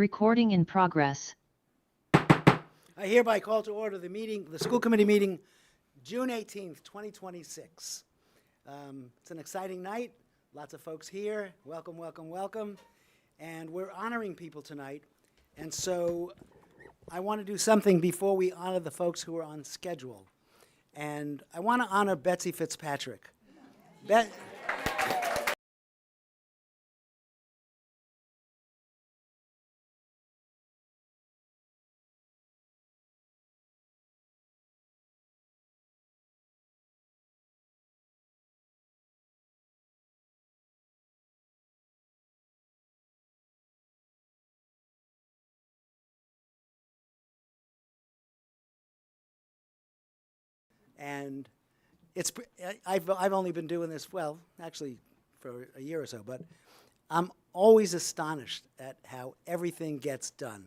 Recording in progress. I hereby call to order the school committee meeting, June 18th, 2026. It's an exciting night. Lots of folks here. Welcome, welcome, welcome. And we're honoring people tonight. And so I want to do something before we honor the folks who are on schedule. And I want to honor Betsy Fitzpatrick. And I've only been doing this, well, actually for a year or so, but I'm always astonished at how everything gets done.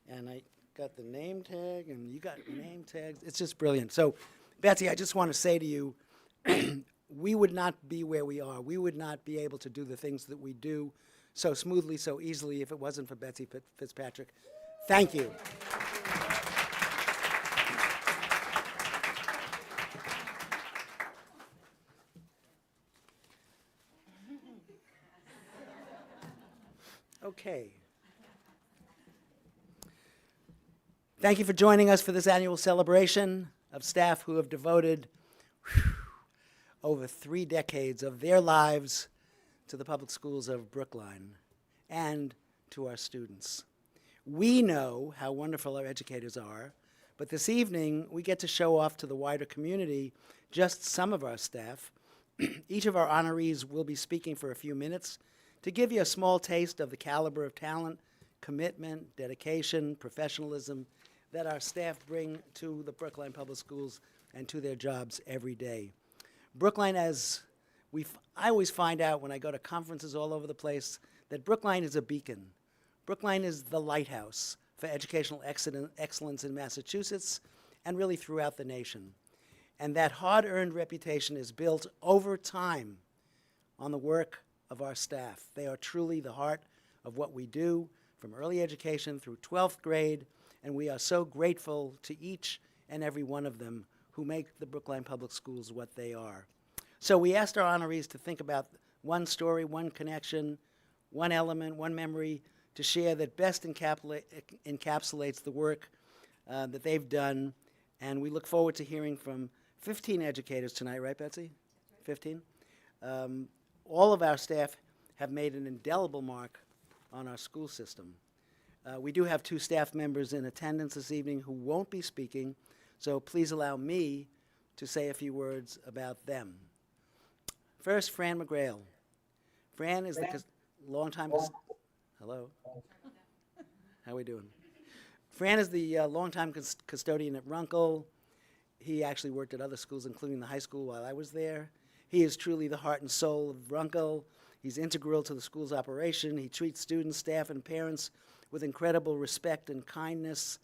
And I got the name tag, and you got name tags. It's just brilliant. So, Betsy, I just want to say to you, we would not be where we are. We would not be able to do the things that we do so smoothly, so easily, if it wasn't for Betsy Fitzpatrick. Thank you. Okay. Thank you for joining us for this annual celebration of staff who have devoted over 3 decades of their lives to the public schools of Brookline and to our students. We know how wonderful our educators are, but this evening we get to show off to the wider community just some of our staff. Each of our honorees will be speaking for a few minutes to give you a small taste of the caliber of talent, commitment, dedication, professionalism that our staff bring to the Brookline Public Schools and to their jobs every day. Brookline, as I always find out when I go to conferences all over the place, that Brookline is a beacon. Brookline is the lighthouse for educational excellence in Massachusetts and really throughout the nation. And that hard-earned reputation is built over time on the work of our staff. They are truly the heart of what we do from early education through 12th grade, and we are so grateful to each and every one of them who make the Brookline Public Schools what they are. So we asked our honorees to think about one story, one connection, one element, one memory to share that best encapsulates the work that they've done, and we look forward to hearing from 15 educators tonight, right, Betsy? 15? All of our staff have made an indelible mark on our school system. We do have 2 staff members in attendance this evening who won't be speaking, so please allow me to say a few words about them. First, Fran McGrail. Fran is the longtime... Hello? How are we doing? Fran is the longtime custodian at Runkle. He actually worked at other schools, including the high school, while I was there. He is truly the heart and soul of Runkle. He's integral to the school's operation. He treats students, staff, and parents with incredible respect and kindness,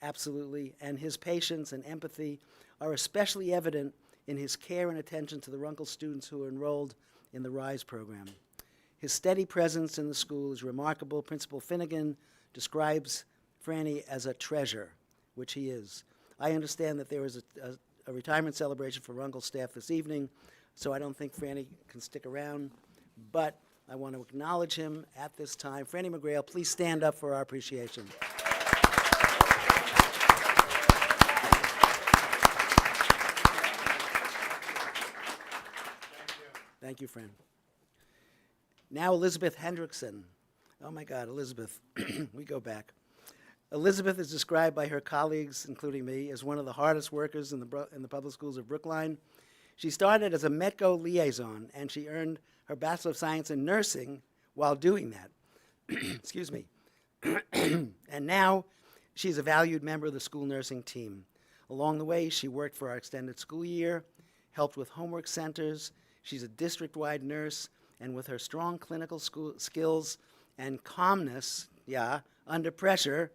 absolutely, and his patience and empathy are especially evident in his care and attention to the Runkle students who are enrolled in the RISE program. His steady presence in the school is remarkable. Principal Finnegan describes Franny as a treasure, which he is. I understand that there is a retirement celebration for Runkle staff this evening, so I don't think Franny can stick around, but I want to acknowledge him at this time. Franny McGrail, please stand up for our appreciation. Thank you, Fran. Now Elizabeth Hendrickson. Oh my God, Elizabeth, we go back. Elizabeth is described by her colleagues, including me, as one of the hardest workers in the public schools of Brookline. She started as a Metco liaison, and she earned her Bachelor of Science in Nursing while doing that. Excuse me. And now she's a valued member of the school nursing team. Along the way, she worked for our extended school year, helped with homework centers. She's a district-wide nurse, and with her strong clinical skills and calmness, under pressure,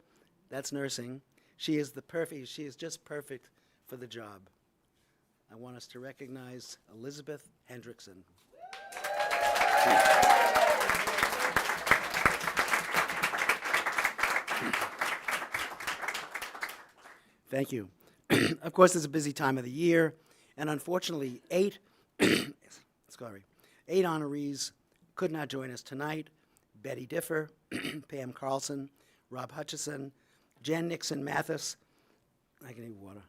that's nursing, she is just perfect for the job. I want us to recognize Elizabeth Hendrickson. Thank you. Of course, it's a busy time of the year, and unfortunately, eight honorees could not join us tonight. Betty Differ, Pam Carlson, Rob Hutchison, Jen Nixon Mathis. I can need water.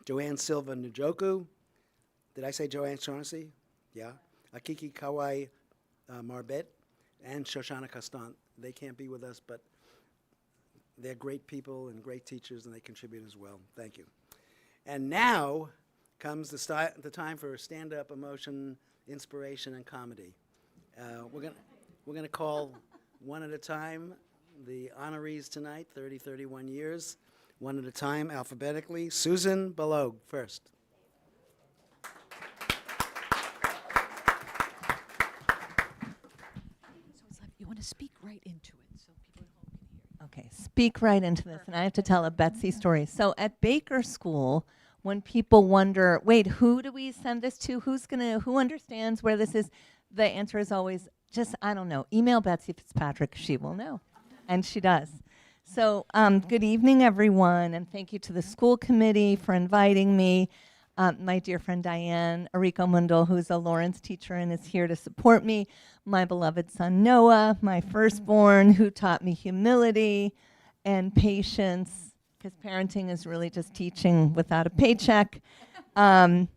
Joanne Silva Njoku. Did I say Joanne Shaughnessy? Yeah. Akiki Kawai Marbet and Shoshana Castan. They can't be with us, but they're great people and great teachers, and they contribute as well. Thank you. And now comes the time for stand-up emotion, inspiration, and comedy. We're gonna call one at a time the honorees tonight, 30, 31 years, one at a time alphabetically. Susan Balog first. You want to speak right into it so people at home can hear. Okay, speak right into this, and I have to tell a Betsy story. So at Baker School, when people wonder, wait, who do we send this to? Who understands where this is? The answer is always just, I don't know. Email Betsy Fitzpatrick, she will know, and she does. So good evening, everyone, and thank you to the school committee for inviting me. My dear friend Diane Arico Mundel, who's a Lawrence teacher and is here to support me. My beloved son Noah, my firstborn, who taught me humility and patience, because parenting is really just teaching without a paycheck. It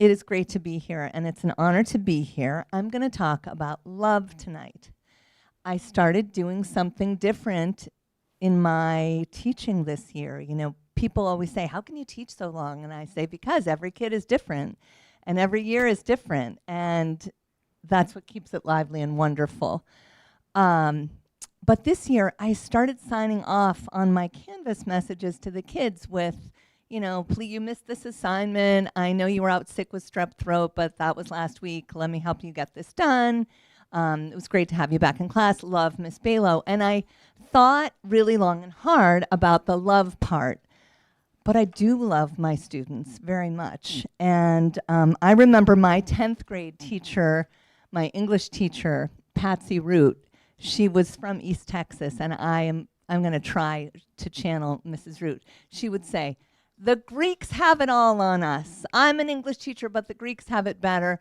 is great to be here, and it's an honor to be here. I'm going to talk about love tonight. I started doing something different in my teaching this year. You know, people always say, how can you teach so long? And I say, because every kid is different, and every year is different, and that's what keeps it lively and wonderful. But this year, I started signing off on my Canvas messages to the kids with, you know, please, you missed this assignment. I know you were out sick with strep throat, but that was last week. Let me help you get this done. It was great to have you back in class. Love, Miss Balo. And I thought really long and hard about the love part. But I do love my students very much. And I remember my 10th grade teacher, my English teacher, Patsy Root. She was from East Texas, and I'm going to try to channel Mrs. Root. She would say, the Greeks have it all on us. I'm an English teacher, but the Greeks have it better.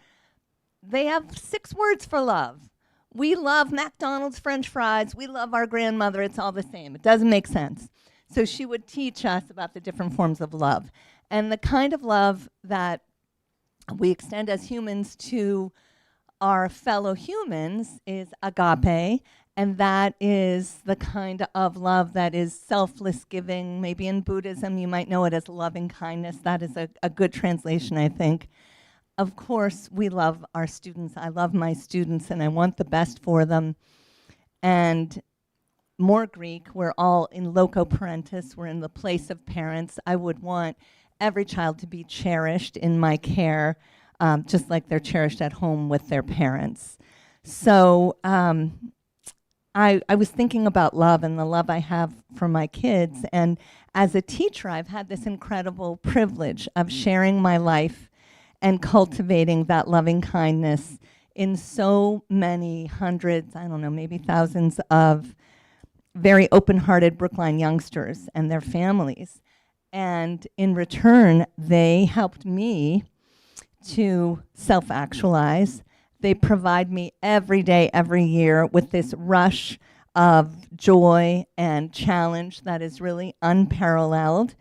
They have 6 words for love. We love McDonald's French fries. We love our grandmother. It's all the same. It doesn't make sense. So she would teach us about the different forms of love. And the kind of love that we extend as humans to our fellow humans is agape, and that is the kind of love that is selfless giving. Maybe in Buddhism you might know it as loving kindness. That is a good translation, I think. Of course, we love our students. I love my students, and I want the best for them. And more Greek, we're all in loco parentis, we're in the place of parents. I would want every child to be cherished in my care, just like they're cherished at home with their parents. So I was thinking about love and the love I have for my kids. And as a teacher, I've had this incredible privilege of sharing my life and cultivating that loving kindness in so many hundreds, I don't know, maybe thousands of very open-hearted Brookline youngsters and their families. And in return, they helped me to self-actualize. They provide me every day, every year with this rush of joy and challenge that is really unparalleled.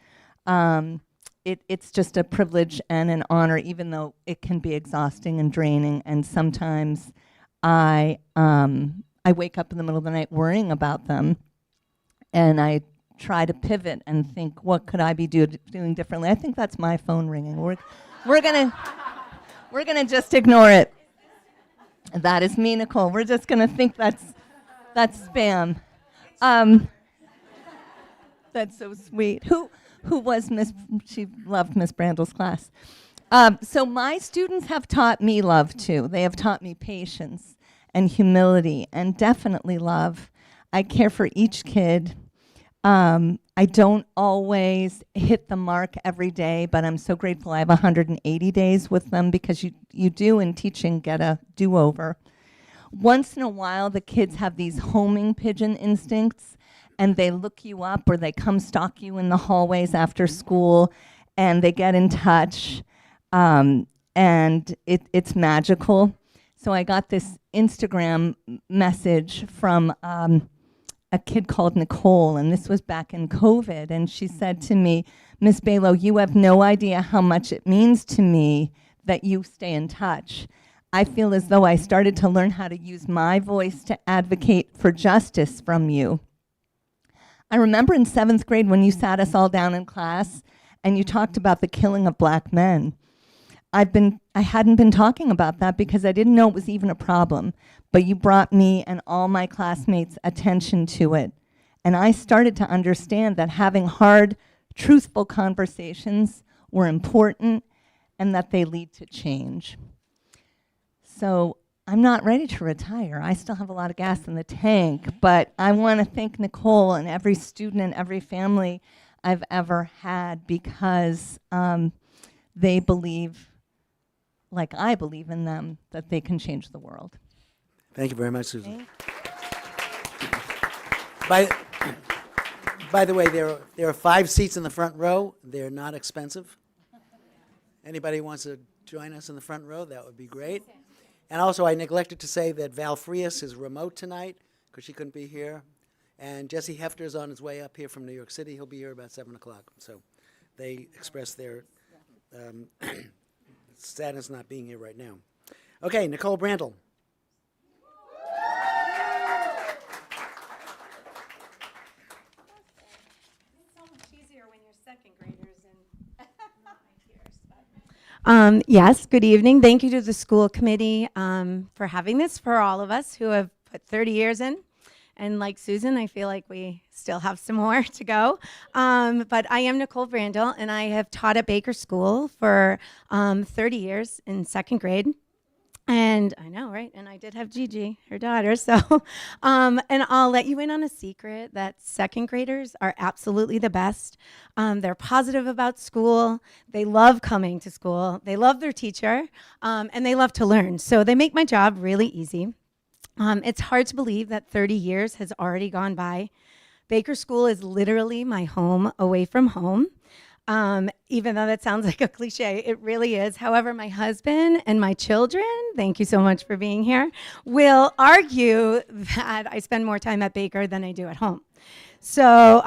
It's just a privilege and an honor, even though it can be exhausting and draining. And sometimes I wake up in the middle of the night worrying about them, and I try to pivot and think, what could I be doing differently? I think that's my phone ringing. We're gonna just ignore it. That is me, Nicole. We're just gonna think that's spam. That's so sweet. Who was Miss? She loved Miss Brandel's class. So my students have taught me love too. They have taught me patience and humility and definitely love. I care for each kid. I don't always hit the mark every day, but I'm so grateful I have 180 days with them, because you do in teaching get a do-over. Once in a while, the kids have these homing pigeon instincts, and they look you up or they come stalk you in the hallways after school, and they get in touch, and it's magical. So I got this Instagram message from a kid called Nicole, and this was back in COVID, and she said to me, "Miss Balo, you have no idea how much it means to me that you stay in touch. I feel as though I started to learn how to use my voice to advocate for justice from you." I remember in 7th grade when you sat us all down in class and you talked about the killing of black men. I hadn't been talking about that because I didn't know it was even a problem, but you brought me and all my classmates attention to it. And I started to understand that having hard, truthful conversations were important and that they lead to change. So I'm not ready to retire. I still have a lot of gas in the tank, but I want to thank Nicole and every student and every family I've ever had because they believe, like I believe in them, that they can change the world. Thank you very much, Susan. By the way, there are 5 seats in the front row. They're not expensive. Anybody wants to join us in the front row, that would be great. And also, I neglected to say that Val Frias is remote tonight because she couldn't be here. And Jesse Hefter is on his way up here from New York City. He'll be here about 7 o'clock. So they expressed their sadness not being here right now. Okay, Nicole Brandl. It's so much easier when you're second graders and not my peers. Yes, good evening. Thank you to the school committee for having this for all of us who have put 30 years in. And like Susan, I feel like we still have some more to go. But I am Nicole Brandl, and I have taught at Baker School for 30 years in second grade. And I know, right? And I did have Gigi, her daughter. So, and I'll let you in on a secret that second graders are absolutely the best. They're positive about school. They love coming to school. They love their teacher, and they love to learn. So they make my job really easy. It's hard to believe that 30 years has already gone by. Baker School is literally my home away from home. Even though that sounds like a cliche, it really is. However, my husband and my children, thank you so much for being here, will argue that I spend more time at Baker than I do at home. So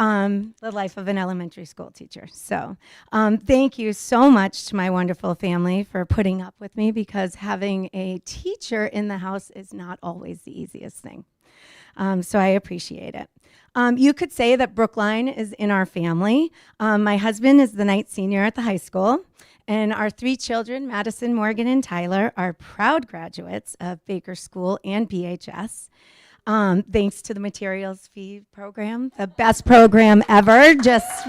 the life of an elementary school teacher. So thank you so much to my wonderful family for putting up with me, because having a teacher in the house is not always the easiest thing. So I appreciate it. You could say that Brookline is in our family. My husband is the night senior at the high school, and our 3 children, Madison, Morgan, and Tyler, are proud graduates of Baker School and BHS. Thanks to the materials fee program, the best program ever. Just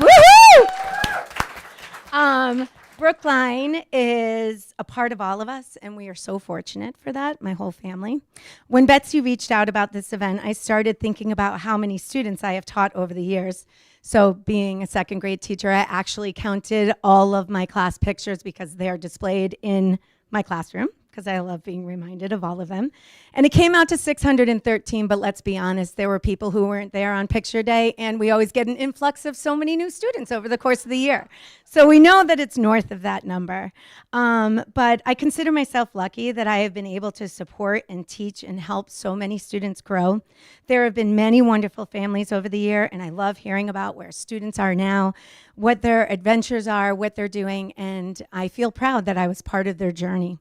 woohoo! Brookline is a part of all of us, and we are so fortunate for that, my whole family. When Betsy reached out about this event, I started thinking about how many students I have taught over the years. So being a second grade teacher, I actually counted all of my class pictures because they're displayed in my classroom, because I love being reminded of all of them. And it came out to 613, but let's be honest, there were people who weren't there on picture day, and we always get an influx of so many new students over the course of the year. So we know that it's north of that number. But I consider myself lucky that I have been able to support and teach and help so many students grow. There have been many wonderful families over the year, and I love hearing about where students are now, what their adventures are, what they're doing, and I feel proud that I was part of their journey.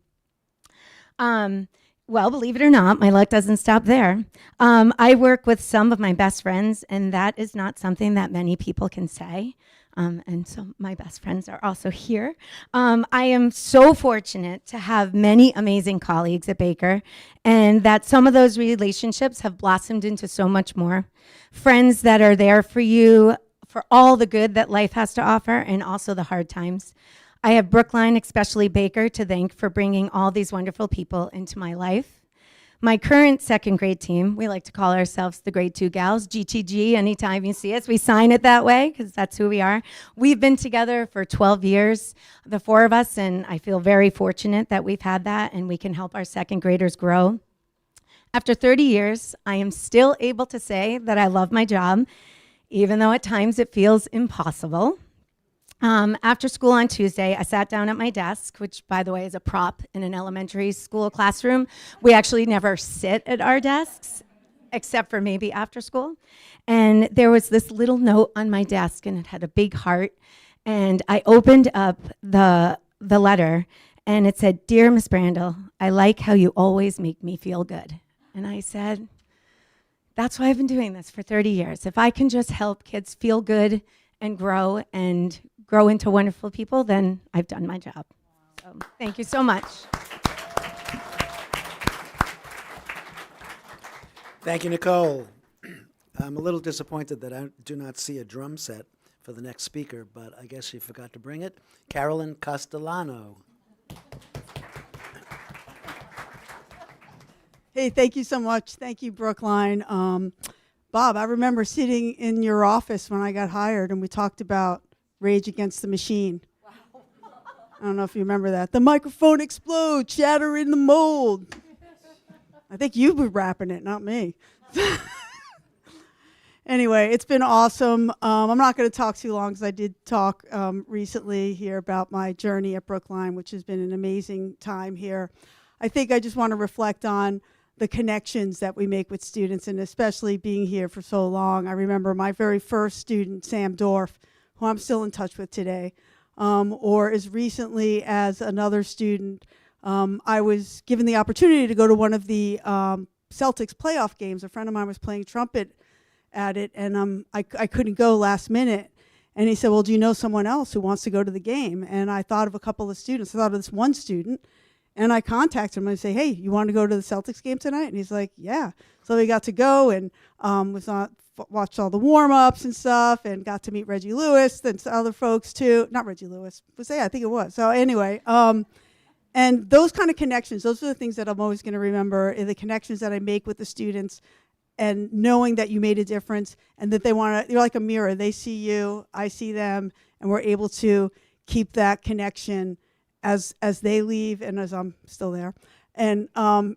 Well, believe it or not, my luck doesn't stop there. I work with some of my best friends, and that is not something that many people can say. And so my best friends are also here. I am so fortunate to have many amazing colleagues at Baker, and that some of those relationships have blossomed into so much more. Friends that are there for you for all the good that life has to offer, and also the hard times. I have Brookline, especially Baker, to thank for bringing all these wonderful people into my life. My current second grade team, we like to call ourselves the Grade 2 Gals, GTG. Anytime you see us, we sign it that way because that's who we are. We've been together for 12 years, the 4 of us, and I feel very fortunate that we've had that and we can help our second graders grow. After 30 years, I am still able to say that I love my job. even though at times it feels impossible. After school on Tuesday, I sat down at my desk, which, by the way, is a prop in an elementary school classroom. We actually never sit at our desks, except for maybe after school. And there was this little note on my desk, and it had a big heart. And I opened up the letter, and it said, "Dear Miss Brandel, I like how you always make me feel good." And I said, that's why I've been doing this for 30 years. If I can just help kids feel good and grow into wonderful people, then I've done my job. So thank you so much. Thank you, Nicole. I'm a little disappointed that I do not see a drum set for the next speaker, but I guess she forgot to bring it. Carolyn Castellano. Hey, thank you so much. Thank you, Brookline. Bob, I remember sitting in your office when I got hired, and we talked about Rage Against the Machine. Wow. I don't know if you remember that. The microphone explodes, shatter in the mold. I think you were rapping it, not me. Anyway, it's been awesome. I'm not going to talk too long because I did talk recently here about my journey at Brookline, which has been an amazing time here. I think I just want to reflect on the connections that we make with students, and especially being here for so long. I remember my very first student, Sam Dorff, who I'm still in touch with today, or as recently as another student, I was given the opportunity to go to one of the Celtics playoff games. A friend of mine was playing trumpet at it, and I couldn't go last minute. And he said, "Well, do you know someone else who wants to go to the game?" And I thought of a couple of students. I thought of this one student, and I contacted him and I say, "Hey, you want to go to the Celtics game tonight?" And he's like, "Yeah." So we got to go and watched all the warm-ups and stuff, and got to meet Reggie Lewis and some other folks too. Not Reggie Lewis. I think it was. So anyway, and those kind of connections, those are the things that I'm always going to remember, the connections that I make with the students, and knowing that you made a difference and that you're like a mirror. They see you, I see them, and we're able to keep that connection as they leave and as I'm still there. And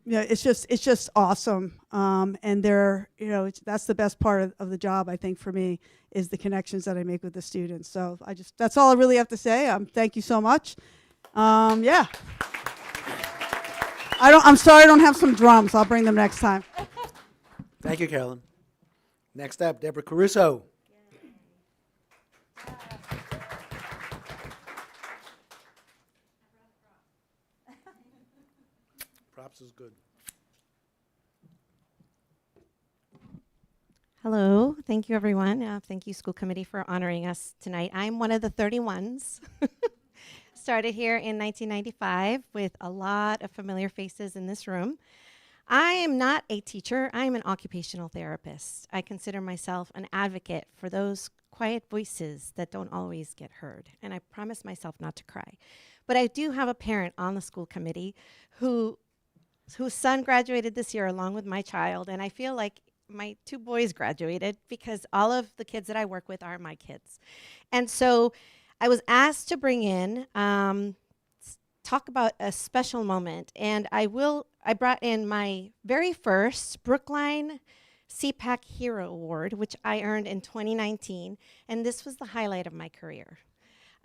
it's just awesome. And that's the best part of the job, I think, for me, is the connections that I make with the students. So that's all I really have to say. Thank you so much. Yeah. I'm sorry I don't have some drums. I'll bring them next time. Thank you, Carolyn. Next up, Deborah Caruso. Props is good. Hello. Thank you, everyone. Thank you, school committee, for honoring us tonight. I'm one of the 31s. Started here in 1995 with a lot of familiar faces in this room. I am not a teacher. I am an occupational therapist. I consider myself an advocate for those quiet voices that don't always get heard. And I promise myself not to cry. But I do have a parent on the school committee whose son graduated this year along with my child. And I feel like my two boys graduated because all of the kids that I work with are my kids. And so I was asked to bring in, talk about a special moment. And I brought in my very first Brookline CPAC Hero Award, which I earned in 2019. And this was the highlight of my career.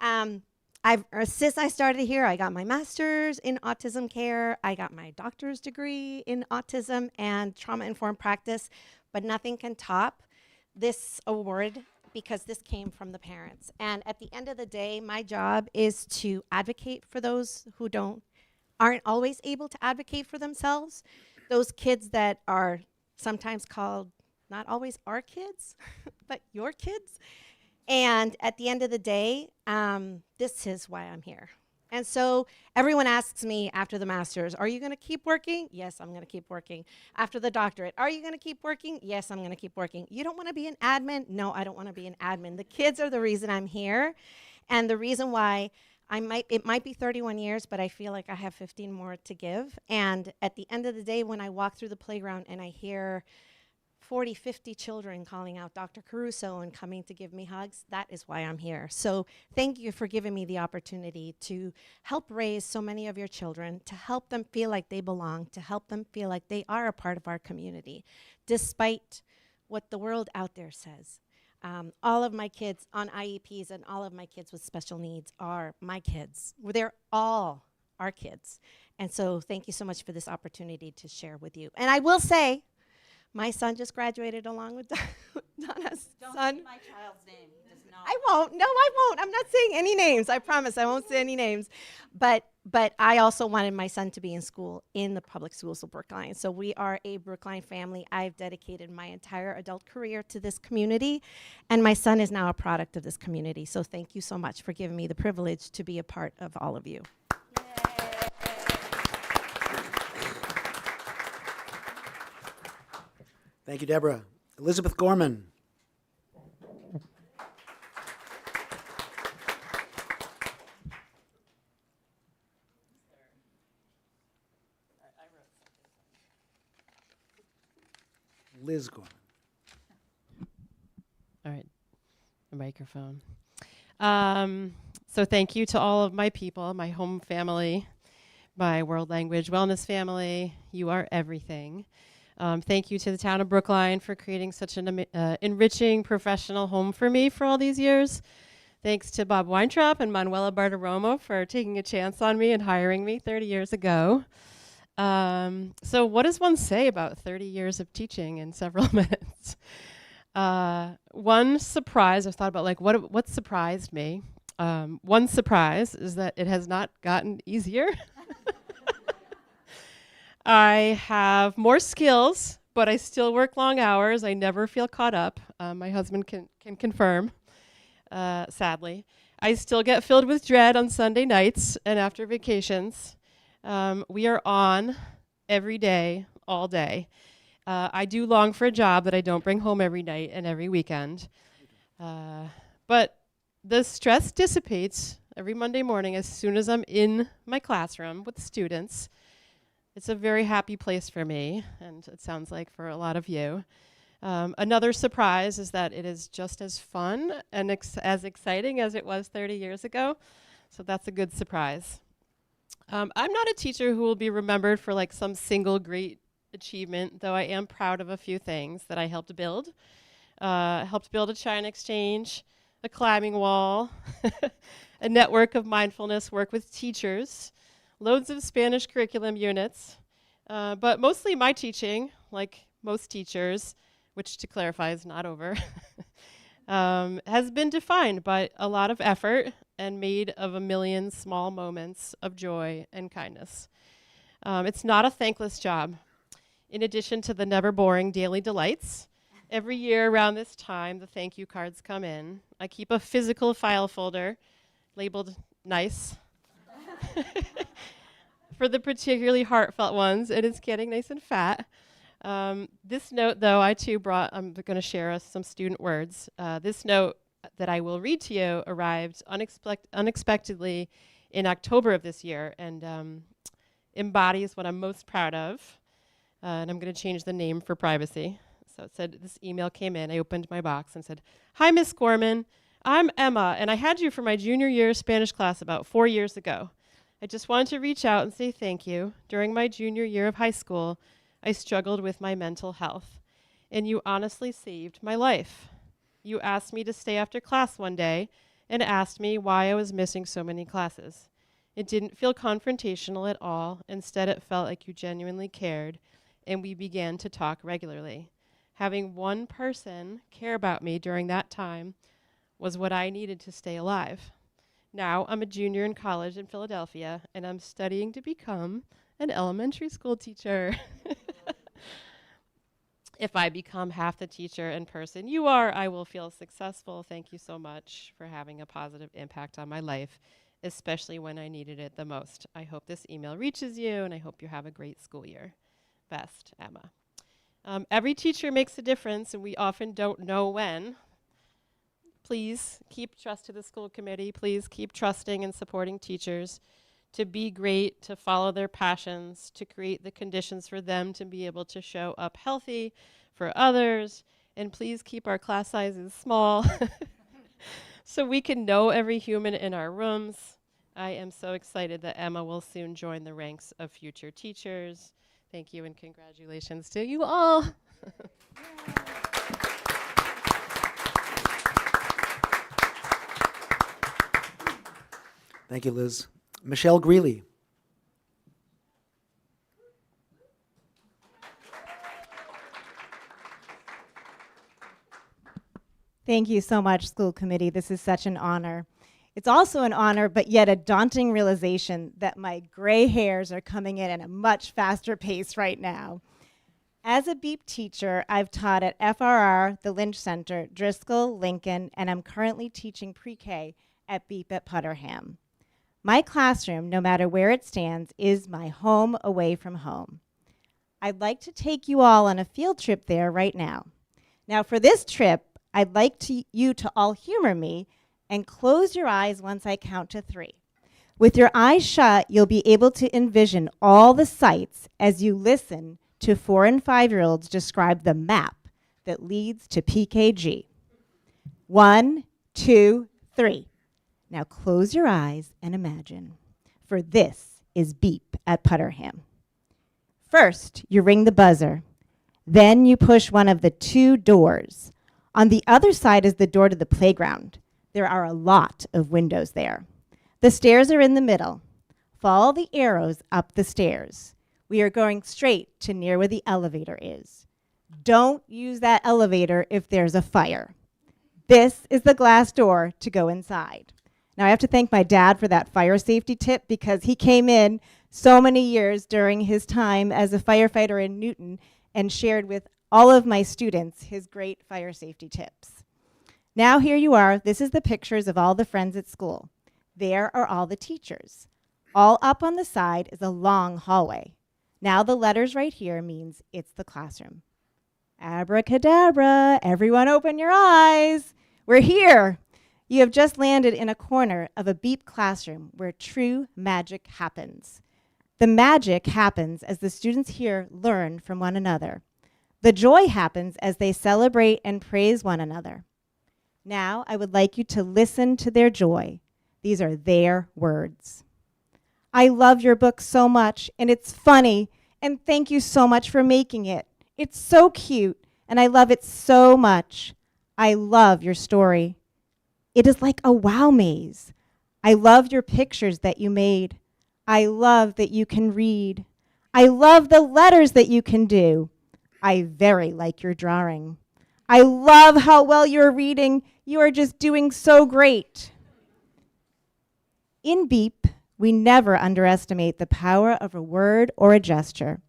Since I started here, I got my master's in autism care. I got my doctor's degree in autism and trauma-informed practice, but nothing can top this award because this came from the parents. And at the end of the day, my job is to advocate for those who aren't always able to advocate for themselves, those kids that are sometimes called not always our kids, but your kids. And at the end of the day, this is why I'm here. And so everyone asks me after the master's, are you going to keep working? Yes, I'm going to keep working. After the doctorate, are you going to keep working? Yes, I'm going to keep working. You don't want to be an admin? No, I don't want to be an admin. The kids are the reason I'm here, and the reason why it might be 31 years, but I feel like I have 15 more to give. And at the end of the day, when I walk through the playground and I hear 40, 50 children calling out Dr. Caruso and coming to give me hugs, that is why I'm here. So thank you for giving me the opportunity to help raise so many of your children, to help them feel like they belong, to help them feel like they are a part of our community, despite what the world out there says. All of my kids on IEPs and all of my kids with special needs are my kids. They're all our kids. And so thank you so much for this opportunity to share with you. And I will say, my son just graduated along with Donna's son. my child's name. He does not. I won't. No, I won't. I'm not saying any names. I promise I won't say any names. But I also wanted my son to be in school in the public schools of Brookline. So we are a Brookline family. I've dedicated my entire adult career to this community, and my son is now a product of this community. So thank you so much for giving me the privilege to be a part of all of you. Thank you, Deborah. Elizabeth Gorman. Liz Gorman. All right, the microphone. So thank you to all of my people, my home family, my world language wellness family. You are everything. Thank you to the town of Brookline for creating such an enriching professional home for me for all these years. Thanks to Bob Weintraub and Manuela Bartiromo for taking a chance on me and hiring me 30 years ago. So what does one say about 30 years of teaching in several minutes? One surprise, I've thought about like what surprised me. One surprise is that it has not gotten easier. I have more skills, but I still work long hours. I never feel caught up. My husband can confirm, sadly. I still get filled with dread on Sunday nights and after vacations. We are on every day, all day. I do long for a job that I don't bring home every night and every weekend. But the stress dissipates every Monday morning as soon as I'm in my classroom with students. It's a very happy place for me, and it sounds like for a lot of you. Another surprise is that it is just as fun and as exciting as it was 30 years ago, so that's a good surprise. I'm not a teacher who will be remembered for like some single great achievement, though I am proud of a few things that I helped build. Helped build a China exchange, a climbing wall, a network of mindfulness work with teachers, loads of Spanish curriculum units, but mostly my teaching, like most teachers, which to clarify is not over, has been defined by a lot of effort and made of a million small moments of joy and kindness. It's not a thankless job. In addition to the never boring daily delights, every year around this time, the thank you cards come in. I keep a physical file folder labeled nice for the particularly heartfelt ones, and it's getting nice and fat. This note, though, I'm going to share some student words. This note that I will read to you arrived unexpectedly in October of this year and embodies what I'm most proud of. And I'm going to change the name for privacy. So it said, this email came in. I opened my box and said, "Hi, Miss Gorman. I'm Emma, and I had you for my junior year Spanish class about 4 years ago. I just wanted to reach out and say thank you. During my junior year of high school, I struggled with my mental health, and you honestly saved my life. You asked me to stay after class one day and asked me why I was missing so many classes. It didn't feel confrontational at all. Instead, it felt like you genuinely cared, and we began to talk regularly. Having one person care about me during that time was what I needed to stay alive. Now I'm a junior in college in Philadelphia, and I'm studying to become an elementary school teacher." If I become half the teacher and person you are, I will feel successful. Thank you so much for having a positive impact on my life, especially when I needed it the most. I hope this email reaches you, and I hope you have a great school year. Best, Emma. Every teacher makes a difference, and we often don't know when. Please keep trust to the school committee. Please keep trusting and supporting teachers to be great, to follow their passions, to create the conditions for them to be able to show up healthy for others. And please keep our class sizes small so we can know every human in our rooms. I am so excited that Emma will soon join the ranks of future teachers. Thank you and congratulations to you all. Thank you, Liz. Michelle Greeley. Thank you so much, school committee. This is such an honor. It's also an honor, but yet a daunting realization that my gray hairs are coming in at a much faster pace right now. As a BEEP teacher, I've taught at FRR, the Lynch Center, Driscoll, Lincoln, and I'm currently teaching pre-K at BEEP at Putterham. My classroom, no matter where it stands, is my home away from home. I'd like to take you all on a field trip there right now. Now for this trip, I'd like you to all humor me and close your eyes once I count to 3. With your eyes shut, you'll be able to envision all the sights as you listen to 4 and 5-year-olds describe the map that leads to PKG. 1, 2, 3. Now close your eyes and imagine, for this is BEEP at Putterham. First, you ring the buzzer. Then you push one of the 2 doors. On the other side is the door to the playground. There are a lot of windows there. The stairs are in the middle. Follow the arrows up the stairs. We are going straight to near where the elevator is. Don't use that elevator if there's a fire. This is the glass door to go inside. Now I have to thank my dad for that fire safety tip because he came in so many years during his time as a firefighter in Newton and shared with all of my students his great fire safety tips. Now here you are. This is the pictures of all the friends at school. There are all the teachers. All up on the side is a long hallway. Now the letters right here means it's the classroom. Abracadabra, everyone open your eyes. We're here. You have just landed in a corner of a BEEP classroom where true magic happens. The magic happens as the students here learn from one another. The joy happens as they celebrate and praise one another. Now I would like you to listen to their joy. These are their words. I love your book so much, and it's funny, and thank you so much for making it. It's so cute, and I love it so much. I love your story. It is like a wow maze. I love your pictures that you made. I love that you can read. I love the letters that you can do. I very like your drawing. I love how well you're reading. You are just doing so great. In BEEP, we never underestimate the power of a word or a gesture.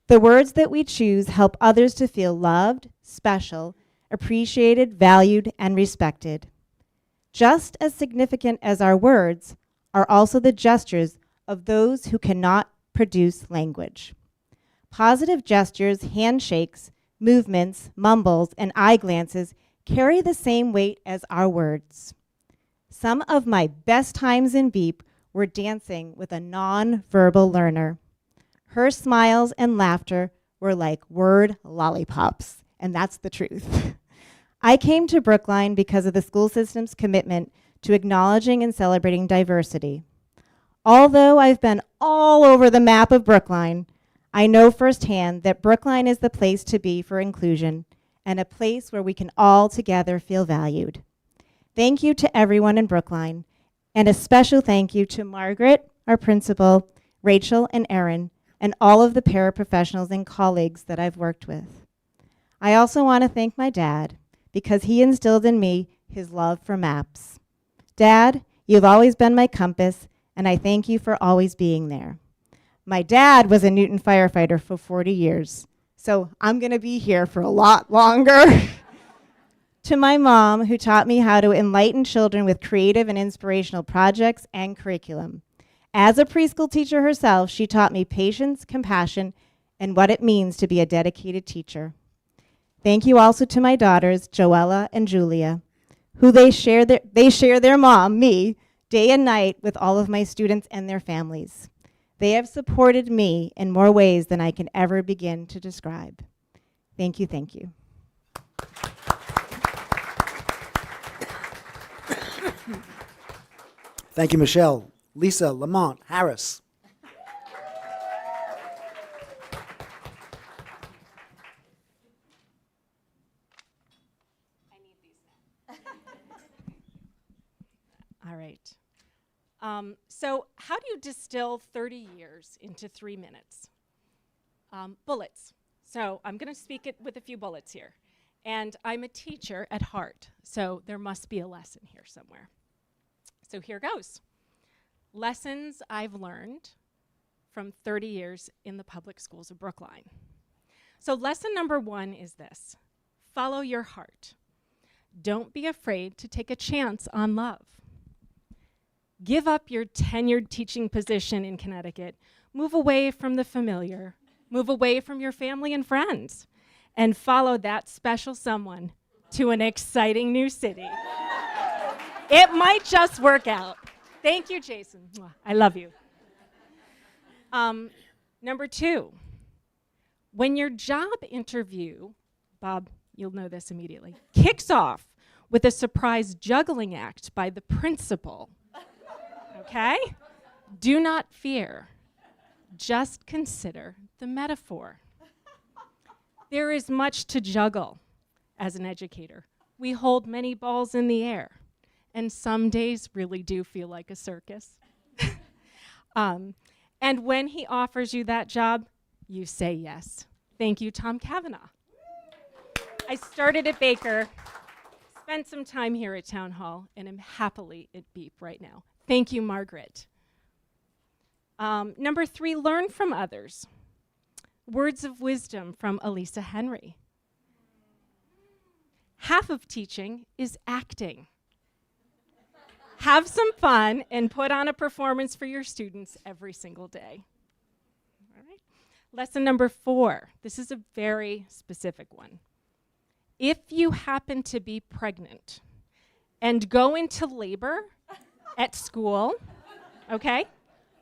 The words that we choose help others to feel loved, special, appreciated, valued, and respected. Just as significant as our words are also the gestures of those who cannot produce language. Positive gestures, handshakes, movements, mumbles, and eye glances carry the same weight as our words. Some of my best times in BEEP were dancing with a non-verbal learner. Her smiles and laughter were like word lollipops, and that's the truth. I came to Brookline because of the school system's commitment to acknowledging and celebrating diversity. Although I've been all over the map of Brookline, I know firsthand that Brookline is the place to be for inclusion and a place where we can all together feel valued. Thank you to everyone in Brookline, and a special thank you to Margaret, our principal, Rachel and Erin, and all of the paraprofessionals and colleagues that I've worked with. I also want to thank my dad because he instilled in me his love for maps. Dad, you've always been my compass, and I thank you for always being there. My dad was a Newton firefighter for 40 years, so I'm gonna be here for a lot longer. To my mom, who taught me how to enlighten children with creative and inspirational projects and curriculum. As a preschool teacher herself, she taught me patience, compassion, and what it means to be a dedicated teacher. Thank you also to my daughters, Joella and Julia, who they share their mom, me, day and night with all of my students and their families. They have supported me in more ways than I can ever begin to describe. Thank you, thank you. Thank you, Michelle. Lisa Lamont Harris. All right. So how do you distill 30 years into 3 minutes? Bullets. So I'm going to speak it with a few bullets here. And I'm a teacher at heart, so there must be a lesson here somewhere. So here goes. Lessons I've learned from 30 years in the public schools of Brookline. So lesson number 1 is this: follow your heart. Don't be afraid to take a chance on love. Give up your tenured teaching position in Connecticut. Move away from the familiar. Move away from your family and friends. And follow that special someone to an exciting new city. It might just work out. Thank you, Jason. Mwah. I love you. Number 2, when your job interview, Bob, you'll know this immediately, kicks off with a surprise juggling act by the principal, okay? Do not fear. Just consider the metaphor. There is much to juggle as an educator. We hold many balls in the air, and some days really do feel like a circus. And when he offers you that job, you say yes. Thank you, Tom Cavanaugh. I started at Baker, spent some time here at Town Hall, and am happily at Beep right now. Thank you, Margaret. Number 3, learn from others. Words of wisdom from Elisa Henry. Half of teaching is acting. Have some fun and put on a performance for your students every single day. All right. Lesson number 4. This is a very specific one. If you happen to be pregnant and go into labor at school, okay,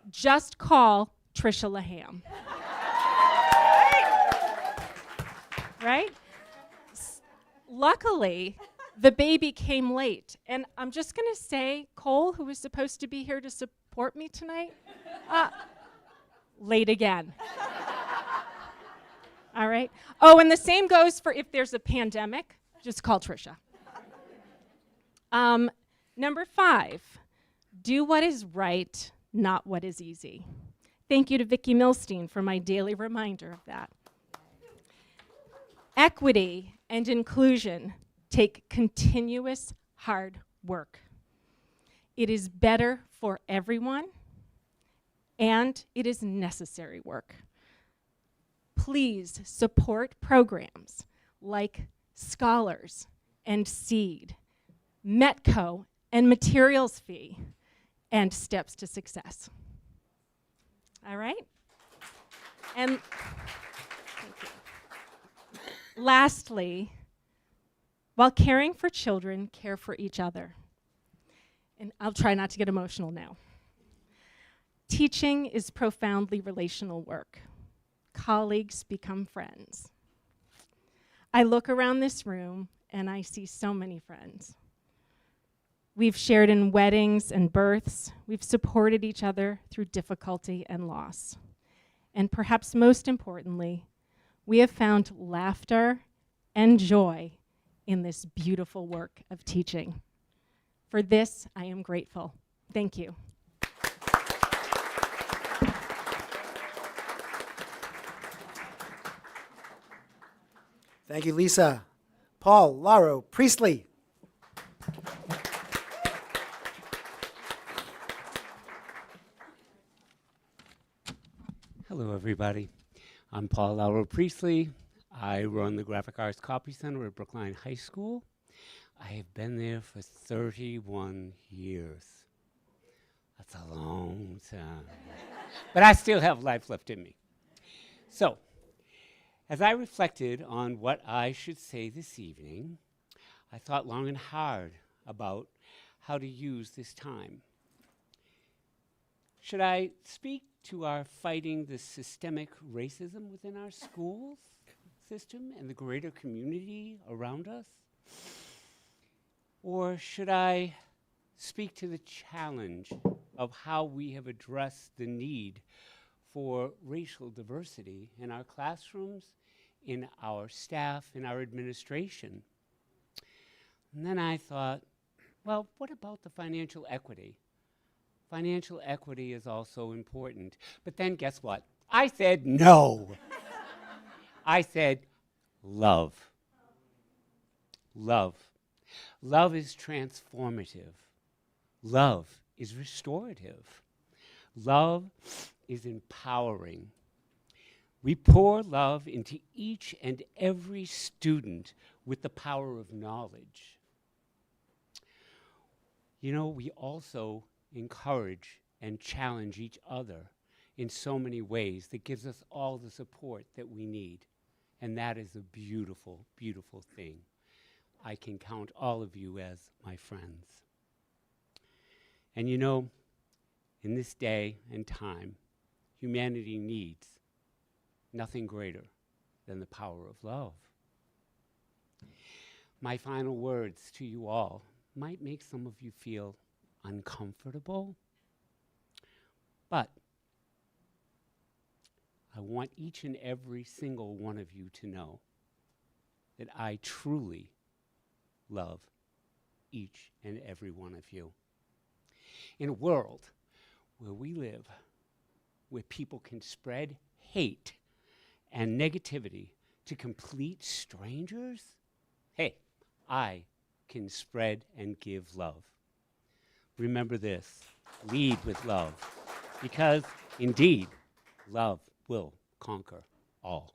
just call Trisha Laham. Right? Luckily, the baby came late. And I'm just going to say, Cole, who was supposed to be here to support me tonight, late again. All right? Oh, and the same goes for if there's a pandemic, just call Trisha. Number 5, do what is right, not what is easy. Thank you to Vicki Milstein for my daily reminder of that. Equity and inclusion take continuous hard work. It is better for everyone, and it is necessary work. Please support programs like Scholars and Seed, Metco and Materials Fee, and Steps to Success. All right? And thank you. Lastly, while caring for children, care for each other. And I'll try not to get emotional now. Teaching is profoundly relational work. Colleagues become friends. I look around this room and I see so many friends. We've shared in weddings and births. We've supported each other through difficulty and loss. And perhaps most importantly, we have found laughter and joy in this beautiful work of teaching. For this, I am grateful. Thank you. Thank you, Lisa. Paul, Lauro, Priestley. Hello, everybody. I'm Paul Lauro Priestley. I run the Graphic Arts Copy Center at Brookline High School. I have been there for 31 years. That's a long time. But I still have life left in me. So, as I reflected on what I should say this evening, I thought long and hard about how to use this time. Should I speak to our fighting the systemic racism within our schools system and the greater community around us? Or should I speak to the challenge of how we have addressed the need for racial diversity in our classrooms, in our staff, in our administration? And then I thought, well, what about the financial equity? Financial equity is also important. But then guess what? I said no. I said love. Love. Love is transformative. Love is restorative. Love is empowering. We pour love into each and every student with the power of knowledge. You know, we also encourage and challenge each other in so many ways that gives us all the support that we need. And that is a beautiful, beautiful thing. I can count all of you as my friends. And you know, in this day and time, humanity needs nothing greater than the power of love. My final words to you all might make some of you feel uncomfortable, but I want each and every single one of you to know that I truly love each and every one of you. In a world where we live, where people can spread hate and negativity to complete strangers, hey, I can spread and give love. Remember this, lead with love, because indeed, love will conquer all.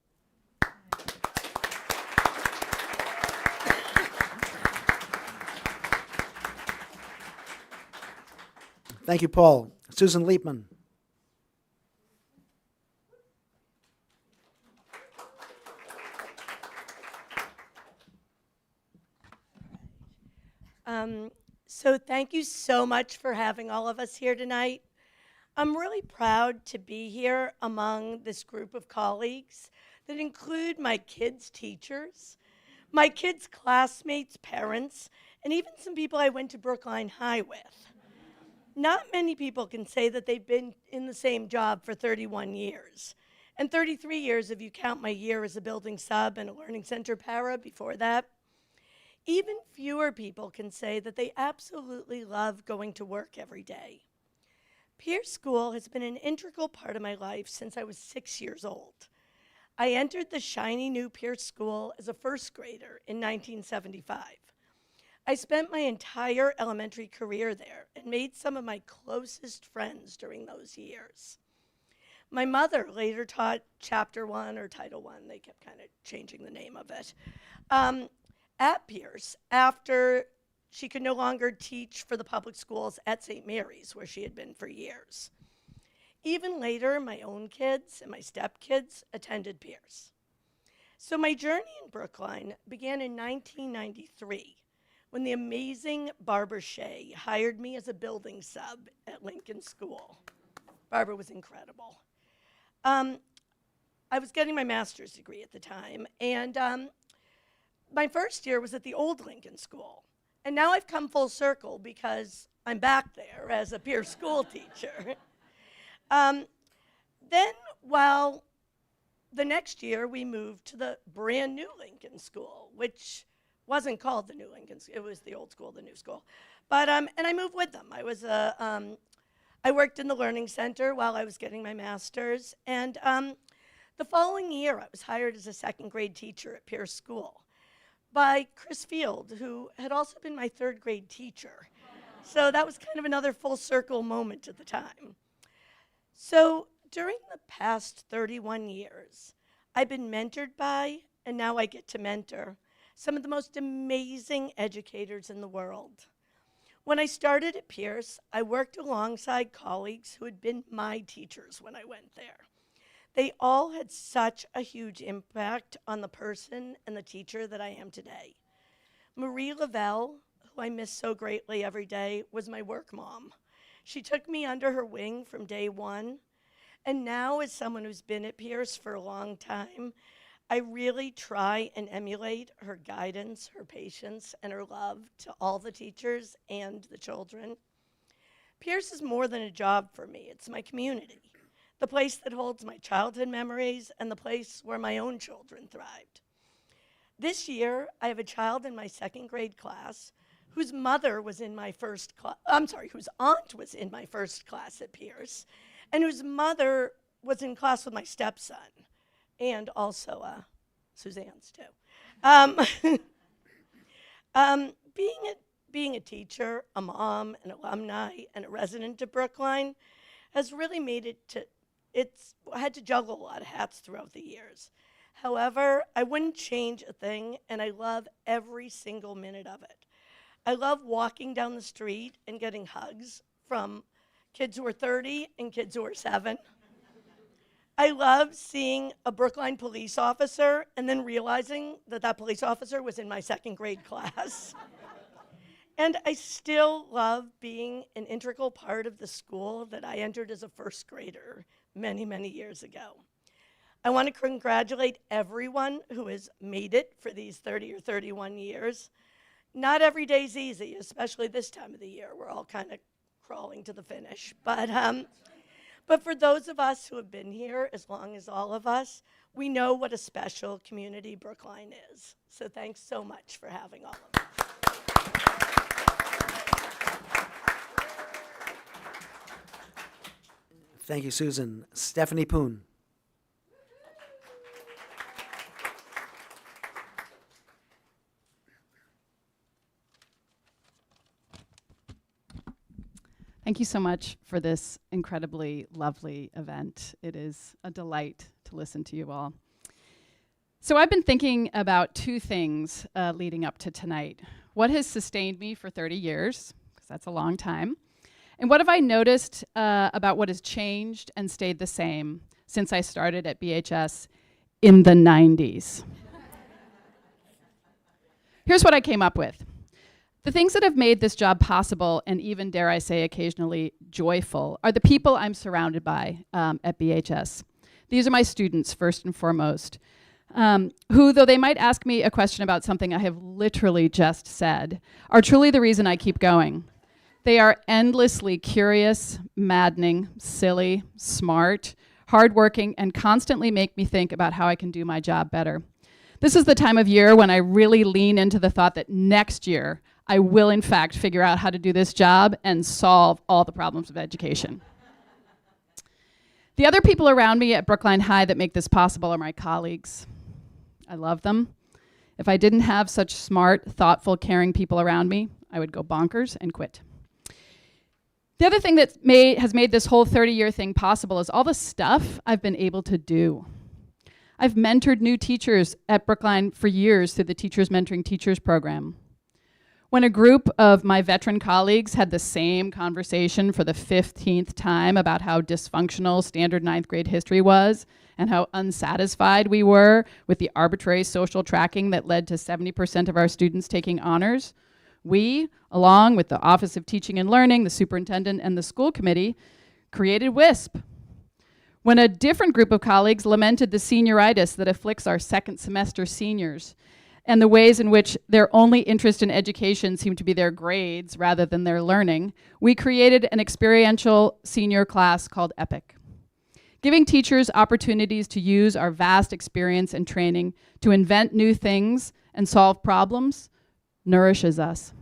Thank you, Paul. Susan Liepman. So thank you so much for having all of us here tonight. I'm really proud to be here among this group of colleagues that include my kids' teachers, my kids' classmates, parents, and even some people I went to Brookline High with. Not many people can say that they've been in the same job for 31 years. And 33 years if you count my year as a building sub and a learning center para before that. Even fewer people can say that they absolutely love going to work every day. Pierce School has been an integral part of my life since I was 6 years old. I entered the shiny new Pierce School as a first grader in 1975. I spent my entire elementary career there and made some of my closest friends during those years. My mother later taught Chapter 1 or Title 1, they kept kind of changing the name of it, at Pierce after she could no longer teach for the public schools at St. Mary's, where she had been for years. Even later, my own kids and my stepkids attended Pierce. So my journey in Brookline began in 1993 when the amazing Barbara Shea hired me as a building sub at Lincoln School. Barbara was incredible. I was getting my master's degree at the time, and my first year was at the old Lincoln School. And now I've come full circle because I'm back there as a Pierce School teacher. Then, well, the next year we moved to the brand new Lincoln School, which wasn't called the new Lincoln School, it was the old school, the new school. But, and I moved with them. I worked in the Learning Center while I was getting my master's. And the following year, I was hired as a second grade teacher at Pierce School by Chris Field, who had also been my third grade teacher. So that was kind of another full circle moment at the time. So during the past 31 years, I've been mentored by, and now I get to mentor, some of the most amazing educators in the world. When I started at Pierce, I worked alongside colleagues who had been my teachers when I went there. They all had such a huge impact on the person and the teacher that I am today. Marie Lavelle, who I miss so greatly every day, was my work mom. She took me under her wing from day one. And now, as someone who's been at Pierce for a long time, I really try and emulate her guidance, her patience, and her love to all the teachers and the children. Pierce is more than a job for me. It's my community, the place that holds my childhood memories and the place where my own children thrived. This year, I have a child in my second grade class whose mother was in my first class, I'm sorry, whose aunt was in my first class at Pierce, and whose mother was in class with my stepson, and also Suzanne's too. Being a teacher, a mom, an alumni, and a resident of Brookline has really made I had to juggle a lot of hats throughout the years. However, I wouldn't change a thing, and I love every single minute of it. I love walking down the street and getting hugs from kids who are 30 and kids who are 7. I love seeing a Brookline police officer and then realizing that police officer was in my 2nd grade class. And I still love being an integral part of the school that I entered as a 1st grader many, many years ago. I want to congratulate everyone who has made it for these 30 or 31 years. Not every day's easy, especially this time of the year. We're all kind of crawling to the finish. But for those of us who have been here as long as all of us, we know what a special community Brookline is. So thanks so much for having all of us. Thank you, Susan. Stephanie Poon. Thank you so much for this incredibly lovely event. It is a delight to listen to you all. So I've been thinking about 2 things leading up to tonight. What has sustained me for 30 years, because that's a long time, and what have I noticed about what has changed and stayed the same since I started at BHS in the 90s? Here's what I came up with. The things that have made this job possible, and even, dare I say, occasionally joyful, are the people I'm surrounded by at BHS. These are my students, first and foremost, who, though they might ask me a question about something I have literally just said, are truly the reason I keep going. They are endlessly curious, maddening, silly, smart, hardworking, and constantly make me think about how I can do my job better. This is the time of year when I really lean into the thought that next year I will, in fact, figure out how to do this job and solve all the problems of education. The other people around me at Brookline High that make this possible are my colleagues. I love them. If I didn't have such smart, thoughtful, caring people around me, I would go bonkers and quit. The other thing that has made this whole 30-year thing possible is all the stuff I've been able to do. I've mentored new teachers at Brookline for years through the Teachers Mentoring Teachers program. When a group of my veteran colleagues had the same conversation for the 15th time about how dysfunctional standard 9th grade history was and how unsatisfied we were with the arbitrary social tracking that led to 70% of our students taking honors, we, along with the Office of Teaching and Learning, the superintendent, and the school committee, created WISP. When a different group of colleagues lamented the senioritis that afflicts our 2nd semester seniors and the ways in which their only interest in education seemed to be their grades rather than their learning, we created an experiential senior class called EPIC. Giving teachers opportunities to use our vast experience and training to invent new things and solve problems nourishes us.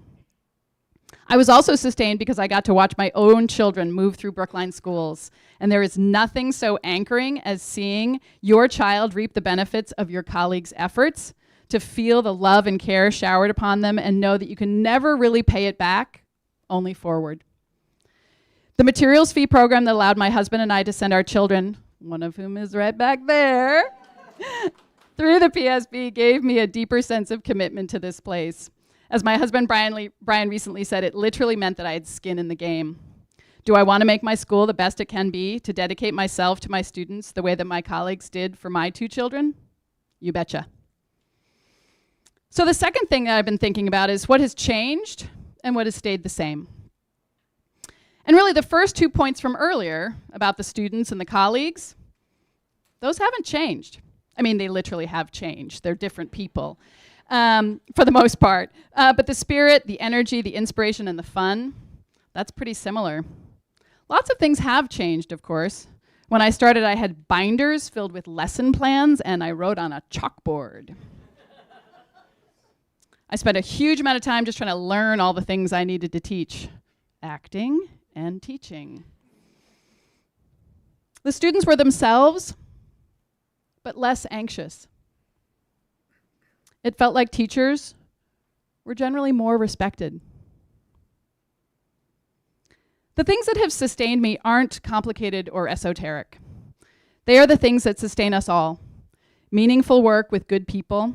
I was also sustained because I got to watch my own children move through Brookline schools, and there is nothing so anchoring as seeing your child reap the benefits of your colleagues' efforts, to feel the love and care showered upon them and know that you can never really pay it back, only forward. The materials fee program that allowed my husband and I to send our children, one of whom is right back there, through the PSB gave me a deeper sense of commitment to this place. As my husband Brian recently said, it literally meant that I had skin in the game. Do I want to make my school the best it can be, to dedicate myself to my students the way that my colleagues did for my 2 children? You betcha. So the second thing that I've been thinking about is what has changed and what has stayed the same. And really the first 2 points from earlier about the students and the colleagues, those haven't changed. I mean, they literally have changed. They're different people. For the most part. But the spirit, the energy, the inspiration, and the fun, that's pretty similar. Lots of things have changed, of course. When I started, I had binders filled with lesson plans, and I wrote on a chalkboard. I spent a huge amount of time just trying to learn all the things I needed to teach, acting and teaching. The students were themselves, but less anxious. It felt like teachers were generally more respected. The things that have sustained me aren't complicated or esoteric. They are the things that sustain us all. Meaningful work with good people,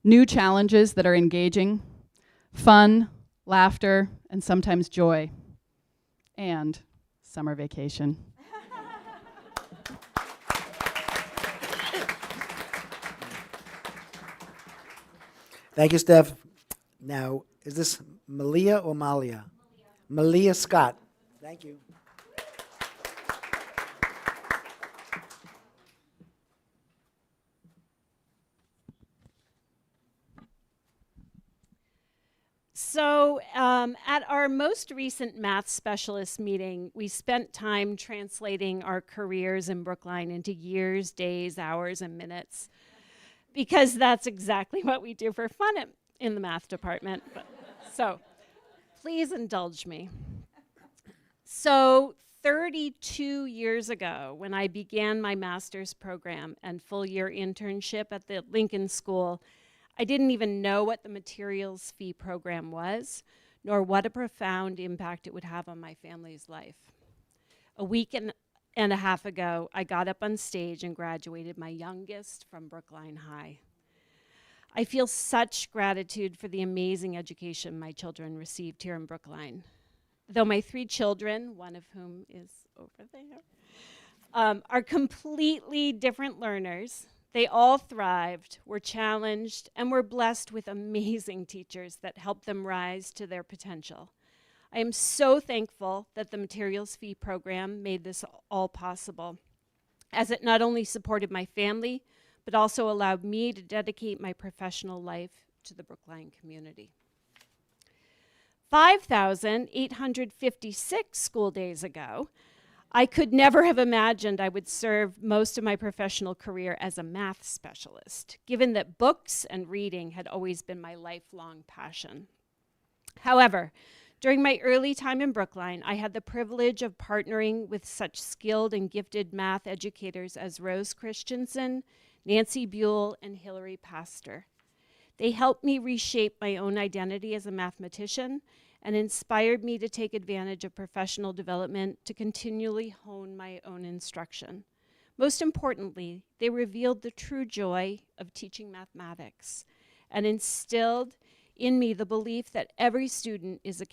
new challenges that are engaging, fun, laughter, and sometimes joy, and summer vacation. Thank you, Steph. Now, is this Malia or Malia? Malia Scott. Thank you. So at our most recent math specialist meeting, we spent time translating our careers in Brookline into years, days, hours, and minutes, because that's exactly what we do for fun in the math department. So please indulge me. So 32 years ago, when I began my master's program and full-year internship at the Lincoln School, I didn't even know what the materials fee program was, nor what a profound impact it would have on my family's life. A week and a half ago, I got up on stage and graduated my youngest from Brookline High. I feel such gratitude for the amazing education my children received here in Brookline. Though my 3 children, one of whom is over there, are completely different learners, they all thrived, were challenged, and were blessed with amazing teachers that helped them rise to their potential. I am so thankful that the materials fee program made this all possible, as it not only supported my family, but also allowed me to dedicate my professional life to the Brookline community. 5,856 school days ago, I could never have imagined I would serve most of my professional career as a math specialist, given that books and reading had always been my lifelong passion. However, during my early time in Brookline, I had the privilege of partnering with such skilled and gifted math educators as Rose Christensen, Nancy Buell, and Hillary Pastor. They helped me reshape my own identity as a mathematician and inspired me to take advantage of professional development to continually hone my own instruction. Most importantly, they revealed the true joy of teaching mathematics and instilled in me the belief that every student is a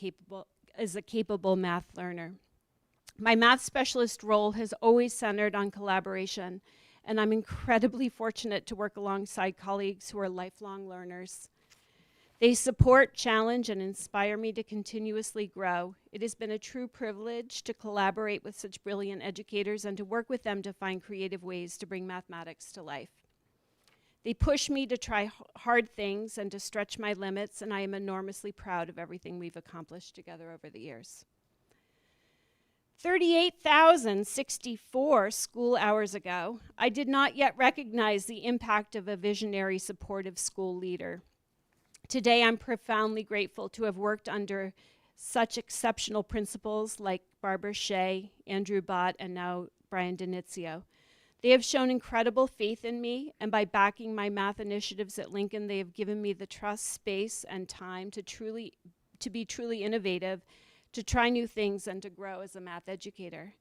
capable math learner. My math specialist role has always centered on collaboration, and I'm incredibly fortunate to work alongside colleagues who are lifelong learners. They support, challenge, and inspire me to continuously grow. It has been a true privilege to collaborate with such brilliant educators and to work with them to find creative ways to bring mathematics to life. They push me to try hard things and to stretch my limits, and I am enormously proud of everything we've accomplished together over the years. 38,064 school hours ago, I did not yet recognize the impact of a visionary, supportive school leader. Today, I'm profoundly grateful to have worked under such exceptional principals like Barbara Shea, Andrew Bott, and now Brian Denizio. They have shown incredible faith in me, and by backing my math initiatives at Lincoln, they have given me the trust, space, and time to be truly innovative, to try new things, and to grow as a math educator.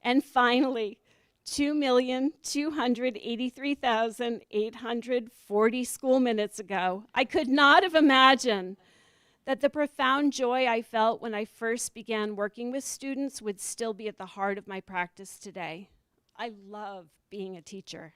And finally, 2,283,840 school minutes ago, I could not have imagined that the profound joy I felt when I first began working with students would still be at the heart of my practice today. I love being a teacher.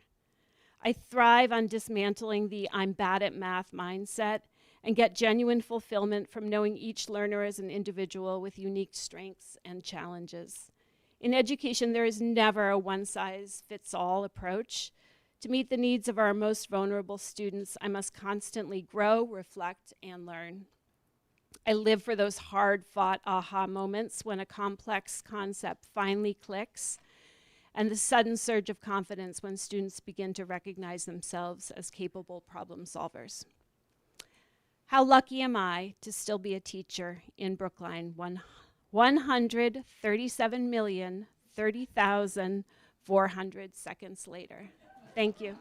I thrive on dismantling the I'm bad at math mindset and get genuine fulfillment from knowing each learner as an individual with unique strengths and challenges. In education, there is never a one-size-fits-all approach. To meet the needs of our most vulnerable students, I must constantly grow, reflect, and learn. I live for those hard-fought aha moments when a complex concept finally clicks, and the sudden surge of confidence when students begin to recognize themselves as capable problem solvers. How lucky am I to still be a teacher in Brookline 137,030,400 seconds later? Thank you.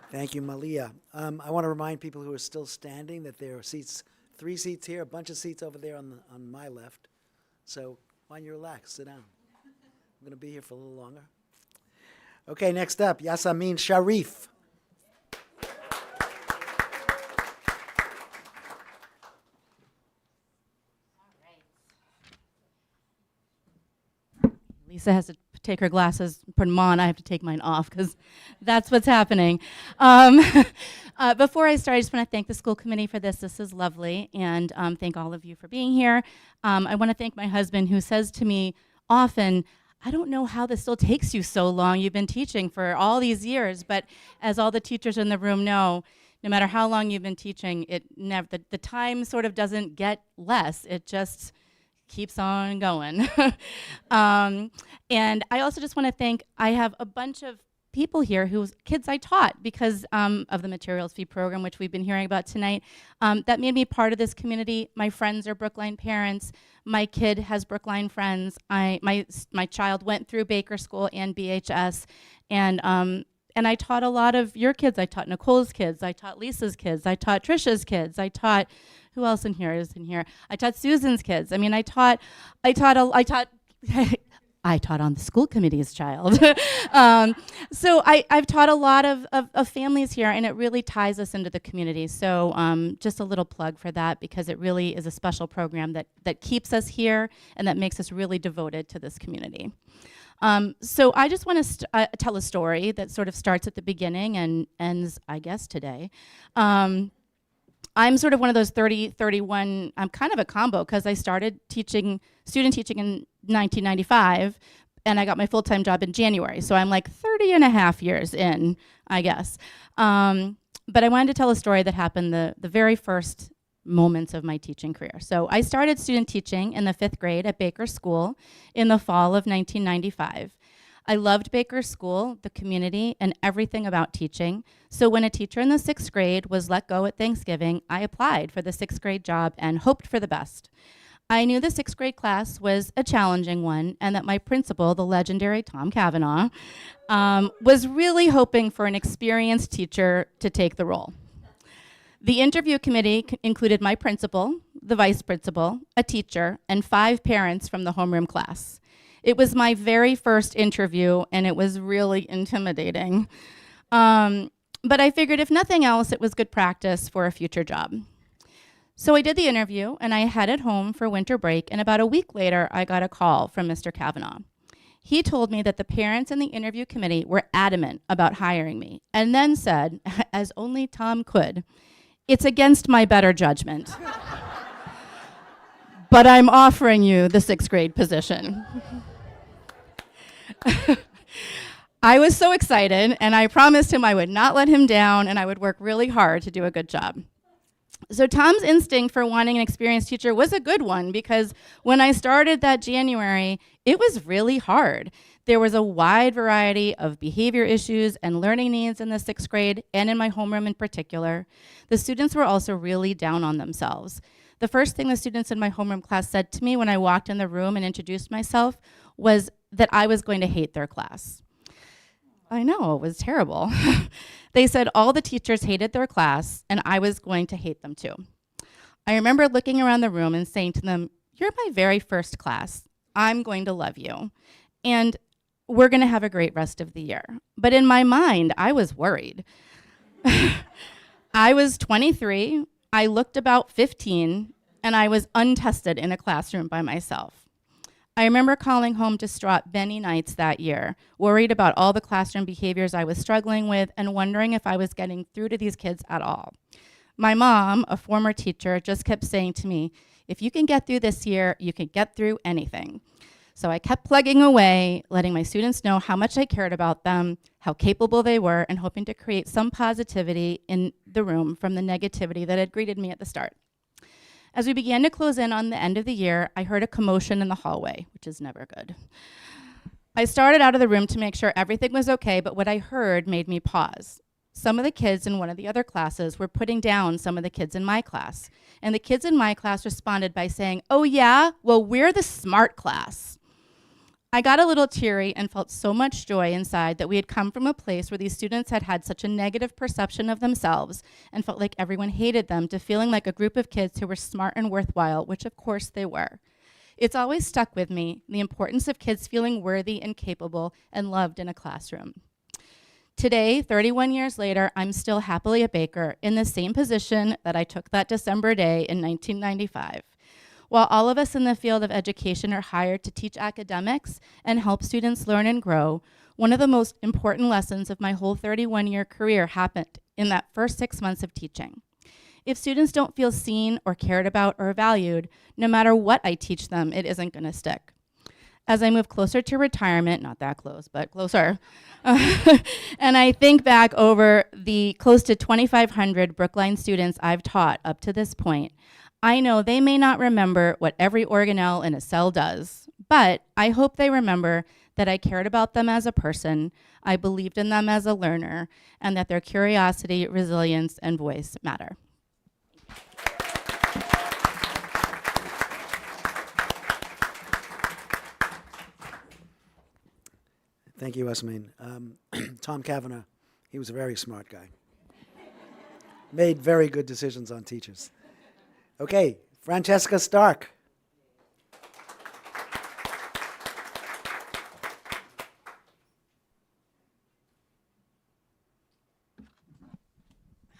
Thank you, Malia. I want to remind people who are still standing that there are seats, 3 seats here, a bunch of seats over there on my left. So why don't you relax, sit down. I'm going to be here for a little longer. Okay, next up, Yasamin Sharif. Lisa has to take her glasses, put them on. I have to take mine off because that's what's happening. Before I start, I just want to thank the school committee for this. This is lovely, and thank all of you for being here. I want to thank my husband, who says to me often, I don't know how this still takes you so long. You've been teaching for all these years, but as all the teachers in the room know, no matter how long you've been teaching, the time sort of doesn't get less. It just keeps on going. And I also just want to thank, I have a bunch of people here whose kids I taught because of the materials fee program, which we've been hearing about tonight. That made me part of this community. My friends are Brookline parents. My kid has Brookline friends. My child went through Baker School and BHS, and I taught a lot of your kids. I taught Nicole's kids. I taught Lisa's kids. I taught Trisha's kids. I taught, who else in here is in here? I taught Susan's kids. I mean, I taught I taught on the school committee's child. So I've taught a lot of families here, and it really ties us into the community. So just a little plug for that, because it really is a special program that keeps us here and that makes us really devoted to this community. So I just want to tell a story that sort of starts at the beginning and ends, I guess, today. I'm sort of one of those 31, I'm kind of a combo, because I started student teaching in 1995, and I got my full-time job in January. So I'm like 30 and a half years in, I guess. But I wanted to tell a story that happened the very first moments of my teaching career. So I started student teaching in the 5th grade at Baker School in the fall of 1995. I loved Baker School, the community, and everything about teaching. So when a teacher in the 6th grade was let go at Thanksgiving, I applied for the 6th grade job and hoped for the best. I knew the 6th grade class was a challenging one, and that my principal, the legendary Tom Cavanaugh, was really hoping for an experienced teacher to take the role. The interview committee included my principal, the vice principal, a teacher, and 5 parents from the homeroom class. It was my very first interview, and it was really intimidating. But I figured if nothing else, it was good practice for a future job. So I did the interview, and I headed home for winter break, and about a week later, I got a call from Mr. Cavanaugh. He told me that the parents in the interview committee were adamant about hiring me, and then said, as only Tom could, "It's against my better judgment, but I'm offering you the 6th grade position." I was so excited, and I promised him I would not let him down, and I would work really hard to do a good job. So Tom's instinct for wanting an experienced teacher was a good one, because when I started that January, it was really hard. There was a wide variety of behavior issues and learning needs in the 6th grade, and in my homeroom in particular. The students were also really down on themselves. The first thing the students in my homeroom class said to me when I walked in the room and introduced myself was that I was going to hate their class. I know, it was terrible. They said all the teachers hated their class, and I was going to hate them too. I remember looking around the room and saying to them, "You're my very first class. I'm going to love you. And we're going to have a great rest of the year." But in my mind, I was worried. I was 23, I looked about 15, and I was untested in a classroom by myself. I remember calling home distraught many nights that year, worried about all the classroom behaviors I was struggling with and wondering if I was getting through to these kids at all. My mom, a former teacher, just kept saying to me, "If you can get through this year, you can get through anything." So I kept plugging away, letting my students know how much I cared about them, how capable they were, and hoping to create some positivity in the room from the negativity that had greeted me at the start. As we began to close in on the end of the year, I heard a commotion in the hallway, which is never good. I started out of the room to make sure everything was okay, but what I heard made me pause. Some of the kids in one of the other classes were putting down some of the kids in my class. And the kids in my class responded by saying, "Oh yeah, well, we're the smart class." I got a little teary and felt so much joy inside that we had come from a place where these students had had such a negative perception of themselves and felt like everyone hated them, to feeling like a group of kids who were smart and worthwhile, which of course they were. It's always stuck with me, the importance of kids feeling worthy and capable and loved in a classroom. Today, 31 years later, I'm still happily a Baker in the same position that I took that December day in 1995. While all of us in the field of education are hired to teach academics and help students learn and grow, one of the most important lessons of my whole 31-year career happened in that first 6 months of teaching. If students don't feel seen or cared about or valued, no matter what I teach them, it isn't going to stick. As I move closer to retirement, not that close, but closer, and I think back over the close to 2,500 Brookline students I've taught up to this point, I know they may not remember what every organelle in a cell does, but I hope they remember that I cared about them as a person, I believed in them as a learner, and that their curiosity, resilience, and voice matter. Thank you, Esmeen. Tom Kavanagh, he was a very smart guy. Made very good decisions on teachers. Okay, Francesca Stark.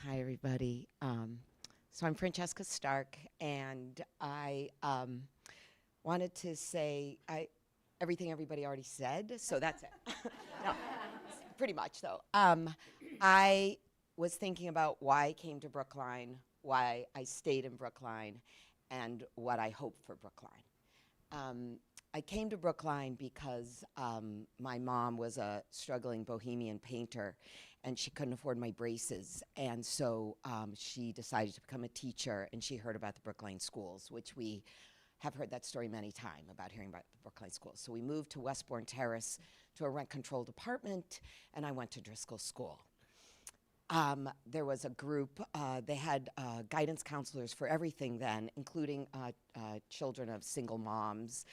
Hi, everybody. So I'm Francesca Stark, and I wanted to say everything everybody already said, so that's it. No, pretty much, though. I was thinking about why I came to Brookline, why I stayed in Brookline, and what I hope for Brookline. I came to Brookline because my mom was a struggling bohemian painter, and she couldn't afford my braces. And so she decided to become a teacher, and she heard about the Brookline schools, which we have heard that story many times about hearing about the Brookline schools. So we moved to Westbourne Terrace to a rent-controlled apartment, and I went to Driscoll School. There was a group, they had guidance counselors for everything then, including children of single moms.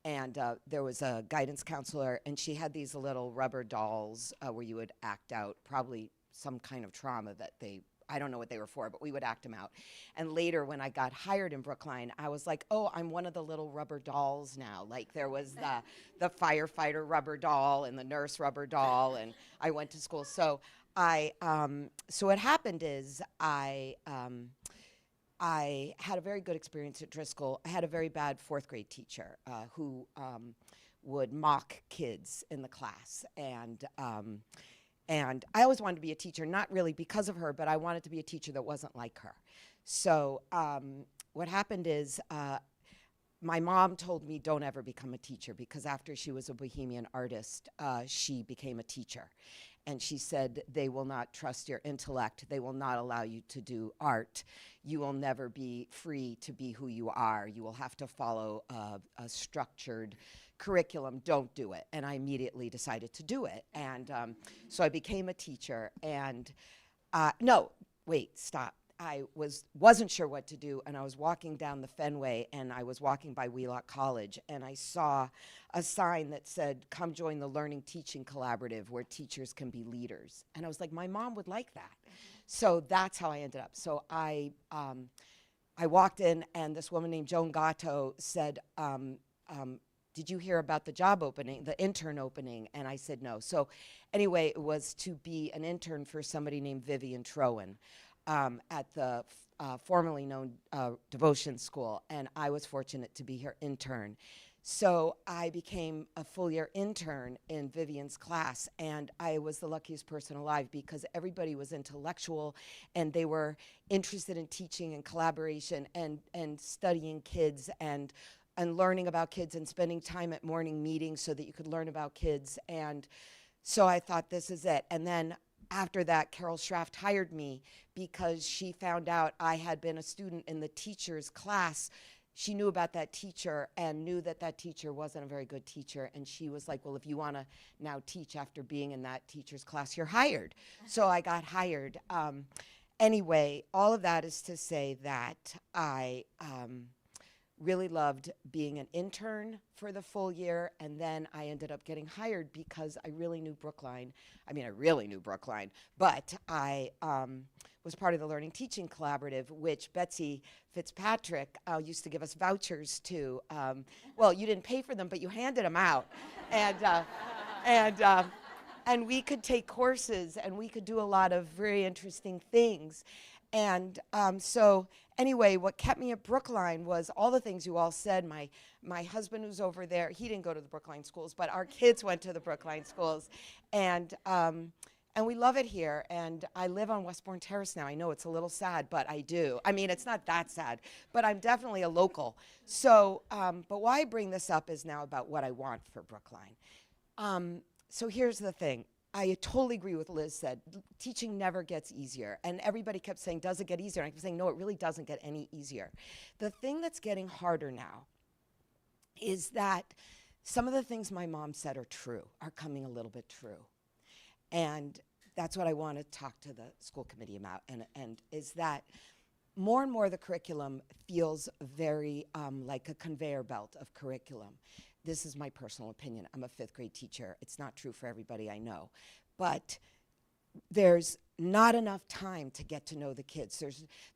And there was a guidance counselor, and she had these little rubber dolls where you would act out probably some kind of trauma that I don't know what they were for, but we would act them out. And later, when I got hired in Brookline, I was like, oh, I'm one of the little rubber dolls now. Like, there was the firefighter rubber doll and the nurse rubber doll, and I went to school. So so what happened is I had a very good experience at Driscoll. I had a very bad fourth grade teacher who would mock kids in the class. And I always wanted to be a teacher, not really because of her, but I wanted to be a teacher that wasn't like her. So what happened is my mom told me don't ever become a teacher, because after she was a bohemian artist, she became a teacher. And she said, they will not trust your intellect. They will not allow you to do art. You will never be free to be who you are. You will have to follow a structured curriculum. Don't do it. And I immediately decided to do it. And so I became a teacher. And no, wait, stop. I wasn't sure what to do, and I was walking down the Fenway, and I was walking by Wheelock College, and I saw a sign that said, come join the Learning Teaching Collaborative, where teachers can be leaders. And I was like, my mom would like that. So that's how I ended up. So I walked in, and this woman named Joan Gatto said, did you hear about the job opening, the intern opening? And I said no. So anyway, it was to be an intern for somebody named Vivian Trowan at the formerly known Devotion School, and I was fortunate to be her intern. So I became a full-year intern in Vivian's class, and I was the luckiest person alive, because everybody was intellectual, and they were interested in teaching and collaboration and studying kids and learning about kids and spending time at morning meetings so that you could learn about kids. And so I thought, this is it. And then after that, Carol Schraft hired me because she found out I had been a student in the teacher's class she knew about that teacher and knew that that teacher wasn't a very good teacher. And she was like, well, if you want to now teach after being in that teacher's class, you're hired. So I got hired. Anyway, all of that is to say that I really loved being an intern for the full year, and then I ended up getting hired because I really knew Brookline. I mean, I really knew Brookline, but I was part of the Learning Teaching Collaborative, which Betsy Fitzpatrick used to give us vouchers to. Well, you didn't pay for them, but you handed them out. And we could take courses, and we could do a lot of very interesting things. And so anyway, what kept me at Brookline was all the things you all said. My husband who's over there, he didn't go to the Brookline schools, but our kids went to the Brookline schools. And we love it here. And I live on Westbourne Terrace now. I know it's a little sad, but I do. I mean, it's not that sad, but I'm definitely a local. So, but why I bring this up is now about what I want for Brookline. So here's the thing. I totally agree with Liz said. Teaching never gets easier. And everybody kept saying, does it get easier? And I kept saying, no, it really doesn't get any easier. The thing that's getting harder now is that some of the things my mom said are true, are coming a little bit true. And that's what I want to talk to the school committee about, and is that more and more the curriculum feels very like a conveyor belt of curriculum. This is my personal opinion. I'm a 5th grade teacher. It's not true for everybody I know. But there's not enough time to get to know the kids.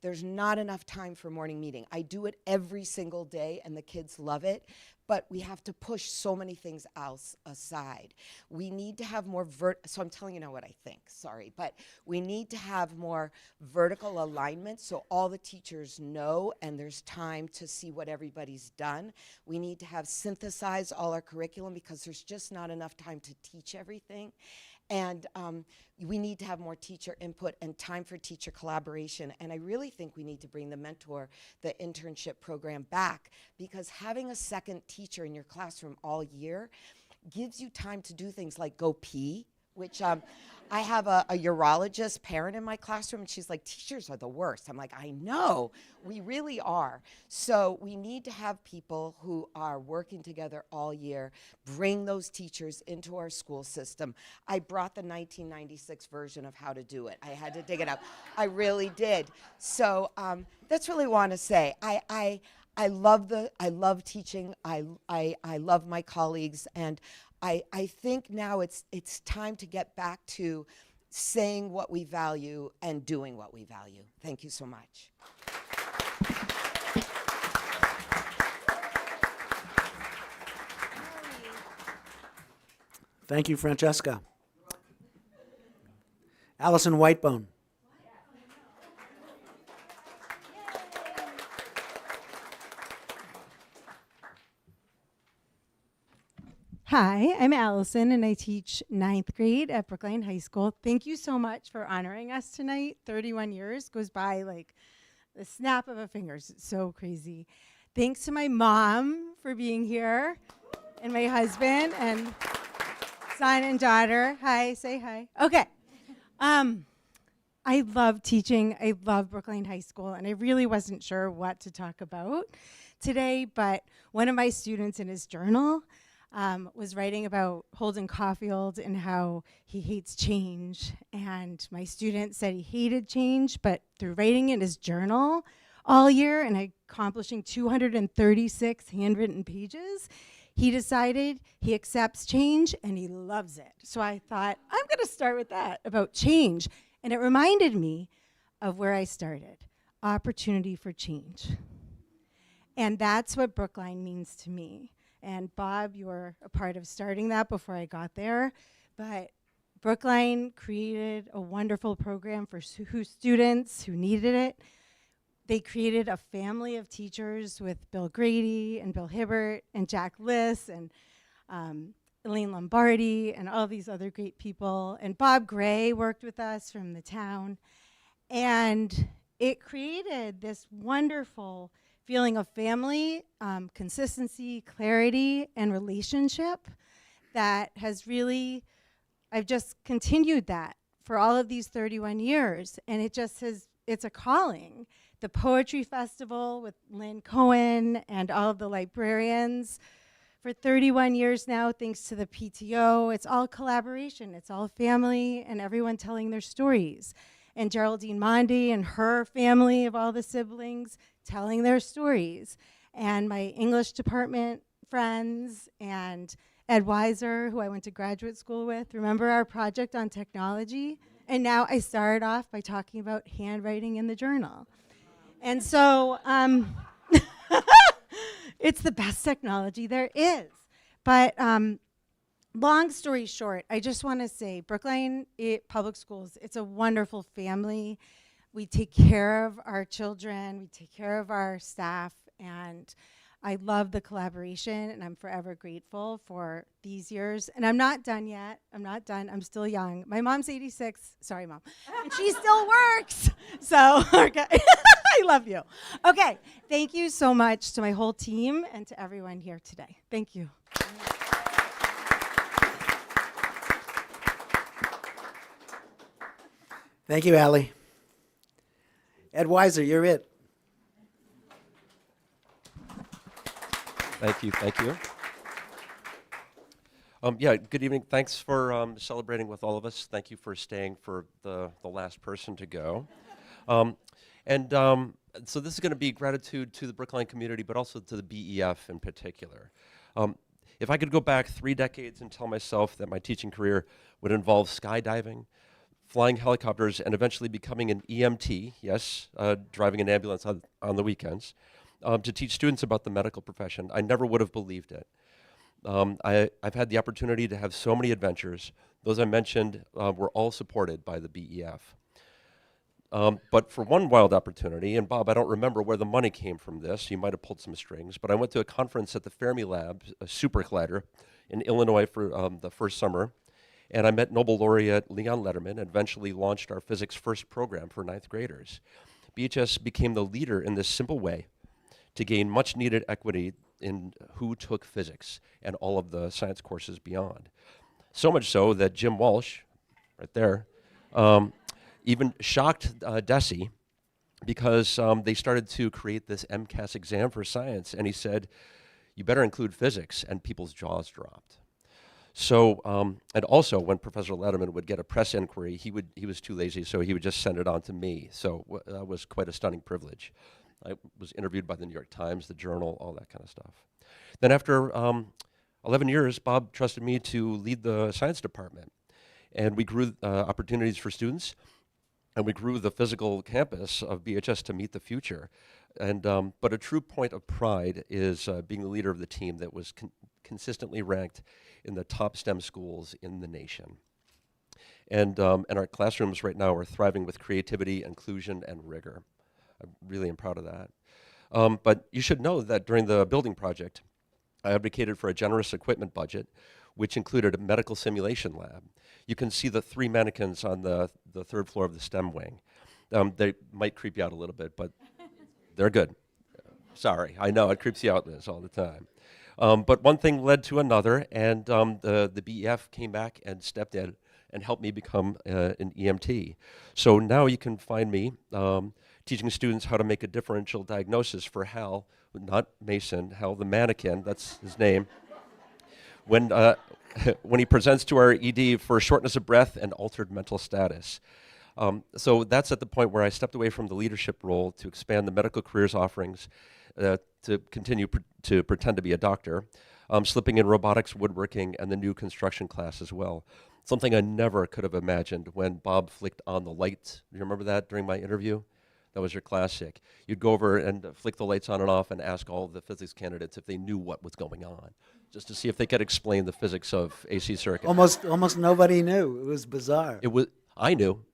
There's not enough time for morning meeting. I do it every single day, and the kids love it. But we have to push so many things else aside. We need to have more so I'm telling you now what I think, sorry. But we need to have more vertical alignment so all the teachers know and there's time to see what everybody's done. We need to have synthesized all our curriculum because there's just not enough time to teach everything. And we need to have more teacher input and time for teacher collaboration. And I really think we need to bring the mentor, the internship program back, because having a second teacher in your classroom all year gives you time to do things like go pee, which I have a urologist parent in my classroom, and she's like, teachers are the worst. I'm like, I know, we really are. So we need to have people who are working together all year, bring those teachers into our school system. I brought the 1996 version of how to do it. I had to dig it up. I really did. So that's really want to say. I love teaching. I love my colleagues, and I think now it's time to get back to saying what we value and doing what we value. Thank you so much. Thank you, Francesca. Allison Whitebone. Hi, I'm Allison, and I teach 9th grade at Brookline High School. Thank you so much for honoring us tonight. 31 years goes by like the snap of a fingers. It's so crazy. Thanks to my mom for being here, and my husband, and son and daughter. Hi, say hi. Okay. I love teaching. I love Brookline High School, and I really wasn't sure what to talk about today, but one of my students in his journal was writing about Holden Caulfield and how he hates change. And my student said he hated change, but through writing in his journal all year and accomplishing 236 handwritten pages, he decided he accepts change and he loves it. So I thought, I'm going to start with that, about change. And it reminded me of where I started, opportunity for change. And that's what Brookline means to me. And Bob, you were a part of starting that before I got there. But Brookline created a wonderful program for students who needed it. They created a family of teachers with Bill Grady and Bill Hibbert and Jack Liss and Elaine Lombardi and all these other great people. And Bob Gray worked with us from the town. And it created this wonderful feeling of family, consistency, clarity, and relationship that has really, I've just continued that for all of these 31 years. And it just has, it's a calling the Poetry Festival with Lynn Cohen and all of the librarians. For 31 years now, thanks to the PTO, it's all collaboration, it's all family and everyone telling their stories. And Geraldine Mondi and her family of all the siblings telling their stories. And my English department friends and Ed Weiser, who I went to graduate school with. Remember our project on technology? And now I started off by talking about handwriting in the journal. And so it's the best technology there is. But long story short, I just want to say Brookline Public Schools, it's a wonderful family. We take care of our children, we take care of our staff, and I love the collaboration, and I'm forever grateful for these years. And I'm not done yet. I'm not done. I'm still young. My mom's 86. Sorry, Mom. And she still works. So, okay. I love you. Okay. Thank you so much to my whole team and to everyone here today. Thank you. Thank you, Allie. Ed Weiser, you're it. Thank you, thank you. Yeah, good evening. Thanks for celebrating with all of us. Thank you for staying for the last person to go. So this is going to be gratitude to the Brookline community, but also to the BEF in particular. If I could go back 3 decades and tell myself that my teaching career would involve skydiving, flying helicopters, and eventually becoming an EMT, yes, driving an ambulance on the weekends, to teach students about the medical profession, I never would have believed it. I've had the opportunity to have so many adventures. Those I mentioned were all supported by the BEF. But for one wild opportunity, and Bob, I don't remember where the money came from this, you might have pulled some strings, but I went to a conference at the Fermilab, a super collider in Illinois for the first summer, and I met Nobel laureate Leon Lederman and eventually launched our physics first program for 9th graders. BHS became the leader in this simple way to gain much needed equity in who took physics and all of the science courses beyond. So much so that Jim Walsh, right there, even shocked DESE because they started to create this MCAS exam for science, and he said, you better include physics, and people's jaws dropped. So, and also when Professor Lederman would get a press inquiry, he was too lazy, so he would just send it on to me. So that was quite a stunning privilege. I was interviewed by the New York Times, the Journal, all that kind of stuff. Then after 11 years, Bob trusted me to lead the science department. And we grew opportunities for students, and we grew the physical campus of BHS to meet the future. And but a true point of pride is being the leader of the team that was consistently ranked in the top STEM schools in the nation. And our classrooms right now are thriving with creativity, inclusion, and rigor. I really am proud of that. But you should know that during the building project, I advocated for a generous equipment budget, which included a medical simulation lab. You can see the 3 mannequins on the 3rd floor of the STEM wing. They might creep you out a little bit, but they're good. Sorry, I know, it creeps you out, Liz, all the time. But one thing led to another, and the BEF came back and stepped in and helped me become an EMT. So now you can find me teaching students how to make a differential diagnosis for Hal, not Mason, Hal the mannequin, that's his name, when he presents to our ED for shortness of breath and altered mental status. So that's at the point where I stepped away from the leadership role to expand the medical careers offerings to continue to pretend to be a doctor, slipping in robotics, woodworking, and the new construction class as well. Something I never could have imagined when Bob flicked on the lights. Do you remember that during my interview? That was your classic. You'd go over and flick the lights on and off and ask all the physics candidates if they knew what was going on, just to see if they could explain the physics of AC circuit. Almost nobody knew. It was bizarre. I knew.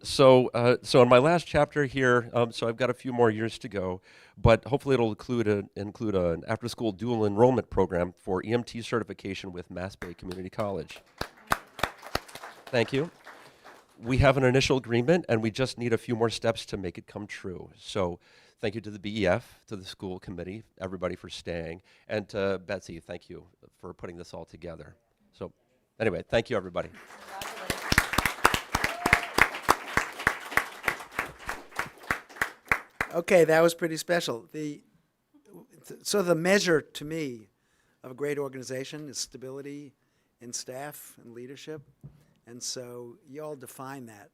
So in my last chapter here, so I've got a few more years to go, but hopefully it'll include an after-school dual enrollment program for EMT certification with Mass Bay Community College. Thank you. We have an initial agreement, and we just need a few more steps to make it come true. So thank you to the BEF, to the school committee, everybody for staying, and to Betsy, thank you for putting this all together. So anyway, thank you, everybody. Okay, that was pretty special. So the measure to me of a great organization is stability in staff and leadership. And so you all define that.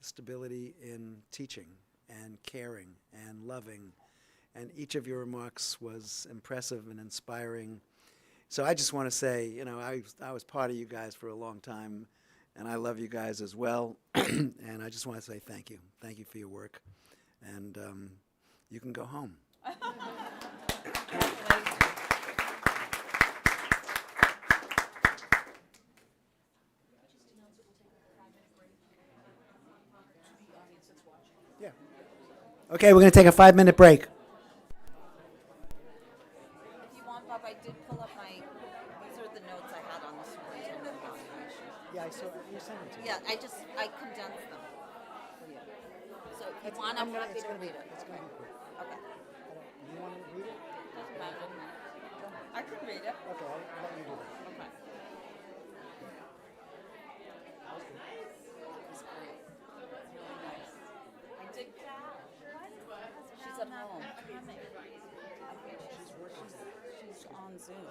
Stability in teaching and caring and loving. And each of your remarks was impressive and inspiring. So I just want to say, you know, I was part of you guys for a long time, and I love you guys as well. And I just want to say thank you. Thank you for your work. And you can go home. Yeah. Okay, we're going to take a 5-minute break. If you want, Bob, I did pull up these are the notes I had on the superintendent evaluation. Yeah, I saw you sent it to me. Yeah, I condensed them for you. So if you want, I'm happy to read it. It's going to be quick. Okay. You want to read it? Doesn't matter. I can read it. Okay, I'll let you do that. Okay. I did. She's at home. She's on Zoom.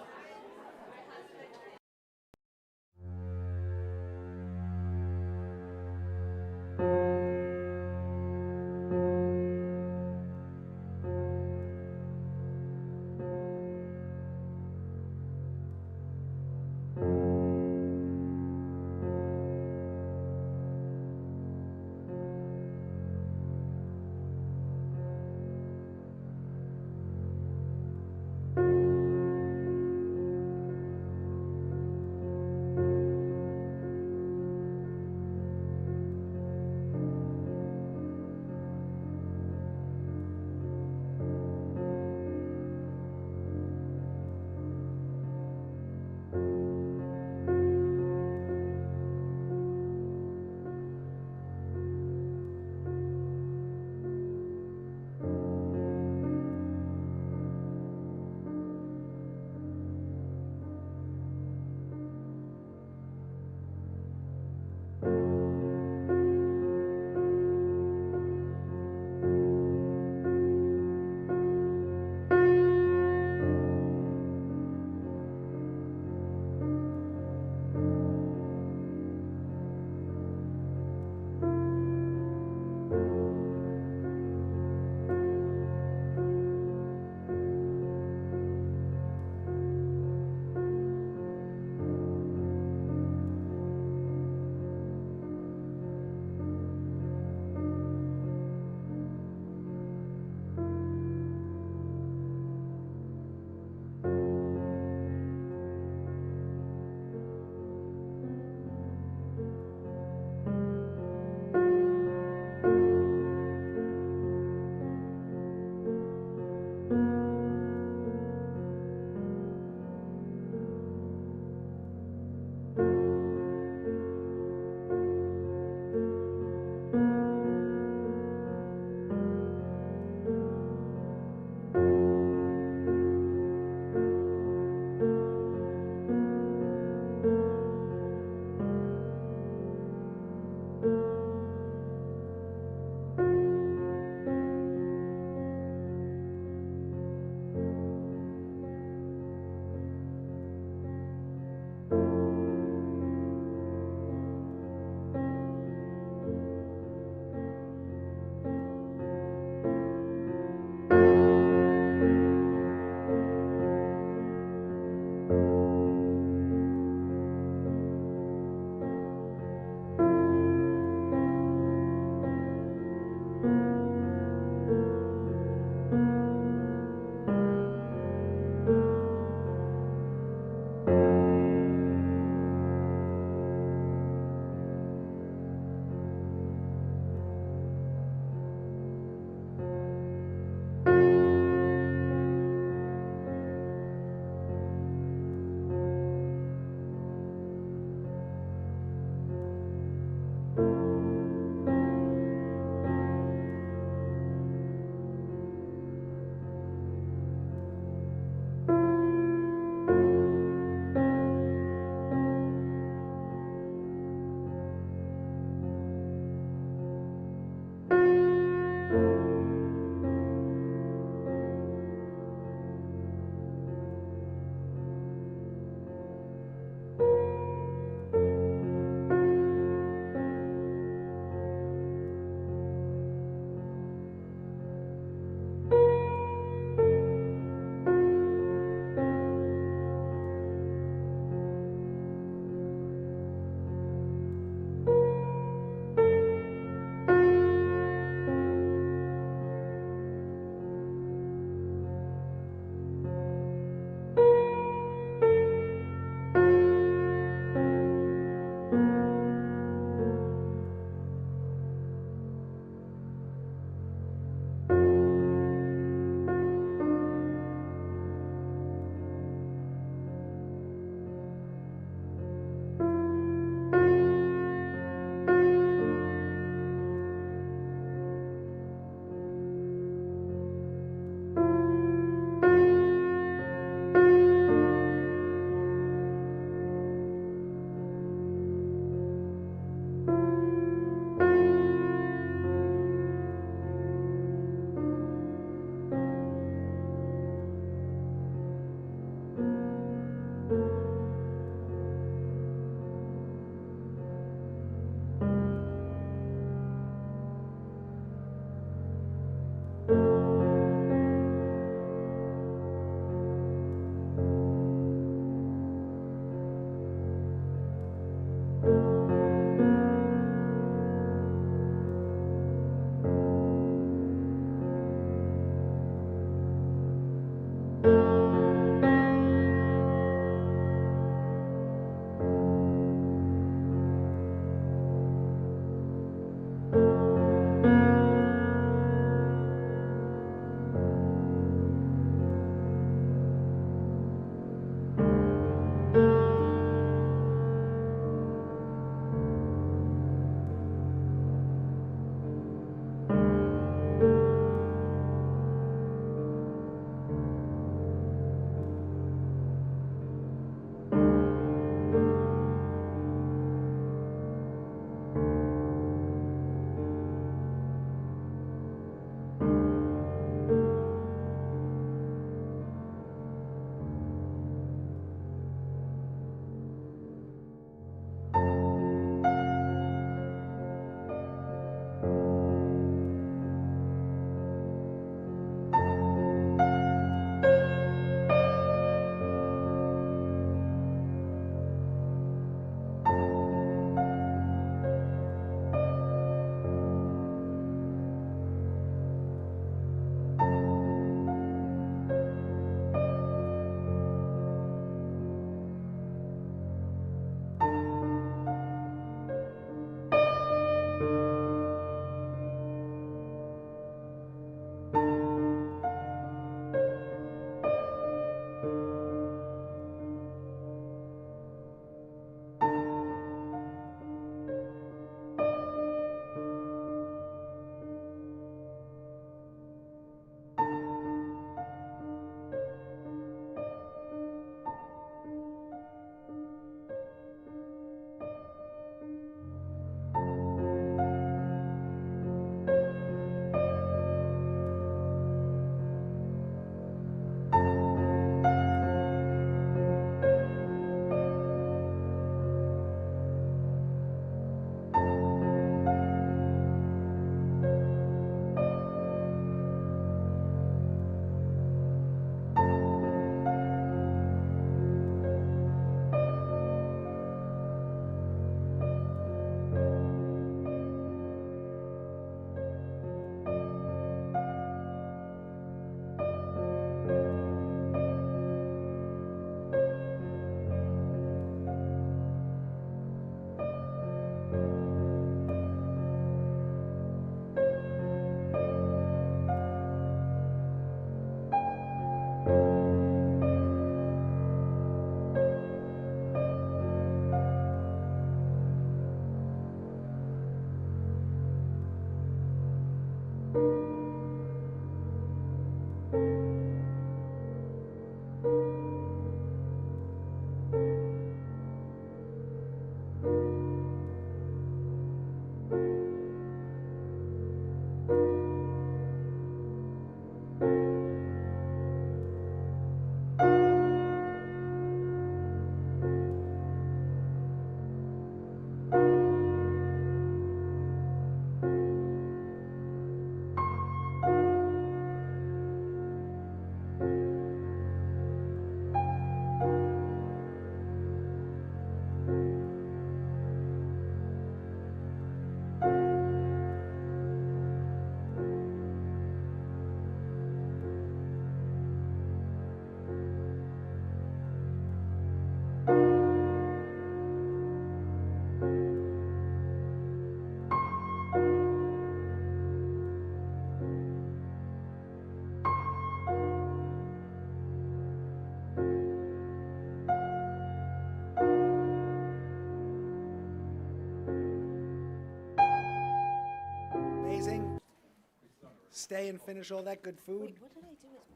stay and finish all that good food.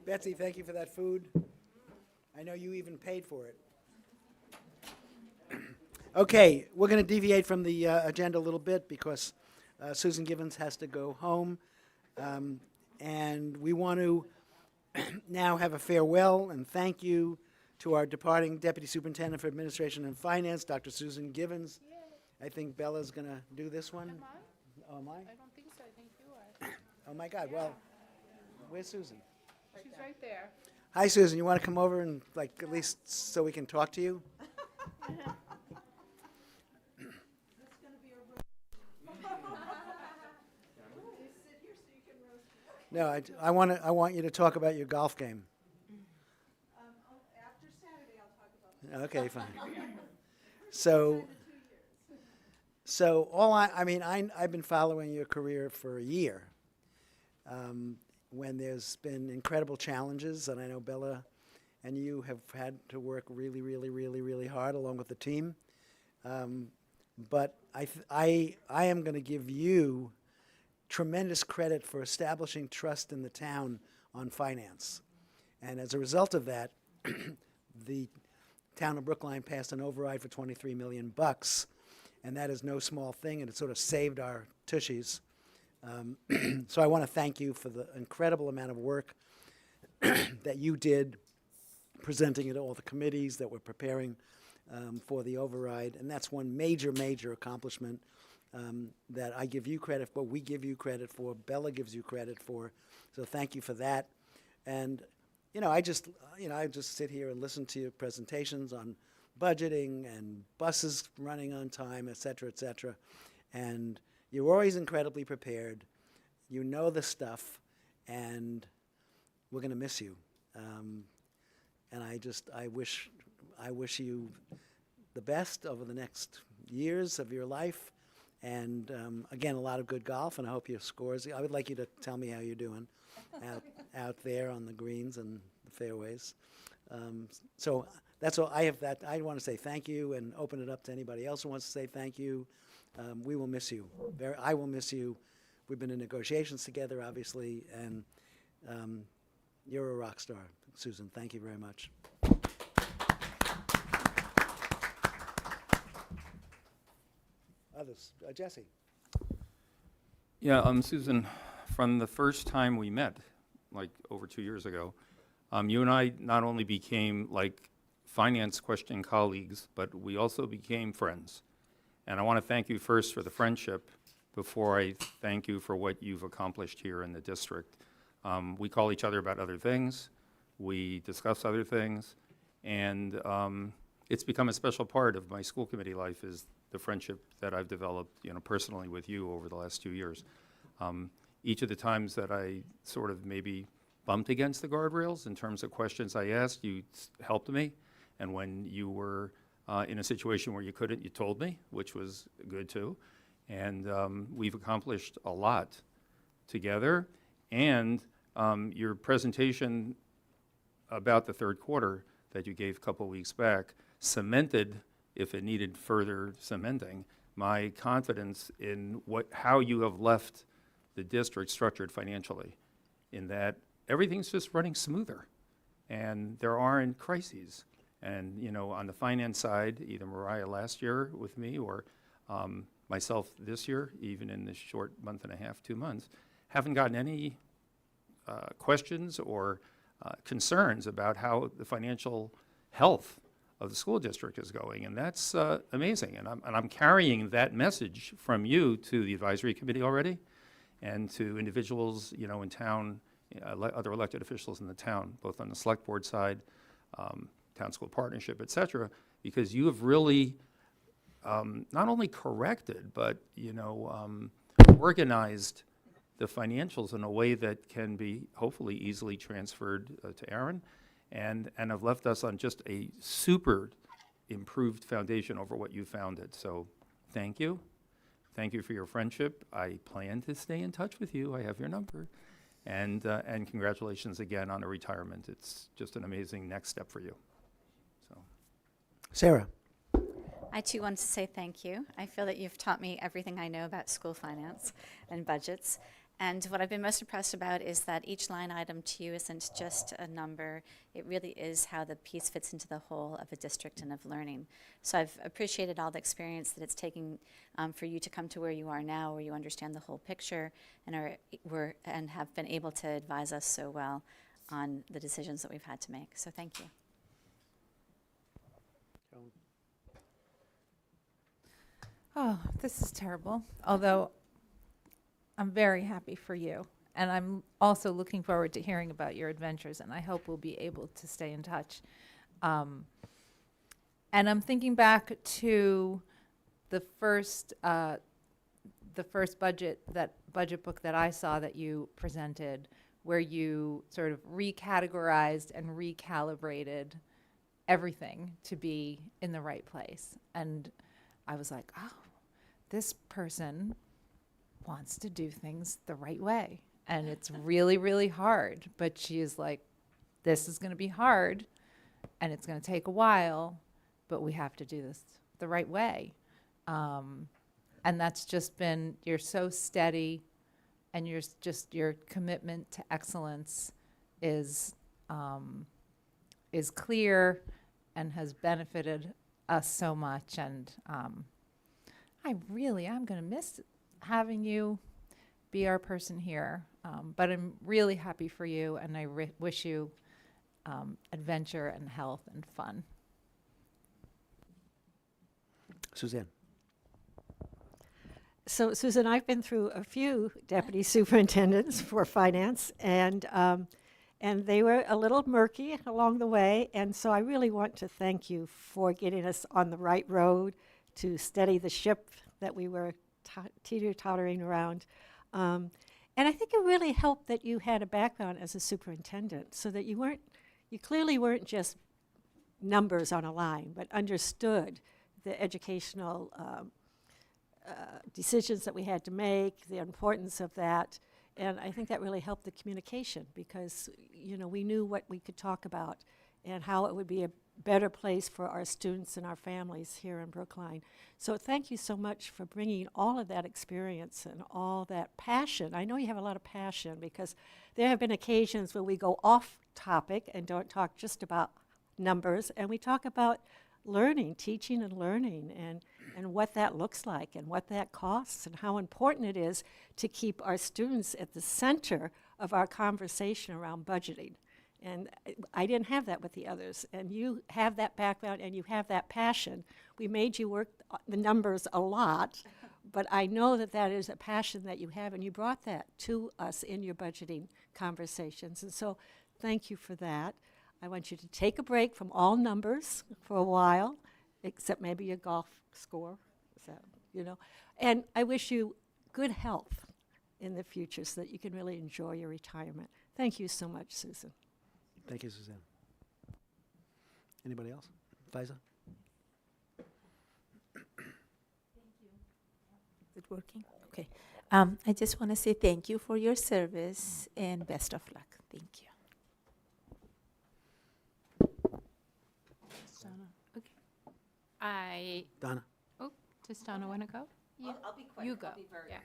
Betsy, thank you for that food. I know you even paid for it. Okay, we're going to deviate from the agenda a little bit because Susan Givens has to go home. And we want to now have a farewell and thank you to our departing Deputy Superintendent for Administration and Finance, Dr. Susan Givens. I think Bella's going to do this one. Oh, am I? I don't think so. I think you are. Oh, my God. Well, where's Susan? She's right there. Hi, Susan. You want to come over and, like, at least so we can talk to you? No, I want you to talk about your golf game. After Saturday, I'll talk about Okay, fine. So all I mean, I've been following your career for a year. When there's been incredible challenges, and I know Bella and you have had to work really, really, really, really hard along with the team. But I am going to give you tremendous credit for establishing trust in the town on finance. And as a result of that, the town of Brookline passed an override for $23 million, and that is no small thing, and it sort of saved our tushies. So I want to thank you for the incredible amount of work that you did presenting it to all the committees that were preparing for the override, and that's one major, major accomplishment that I give you credit for, we give you credit for, Bella gives you credit for. So thank you for that. And I just sit here and listen to your presentations on budgeting and buses running on time, et cetera, and you're always incredibly prepared. You know the stuff, and we're going to miss you. And I wish you the best over the next years of your life. And again, a lot of good golf, and I hope your scores. I would like you to tell me how you're doing out there on the greens and the fairways. So that's all I have. That I want to say thank you and open it up to anybody else who wants to say thank you. We will miss you. I will miss you. We've been in negotiations together, obviously, and you're a rock star, Susan. Thank you very much. Others, Jesse. Yeah, Susan, from the first time we met, like over 2 years ago, you and I not only became like finance question colleagues, but we also became friends. And I want to thank you first for the friendship before I thank you for what you've accomplished here in the district. We call each other about other things, we discuss other things, and it's become a special part of my school committee life is the friendship that I've developed, personally with you over the last 2 years. Each of the times that I sort of maybe bumped against the guardrails in terms of questions I asked, you helped me. And when you were in a situation where you couldn't, you told me, which was good too. And we've accomplished a lot together. And your presentation about the third quarter that you gave a couple weeks back cemented, if it needed further cementing, my confidence in how you have left the district structured financially, in that everything's just running smoother and there aren't crises. And on the finance side, either Mariah last year with me or myself this year, even in this short month and a half, 2 months, haven't gotten any questions or concerns about how the financial health of the school district is going, and that's amazing. And I'm carrying that message from you to the advisory committee already, and to individuals, in town, other elected officials in the town, both on the select board side, town school partnership, et cetera, because you have really not only corrected, but organized the financials in a way that can be hopefully easily transferred to Aaron, and have left us on just a super improved foundation over what you founded. So thank you. Thank you for your friendship. I plan to stay in touch with you. I have your number. And congratulations again on the retirement. It's just an amazing next step for you. So, Sarah. I too want to say thank you. I feel that you've taught me everything I know about school finance and budgets. And what I've been most impressed about is that each line item to you isn't just a number. It really is how the piece fits into the whole of a district and of learning. So I've appreciated all the experience that it's taking for you to come to where you are now, where you understand the whole picture and have been able to advise us so well on the decisions that we've had to make. So thank you. Oh, this is terrible. Although I'm very happy for you. And I'm also looking forward to hearing about your adventures, and I hope we'll be able to stay in touch. And I'm thinking back to the first budget book that I saw that you presented, where you sort of recategorized and recalibrated everything to be in the right place. And I was like, oh, this person wants to do things the right way. And it's really, really hard. But she is like, this is going to be hard, and it's going to take a while, but we have to do this the right way. And that's just been, you're so steady, and your commitment to excellence is clear and has benefited us so much. And I'm going to miss having you be our person here. But I'm really happy for you, and I wish you adventure and health and fun. Suzanne. So, Susan, I've been through a few deputy superintendents for finance, and they were a little murky along the way. And so I really want to thank you for getting us on the right road to steady the ship that we were teeter-tottering around. And I think it really helped that you had a background as a superintendent, so that you clearly weren't just numbers on a line, but understood the educational decisions that we had to make, the importance of that. And I think that really helped the communication, because we knew what we could talk about and how it would be a better place for our students and our families here in Brookline. So thank you so much for bringing all of that experience and all that passion. I know you have a lot of passion, because there have been occasions where we go off topic and don't talk just about numbers, and we talk about learning, teaching and learning, and what that looks like and what that costs, and how important it is to keep our students at the center of our conversation around budgeting. And I didn't have that with the others. And you have that background and you have that passion. We made you work the numbers a lot, but I know that that is a passion that you have, and you brought that to us in your budgeting conversations. And so thank you for that. I want you to take a break from all numbers for a while, except maybe your golf score, And I wish you good health in the future so that you can really enjoy your retirement. Thank you so much, Susan. Thank you, Suzanne. Anybody else? Faiza? Is it working? Okay. I just want to say thank you for your service and best of luck. Thank you. Donna. Oh, does Donna want to go? Yeah. I'll be quick. You go. I'll be very quick.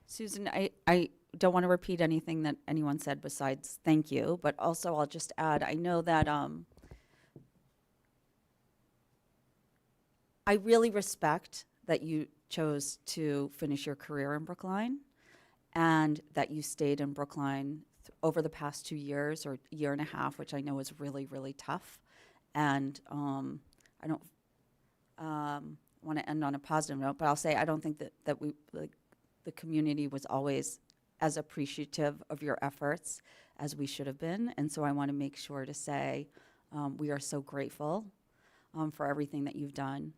Susan, I don't want to repeat anything that anyone said besides thank you, but also I'll just add, I know that I really respect that you chose to finish your career in Brookline, and that you stayed in Brookline over the past 2 years or year and a half, which I know is really, really tough. And I don't want to end on a positive note, but I'll say I don't think that we, the community was always as appreciative of your efforts as we should have been. And so I want to make sure to say we are so grateful for everything that you've done.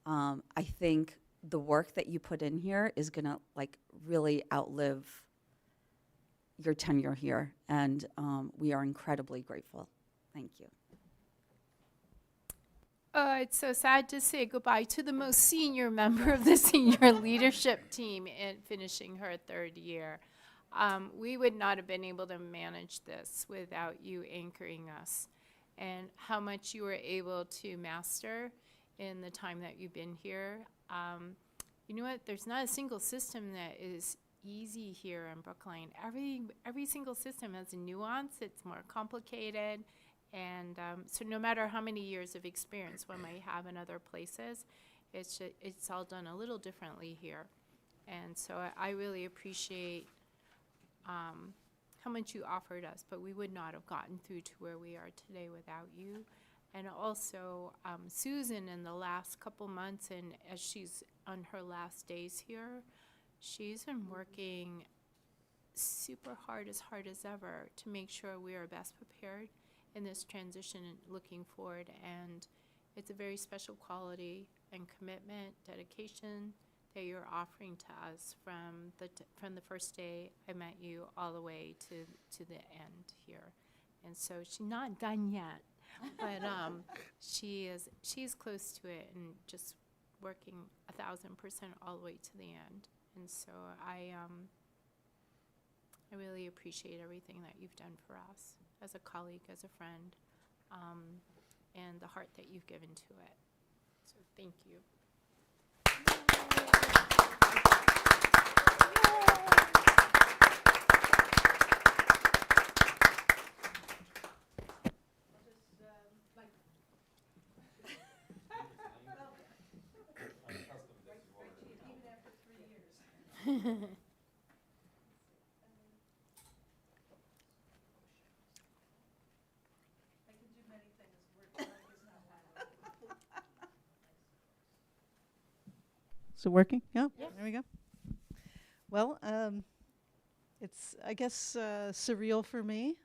I think the work that you put in here is going to really outlive your tenure here. And we are incredibly grateful. Thank you. It's so sad to say goodbye to the most senior member of the senior leadership team in finishing her third year. We would not have been able to manage this without you anchoring us, and how much you were able to master in the time that you've been here. you know what? There's not a single system that is easy here in Brookline. Every single system has a nuance. It's more complicated. And so no matter how many years of experience one might have in other places, it's all done a little differently here. And so I really appreciate how much you offered us, but we would not have gotten through to where we are today without you. And also Susan, in the last couple months, and as she's on her last days here, she's been working super hard as ever to make sure we are best prepared in this transition and looking forward. And it's a very special quality and commitment, dedication that you're offering to us from the first day I met you all the way to the end here. And so she's not done yet, but she's close to it and just working 1,000% all the way to the end. And so I really appreciate everything that you've done for us as a colleague, as a friend, and the heart that you've given to it. So thank you. Is it working? Yeah, there we go. Well, it's, I guess, surreal for me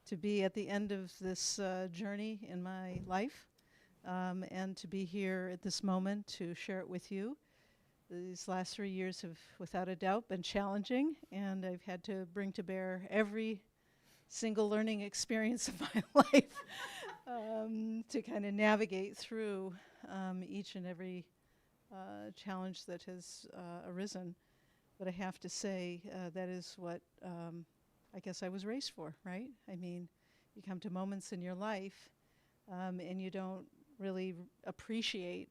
to be at the end of this journey in my life, and to be here at this moment to share it with you. These last 3 years have, without a doubt, been challenging, and I've had to bring to bear every single learning experience of my life to kind of navigate through each and every challenge that has arisen. But I have to say that is what I guess I was raised for, right? I mean, you come to moments in your life and you don't really appreciate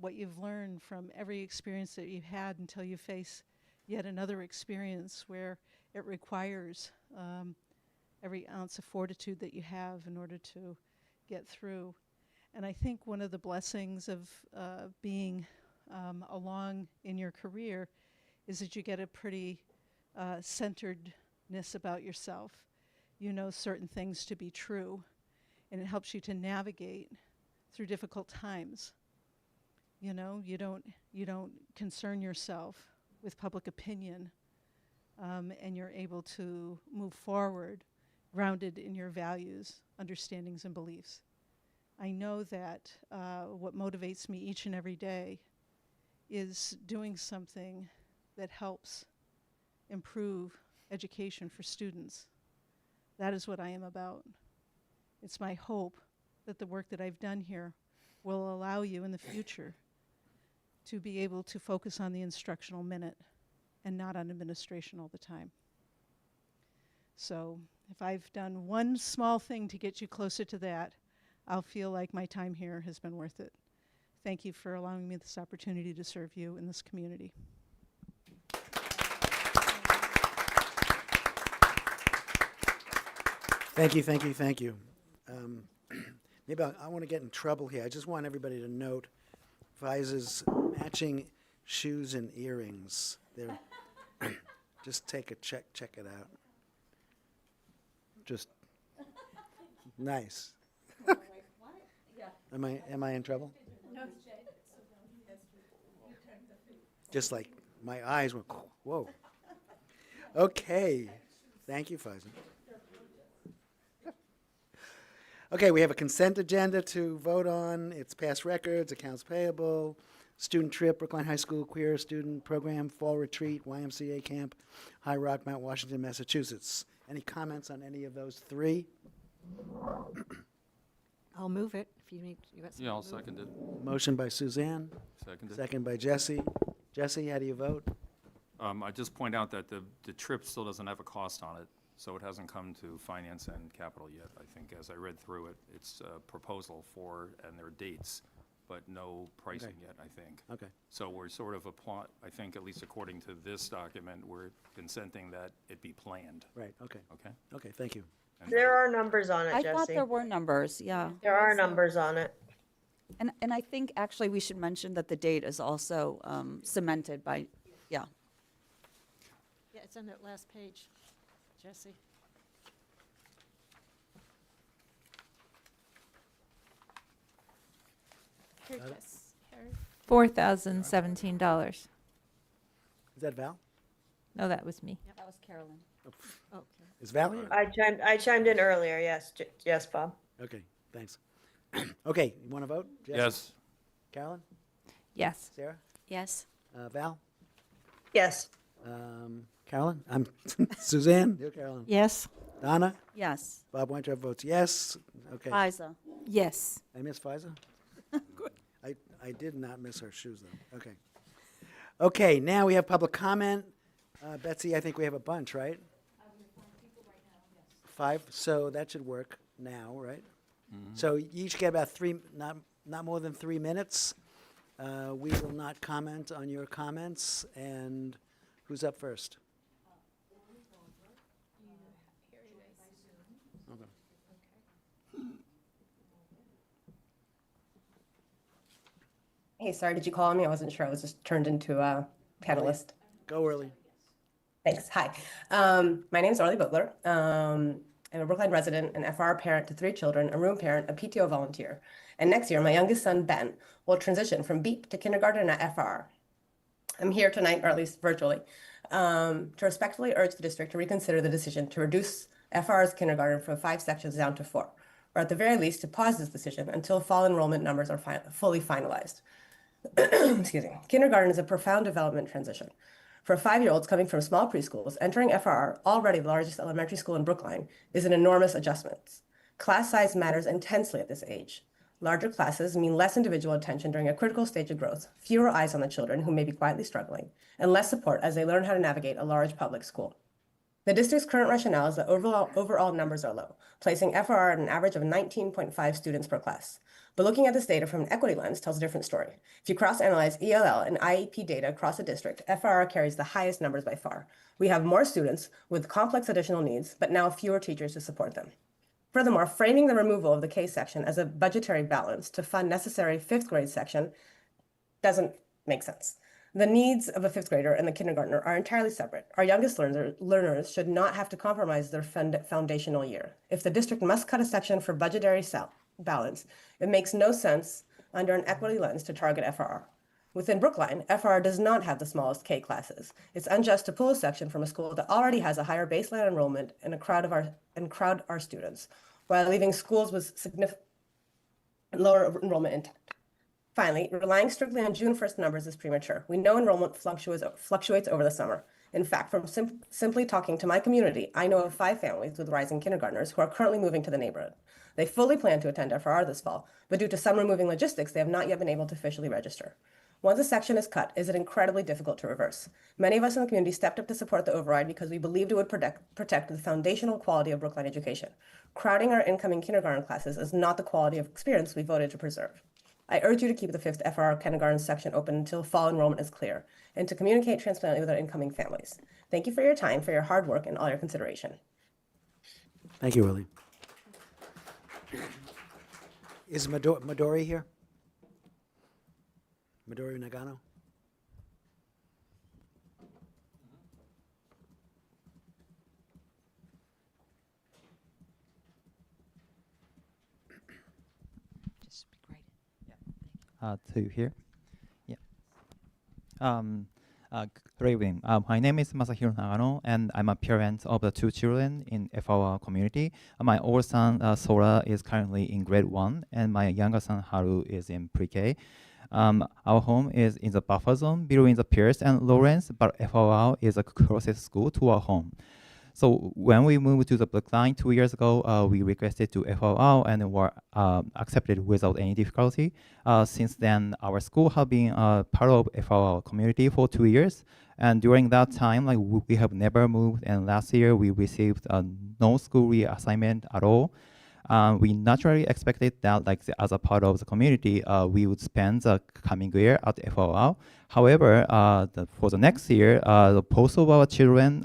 what you've learned from every experience that you've had until you face yet another experience where it requires every ounce of fortitude that you have in order to get through. And I think one of the blessings of being along in your career is that you get a pretty centeredness about yourself. You know certain things to be true, and it helps you to navigate through difficult times. You know, you don't concern yourself with public opinion, and you're able to move forward grounded in your values, understandings, and beliefs. I know that what motivates me each and every day is doing something that helps improve education for students. That is what I am about. It's my hope that the work that I've done here will allow you in the future to be able to focus on the instructional minute and not on administration all the time. So if I've done one small thing to get you closer to that, I'll feel like my time here has been worth it. Thank you for allowing me this opportunity to serve you in this community. Thank you, thank you, thank you. Maybe I want to get in trouble here. I just want everybody to note Faiza's matching shoes and earrings. They're just take a check it out. Just nice. Am I in trouble? No. Just like my eyes went, whoa. Okay. Thank you, Faiza. Okay, we have a consent agenda to vote on. It's past records, accounts payable, student trip, Brookline High School queer student program, fall retreat, YMCA camp, High Rock, Mount Washington, Massachusetts. Any comments on any of those three? I'll move it if you need. You got Yeah, I'll second it. Motion by Suzanne. Seconded. Second by Jesse. Jesse, how do you vote? I just point out that the trip still doesn't have a cost on it, so it hasn't come to finance and capital yet. I think as I read through it, it's a proposal for, and there are dates, but no pricing Okay. yet, I think. Okay. So we're sort of I think, at least according to this document, we're consenting that it be planned. Right, okay. Okay? Okay, thank you. There are numbers on it, I Jesse. thought there were numbers, yeah. There are numbers on it. And I think actually we should mention that the date is also cemented by, yeah. Yeah, it's on that last page, Jesse. Here, Jess. Here. $4,017. Is that Val? No, that was me. That was Carolyn. Okay. Is Val here? I chimed in earlier, yes, yes, Bob. Okay, thanks. Okay, you want to vote? Jesse? Yes. Carolyn? Yes. Sarah? Yes. Val? Yes. Carolyn? I'm Suzanne? You're Carolyn. Yes. Donna? Yes. Bob Weintraub votes yes. Okay. FISA. Yes. I miss Faiza? Good. I did not miss her shoes, though. Okay. Okay, now we have public comment. Betsy, I think we have a bunch, right? 5, so that should work now, right? So you each get about 3, not more than 3 minutes. We will not comment on your comments, and who's up first? Okay. Hey, sorry, did you call on me? I wasn't sure. I was just turned into a panelist. Go early. Thanks. Hi. My name is Orly Butler. I'm a Brookline resident, an FR parent to 3 children, a room parent, a PTO volunteer. And next year, my youngest son, Ben, will transition from BEEP to kindergarten at FR. I'm here tonight, or at least virtually, to respectfully urge the district to reconsider the decision to reduce FR's kindergarten from 5 sections down to 4, or at the very least, to pause this decision until fall enrollment numbers are fully finalized. Excuse me. Kindergarten is a profound development transition. For 5-year-olds coming from small preschools, entering FR, already the largest elementary school in Brookline, is an enormous adjustment. Class size matters intensely at this age. Larger classes mean less individual attention during a critical stage of growth, fewer eyes on the children who may be quietly struggling, and less support as they learn how to navigate a large public school. The district's current rationale is that overall numbers are low, placing FR at an average of 19.5 students per class. But looking at this data from an equity lens tells a different story. If you cross-analyze ELL and IEP data across the district, FR carries the highest numbers by far. We have more students with complex additional needs, but now fewer teachers to support them. Furthermore, framing the removal of the K section as a budgetary balance to fund necessary 5th grade section doesn't make sense. The needs of a 5th grader and the kindergartner are entirely separate. Our youngest learners should not have to compromise their foundational year. If the district must cut a section for budgetary balance, it makes no sense under an equity lens to target FR. Within Brookline, FR does not have the smallest K classes. It's unjust to pull a section from a school that already has a higher baseline enrollment and crowd our students, while leaving schools with significant lower enrollment intact. Finally, relying strictly on June 1st numbers is premature. We know enrollment fluctuates over the summer. In fact, from simply talking to my community, I know of 5 families with rising kindergartners who are currently moving to the neighborhood. They fully plan to attend FR this fall, but due to summer moving logistics, they have not yet been able to officially register. Once a section is cut, it is incredibly difficult to reverse. Many of us in the community stepped up to support the override because we believed it would protect the foundational quality of Brookline education. Crowding our incoming kindergarten classes is not the quality of experience we voted to preserve. I urge you to keep the 5th FR kindergarten section open until fall enrollment is clear, and to communicate transparently with our incoming families. Thank you for your time, for your hard work, and all your consideration. Thank you, Willie. Is Midori here? Midori Nagano? To here. Yeah. Good evening. My name is Masahiro Nagano, and I'm a parent of the 2 children in FR community. My older son, Sora, is currently in grade 1, and my younger son, Haru, is in pre-K. Our home is in the buffer zone between the Pierce and Lawrence, but FR is the closest school to our home. So when we moved to the Brookline 2 years ago, we requested to FOR and were accepted without any difficulty. Since then, our school has been part of FOR community for 2 years. And during that time, we have never moved. And last year, we received no school reassignment at all. We naturally expected that, like, as a part of the community, we would spend the coming year at FOL. However, for the next year, both of our children,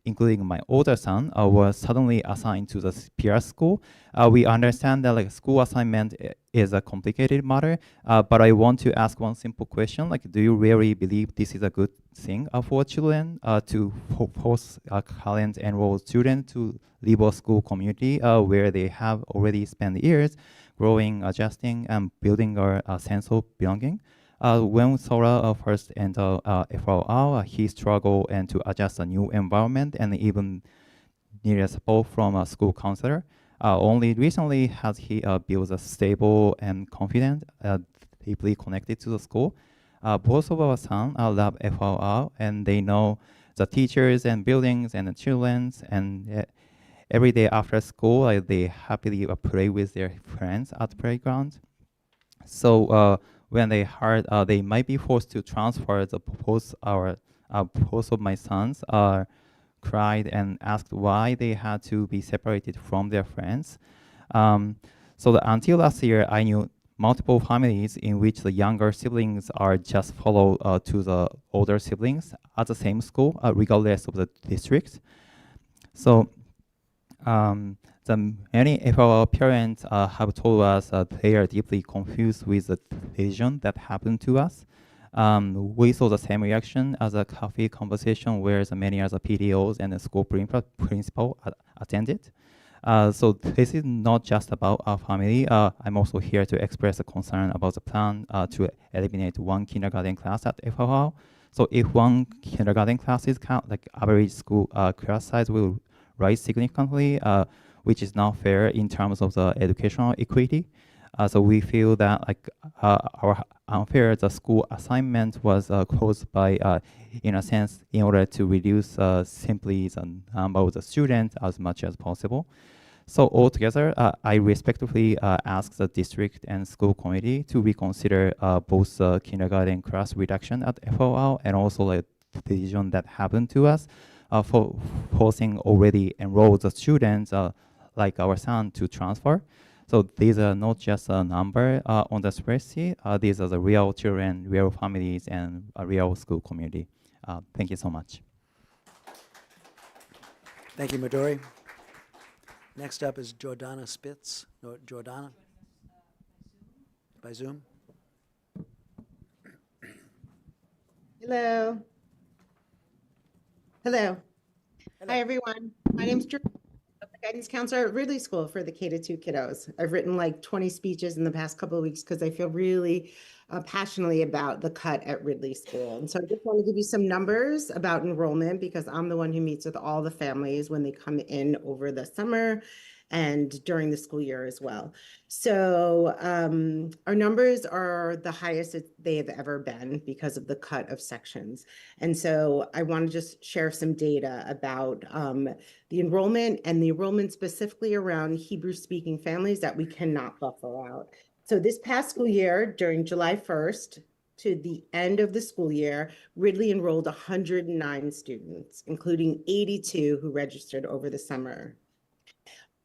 including my older son, was suddenly assigned to the PR school. We understand that, like, school assignment is a complicated matter, but I want to ask one simple question: like, do you really believe this is a good thing for children to force current enrolled students to leave a school community where they have already spent years growing, adjusting, and building a sense of belonging? When Sora first entered FRR, he struggled and to adjust a new environment and even needed support from a school counselor. Only recently has he built a stable and confident, deeply connected to the school. Both of our sons love FRR, and they know the teachers and buildings and the children, and every day after school, they happily play with their friends at the playground. So when they heard they might be forced to transfer, both of my sons cried and asked why they had to be separated from their friends. Until last year, I knew multiple families in which the younger siblings are just follow to the older siblings at the same school, regardless of the district. So the many of our parents have told us they are deeply confused with the decision that happened to us. We saw the same reaction as a coffee conversation where the many other PTOs and the school principal attended. So this is not just about our family. I'm also here to express a concern about the plan to eliminate one kindergarten class at FOL. So if one kindergarten class is count, like average school class size will rise significantly, which is not fair in terms of the educational equity. So we feel that, like, our unfair the school assignment was caused by, in a sense, in order to reduce simply the number of the students as much as possible. So altogether, I respectfully ask the district and school committee to reconsider both kindergarten class reduction at FOL and also the decision that happened to us for forcing already enrolled students like our son to transfer. So these are not just a number on the spreadsheet. These are the real children, real families, and a real school community. Thank you so much. Thank you, Midori. Next up is Jordana Spitz. No, Jordana? By Zoom? Hello. Hello. Hi, everyone. My name's Drew. I'm the guidance counselor at Ridley School for the K-2 kiddos. I've written like 20 speeches in the past couple of weeks because I feel really passionately about the cut at Ridley School. And so I just want to give you some numbers about enrollment because I'm the one who meets with all the families when they come in over the summer and during the school year as well. So our numbers are the highest they have ever been because of the cut of sections. And so I want to just share some data about the enrollment and the enrollment specifically around Hebrew-speaking families that we cannot buffer out. So this past school year, during July 1st to the end of the school year, Ridley enrolled 109 students, including 82 who registered over the summer.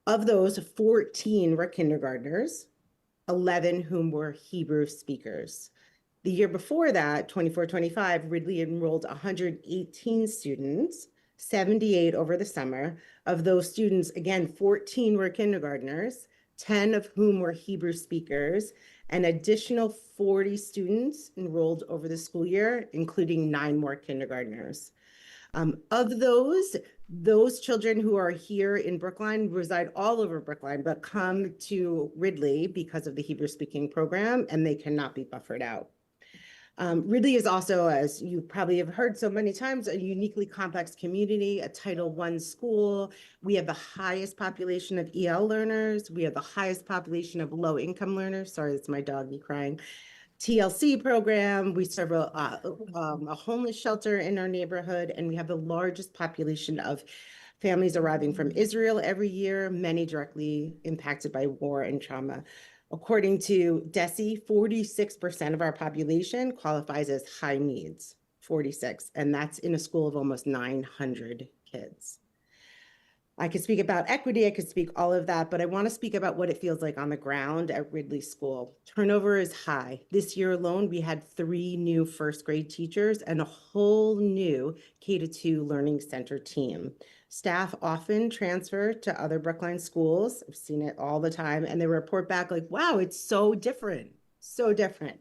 Of those, 14 were kindergartners, 11 whom were Hebrew speakers. The year before that, 24-25, Ridley enrolled 118 students, 78 over the summer. Of those students, again, 14 were kindergartners, 10 of whom were Hebrew speakers, an additional 40 students enrolled over the school year, including 9 more kindergartners. Of those children who are here in Brookline reside all over Brookline, but come to Ridley because of the Hebrew speaking program, and they cannot be buffered out. Ridley is also, as you probably have heard so many times, a uniquely complex community, a Title I school. We have the highest population of EL learners. We have the highest population of low income learners. Sorry, that's my doggy crying. TLC program. We serve a homeless shelter in our neighborhood, and we have the largest population of families arriving from Israel every year, many directly impacted by war and trauma. According to DESE, 46% of our population qualifies as high needs, 46, and that's in a school of almost 900 kids. I could speak about equity, I could speak all of that, but I want to speak about what it feels like on the ground at Ridley School. Turnover is high. This year alone, we had 3 new first grade teachers and a whole new K-2 Learning Center team. Staff often transfer to other Brookline schools. I've seen it all the time, and they report back like, wow, it's so different, so different.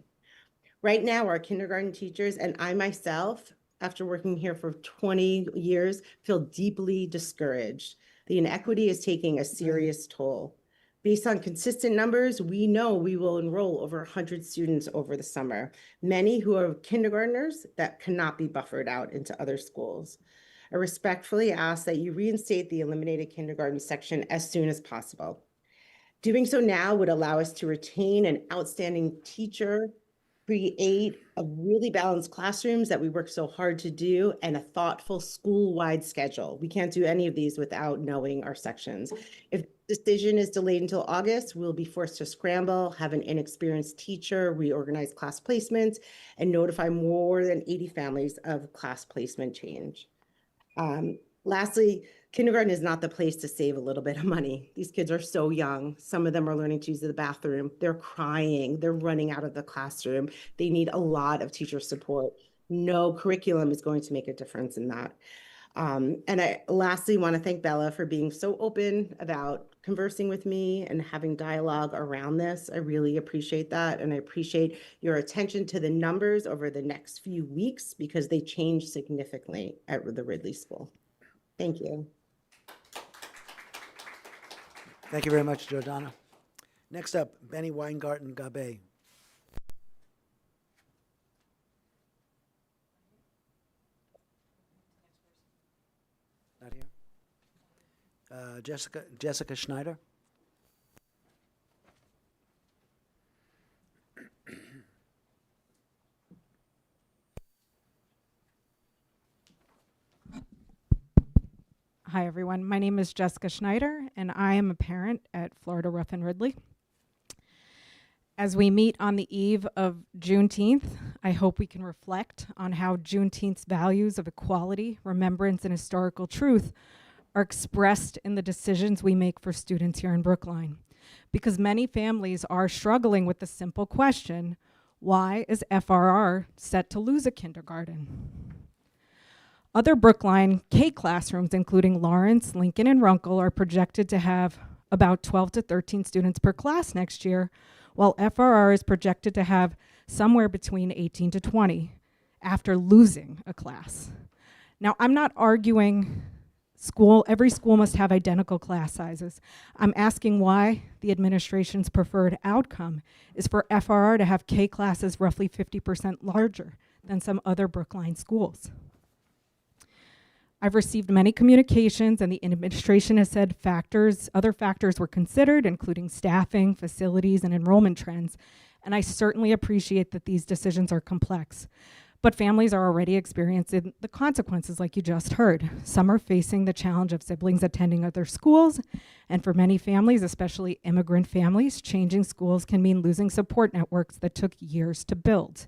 Right now, our kindergarten teachers and I myself, after working here for 20 years, feel deeply discouraged. The inequity is taking a serious toll. Based on consistent numbers, we know we will enroll over 100 students over the summer, many who are kindergartners that cannot be buffered out into other schools. I respectfully ask that you reinstate the eliminated kindergarten section as soon as possible. Doing so now would allow us to retain an outstanding teacher, create a really balanced classrooms that we work so hard to do, and a thoughtful school-wide schedule. We can't do any of these without knowing our sections. If the decision is delayed until August, we'll be forced to scramble, have an inexperienced teacher, reorganize class placements, and notify more than 80 families of class placement change. Lastly, kindergarten is not the place to save a little bit of money. These kids are so young. Some of them are learning to use the bathroom. They're crying. They're running out of the classroom. They need a lot of teacher support. No curriculum is going to make a difference in that. And I lastly want to thank Bella for being so open about conversing with me and having dialogue around this. I really appreciate that. And I appreciate your attention to the numbers over the next few weeks because they change significantly at the Ridley School. Thank you. Thank you very much, Jordana. Next up, Benny Weingarten Gabe. Not here. Jessica Schneider. Hi, everyone. My name is Jessica Schneider, and I am a parent at Florida Ruffin Ridley. As we meet on the eve of Juneteenth, I hope we can reflect on how Juneteenth's values of equality, remembrance, and historical truth are expressed in the decisions we make for students here in Brookline. Because many families are struggling with the simple question, why is FRR set to lose a kindergarten? Other Brookline K classrooms, including Lawrence, Lincoln, and Runkle, are projected to have about 12 to 13 students per class next year, while FRR is projected to have somewhere between 18 to 20 after losing a class. Now, I'm not arguing every school must have identical class sizes. I'm asking why the administration's preferred outcome is for FRR to have K classes roughly 50% larger than some other Brookline schools. I've received many communications, and the administration has said other factors were considered, including staffing, facilities, and enrollment trends. And I certainly appreciate that these decisions are complex. But families are already experiencing the consequences, like you just heard. Some are facing the challenge of siblings attending other schools, and for many families, especially immigrant families, changing schools can mean losing support networks that took years to build.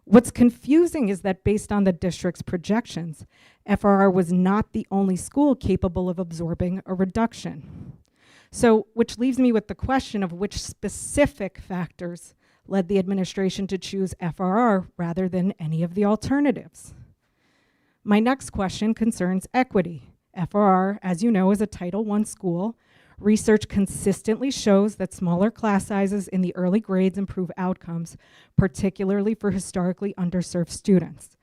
What's confusing is that based on the district's projections, FRR was not the only school capable of absorbing a reduction. So, which leaves me with the question of which specific factors led the administration to choose FRR rather than any of the alternatives. My next question concerns equity. FRR, as you know, is a Title I school. Research consistently shows that smaller class sizes in the early grades improve outcomes, particularly for historically underserved students.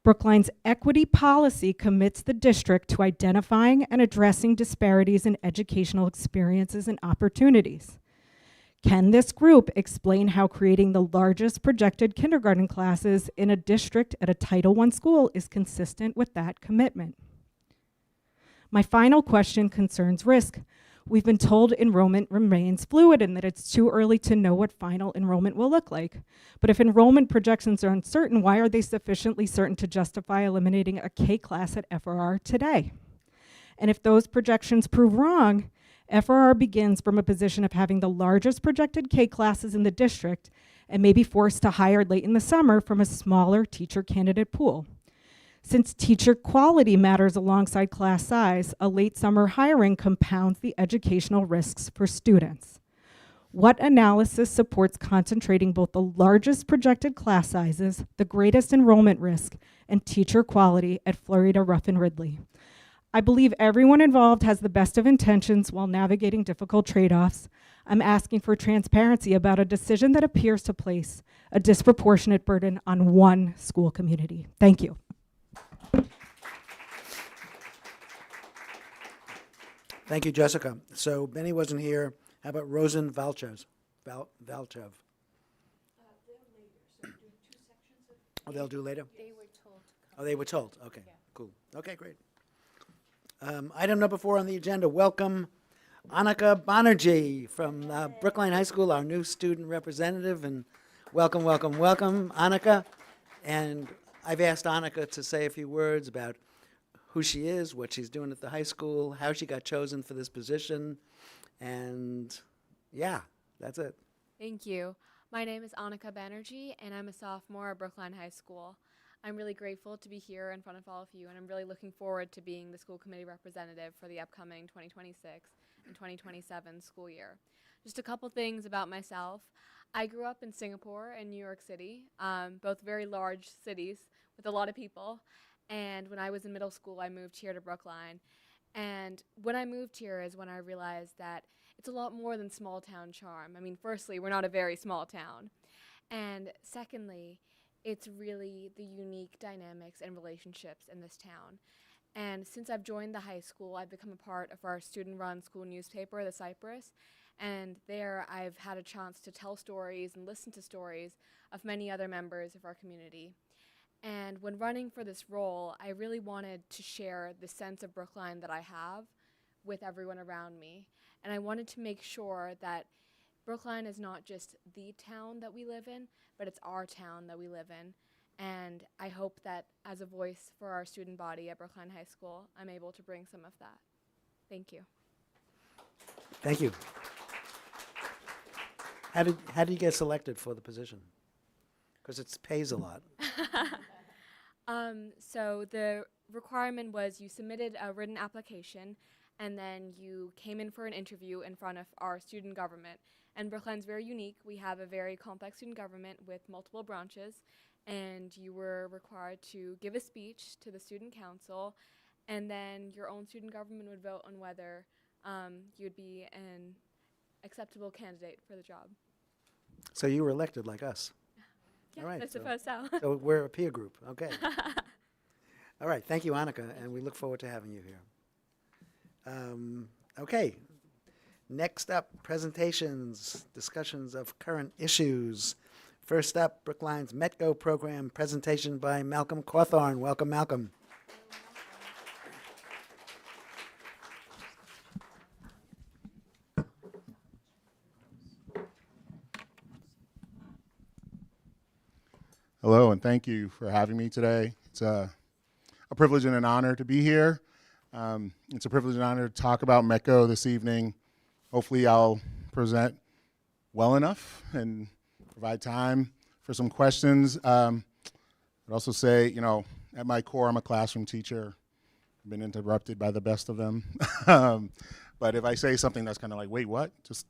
Brookline's equity policy commits the district to identifying and addressing disparities in educational experiences and opportunities. Can this group explain how creating the largest projected kindergarten classes in a district at a Title I school is consistent with that commitment? My final question concerns risk. We've been told enrollment remains fluid and that it's too early to know what final enrollment will look like. But if enrollment projections are uncertain, why are they sufficiently certain to justify eliminating a K class at FRR today? And if those projections prove wrong, FRR begins from a position of having the largest projected K classes in the district and may be forced to hire late in the summer from a smaller teacher candidate pool. Since teacher quality matters alongside class size, a late summer hiring compounds the educational risks for students. What analysis supports concentrating both the largest projected class sizes, the greatest enrollment risk, and teacher quality at Florida Ruffin Ridley? I believe everyone involved has the best of intentions while navigating difficult trade-offs. I'm asking for transparency about a decision that appears to place a disproportionate burden on one school community. Thank you. Thank you, Jessica. So Benny wasn't here. How about Rosen Valchev? Valchev. Oh, they'll do later? They were told. Oh, they were told. Okay, cool. Okay, great. Item number 4 on the agenda, welcome Annika Banerjee from Brookline High School, our new student representative, and welcome, welcome, welcome, Annika. And I've asked Annika to say a few words about who she is, what she's doing at the high school, how she got chosen for this position, and yeah, that's it. Thank you. My name is Annika Banerjee, and I'm a sophomore at Brookline High School. I'm really grateful to be here in front of all of you, and I'm really looking forward to being the school committee representative for the upcoming 2026 and 2027 school year. Just a couple things about myself. I grew up in Singapore and New York City, both very large cities with a lot of people. And when I was in middle school, I moved here to Brookline. And when I moved here is when I realized that it's a lot more than small town charm. I mean, firstly, we're not a very small town. And secondly, it's really the unique dynamics and relationships in this town. And since I've joined the high school, I've become a part of our student-run school newspaper, The Cypress. And there I've had a chance to tell stories and listen to stories of many other members of our community. And when running for this role, I really wanted to share the sense of Brookline that I have with everyone around me. And I wanted to make sure that Brookline is not just the town that we live in, but it's our town that we live in. And I hope that as a voice for our student body at Brookline High School, I'm able to bring some of that. Thank you. Thank you. How did you get selected for the position? Because it pays a lot. So the requirement was you submitted a written application, and then you came in for an interview in front of our student government. And Brookline's very unique. We have a very complex student government with multiple branches, and you were required to give a speech to the student council, and then your own student government would vote on whether you would be an acceptable candidate for the job. So you were elected like us. Yes, All right, I suppose so. So we're a peer group, okay. All right, thank you, Annika, and we look forward to having you here. Okay, next up, presentations, discussions of current issues. First up, Brookline's METCO program presentation by Malcolm Cawthorn. Welcome, Malcolm. Hello, and thank you for having me today. It's a privilege and an honor to be here. It's a privilege and honor to talk about METCO this evening. Hopefully I'll present well enough and provide time for some questions. I'd also say, you know, at my core, I'm a classroom teacher. I've been interrupted by the best of them. But if I say something that's kind of like, wait, what? Just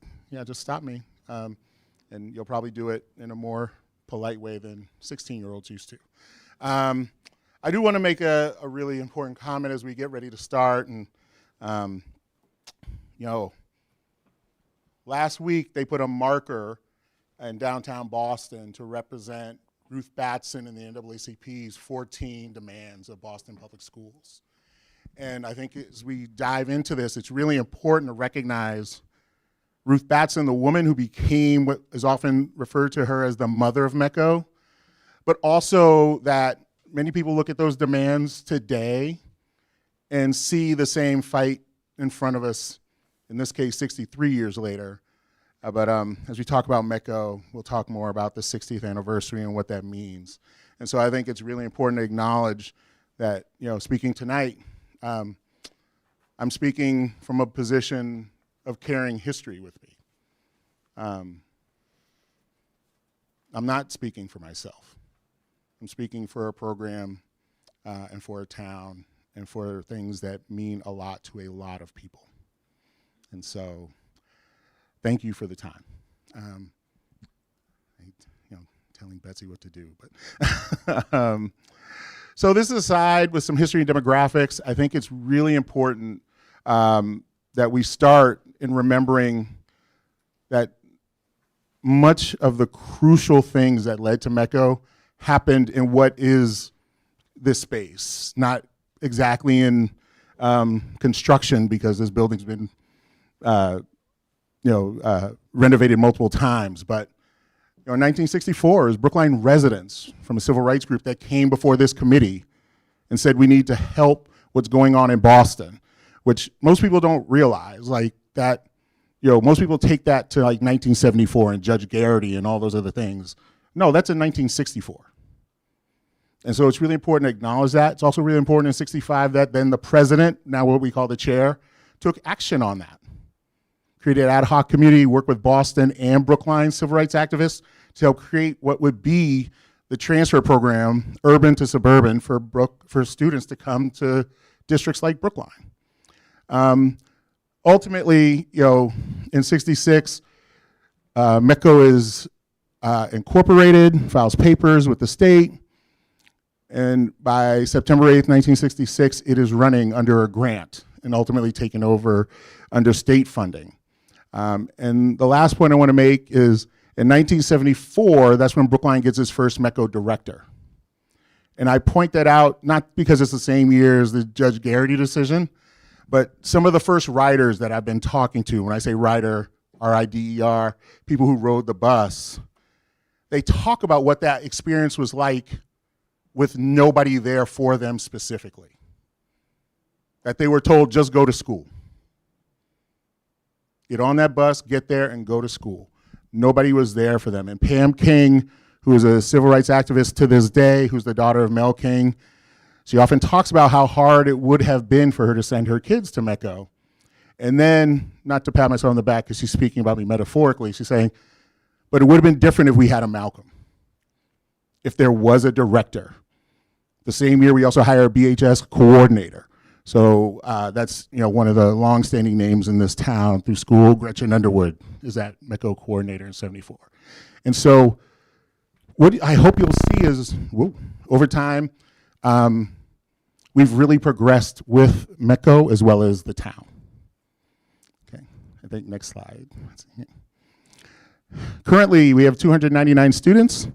stop me. And you'll probably do it in a more polite way than 16-year-olds used to. I do want to make a really important comment as we get ready to start. And, you know, last week they put a marker in downtown Boston to represent Ruth Batson and the NAACP's 14 demands of Boston Public Schools. And I think as we dive into this, it's really important to recognize Ruth Batson, the woman who became what is often referred to her as the mother of METCO, but also that many people look at those demands today and see the same fight in front of us, in this case, 63 years later. But as we talk about METCO, we'll talk more about the 60th anniversary and what that means. And so I think it's really important to acknowledge that, you know, speaking tonight, I'm speaking from a position of carrying history with me. I'm not speaking for myself. I'm speaking for a program and for a town and for things that mean a lot to a lot of people. And so thank you for the time. Telling Betsy what to do, but so this aside with some history and demographics, I think it's really important that we start in remembering that much of the crucial things that led to MECO happened in what is this space, not exactly in construction, because this building's been renovated multiple times, but in 1964, it was Brookline residents from a civil rights group that came before this committee and said we need to help what's going on in Boston, which most people don't realize. Like that, most people take that to like 1974 and Judge Garrity and all those other things. No, that's in 1964. And so it's really important to acknowledge that. It's also really important in 65 that then the president, now what we call the chair, took action on that. Created an ad hoc committee, worked with Boston and Brookline civil rights activists to help create what would be the transfer program, urban to suburban, for students to come to districts like Brookline. Ultimately, in 66, MECO is incorporated, files papers with the state, and by September 8th, 1966, it is running under a grant and ultimately taken over under state funding. And the last point I want to make is in 1974, that's when Brookline gets its first MECO director. And I point that out not because it's the same year as the Judge Garrity decision, but some of the first riders that I've been talking to, when I say rider, R-I-D-E-R, people who rode the bus, they talk about what that experience was like with nobody there for them specifically. That they were told, just go to school. Get on that bus, get there, and go to school. Nobody was there for them. And Pam King, who is a civil rights activist to this day, who's the daughter of Mel King, she often talks about how hard it would have been for her to send her kids to MECO. And then, not to pat myself on the back because she's speaking about me metaphorically, she's saying, but it would have been different if we had a Malcolm, if there was a director. The same year, we also hired a BHS coordinator. So that's one of the longstanding names in this town through school. Gretchen Underwood is that MECO coordinator in 74. And so what I hope you'll see is, over time, we've really progressed with MECO as well as the town. Okay, I think next slide. Currently, we have 299 students.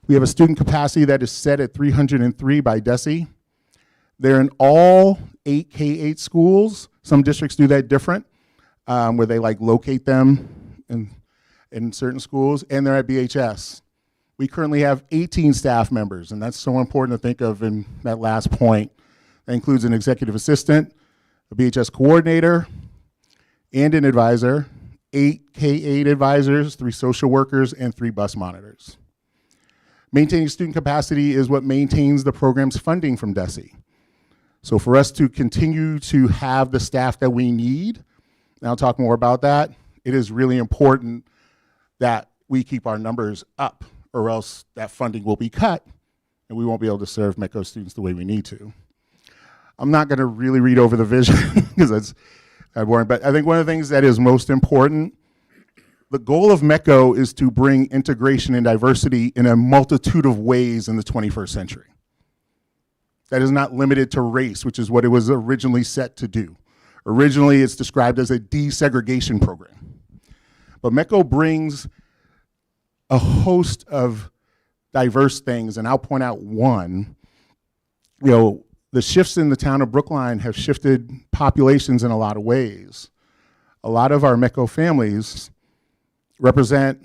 We have a student capacity that is set at 303 by DESE. They're in all 8 K-8 schools. Some districts do that different, where they locate them in certain schools, and they're at BHS. We currently have 18 staff members, and that's so important to think of in that last point. That includes an executive assistant, a BHS coordinator, and an advisor, 8 K-8 advisors, 3 social workers, and 3 bus monitors. Maintaining student capacity is what maintains the program's funding from DESE. So for us to continue to have the staff that we need, and I'll talk more about that, it is really important that we keep our numbers up, or else that funding will be cut and we won't be able to serve MECO students the way we need to. I'm not going to really read over the vision because that's boring, but I think one of the things that is most important, the goal of MECO is to bring integration and diversity in a multitude of ways in the 21st century. That is not limited to race, which is what it was originally set to do. Originally, it's described as a desegregation program. But MECO brings a host of diverse things, and I'll point out one. The shifts in the town of Brookline have shifted populations in a lot of ways. A lot of our MECO families represent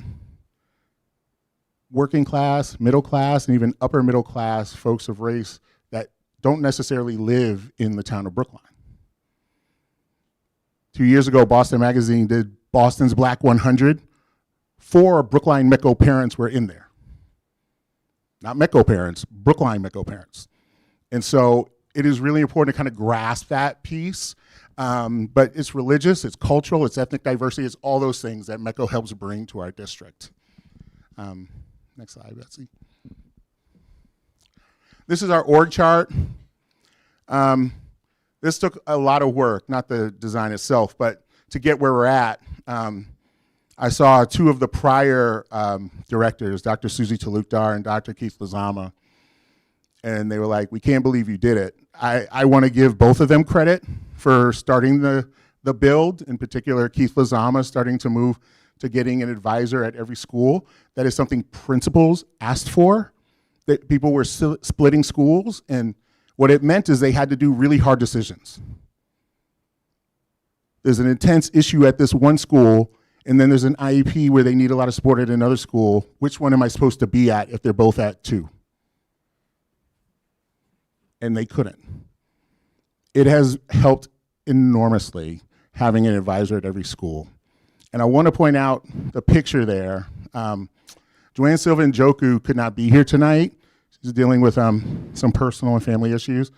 working class, middle class, and even upper middle class folks of race that don't necessarily live in the town of Brookline. 2 years ago, Boston Magazine did Boston's Black 100. 4 Brookline MECO parents were in there. Not MECO parents, Brookline MECO parents. And so it is really important to kind of grasp that piece. But it's religious, it's cultural, it's ethnic diversity, it's all those things that MECO helps bring to our district. Next slide, Betsy. This is our org chart. This took a lot of work, not the design itself, but to get where we're at. I saw two of the prior directors, Dr. Susie Talukdar and Dr. Keith Lizama, and they were like, we can't believe you did it. I want to give both of them credit for starting the build, in particular Keith Lizama starting to move to getting an advisor at every school. That is something principals asked for, that people were splitting schools, and what it meant is they had to do really hard decisions. There's an intense issue at this one school, and then there's an IEP where they need a lot of support at another school. Which one am I supposed to be at if they're both at 2? And they couldn't. It has helped enormously having an advisor at every school. And I want to point out the picture there. Joanne Silva Njoku could not be here tonight. She's dealing with some personal and family issues.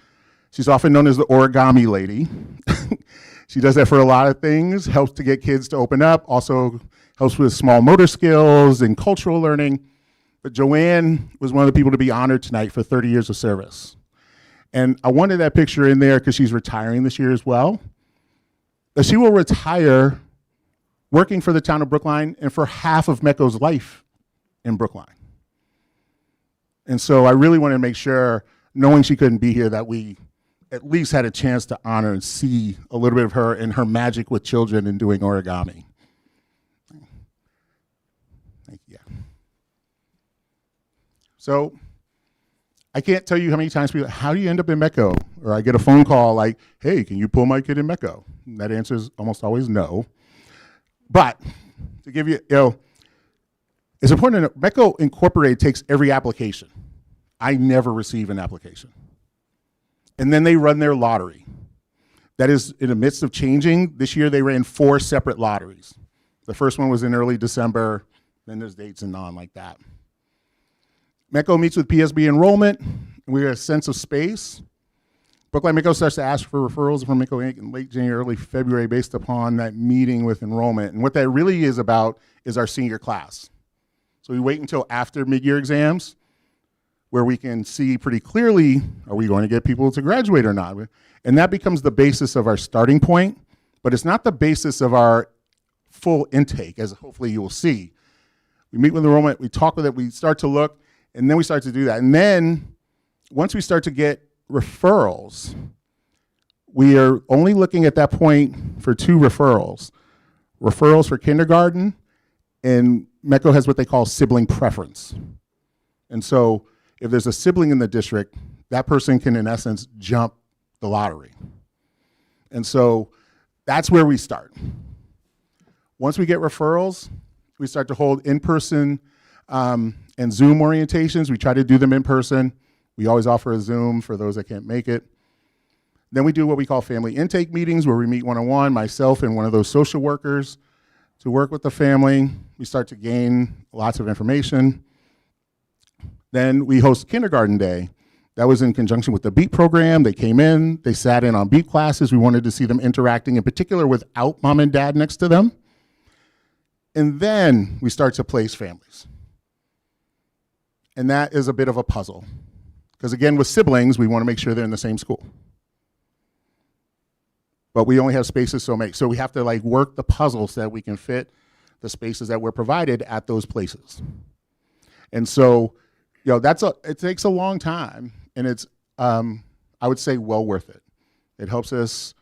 She's often known as the origami lady. She does that for a lot of things, helps to get kids to open up, also helps with small motor skills and cultural learning. But Joanne was one of the people to be honored tonight for 30 years of service. And I wanted that picture in there because she's retiring this year as well. But she will retire working for the town of Brookline and for half of MECO's life in Brookline. And so I really wanted to make sure, knowing she couldn't be here, that we at least had a chance to honor and see a little bit of her and her magic with children and doing origami. Yeah. So I can't tell you how many times people, how do you end up in MECO? Or I get a phone call like, hey, can you pull my kid in MECO? And that answer is almost always no. But to give you, it's important to know, MECO Incorporated takes every application. I never receive an application. And then they run their lottery. That is in the midst of changing. This year they ran 4 separate lotteries. The first one was in early December, then there's dates and on like that. MECO meets with PSB enrollment, and we have a sense of space. Brookline MECO starts to ask for referrals from MECO Inc. in late January, early February based upon that meeting with enrollment. And what that really is about is our senior class. So we wait until after mid-year exams where we can see pretty clearly, are we going to get people to graduate or not? And that becomes the basis of our starting point, but it's not the basis of our full intake, as hopefully you will see. We meet with enrollment, we talk with it, we start to look, and then we start to do that. And then once we start to get referrals, we are only looking at that point for 2 referrals. Referrals for kindergarten, and MECO has what they call sibling preference. And so if there's a sibling in the district, that person can, in essence, jump the lottery. And so that's where we start. Once we get referrals, we start to hold in-person and Zoom orientations. We try to do them in person. We always offer a Zoom for those that can't make it. Then we do what we call family intake meetings, where we meet one-on-one, myself and one of those social workers, to work with the family. We start to gain lots of information. Then we host kindergarten day. That was in conjunction with the BEAT program. They came in, they sat in on BEAT classes. We wanted to see them interacting, in particular without mom and dad next to them. And then we start to place families. And that is a bit of a puzzle. Because again, with siblings, we want to make sure they're in the same school. But we only have spaces so many. So we have to like work the puzzle so that we can fit the spaces that we're provided at those places. And so, it takes a long time, and it's, I would say, well worth it. It helps us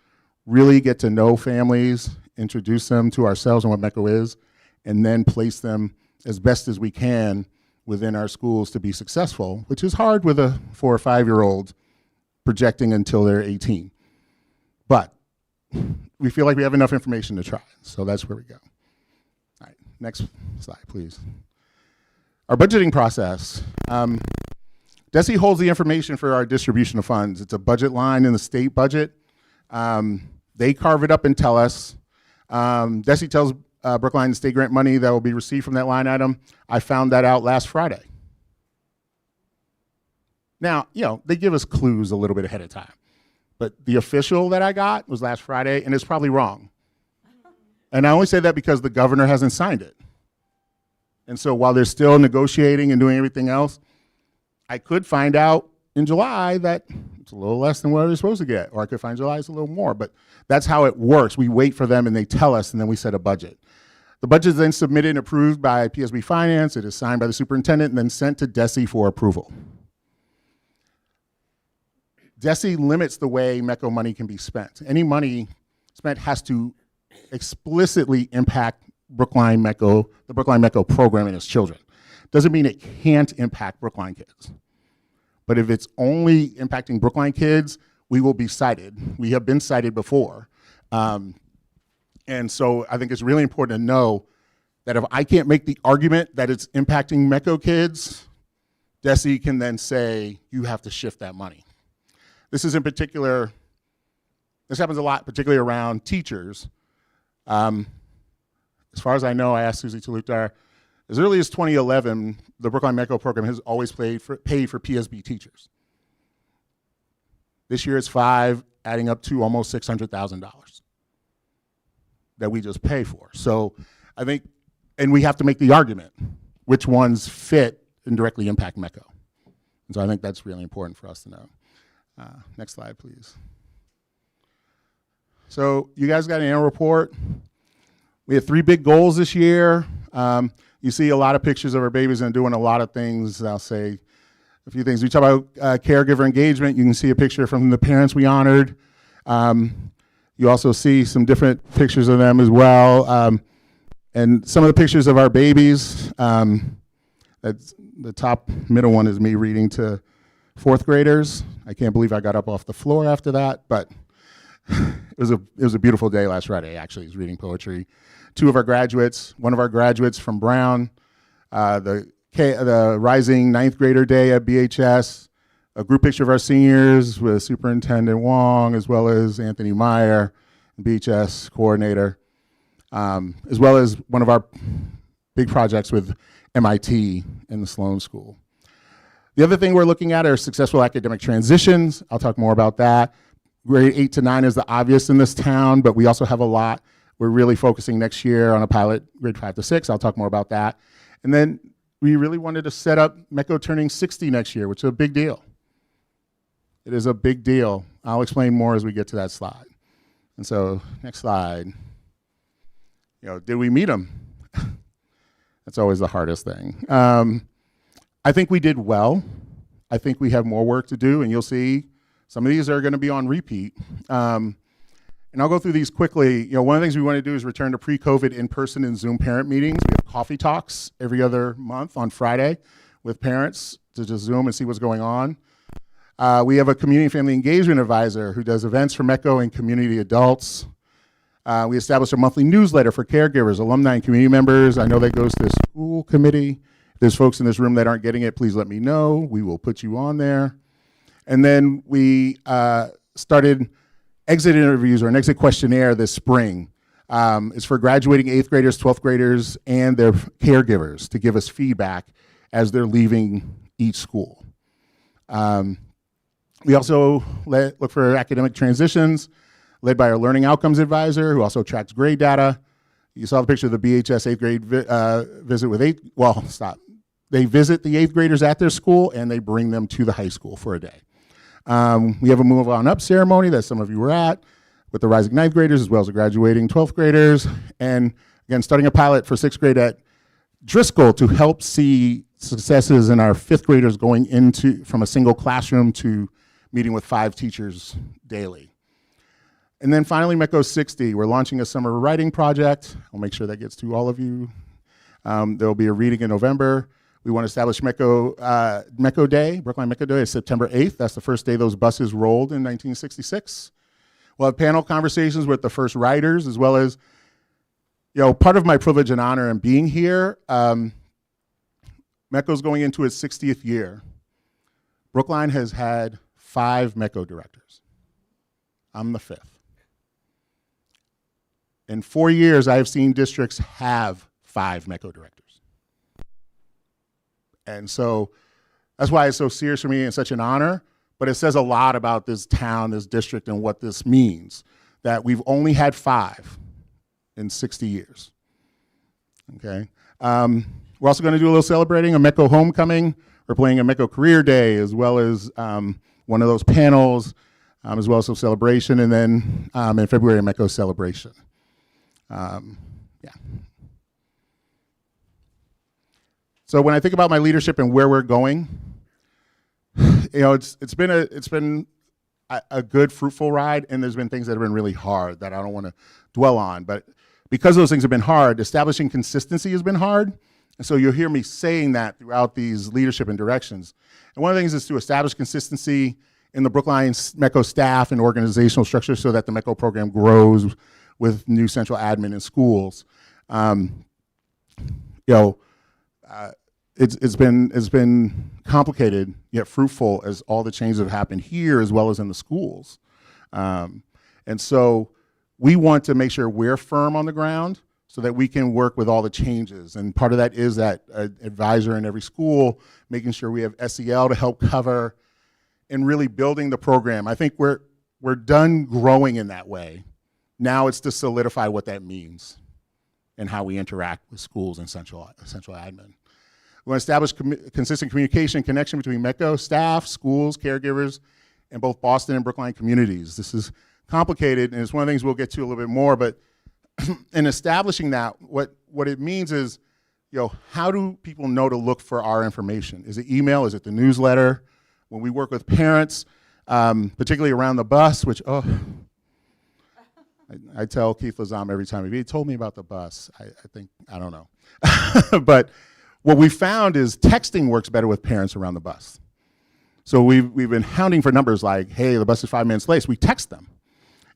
really get to know families, introduce them to ourselves and what MECO is, and then place them as best as we can within our schools to be successful, which is hard with a 4 or 5-year-old projecting until they're 18. But we feel like we have enough information to try, so that's where we go. All right, next slide, please. Our budgeting process. DESE holds the information for our distribution of funds. It's a budget line in the state budget. They carve it up and tell us. DESE tells Brookline the state grant money that will be received from that line item. I found that out last Friday. Now, they give us clues a little bit ahead of time. But the official that I got was last Friday, and it's probably wrong. And I only say that because the governor hasn't signed it. And so while they're still negotiating and doing everything else, I could find out in July that it's a little less than what I was supposed to get, or I could find July is a little more. But that's how it works. We wait for them and they tell us, and then we set a budget. The budget is then submitted and approved by PSB Finance. It is signed by the superintendent and then sent to DESE for approval. DESE limits the way MECO money can be spent. Any money spent has to explicitly impact Brookline MECO, the Brookline MECO program and its children. Doesn't mean it can't impact Brookline kids. But if it's only impacting Brookline kids, we will be cited. We have been cited before. And so I think it's really important to know that if I can't make the argument that it's impacting MECO kids, DESE can then say, you have to shift that money. This is in particular, this happens a lot, particularly around teachers. As far as I know, I asked Susie Talutar, as early as 2011, the Brookline MECO program has always paid for PSB teachers. This year it's 5, adding up to almost $600,000 that we just pay for. So I think, and we have to make the argument, which ones fit and directly impact MECO. And so I think that's really important for us to know. Next slide, please. So you guys got an annual report. We had 3 big goals this year. You see a lot of pictures of our babies and doing a lot of things. I'll say a few things. We talk about caregiver engagement. You can see a picture from the parents we honored. You also see some different pictures of them as well. And some of the pictures of our babies. That's the top middle one is me reading to 4th graders. I can't believe I got up off the floor after that, but it was a beautiful day last Friday, actually. I was reading poetry. 2 of our graduates, one of our graduates from Brown, the rising 9th grader day at BHS, a group picture of our seniors with Superintendent Wong, as well as Anthony Meyer, BHS coordinator, as well as one of our big projects with MIT and the Sloan School. The other thing we're looking at are successful academic transitions. I'll talk more about that. Grade 8 to 9 is the obvious in this town, but we also have a lot. We're really focusing next year on a pilot, grade 5 to 6. I'll talk more about that. And then we really wanted to set up MECO turning 60 next year, which is a big deal. It is a big deal. I'll explain more as we get to that slide. And so, next slide. Did we meet them? That's always the hardest thing. I think we did well. I think we have more work to do, and you'll see some of these are going to be on repeat. And I'll go through these quickly. One of the things we want to do is return to pre-COVID in-person and Zoom parent meetings. We have coffee talks every other month on Friday with parents to just Zoom and see what's going on. We have a community and family engagement advisor who does events for MECO and community adults. We established a monthly newsletter for caregivers, alumni, and community members. I know that goes to the school committee. If there's folks in this room that aren't getting it, please let me know. We will put you on there. And then we started exit interviews or an exit questionnaire this spring. It's for graduating 8th graders, 12th graders, and their caregivers to give us feedback as they're leaving each school. We also look for academic transitions, led by our learning outcomes advisor, who also tracks grade data. You saw the picture of the BHS 8th grade visit with They visit the 8th graders at their school, and they bring them to the high school for a day. We have a move on up ceremony that some of you were at with the rising 9th graders as well as the graduating 12th graders. And again, starting a pilot for 6th grade at Driscoll to help see successes in our 5th graders going from a single classroom to meeting with 5 teachers daily. And then finally, MECO 60, we're launching a summer writing project. I'll make sure that gets to all of you. There will be a reading in November. We want to establish MECO Day, Brookline MECO Day is September 8th. That's the first day those buses rolled in 1966. We'll have panel conversations with the first writers, as well as, part of my privilege and honor in being here, MECO's going into its 60th year. Brookline has had 5 MECO directors. I'm the 5th. In 4 years, I have seen districts have 5 MECO directors. And so that's why it's so serious for me and such an honor, but it says a lot about this town, this district, and what this means, that we've only had 5 in 60 years, okay? We're also gonna do a little celebrating, a MECO homecoming. We're planning a MECO Career Day, as well as one of those panels, as well as some celebration, and then in February, a MECO celebration. Yeah. So when I think about my leadership and where we're going, you know, it's been a good, fruitful ride, and there's been things that have been really hard that I don't want to dwell on. But because those things have been hard, establishing consistency has been hard. And so you'll hear me saying that throughout these leadership and directions. And one of the things is to establish consistency in the Brookline MECO staff and organizational structure so that the MECO program grows with new central admin in schools. It's been complicated yet fruitful as all the changes have happened here as well as in the schools. And so we want to make sure we're firm on the ground so that we can work with all the changes. And part of that is that advisor in every school, making sure we have SEL to help cover and really building the program. I think we're done growing in that way. Now it's to solidify what that means and how we interact with schools and central admin. We want to establish consistent communication, connection between MECO staff, schools, caregivers, and both Boston and Brookline communities. This is complicated, and it's one of the things we'll get to a little bit more, but in establishing that, what it means is, you know, how do people know to look for our information? Is it email? Is it the newsletter? When we work with parents, particularly around the bus, which, I tell Keith Lazam every time, if he told me about the bus, I don't know. But what we found is texting works better with parents around the bus. So we've been hounding for numbers like, hey, the bus is 5 minutes late. So we text them.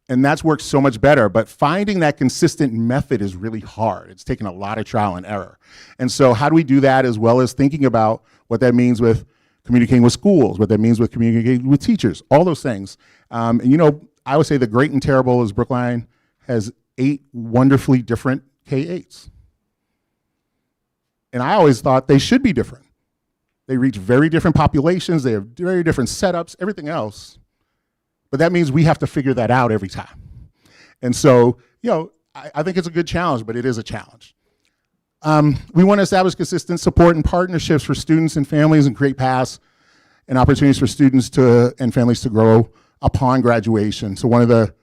And that's worked so much better. But finding that consistent method is really hard. It's taken a lot of trial and error. And so how do we do that, as well as thinking about what that means with communicating with schools, what that means with communicating with teachers, all those things. And you know, I would say the great and terrible is Brookline has 8 wonderfully different K-8s. And I always thought they should be different. They reach very different populations, they have very different setups, everything else. But that means we have to figure that out every time. And so, you know, I think it's a good challenge, but it is a challenge. We want to establish consistent support and partnerships for students and families and create paths and opportunities for students and families to grow upon graduation. So one of the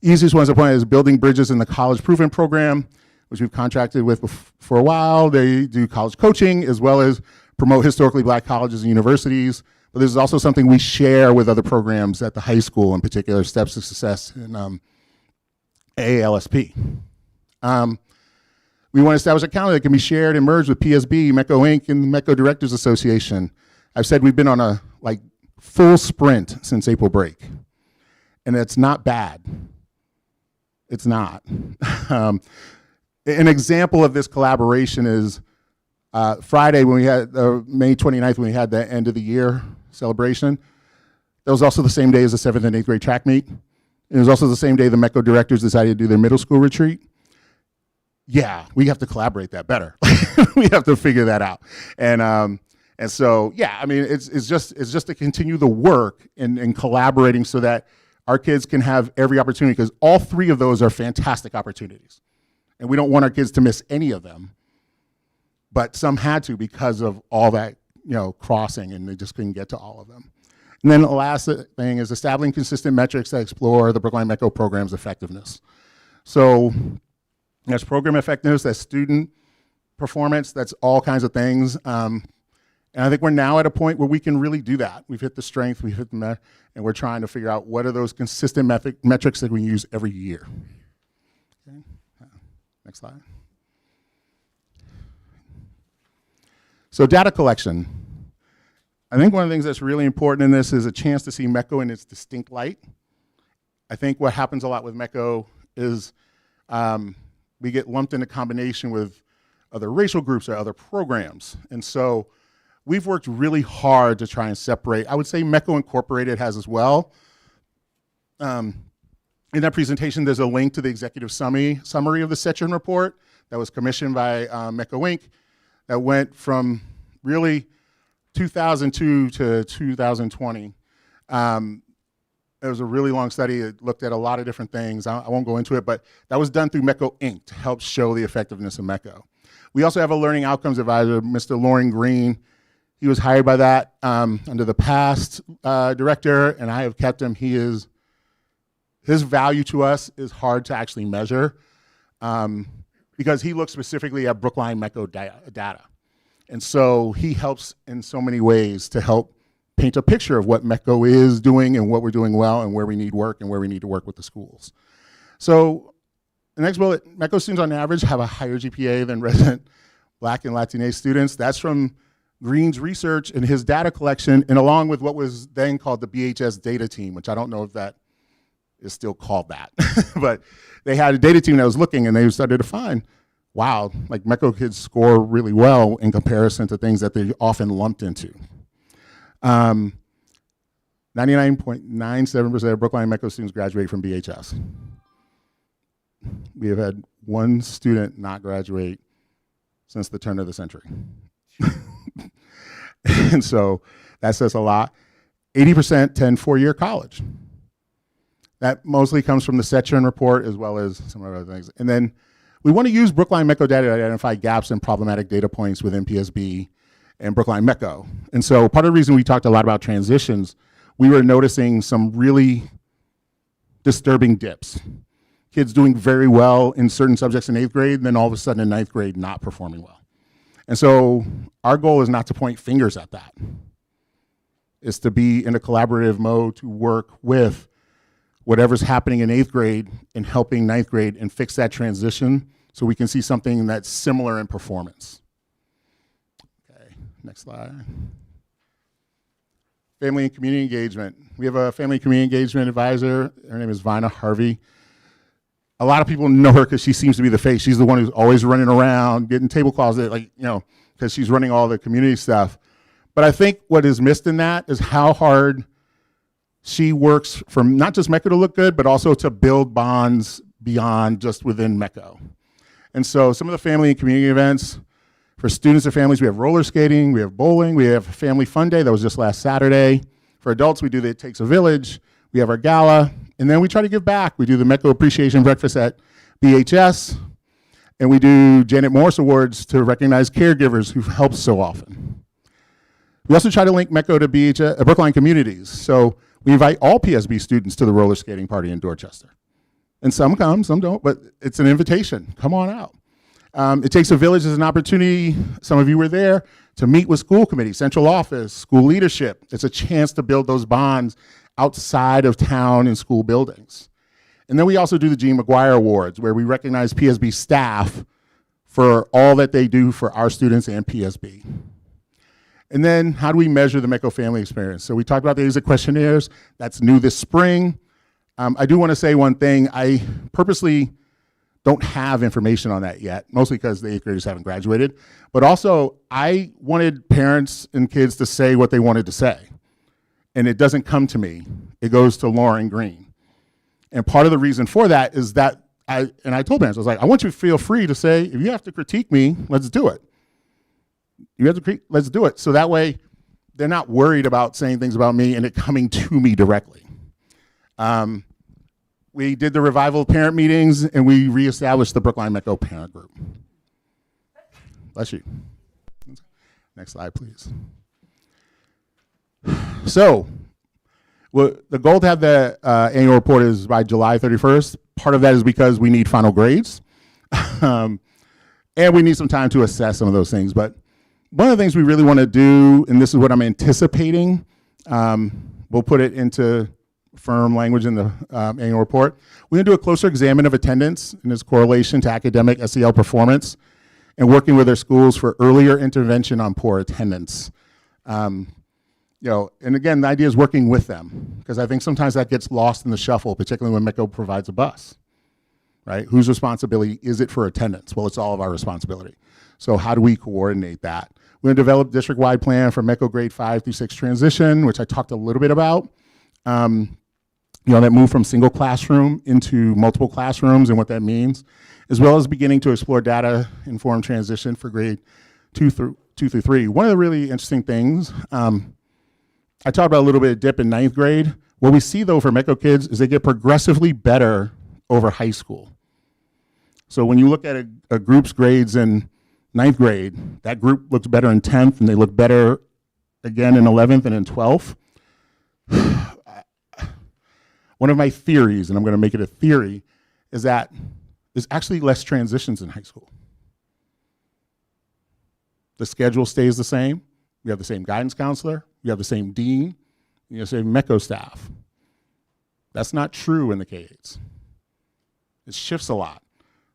easiest ones to point out is building bridges in the College Proven program, which we've contracted with for a while. They do college coaching as well as promote historically black colleges and universities. But this is also something we share with other programs at the high school, in particular Steps to Success and AALSP. We want to establish a calendar that can be shared and merged with PSB, MECO Inc., and the MECO Directors Association. I've said we've been on a full sprint since April break, and it's not bad. It's not. An example of this collaboration is Friday when we had May 29th when we had the end of the year celebration. That was also the same day as the 7th and 8th grade track meet. It was also the same day the MECO directors decided to do their middle school retreat. Yeah, we have to collaborate that better. We have to figure that out. And so, yeah, I mean, it's just to continue the work in collaborating so that our kids can have every opportunity, because all 3 of those are fantastic opportunities. And we don't want our kids to miss any of them. But some had to because of all that, you know, crossing, and they just couldn't get to all of them. And then the last thing is establishing consistent metrics that explore the Brookline MECO program's effectiveness. So that's program effectiveness, that's student performance, that's all kinds of things. And I think we're now at a point where we can really do that. We've hit the strength, we've hit the and we're trying to figure out what are those consistent metrics that we use every year. Okay. Next slide. So data collection. I think one of the things that's really important in this is a chance to see MECO in its distinct light. I think what happens a lot with MECO is we get lumped into combination with other racial groups or other programs. And so we've worked really hard to try and separate. I would say MECO Incorporated has as well. In that presentation, there's a link to the executive summary of the Setchen report that was commissioned by MECO Inc. that went from really 2002 to 2020. It was a really long study. It looked at a lot of different things. I won't go into it, but that was done through MECO Inc. to help show the effectiveness of MECO. We also have a learning outcomes advisor, Mr. Lauren Green. He was hired by that under the past director, and I have kept him. His value to us is hard to actually measure because he looks specifically at Brookline MECO data. And so he helps in so many ways to help paint a picture of what MECO is doing and what we're doing well and where we need work and where we need to work with the schools. So the next bullet, MECO students on average have a higher GPA than resident Black and Latinx students. That's from Green's research and his data collection, and along with what was then called the BHS data team, which I don't know if that is still called that. But they had a data team that was looking, and they started to find, wow, like MECO kids score really well in comparison to things that they often lumped into. 99.97% of Brookline MECO students graduate from BHS. We have had one student not graduate since the turn of the century. And so that says a lot. 80% attend four-year college. That mostly comes from the Setchern report as well as some other things. And then we want to use Brookline MECO data to identify gaps and problematic data points within PSB and Brookline MECO. And so part of the reason we talked a lot about transitions, we were noticing some really disturbing dips. Kids doing very well in certain subjects in 8th grade, and then all of a sudden in 9th grade not performing well. And so our goal is not to point fingers at that. It's to be in a collaborative mode to work with whatever's happening in 8th grade and helping 9th grade and fix that transition so we can see something that's similar in performance. Okay, next slide. Family and community engagement. We have a family and community engagement advisor. Her name is Vina Harvey. A lot of people know her because she seems to be the face. She's the one who's always running around, getting tablecloths, like, you know, because she's running all the community stuff. But I think what is missed in that is how hard she works for not just MECO to look good, but also to build bonds beyond just within MECO. And so some of the family and community events for students and families, we have roller skating, we have bowling, we have Family Fun Day that was just last Saturday. For adults, we do the It Takes a Village, we have our gala, and then we try to give back. We do the MECO Appreciation Breakfast at BHS, and we do Janet Morris Awards to recognize caregivers who've helped so often. We also try to link MECO to Brookline communities. So we invite all PSB students to the roller skating party in Dorchester. And some come, some don't, but it's an invitation. Come on out. It Takes a Village as an opportunity, some of you were there, to meet with school committee, central office, school leadership. It's a chance to build those bonds outside of town and school buildings. And then we also do the Gene McGuire Awards, where we recognize PSB staff for all that they do for our students and PSB. And then how do we measure the MECO family experience? So we talked about the exit questionnaires. That's new this spring. I do want to say one thing. I purposely don't have information on that yet, mostly because the 8th graders haven't graduated. But also, I wanted parents and kids to say what they wanted to say. And it doesn't come to me. It goes to Lauren Green. And part of the reason for that is that I told parents, I was like, I want you to feel free to say, if you have to critique me, let's do it. You have to let's do it. So that way, they're not worried about saying things about me and it coming to me directly. We did the revival of parent meetings, and we reestablished the Brookline MECO parent group. Bless you. Next slide, please. So, the goal to have the annual report is by July 31st. Part of that is because we need final grades. And we need some time to assess some of those things. But one of the things we really want to do, and this is what I'm anticipating, we'll put it into firm language in the annual report. We're going to do a closer examine of attendance and its correlation to academic SEL performance, and working with our schools for earlier intervention on poor attendance. You know, and again, the idea is working with them, because I think sometimes that gets lost in the shuffle, particularly when MECO provides a bus, right? Whose responsibility is it for attendance? Well, it's all of our responsibility. So how do we coordinate that? We're going to develop district-wide plan for MECO grade 5 through 6 transition, which I talked a little bit about. You know, that move from single classroom into multiple classrooms and what that means, as well as beginning to explore data-informed transition for grade 2 through 3. One of the really interesting things, I talked about a little bit of dip in 9th grade. What we see though for MECO kids is they get progressively better over high school. So when you look at a group's grades in 9th grade, that group looks better in 10th, and they look better again in 11th and in 12th. One of my theories, and I'm going to make it a theory, is that there's actually less transitions in high school. The schedule stays the same. You have the same guidance counselor. You have the same dean. You have the same MECO staff. That's not true in the K-8s. It shifts a lot.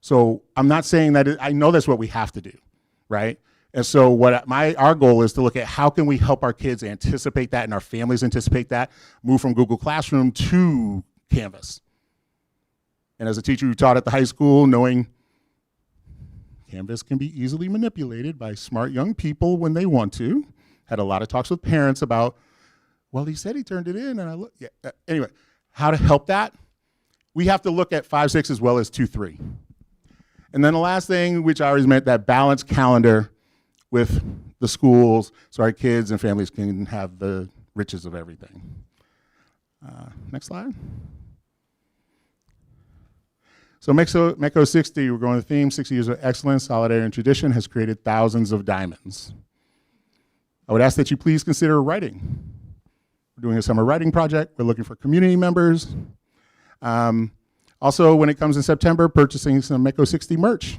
So I'm not saying that, I know that's what we have to do, right? And so our goal is to look at how can we help our kids anticipate that and our families anticipate that, move from Google Classroom to Canvas. And as a teacher who taught at the high school, knowing Canvas can be easily manipulated by smart young people when they want to, had a lot of talks with parents about, well, he said he turned it in, and I look, yeah. Anyway, how to help that? We have to look at 5-6 as well as 2-3. And then the last thing, which I always meant, that balanced calendar with the schools so our kids and families can have the riches of everything. Next slide. So MECO 60, we're going to the theme, 60 years of excellence, solidarity, and tradition has created thousands of diamonds. I would ask that you please consider writing. We're doing a summer writing project. We're looking for community members. Also, when it comes in September, purchasing some MECO 60 merch.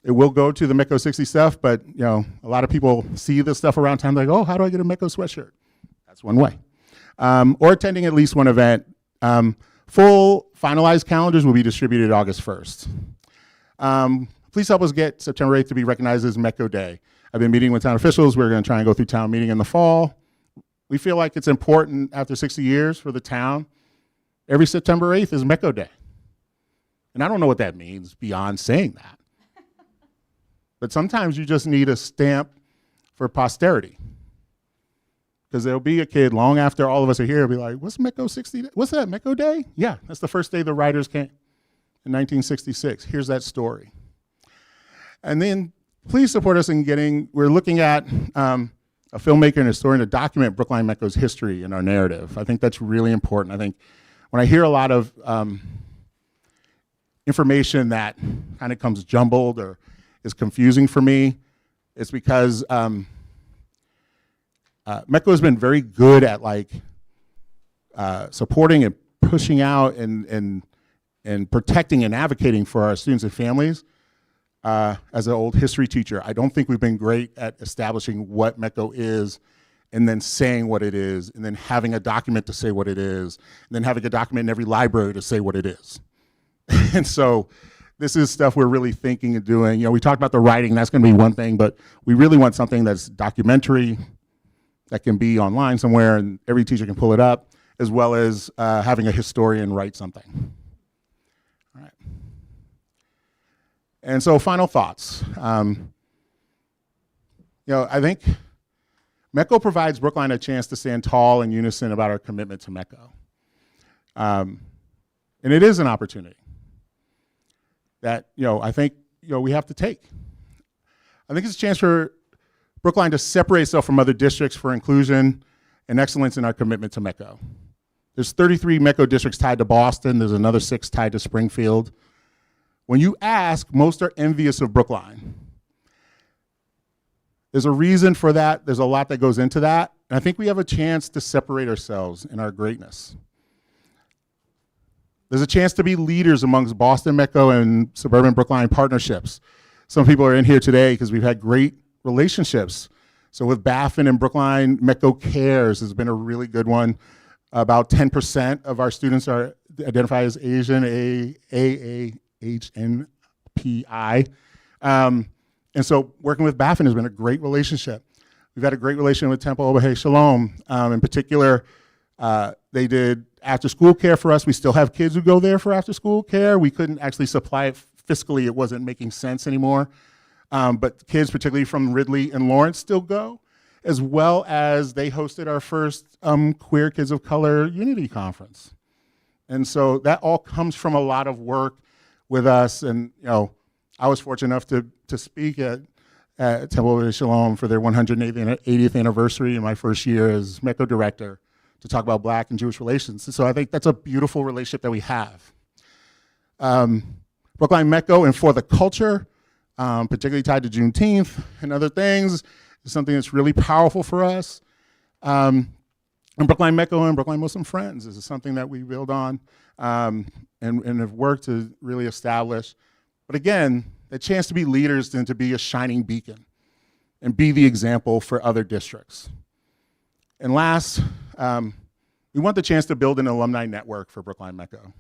It will go to the MECO 60 stuff, but a lot of people see this stuff around town, like, oh, how do I get a MECO sweatshirt? That's one way. Or attending at least one event. Full finalized calendars will be distributed August 1st. Please help us get September 8th to be recognized as MECO Day. I've been meeting with town officials. We're going to try and go through town meeting in the fall. We feel like it's important after 60 years for the town. Every September 8th is MECO Day. And I don't know what that means beyond saying that. But sometimes you just need a stamp for posterity. Because there'll be a kid long after all of us are here, be like, what's MECO 60? What's that, MECO Day? Yeah, that's the first day the writers came in 1966. Here's that story. And then please support us in we're looking at a filmmaker and historian to document Brookline MECO's history and our narrative. I think that's really important. I think when I hear a lot of information that kind of comes jumbled or is confusing for me, it's because MECO has been very good at supporting and pushing out and protecting and advocating for our students and families. As an old history teacher, I don't think we've been great at establishing what MECO is and then saying what it is and then having a document to say what it is and then having a document in every library to say what it is. And so this is stuff we're really thinking and doing. We talked about the writing, that's going to be one thing, but we really want something that's documentary, that can be online somewhere and every teacher can pull it up, as well as having a historian write something. All right. And so final thoughts. I think MECO provides Brookline a chance to stand tall in unison about our commitment to MECO. And it is an opportunity that, I think, we have to take. I think it's a chance for Brookline to separate itself from other districts for inclusion and excellence in our commitment to MECO. There's 33 MECO districts tied to Boston. There's another 6 tied to Springfield. When you ask, most are envious of Brookline. There's a reason for that. There's a lot that goes into that. And I think we have a chance to separate ourselves in our greatness. There's a chance to be leaders amongst Boston MECO and suburban Brookline partnerships. Some people are in here today because we've had great relationships. So with Baffin and Brookline, MECO Cares has been a really good one. About 10% of our students are identified as Asian, AAHNPI. And so working with Baffin has been a great relationship. We've had a great relationship with Temple Obahé Shalom. In particular, they did after school care for us. We still have kids who go there for after school care. We couldn't actually supply it fiscally. It wasn't making sense anymore. But kids, particularly from Ridley and Lawrence, still go, as well as they hosted our first Queer Kids of Color Unity Conference. And so that all comes from a lot of work with us. And I was fortunate enough to speak at Temple of Shalom for their 180th anniversary in my first year as MECO director to talk about Black and Jewish relations. And so I think that's a beautiful relationship that we have. Brookline MECO and For the Culture, particularly tied to Juneteenth and other things, is something that's really powerful for us. And Brookline Mecco and Brookline Muslim Friends is something that we build on and have worked to really establish. But again, the chance to be leaders and to be a shining beacon and be the example for other districts. And last, we want the chance to build an alumni network for Brookline Mecco.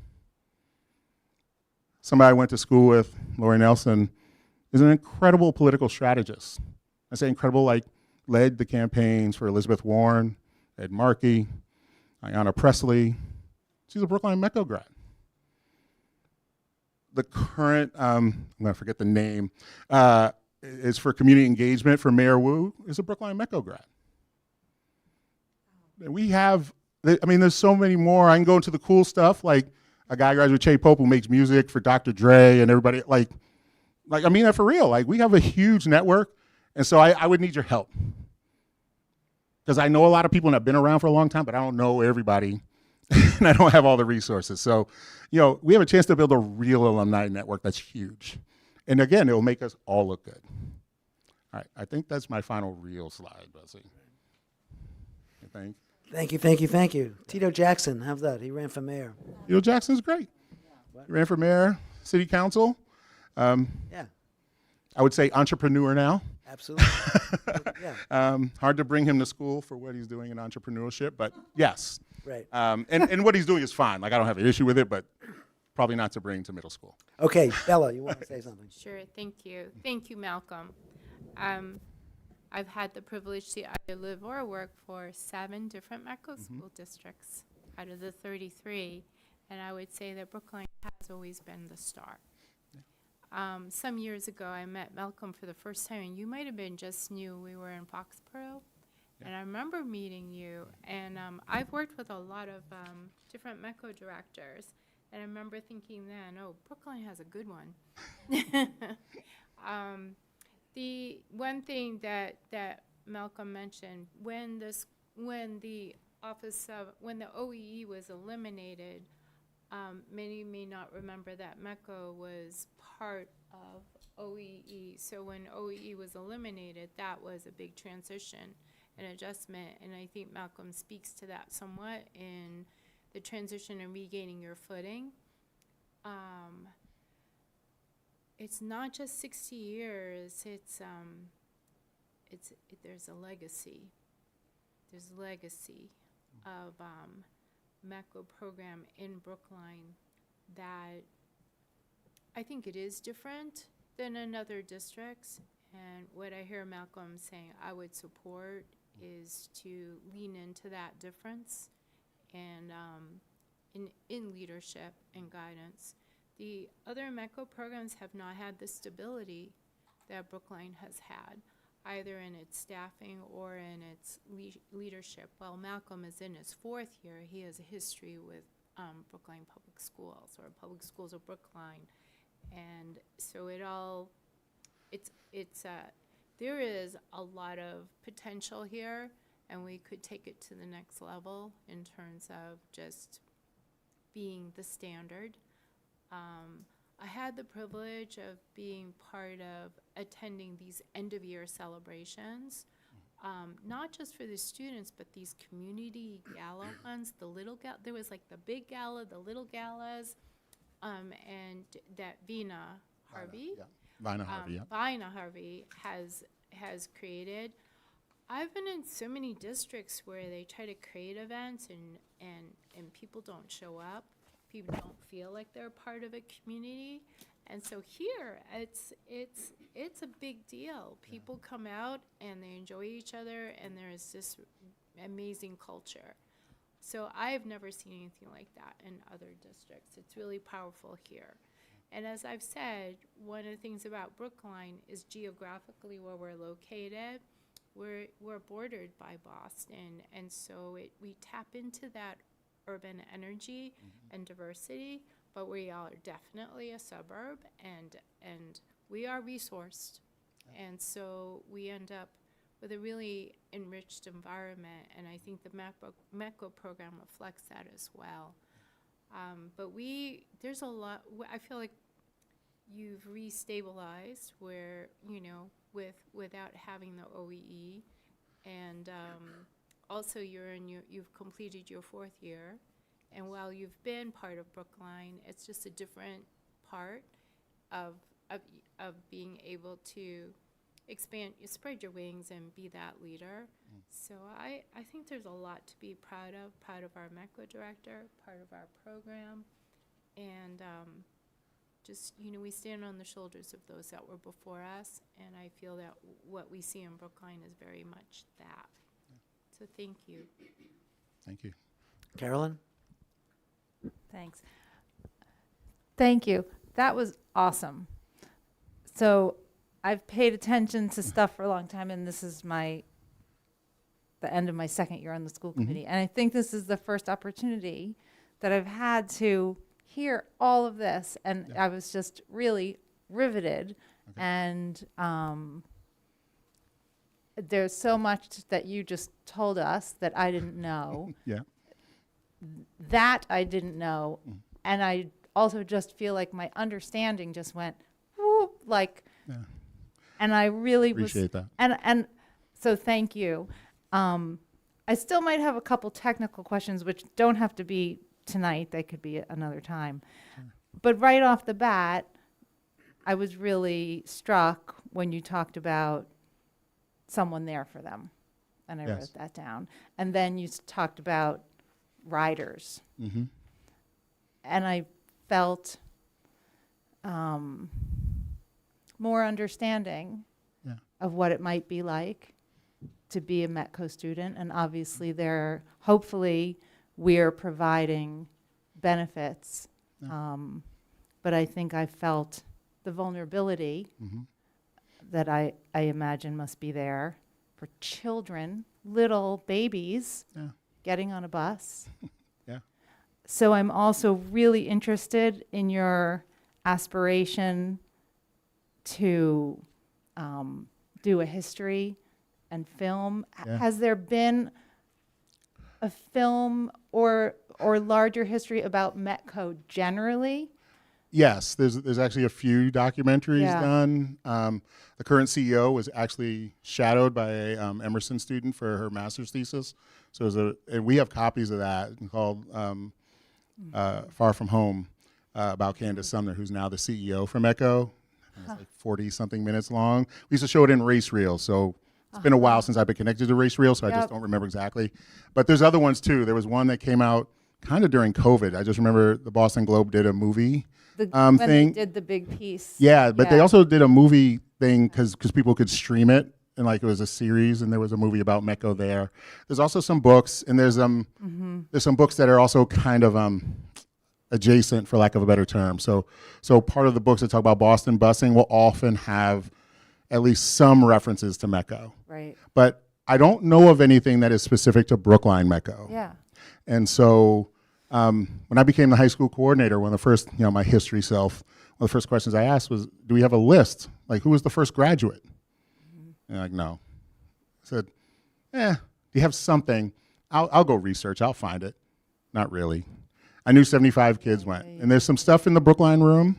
Somebody I went to school with, Lori Nelson, is an incredible political strategist. I say incredible, like led the campaigns for Elizabeth Warren, Ed Markey, Ayanna Pressley. She's a Brookline Mecco grad. The current, I'm gonna forget the name, is for community engagement for Mayor Wu, is a Brookline Mecco grad. And we have, I mean, there's so many more. I can go into the cool stuff, like a guy graduated with Che Pope who makes music for Dr. Dre and everybody, like I mean that for real. Like, we have a huge network, and so I would need your help. Because I know a lot of people and I've been around for a long time, but I don't know everybody, and I don't have all the resources. So, you know, we have a chance to build a real alumni network that's huge. And again, it will make us all look good. All right, I think that's my final real slide, Bessie. I think. Thank you, thank you, thank you. Tito Jackson, how's that? He ran for mayor. Tito Jackson's great. He ran for mayor, city council. Yeah. I would say entrepreneur now. Absolutely. Yeah. Hard to bring him to school for what he's doing in entrepreneurship, but yes. Right. And what he's doing is fine. Like, I don't have an issue with it, but probably not to bring to middle school. Okay, Bella, you want to say something? Sure, thank you. Thank you, Malcolm. I've had the privilege to either live or work for 7 different Mecco school districts out of the 33, and I would say that Brookline has always been the star. Some years ago, I met Malcolm for the first time, and you might have been just new. We were in Foxborough, and I remember meeting you, and I've worked with a lot of different Mecco directors, and I remember thinking then, oh, Brookline has a good one. The one thing that Malcolm mentioned, when the OEE was eliminated, many may not remember that Mecco was part of OEE. So when OEE was eliminated, that was a big transition and adjustment. And I think Malcolm speaks to that somewhat in the transition and regaining your footing. It's not just 60 years. There's a legacy. There's a legacy of Mecco program in Brookline that I think it is different than in other districts. And what I hear Malcolm saying I would support is to lean into that difference and in leadership and guidance. The other Mecco programs have not had the stability that Brookline has had, either in its staffing or in its leadership. While Malcolm is in his 4th year, he has a history with Brookline Public Schools or Public Schools of Brookline. And so there is a lot of potential here, and we could take it to the next level in terms of just being the standard. I had the privilege of being part of attending these end-of-year celebrations, not just for the students, but these community gala ones, the little gala. There was like the big gala, the little galas, and that Vina Harvey, Vina Harvey has created. I've been in so many districts where they try to create events and people don't show up. People don't feel like they're part of a community, and so here it's a big deal. People come out and they enjoy each other, and there is this amazing culture. So I've never seen anything like that in other districts. It's really powerful here. And as I've said, one of the things about Brookline is geographically where we're located. We're bordered by Boston, and so we tap into that urban energy and diversity, but we are definitely a suburb, and we are resourced, and so we end up with a really enriched environment, and I think the Mecco program reflects that as well. But there's a lot. I feel like you've restabilized where without having the OEE. And also you've completed your 4th year. And while you've been part of Brookline, it's just a different part of being able to spread your wings and be that leader. So I think there's a lot to be proud of our MECO director, part of our program, and just, we stand on the shoulders of those that were before us, and I feel that what we see in Brookline is very much that. So thank you. Thank you. Carolyn? Thanks. Thank you. That was awesome. So I've paid attention to stuff for a long time, and this is the end of my 2nd year on the school committee. And I think this is the first opportunity that I've had to hear all of this. And I was just really riveted. Okay. And there's so much that you just told us that I didn't know. Yeah. That I didn't know. And I also just feel like my understanding just went, whoop, like, and I really appreciate that. And so thank you. I still might have a couple technical questions, which don't have to be tonight. They could be another time. Sure. But right off the bat, I was really struck when you talked about someone there for them. And I wrote that down. And then you talked about riders. And I felt more understanding of what it might be like to be a METCO student. And obviously hopefully we're providing benefits. But I think I felt the vulnerability that I imagine must be there for children, little babies, getting on a bus. So I'm also really interested in your aspiration to do a history and film. Has there been a film or larger history about METCO generally? Yes, there's actually a few documentaries done. The current CEO was actually shadowed by a Emerson student for her master's thesis. So and we have copies of that called Far From Home about Candace Sumner, who's now the CEO for METCO. It's like 40-something minutes long. We used to show it in race reels, so it's been a while since I've been connected to race reels, so I just don't remember exactly. But there's other ones too. There was one that came out kind of during COVID. I just remember the Boston Globe did a movie when thing. They did the big piece. Yeah, but they also did a movie thing because people could stream it, and like it was a series, and there was a movie about METCO there. There's also some books, and there's some books that are also kind of adjacent, for lack of a better term. So part of the books that talk about Boston busing will often have at least some references to METCO. Right. But I don't know of anything that is specific to Brookline METCO. Yeah. And so when I became the high school coordinator, one of the first, my history self, one of the first questions I asked was, do we have a list? Like, who was the first graduate? And like, no. I said, do you have something? I'll go research. I'll find it. Not really. I knew 75 kids went. And there's some stuff in the Brookline room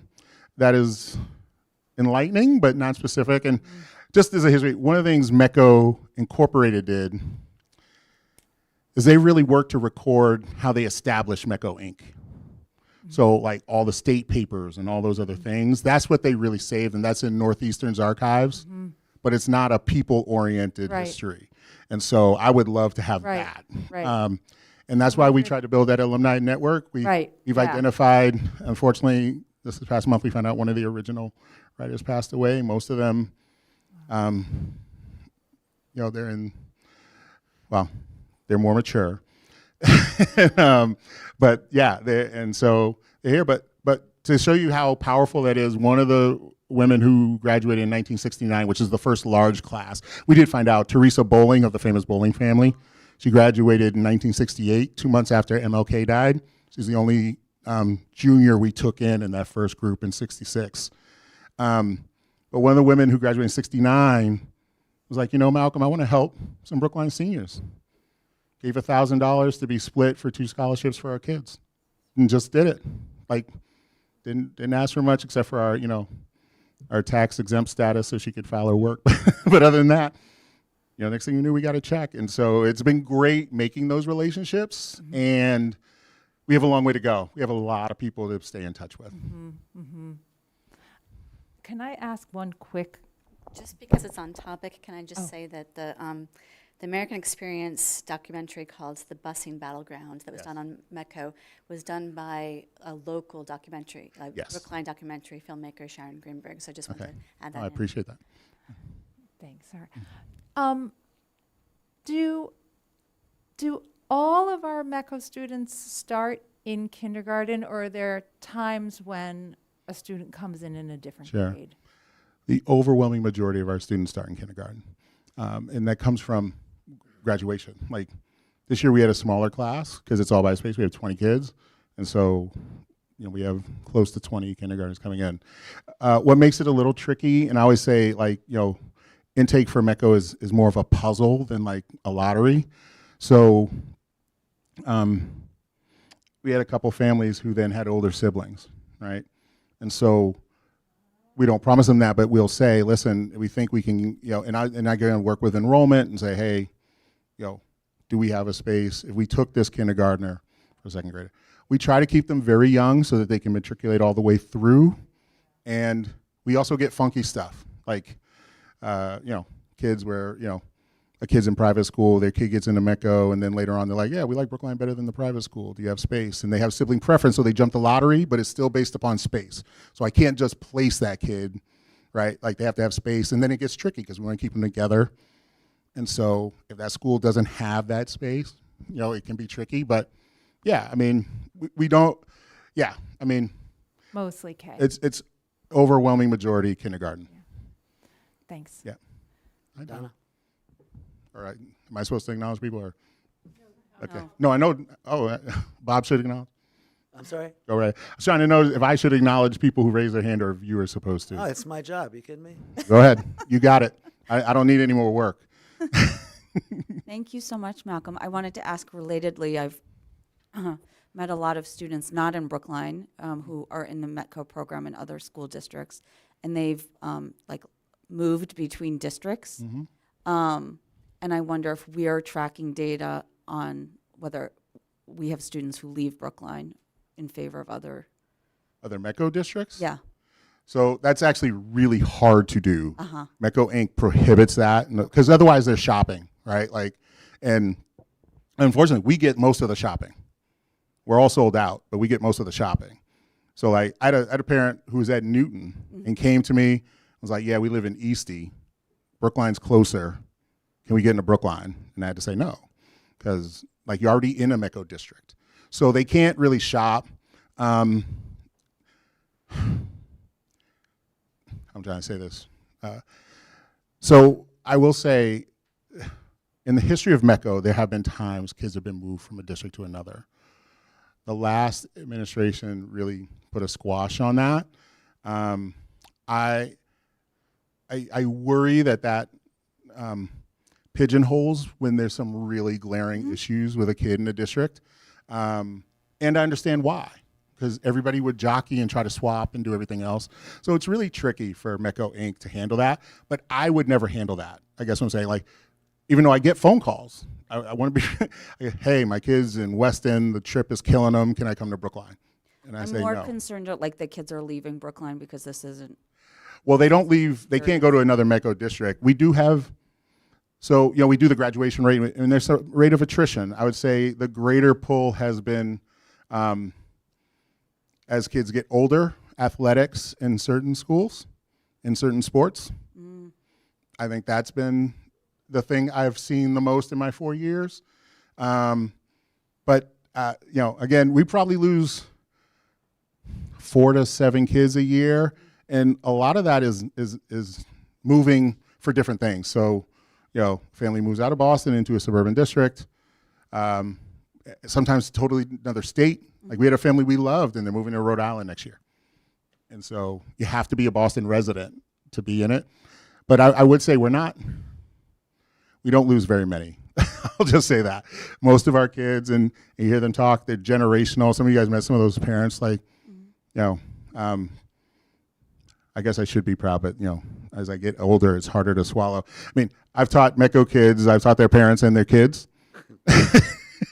that is enlightening, but not specific. And just as a history, one of the things METCO Incorporated did is they really worked to record how they established METCO Inc. So like all the state papers and all those other things, that's what they really saved, and that's in Northeastern's archives. But it's not a people-oriented history. And so I would love to have that. Right. And that's why we tried to build that alumni network. We've identified, unfortunately, this past month we found out one of the original writers passed away. Most of them, they're more mature. But yeah, so they're here. But to show you how powerful that is, one of the women who graduated in 1969, which is the first large class, we did find out, Teresa Bowling of the famous Bowling family. She graduated in 1968, 2 months after MLK died. She's the only junior we took in that first group in 66. But one of the women who graduated in 69 was like, Malcolm, I want to help some Brookline seniors. Gave $1,000 to be split for 2 scholarships for our kids, and just did it. Like, didn't ask for much except for our, our tax exempt status so she could file her work. But other than that, next thing you knew, we got a check. And so it's been great making those relationships, and we have a long way to go. We have a lot of people to stay in touch with. Can I ask one quick? Just because it's on topic, can I just say that the American Experience documentary called The Busing Battleground that was done on METCO was done by a local documentary, Brookline documentary filmmaker Sharon Greenberg. So I just wanted to add that I appreciate that. Thanks, Sarah. Do all of our METCO students start in kindergarten, or are there times when a student comes in a different grade? The overwhelming majority of our students start in kindergarten. And that comes from graduation. Like this year we had a smaller class because it's all by space. We have 20 kids. And so, we have close to 20 kindergartners coming in. What makes it a little tricky, and I always say intake for METCO is more of a puzzle than like a lottery. So we had a couple families who then had older siblings, right? And so we don't promise them that, but we'll say, listen, we think we can, and I go and work with enrollment and say, hey, do we have a space? If we took this kindergartner for second grader, we try to keep them very young so that they can matriculate all the way through. And we also get funky stuff, like, kids where, a kid's in private school, their kid gets into METCO, and then later on they're like, yeah, we like Brookline better than the private school. Do you have space? And they have sibling preference, so they jump the lottery, but it's still based upon space. So I can't just place that kid, right? Like they have to have space, and then it gets tricky because we want to keep them together. And so if that school doesn't have that space, it can be tricky. But yeah, I mean, we don't, yeah, I mean. Mostly K. It's overwhelming majority kindergarten. Yeah. Thanks. Yeah. Hi, Donna. All right. Am I supposed to acknowledge people or? Okay. No, I know. Oh, Bob should acknowledge. I'm sorry? Go right. I was trying to know if I should acknowledge people who raise their hand or if you were supposed to. Oh, it's my job. You kidding me? Go ahead. You got it. I don't need any more work. Thank you so much, Malcolm. I wanted to ask relatedly, I've met a lot of students not in Brookline who are in the METCO program in other school districts, and they've moved between districts. And I wonder if we are tracking data on whether we have students who leave Brookline in favor of other METCO districts? Yeah. So that's actually really hard to do. METCO Inc. prohibits that because otherwise they're shopping, right? And unfortunately, we get most of the shopping. We're all sold out, but we get most of the shopping. So I had a parent who was at Newton and came to me, was like, yeah, we live in Eastie. Brookline's closer. Can we get into Brookline? And I had to say no, because you're already in a METCO district. So they can't really shop. I'm trying to say this. So I will say, in the history of METCO, there have been times kids have been moved from a district to another. The last administration really put a squash on that. I worry that pigeonholes when there's some really glaring issues with a kid in a district. And I understand why, because everybody would jockey and try to swap and do everything else. So it's really tricky for METCO Inc. to handle that, but I would never handle that. I guess what I'm saying, even though I get phone calls, I want to be, hey, my kid's in Weston, the trip is killing them, can I come to Brookline? And I say no. I'm more concerned that the kids are leaving Brookline because this isn't. Well, they don't leave, they can't go to another METCO district. We do have, we do the graduation rate, and there's a rate of attrition. I would say the greater pull has been, as kids get older, athletics in certain schools, in certain sports. I think that's been the thing I've seen the most in my 4 years. But again, we probably lose 4 to 7 kids a year, and a lot of that is moving for different things. So, family moves out of Boston into a suburban district, sometimes totally another state. Like we had a family we loved, and they're moving to Rhode Island next year. And so you have to be a Boston resident to be in it. But I would say we don't lose very many. I'll just say that. Most of our kids, and you hear them talk, they're generational. Some of you guys met some of those parents, I guess I should be proud, but as I get older, it's harder to swallow. I mean, I've taught MECO kids, I've taught their parents and their kids.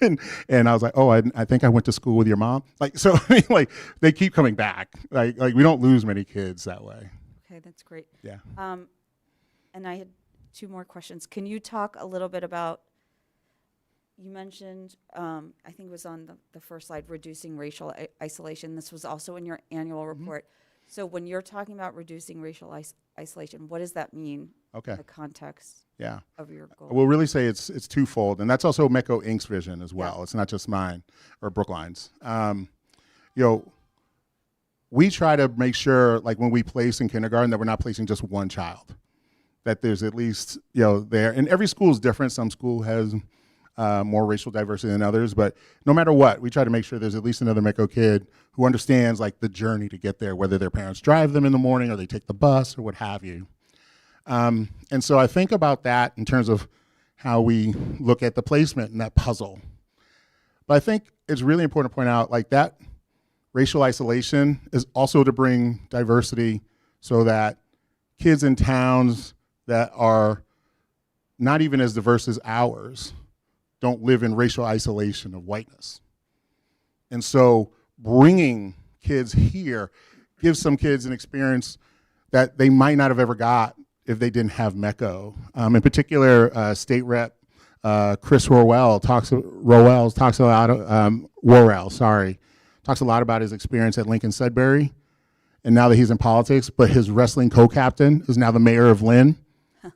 and I was like, oh, I think I went to school with your mom. Like, so I mean, like they keep coming back. Like we don't lose many kids that way. Okay, that's great. Yeah. And I had 2 more questions. Can you talk a little bit about, you mentioned, I think it was on the first slide, reducing racial isolation. This was also in your annual report. So when you're talking about reducing racial isolation, what does that mean? Okay. In the context of your goal? We'll really say it's twofold, and that's also MECO Inc.'s vision as well. It's not just mine or Brookline's. We try to make sure, like when we place in kindergarten, that we're not placing just one child. That there's at least there, and every school is different. Some school has more racial diversity than others, but no matter what, we try to make sure there's at least another MECO kid who understands like the journey to get there, whether their parents drive them in the morning or they take the bus or what have you. And so I think about that in terms of how we look at the placement in that puzzle. But I think it's really important to point out like that racial isolation is also to bring diversity so that kids in towns that are not even as diverse as ours don't live in racial isolation of whiteness. And so bringing kids here gives some kids an experience that they might not have ever got if they didn't have MECO. In particular, State Rep Chris Worrell talks a lot about his experience at Lincoln Sudbury, and now that he's in politics, but his wrestling co-captain is now the mayor of Lynn,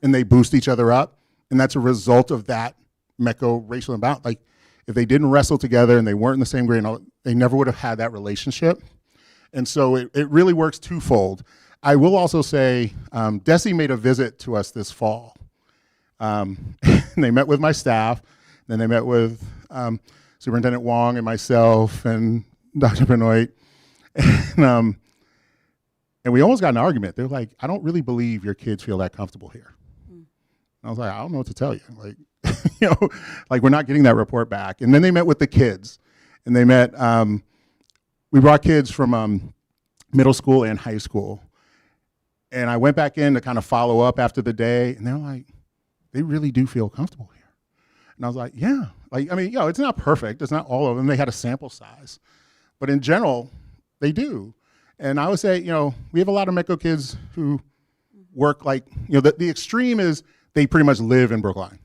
and they boost each other up, and that's a result of that MECO racial imbalance. Like, if they didn't wrestle together and they weren't in the same grade, they never would have had that relationship. And so it really works twofold. I will also say, Desi made a visit to us this fall. And they met with my staff, then they met with Superintendent Wong and myself and Dr. Benoit. And we almost got in an argument. They're like, I don't really believe your kids feel that comfortable here. I was like, I don't know what to tell you. Like, like we're not getting that report back. And then they met with the kids, and they met. We brought kids from middle school and high school, and I went back in to kind of follow up after the day, and they're like, they really do feel comfortable here. And I was like, yeah. Like, I mean, it's not perfect. It's not all of them. They had a sample size, but in general, they do. And I would say, we have a lot of MECO kids who work like, the extreme is they pretty much live in Brookline.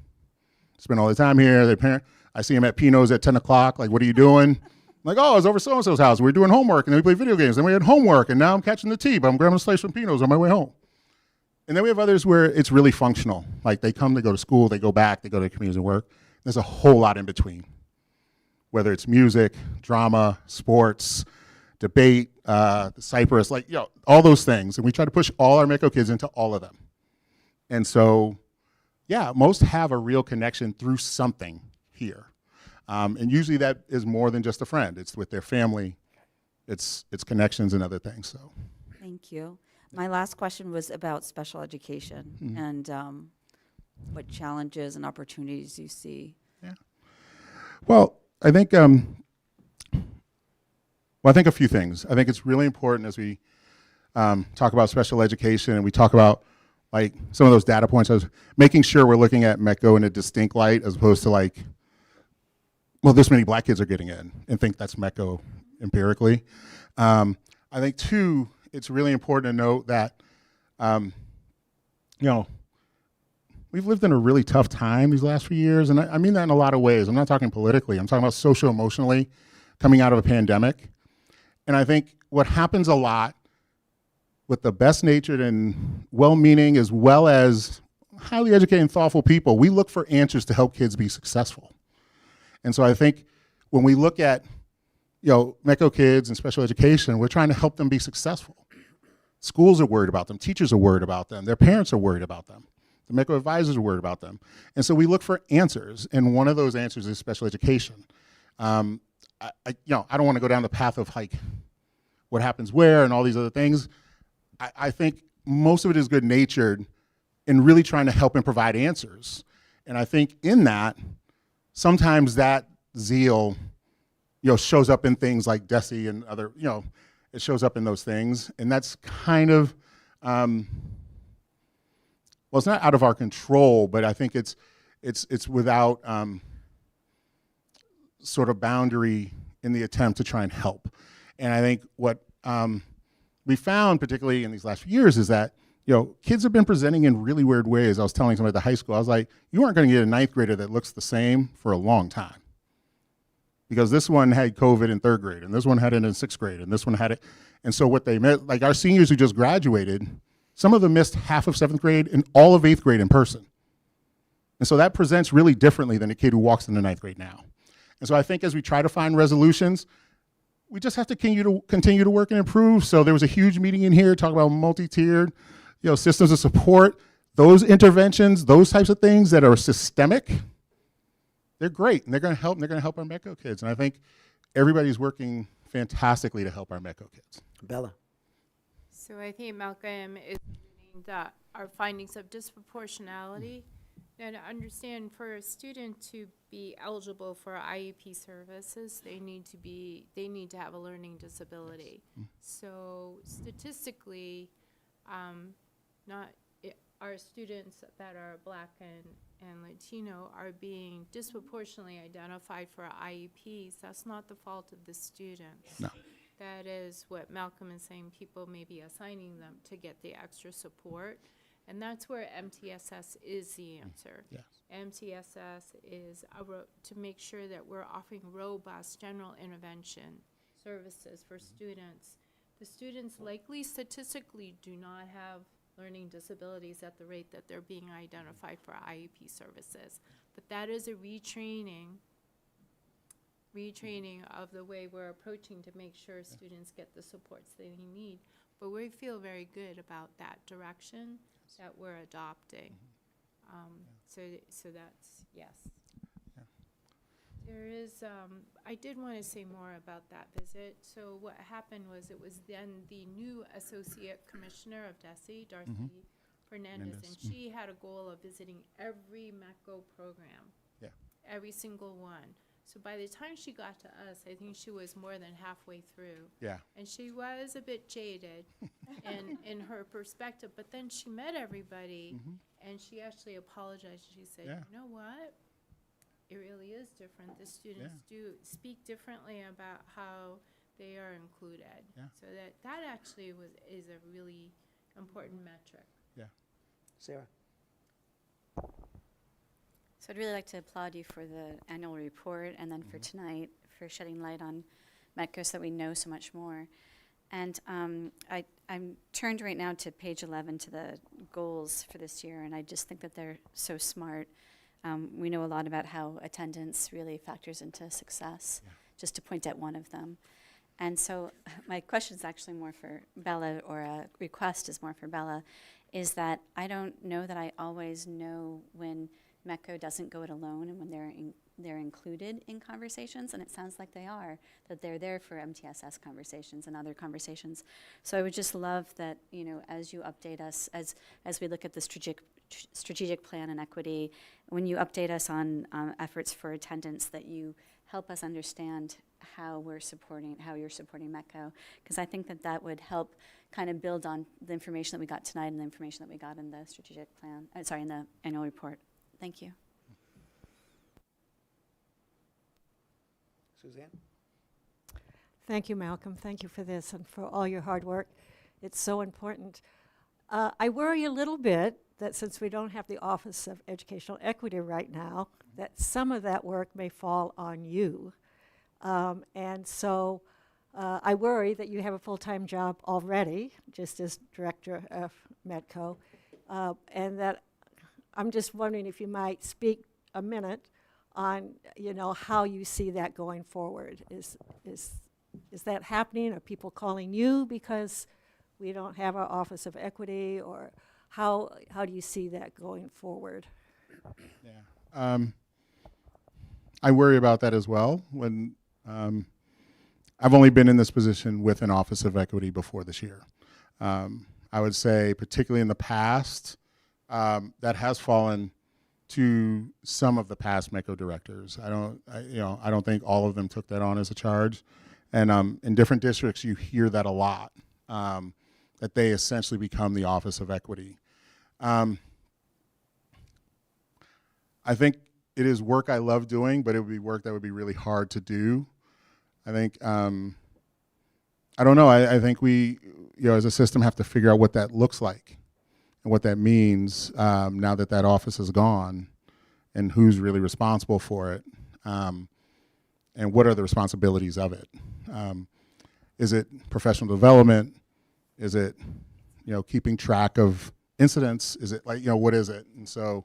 Spend all the time here. I see them at Pino's at 10 o'clock. Like, what are you doing? I'm like, oh, I was over so-and-so's house. We were doing homework, and then we played video games. Then we had homework, and now I'm catching the tea, but I'm grabbing a slice from Pino's on my way home. And then we have others where it's really functional. Like, they come, they go to school, they go back, they go to communities and work. There's a whole lot in between, whether it's music, drama, sports, debate, the Cypress, like, all those things. And we try to push all our MECO kids into all of them. And so, yeah, most have a real connection through something here. And usually that is more than just a friend. It's with their family. It's connections and other things. So, thank you. My last question was about special education and what challenges and opportunities you see. Yeah. Well, I think I think a few things. I think it's really important as we talk about special education and we talk about like some of those data points, I was making sure we're looking at MECO in a distinct light as opposed to like, well, this many black kids are getting in and think that's MECO empirically. I think two, it's really important to note that, we've lived in a really tough time these last few years, and I mean that in a lot of ways. I'm not talking politically. I'm talking about socio-emotionally coming out of a pandemic. And I think what happens a lot with the best-natured and well-meaning as well as highly educated and thoughtful people, we look for answers to help kids be successful. And so I think when we look at MECO kids and special education, we're trying to help them be successful. Schools are worried about them. Teachers are worried about them. Their parents are worried about them. The MECO advisors are worried about them. And so we look for answers, and one of those answers is special education. I don't want to go down the path of like what happens where and all these other things. I think most of it is good-natured in really trying to help and provide answers. And I think in that, sometimes that zeal, shows up in things like DESE and other, it shows up in those things. And that's kind of well, it's not out of our control, but I think it's without sort of boundary in the attempt to try and help. And I think what we found, particularly in these last few years, is that kids have been presenting in really weird ways. I was telling somebody at the high school, I was like, you aren't going to get a ninth grader that looks the same for a long time. Because this one had COVID in third grade, and this one had it in sixth grade, and this one had it. And so what they met, like our seniors who just graduated, some of them missed half of seventh grade and all of eighth grade in person. And so that presents really differently than a kid who walks into ninth grade now. And so I think as we try to find resolutions, we just have to continue to work and improve. So there was a huge meeting in here talking about multi-tiered, systems of support. Those interventions, those types of things that are systemic, they're great, and they're going to help. And they're going to help our METCO kids. And I think everybody's working fantastically to help our METCO kids. Bella. So I think Malcolm is saying that our findings of disproportionality. Now, to understand, for a student to be eligible for IEP services, they need to have a learning disability. So statistically, our students that are Black and Latino are being disproportionately identified for IEPs. That's not the fault of the students. No. That is what Malcolm is saying. People may be assigning them to get the extra support. And that's where MTSS is the answer. Yes. MTSS is to make sure that we're offering robust general intervention services for students. The students likely statistically do not have learning disabilities at the rate that they're being identified for IEP services. But that is a retraining of the way we're approaching to make sure students get the supports they need. But we feel very good about that direction that we're adopting. So that's, yes. Yeah. There is, I did want to say more about that visit. So what happened was it was then the new Associate Commissioner of DESE, Darcy Fernandez, and she had a goal of visiting every METCO program, every single one. So by the time she got to us, I think she was more than halfway through. Yeah. And she was a bit jaded in her perspective, but then she met everybody and she actually apologized. She said, you know what? It really is different. The students do speak differently about how they are included. So that actually is a really important metric. Yeah. Sarah? So I'd really like to applaud you for the annual report and then for tonight for shedding light on METCO so that we know so much more. And I'm turned right now to page 11 to the goals for this year, and I just think that they're so smart. We know a lot about how attendance really factors into success, just to point at one of them. And so my question is actually more for Bella, or a request is more for Bella, is that I don't know that I always know when METCO doesn't go it alone and when they're included in conversations, and it sounds like they are, that they're there for MTSS conversations and other conversations. So I would just love that, as you update us, as we look at the strategic plan and equity, when you update us on efforts for attendance, that you help us understand how you're supporting METCO, because I think that would help kind of build on the information that we got tonight and the information that we got in the strategic plan, in the annual report. Thank you. Suzanne? Thank you, Malcolm. Thank you for this and for all your hard work. It's so important. I worry a little bit that since we don't have the Office of Educational Equity right now, that some of that work may fall on you. And so I worry that you have a full-time job already, just as director of METCO, and that I'm just wondering if you might speak a minute on, how you see that going forward. Is that happening? Are people calling you because we don't have our Office of Equity, or how do you see that going forward? Yeah. I worry about that as well. When I've only been in this position with an Office of Equity before this year. I would say, particularly in the past, that has fallen to some of the past METCO directors. I don't think all of them took that on as a charge. And in different districts, you hear that a lot. that they essentially become the Office of Equity. I think it is work I love doing, but it would be work that would be really hard to do. I think, I don't know, I think we, as a system have to figure out what that looks like and what that means now that that office is gone, and who's really responsible for it, and what are the responsibilities of it. Is it professional development? Is it, keeping track of incidents? Is it like, what is it? And so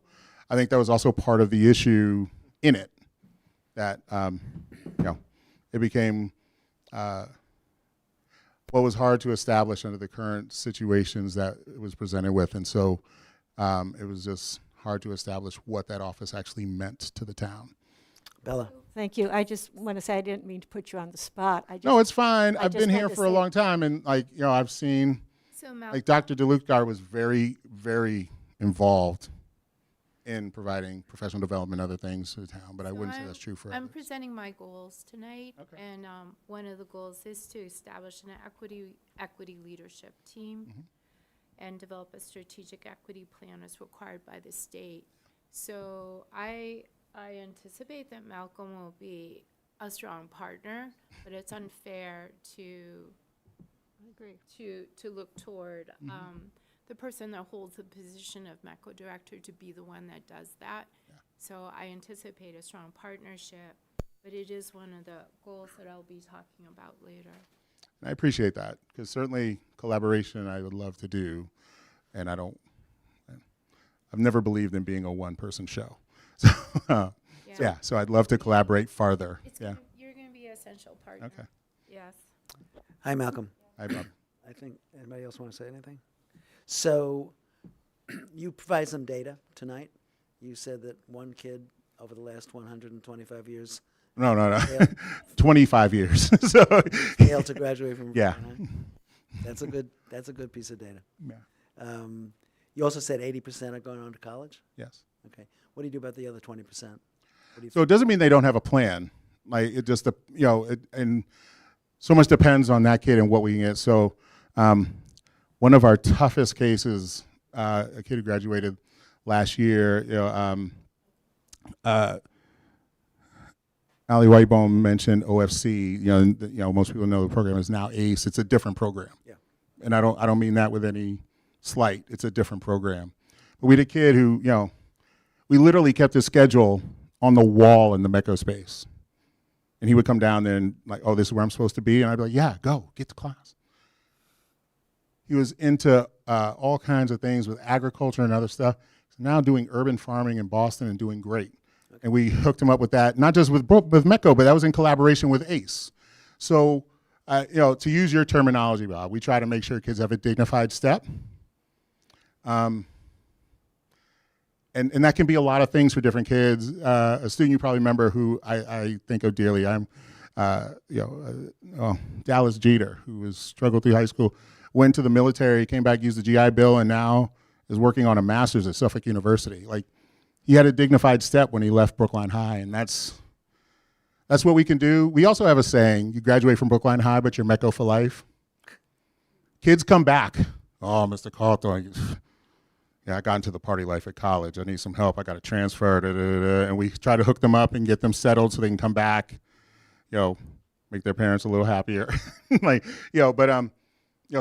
I think that was also part of the issue in it, that, it became what was hard to establish under the current situations that it was presented with. And so it was just hard to establish what that office actually meant to the town. Bella. Thank you. I just want to say I didn't mean to put you on the spot. No, it's fine. I've just been here meant to for a say- long time, and I've seen, like Dr. DeLucar was very, very involved in providing professional development and other things to the town, but I wouldn't say that's true for I'm others. presenting my goals tonight, and one of the goals is to establish an equity leadership team and develop a strategic equity plan as required by the state. So I anticipate that Malcolm will be a strong partner, but it's unfair to look toward the person that holds the position of MECO director to be the one that does that. Yeah. So I anticipate a strong partnership, but it is one of the goals that I'll be talking about later. And I appreciate that, because certainly collaboration I would love to do, and I've never believed in being a one-person show. So, so I'd love to collaborate farther. You're going to be an essential partner. Okay. Yes. Hi, Malcolm. Hi, Bob. I think, anybody else want to say anything? So you provide some data tonight. You said that one kid over the last 125 years. No. 25 years. So failed to graduate from yeah. That's a good piece of data. Yeah. You also said 80% are going on to college? Yes. Okay. What do you do about the other 20%? So it doesn't mean they don't have a plan. Like, it just, and so much depends on that kid and what we can get. So one of our toughest cases, a kid who graduated last year, Ali Whitebone mentioned OFC. Most people know the program is now ACE. It's a different program. Yeah. And I don't mean that with any slight. It's a different program. But we had a kid who, we literally kept his schedule on the wall in the MECO space. And he would come down there and like, oh, this is where I'm supposed to be. And I'd be like, yeah, go, get to class. He was into all kinds of things with agriculture and other stuff. He's now doing urban farming in Boston and doing great. Okay. And we hooked him up with that, not just with MECO, but that was in collaboration with ACE. So, to use your terminology, Bob, we try to make sure kids have a dignified step. And that can be a lot of things for different kids. A student you probably remember who I think of dearly, Dallas Jeter, who was struggled through high school, went to the military, came back, used the GI Bill, and now is working on a master's at Suffolk University. Like, he had a dignified step when he left Brookline High, and that's what we can do. We also have a saying, you graduate from Brookline High, but you're MECO for life. Kids come back. Oh, Mr. Carlton, I got into the party life at college. I need some help. I got to transfer, and we try to hook them up and get them settled so they can come back, make their parents a little happier.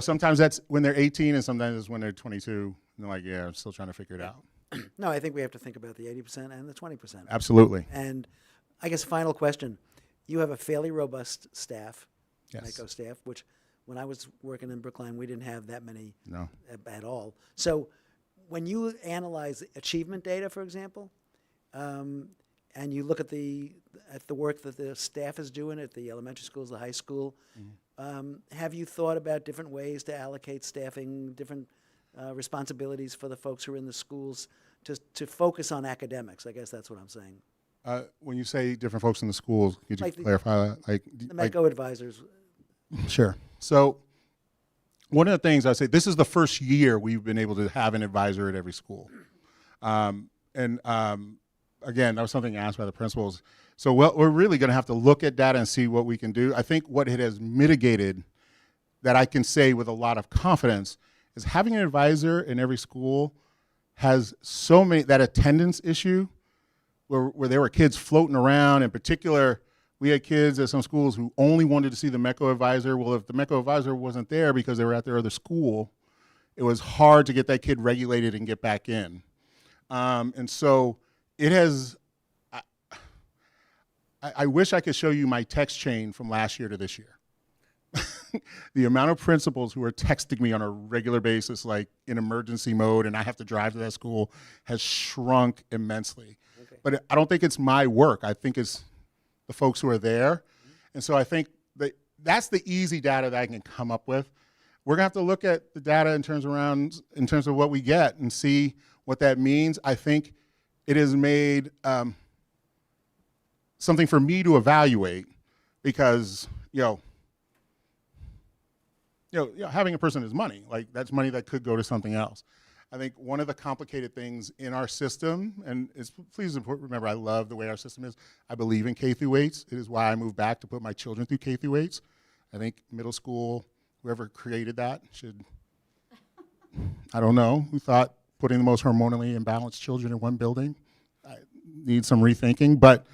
Sometimes that's when they're 18 and sometimes it's when they're 22. And they're like, yeah, I'm still trying to figure it out. No, I think we have to think about the 80% and the 20%. Absolutely. And I guess final question. You have a fairly robust staff, yes. MECO staff, which when I was working in Brookline, we didn't have that many no. at all. So when you analyze achievement data, for example, and you look at the work that the staff is doing at the elementary schools, the high school, have you thought about different ways to allocate staffing, different responsibilities for the folks who are in the schools to focus on academics? I guess that's what I'm saying. When you say different folks in the schools, could you clarify that? The MECO advisors. Sure. So one of the things I say, this is the first year we've been able to have an advisor at every school. Again, that was something asked by the principals. So we're really going to have to look at data and see what we can do. I think what it has mitigated that I can say with a lot of confidence is having an advisor in every school has so many, that attendance issue where there were kids floating around. In particular, we had kids at some schools who only wanted to see the MECO advisor. Well, if the MECO advisor wasn't there because they were at their other school, it was hard to get that kid regulated and get back in. And so it has, I wish I could show you my text chain from last year to this year. The amount of principals who are texting me on a regular basis, like in emergency mode, and I have to drive to that school, has shrunk immensely. Okay. But I don't think it's my work. I think it's the folks who are there. And so I think that's the easy data that I can come up with. We're gonna have to look at the data in terms of what we get and see what that means. I think it has made something for me to evaluate because, having a person is money. Like, that's money that could go to something else. I think one of the complicated things in our system, and please remember, I love the way our system is. I believe in K through 8s. It is why I moved back to put my children through K through 8s. I think middle school, whoever created that should, I don't know, who thought putting the most hormonally imbalanced children in one building needs some rethinking. But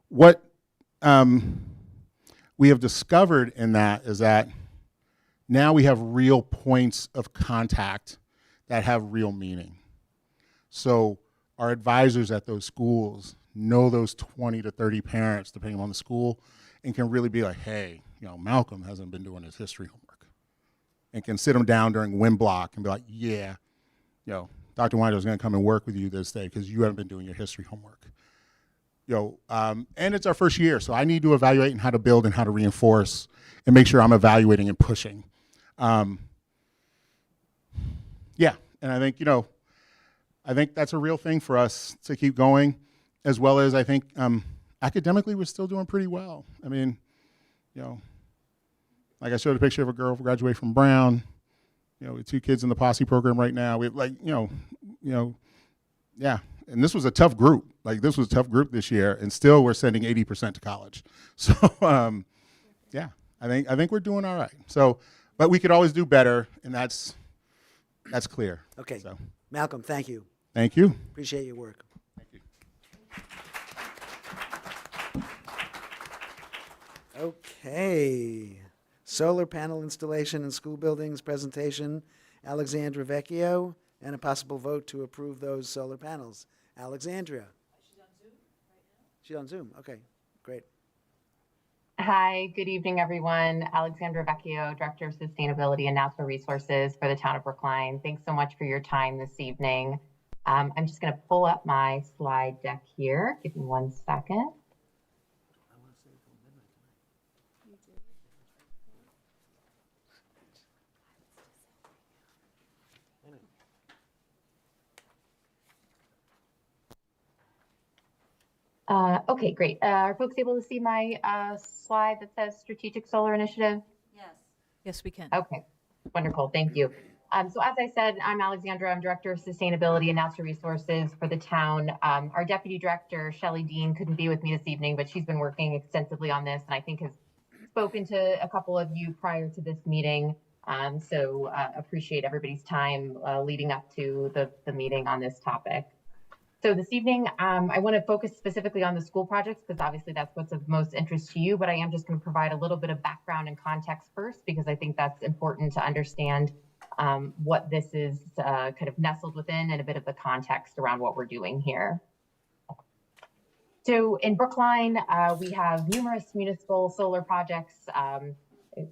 what we have discovered in that is that now we have real points of contact that have real meaning. So our advisors at those schools know those 20 to 30 parents, depending on the school, and can really be like, hey, Malcolm hasn't been doing his history homework. And can sit them down during WIN block and be like, yeah, Dr. Winder's gonna come and work with you this day because you haven't been doing your history homework. And it's our first year, so I need to evaluate and how to build and how to reinforce and make sure I'm evaluating and pushing. Yeah, and I think, I think that's a real thing for us to keep going, as well as I think academically we're still doing pretty well. I mean, like I showed a picture of a girl who graduated from Brown, with 2 kids in the posse program right now. We have yeah. And this was a tough group. Like, this was a tough group this year, and still we're sending 80% to college. So, yeah, I think we're doing all right. So, but we could always do better, and that's clear. Okay, so. Malcolm, thank you. Thank you. Appreciate your work. Thank you. Okay, solar panel installation in school buildings presentation, Alexandra Vecchio, and a possible vote to approve those solar panels. Alexandria. She's on Zoom right now? She's on Zoom. Okay, great. Hi, good evening, everyone. Alexandra Vecchio, Director of Sustainability and Natural Resources for the town of Brookline. Thanks so much for your time this evening. I'm just going to pull up my slide deck here. Give me 1 second. Okay, great. Are folks able to see my slide that says Strategic Solar Initiative? Yes. Yes, we can. Okay, wonderful. Thank you. So as I said, I'm Alexandra. I'm Director of Sustainability and Natural Resources for the town. Our Deputy Director, Shelley Dean, couldn't be with me this evening, but she's been working extensively on this and I think has spoken to a couple of you prior to this meeting. So appreciate everybody's time leading up to the meeting on this topic. So this evening, I want to focus specifically on the school projects because obviously that's what's of most interest to you, but I am just going to provide a little bit of background and context first because I think that's important to understand what this is kind of nestled within and a bit of the context around what we're doing here. So in Brookline, we have numerous municipal solar projects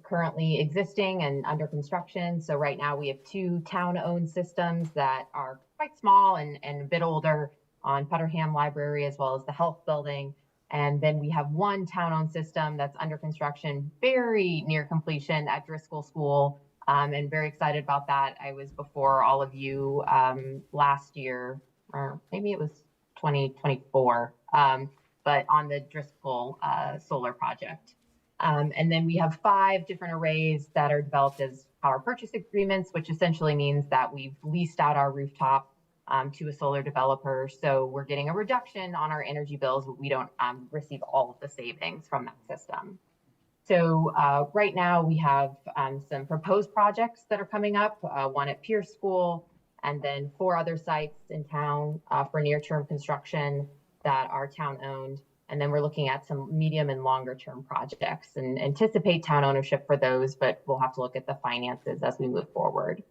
currently existing and under construction. So right now we have 2 town-owned systems that are quite small and a bit older on Putterham Library as well as the health building. And then we have 1 town-owned system that's under construction, very near completion at Driscoll School, and very excited about that. I was before all of you last year, or maybe it was 2024, but on the Driscoll solar project. And then we have 5 different arrays that are developed as power purchase agreements, which essentially means that we've leased out our rooftop to a solar developer. So we're getting a reduction on our energy bills, but we don't receive all of the savings from that system. So right now we have some proposed projects that are coming up, one at Pierce School, and then 4 other sites in town for near-term construction that are town-owned. And then we're looking at some medium and longer-term projects and anticipate town ownership for those, but we'll have to look at the finances as we move forward.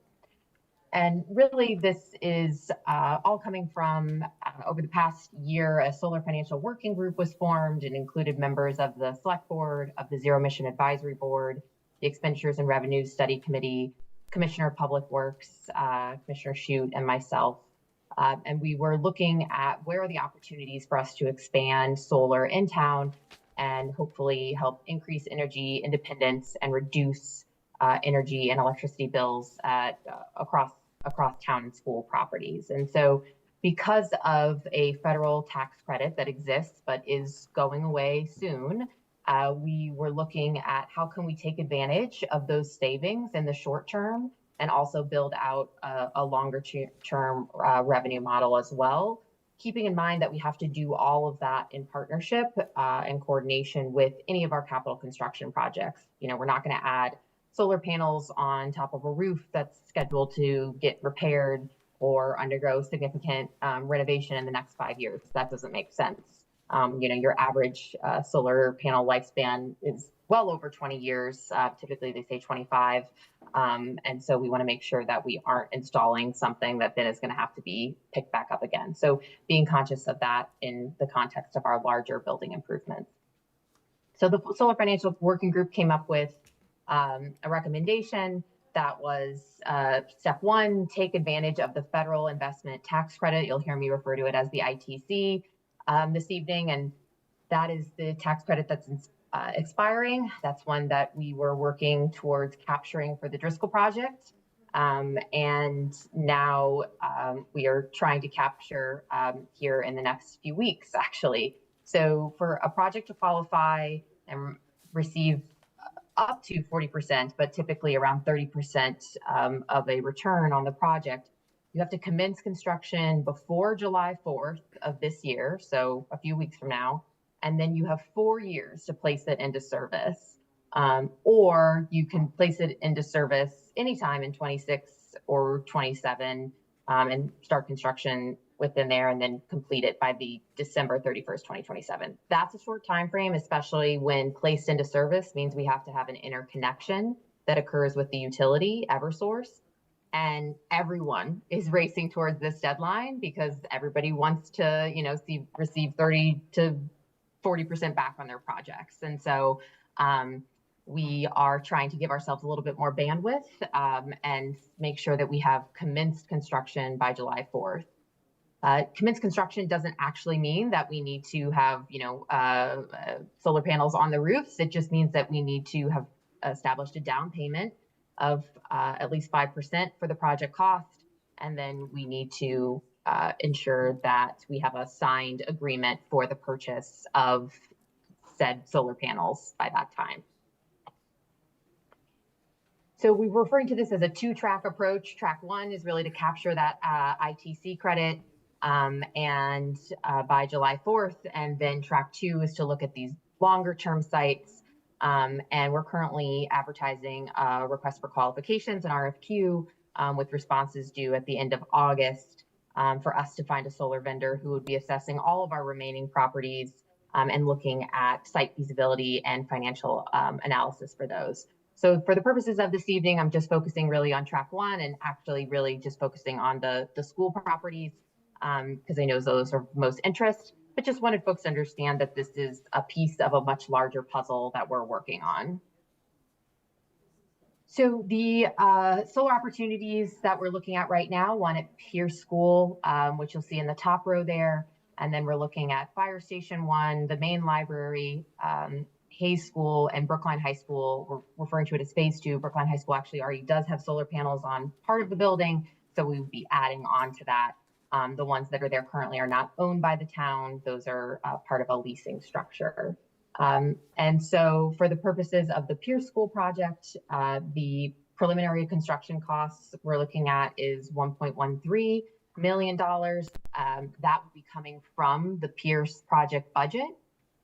And really, this is all coming from over the past year, a solar financial working group was formed and included members of the select board, of the Zero Emission Advisory Board, the Expenditures and Revenues Study Committee, Commissioner of Public Works, Commissioner Shute, and myself. And we were looking at where are the opportunities for us to expand solar in town and hopefully help increase energy independence and reduce energy and electricity bills across town and school properties. And so because of a federal tax credit that exists but is going away soon, we were looking at how can we take advantage of those savings in the short term and also build out a longer term revenue model as well, keeping in mind that we have to do all of that in partnership and coordination with any of our capital construction projects. You know, we're not going to add solar panels on top of a roof that's scheduled to get repaired or undergo significant renovation in the next 5 years. That doesn't make sense. You know, your average solar panel lifespan is well over 20 years. Typically, they say 25. And so we want to make sure that we aren't installing something that then is going to have to be picked back up again. So being conscious of that in the context of our larger building improvements. So the Solar Financial Working Group came up with a recommendation that was step 1, take advantage of the federal investment tax credit. You'll hear me refer to it as the ITC this evening. And that is the tax credit that's expiring. That's one that we were working towards capturing for the Driscoll project. And now we are trying to capture here in the next few weeks, actually. So for a project to qualify and receive up to 40%, but typically around 30% of a return on the project, you have to commence construction before July 4th of this year, so a few weeks from now, and then you have 4 years to place it into service. Or you can place it into service anytime in 26 or 27 and start construction within there and then complete it by the December 31st, 2027. That's a short time frame, especially when placed into service means we have to have an interconnection that occurs with the utility, Eversource. And everyone is racing towards this deadline because everybody wants to, you know, receive 30 to 40% back on their projects. And so we are trying to give ourselves a little bit more bandwidth and make sure that we have commenced construction by July 4th. Commenced construction doesn't actually mean that we need to have, you know, solar panels on the roofs. It just means that we need to have established a down payment of at least 5% for the project cost. And then we need to ensure that we have a signed agreement for the purchase of said solar panels by that time. So we're referring to this as a 2-track approach. Track 1 is really to capture that ITC credit and by July 4th. And then track 2 is to look at these longer term sites. And we're currently advertising a request for qualifications, an RFQ, with responses due at the end of August for us to find a solar vendor who would be assessing all of our remaining properties and looking at site feasibility and financial analysis for those. So for the purposes of this evening, I'm just focusing really on track 1 and actually really just focusing on the school properties because I know those are most interest, but just wanted folks to understand that this is a piece of a much larger puzzle that we're working on. So the solar opportunities that we're looking at right now, one at Pierce School, which you'll see in the top row there, and then we're looking at Fire Station 1, the main library, Hayes School, and Brookline High School. We're referring to it as phase 2. Brookline High School actually already does have solar panels on part of the building, so we would be adding on to that. The ones that are there currently are not owned by the town. Those are part of a leasing structure. And so for the purposes of the Pierce School project, the preliminary construction costs we're looking at is $1.13 million. That would be coming from the Pierce project budget.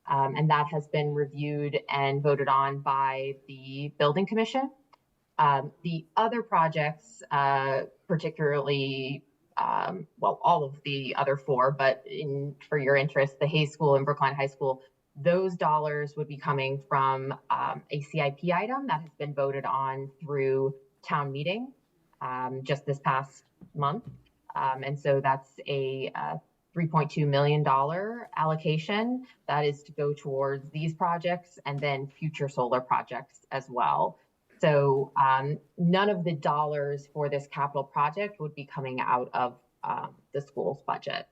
and that has been reviewed and voted on by the Building Commission. The other projects, particularly, well, all of the other four, but for your interest, the Hayes School and Brookline High School, those dollars would be coming from a CIP item that has been voted on through town meeting just this past month. And so that's a $3.2 million allocation that is to go towards these projects and then future solar projects as well. So none of the dollars for this capital project would be coming out of the school's budget.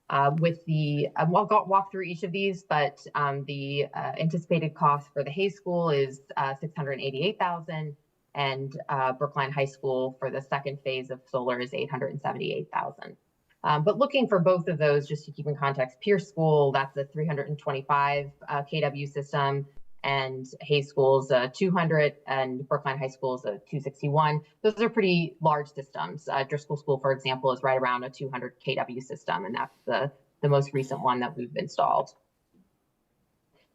I'll walk through each of these, but the anticipated cost for the Hayes School is $688,000, and Brookline High School for the second phase of solar is $878,000. But looking for both of those, just to keep in context, Pierce School, that's a 325 kW system, and Hayes School's 200, and Brookline High School's a 261. Those are pretty large systems. Driscoll School, for example, is right around a 200 kW system, and that's the most recent one that we've installed.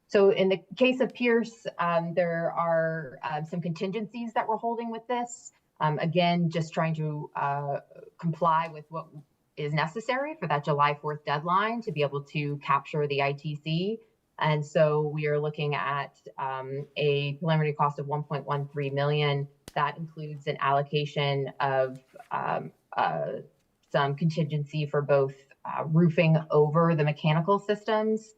So in the case of Pierce, there are some contingencies that we're holding with this. Again, just trying to comply with what is necessary for that July 4th deadline to be able to capture the ITC. And so we are looking at a preliminary cost of $1.13 million. That includes an allocation of some contingency for both roofing over the mechanical systems,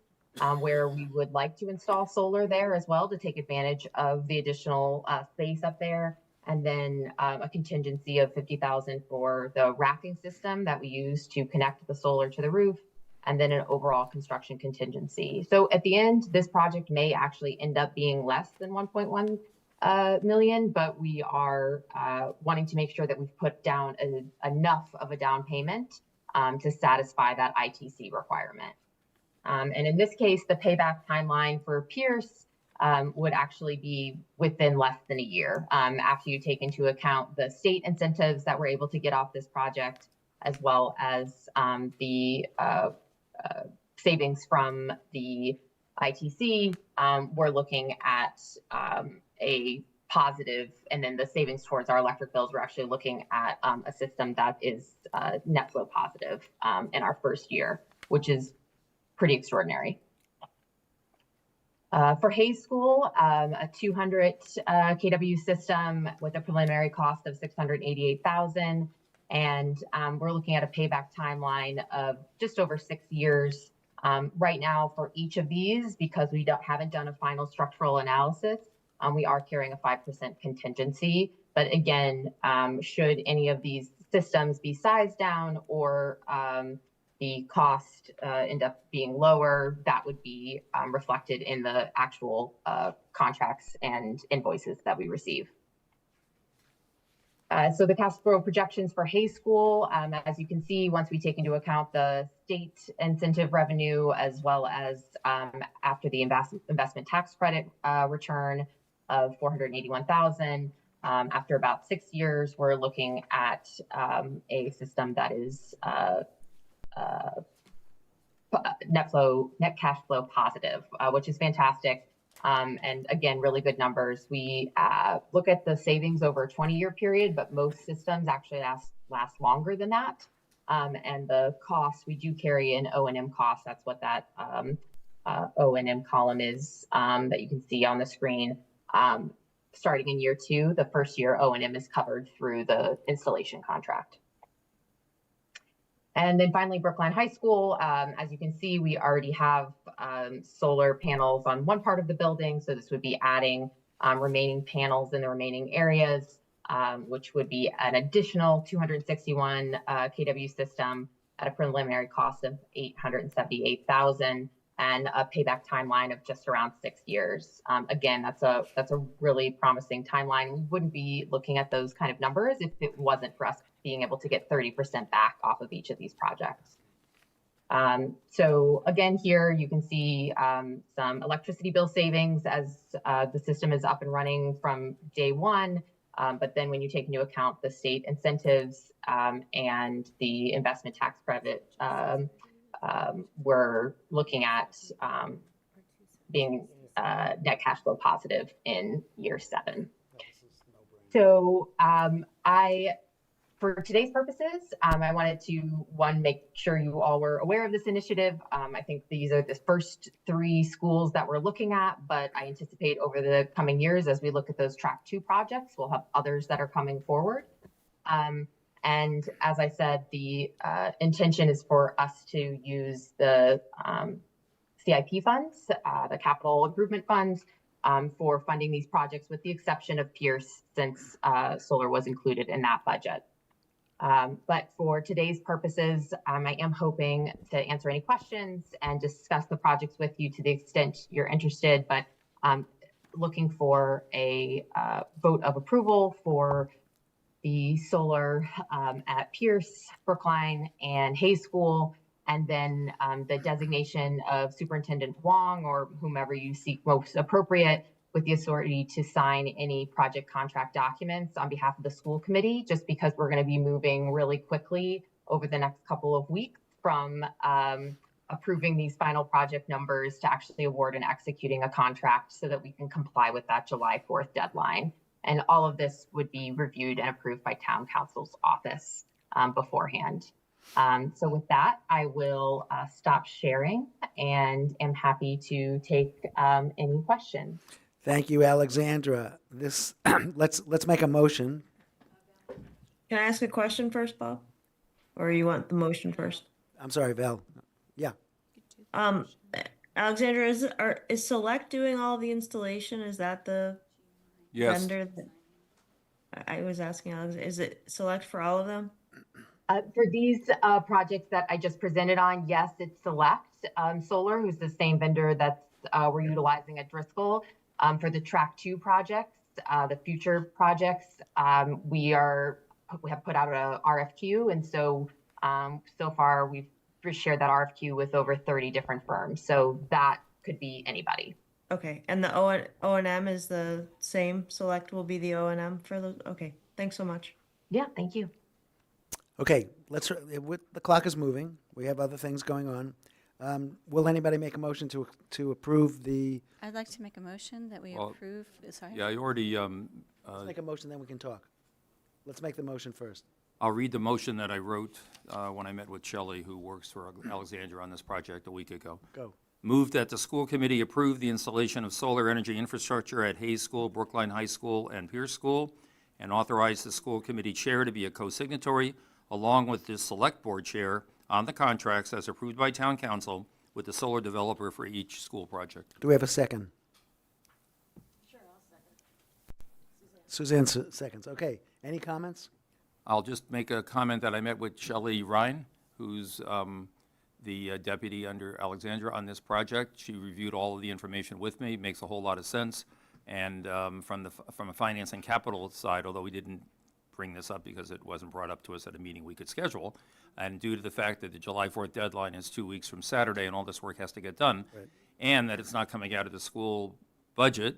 where we would like to install solar there as well to take advantage of the additional space up there. And then a contingency of $50,000 for the racking system that we use to connect the solar to the roof, and then an overall construction contingency. So at the end, this project may actually end up being less than 1.1 million, but we are wanting to make sure that we've put down enough of a down payment to satisfy that ITC requirement. And in this case, the payback timeline for Pierce would actually be within less than a year after you take into account the state incentives that we're able to get off this project, as well as the savings from the ITC. We're looking at a positive, and then the savings towards our electric bills, we're actually looking at a system that is net flow positive in our first year, which is pretty extraordinary. For Hayes School, a 200 kW system with a preliminary cost of $688,000. And we're looking at a payback timeline of just over 6 years. Right now for each of these, because we haven't done a final structural analysis, we are carrying a 5% contingency. But again, should any of these systems be sized down or the cost end up being lower, that would be reflected in the actual contracts and invoices that we receive. So the cash flow projections for Hayes School, as you can see, once we take into account the state incentive revenue, as well as after the investment tax credit return of $481,000, after about 6 years, we're looking at a system that is net cash flow positive, which is fantastic. And again, really good numbers. We look at the savings over a 20-year period, but most systems actually last longer than that. And the cost, we do carry an O&M cost. That's what that O&M column is that you can see on the screen. Starting in year 2, the first year O&M is covered through the installation contract. And then finally, Brookline High School, as you can see, we already have solar panels on one part of the building. So this would be adding remaining panels in the remaining areas, which would be an additional 261 kW system at a preliminary cost of $878,000 and a payback timeline of just around 6 years. Again, that's a really promising timeline. We wouldn't be looking at those kind of numbers if it wasn't for us being able to get 30% back off of each of these projects. So again, here you can see some electricity bill savings as the system is up and running from day one. But then when you take into account the state incentives and the investment tax credit we're looking at being net cash flow positive in year 7. So for today's purposes, I wanted to, one, make sure you all were aware of this initiative. I think these are the first 3 schools that we're looking at, but I anticipate over the coming years, as we look at those track 2 projects, we'll have others that are coming forward. And as I said, the intention is for us to use the CIP funds, the capital improvement funds, for funding these projects, with the exception of Pierce, since solar was included in that budget. But for today's purposes, I am hoping to answer any questions and discuss the projects with you to the extent you're interested, but looking for a vote of approval for the solar at Pierce, Brookline, and Hayes School, and then the designation of Superintendent Wong or whomever you seek most appropriate with the authority to sign any project contract documents on behalf of the school committee, just because we're going to be moving really quickly over the next couple of weeks from approving these final project numbers to actually award and executing a contract so that we can comply with that July 4th deadline. And all of this would be reviewed and approved by town council's office beforehand. So with that, I will stop sharing and am happy to take any questions. Thank you, Alexandra. This let's make a motion. Can I ask a question first, Bob? Or you want the motion first? I'm sorry, Val. Yeah. Alexandra, is Select doing all the installation? Is that the Yes. vendor that I was asking Alexandra? Is it Select for all of them? For these projects that I just presented on, yes, it's Select Solar, who's the same vendor that's we're utilizing at Driscoll. For the track 2 projects, the future projects, we have put out a RFQ, and so so far we've shared that RFQ with over 30 different firms. So that could be anybody. Okay, and the O&M is the same? Select will be the O&M for those? Okay, thanks so much. Yeah, thank you. Okay, the clock is moving. We have other things going on. Will anybody make a motion to approve the? I'd like to make a motion that we Well, approve. Sorry. Yeah, I already, Let's make a motion, then we can talk. Let's make the motion first. I'll read the motion that I wrote when I met with Shelley, who works for Alexandra on this project a week ago. Go. Move that the school committee approve the installation of solar energy infrastructure at Hayes School, Brookline High School, and Pierce School, and authorize the school committee chair to be a co-signatory, along with the select board chair, on the contracts as approved by town council with the solar developer for each school project. Do we have a second? Sure, I'll second. Suzanne seconds. Okay. Any comments? I'll just make a comment that I met with Shelley Ryan, who's the deputy under Alexandra on this project. She reviewed all of the information with me. It makes a whole lot of sense. And from a finance and capital side, although we didn't bring this up because it wasn't brought up to us at a meeting we could schedule, and due to the fact that the July 4th deadline is 2 weeks from Saturday and all this work has to get done, Right. and that it's not coming out of the school budget,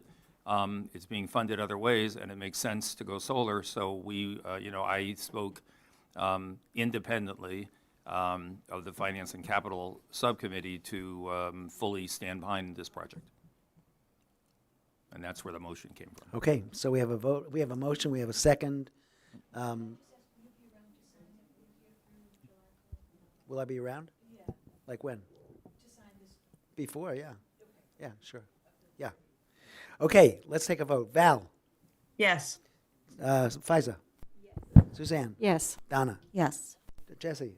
it's being funded other ways, and it makes sense to go solar. So we, I spoke independently of the Finance and Capital Subcommittee to fully stand behind this project. And that's where the motion came from. Okay, so we have a vote, we have a motion, we have a second. Will I be around? Yeah. Like when? Before, yeah. Yeah, sure. Yeah. Okay, let's take a vote. Val? Yes. Faiza? Suzanne? Yes. Donna? Yes. Jesse?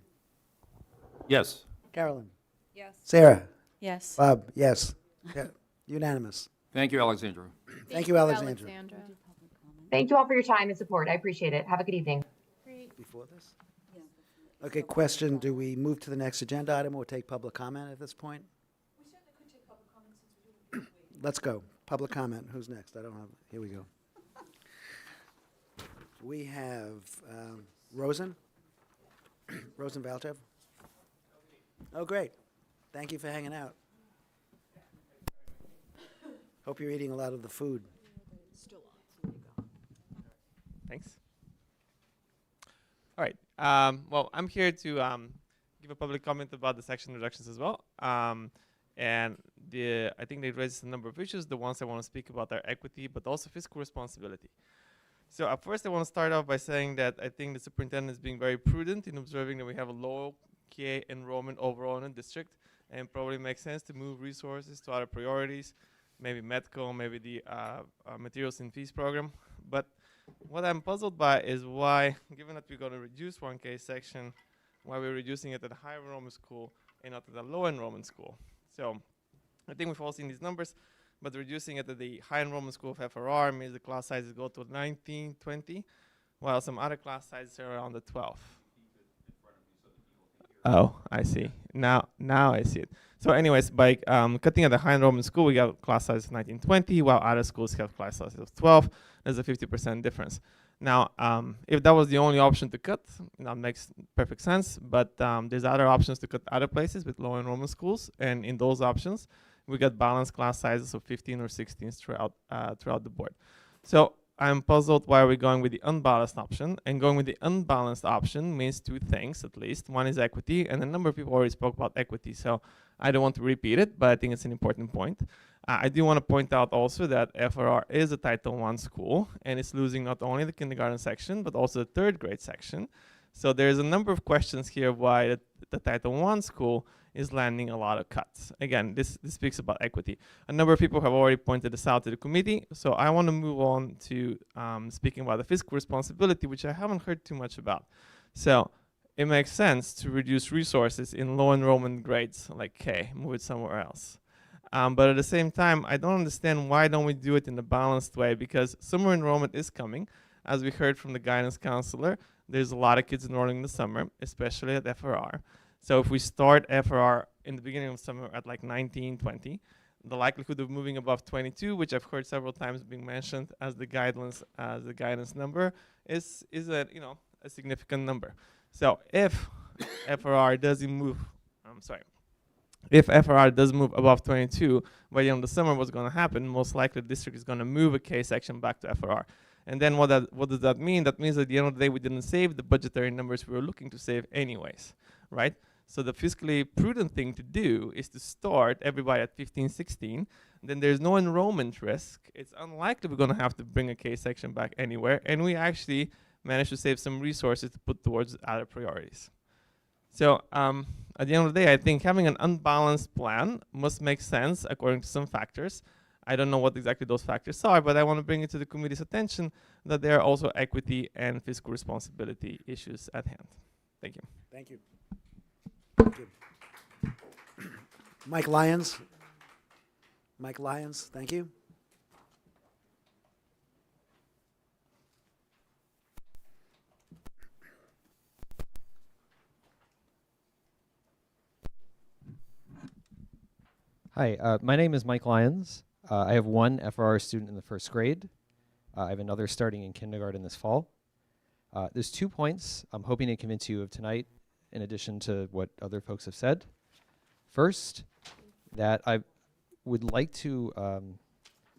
Yes. Carolyn? Yes. Sarah? Yes. Bob? Yes. Yeah. Unanimous. Thank you, Alexandra. Thank you, Alexandra. Thank you all for your time and support. I appreciate it. Have a good evening. Before this? Okay, question, do we move to the next agenda item or take public comment at this point? We certainly could take public comment since we do. Let's go. Public comment. Who's next? I don't have, here we go. We have Rosen? Rosen Valchev? Oh, great. Thank you for hanging out. Hope you're eating a lot of the food. Thanks. All right. Well, I'm here to give a public comment about the section reductions as well. And I think they raised a number of issues. The ones I want to speak about are equity, but also fiscal responsibility. So at first, I want to start off by saying that I think the superintendent is being very prudent in observing that we have a low K enrollment overall in the district, and probably makes sense to move resources to other priorities, maybe medical, maybe the materials and fees program. But what I'm puzzled by is why, given that we're going to reduce 1K section, why we're reducing it at a high enrollment school and not at a low enrollment school. So I think we've all seen these numbers, but reducing it at the high enrollment school of FRR means the class sizes go to 19, 20, while some other class sizes are around the 12. Oh, I see. Now I see it. So anyways, by cutting at the high enrollment school, we got class size of 19, 20, while other schools have class sizes of 12. There's a 50% difference. Now, if that was the only option to cut, that makes perfect sense. But there's other options to cut other places with low enrollment schools. And in those options, we got balanced class sizes of 15 or 16 throughout the board. So I'm puzzled why we're going with the unbalanced option. And going with the unbalanced option means two things, at least. One is equity, and a number of people already spoke about equity, so I don't want to repeat it, but I think it's an important point. I do want to point out also that FRR is a Title I school, and it's losing not only the kindergarten section, but also the third grade section. So there's a number of questions here why the Title I school is landing a lot of cuts. Again, this speaks about equity. A number of people have already pointed this out to the committee, so I want to move on to speaking about the fiscal responsibility, which I haven't heard too much about. So it makes sense to reduce resources in low enrollment grades like K, move it somewhere else. But at the same time, I don't understand why don't we do it in a balanced way, because summer enrollment is coming. As we heard from the guidance counselor, there's a lot of kids enrolling in the summer, especially at FRR. So if we start FRR in the beginning of summer at like 19, 20, the likelihood of moving above 22, which I've heard several times being mentioned as the guidance number, is a significant number. So if FRR doesn't move, if FRR does move above 22, by the end of the summer, what's going to happen? Most likely, the district is going to move a K section back to FRR. And then what does that mean? That means at the end of the day, we didn't save the budgetary numbers we were looking to save anyways, right? So the fiscally prudent thing to do is to start everybody at 15, 16. Then there's no enrollment risk. It's unlikely we're going to have to bring a K section back anywhere. And we actually managed to save some resources to put towards other priorities. So at the end of the day, I think having an unbalanced plan must make sense according to some factors. I don't know what exactly those factors are, but I want to bring it to the committee's attention that there are also equity and fiscal responsibility issues at hand. Thank you. Thank you. Thank you. Mike Lyons. Mike Lyons, thank you. Hi, my name is Mike Lyons. I have one FRR student in the first grade. I have another starting in kindergarten this fall. There's 2 points I'm hoping to convince you of tonight, in addition to what other folks have said. First, that I would like to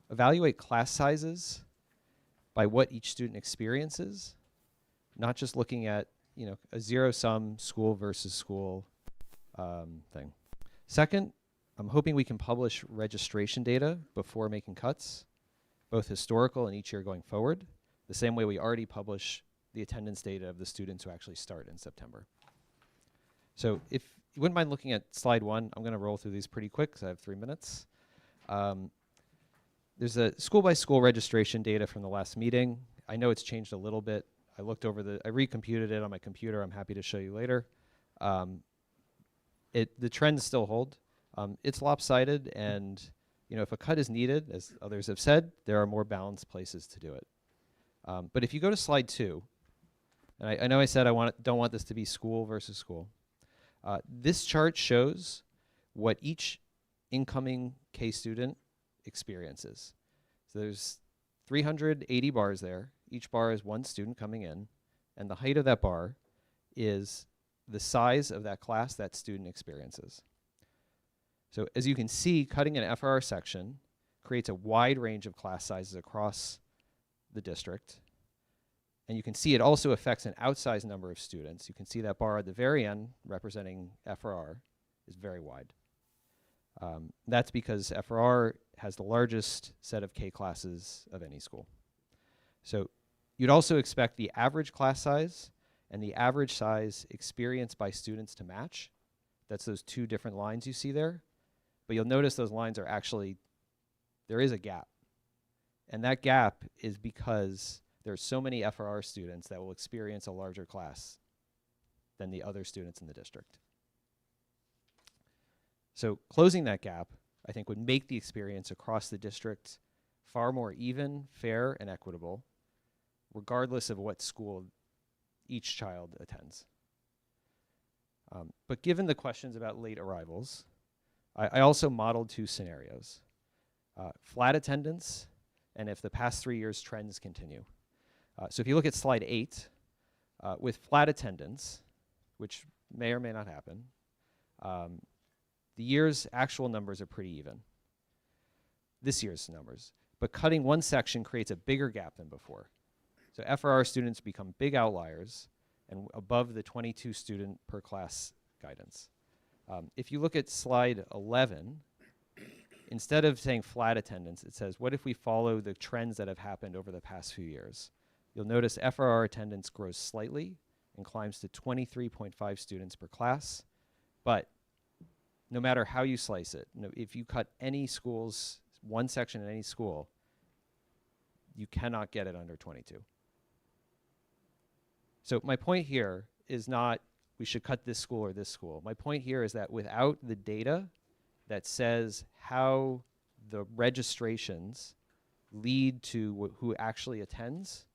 evaluate class sizes by what each student experiences, not just looking at a zero-sum school versus school thing. Second, I'm hoping we can publish registration data before making cuts, both historical and each year going forward, the same way we already publish the attendance data of the students who actually start in September. So if you wouldn't mind looking at slide 1, I'm going to roll through these pretty quick because I have 3 minutes. There's a school-by-school registration data from the last meeting. I know it's changed a little bit. I recomputed it on my computer. I'm happy to show you later. The trends still hold. It's lopsided, and if a cut is needed, as others have said, there are more balanced places to do it. But if you go to slide 2, and I know I said don't want this to be school versus school. This chart shows what each incoming K student experiences. So there's 380 bars there. Each bar is one student coming in, and the height of that bar is the size of that class that student experiences. So as you can see, cutting an FRR section creates a wide range of class sizes across the district. And you can see it also affects an outsized number of students. You can see that bar at the very end, representing FRR, is very wide. That's because FRR has the largest set of K classes of any school. So you'd also expect the average class size and the average size experienced by students to match. That's those two different lines you see there. But you'll notice those lines are actually, there is a gap. And that gap is because there are so many FRR students that will experience a larger class than the other students in the district. So closing that gap, I think, would make the experience across the district far more even, fair, and equitable, regardless of what school each child attends. But given the questions about late arrivals, I also modeled two scenarios. Flat attendance, and if the past 3 years trends continue. So if you look at slide 8, with flat attendance, which may or may not happen, the year's actual numbers are pretty even. This year's numbers. But cutting one section creates a bigger gap than before. So FRR students become big outliers and above the 22 student per class guidance. If you look at slide 11, instead of saying flat attendance, it says, what if we follow the trends that have happened over the past few years? You'll notice FRR attendance grows slightly and climbs to 23.5 students per class. But no matter how you slice it, if you cut any school's, one section in any school, you cannot get it under 22. So my point here is not we should cut this school or this school. My point here is that without the data that says how the registrations lead to who actually attends,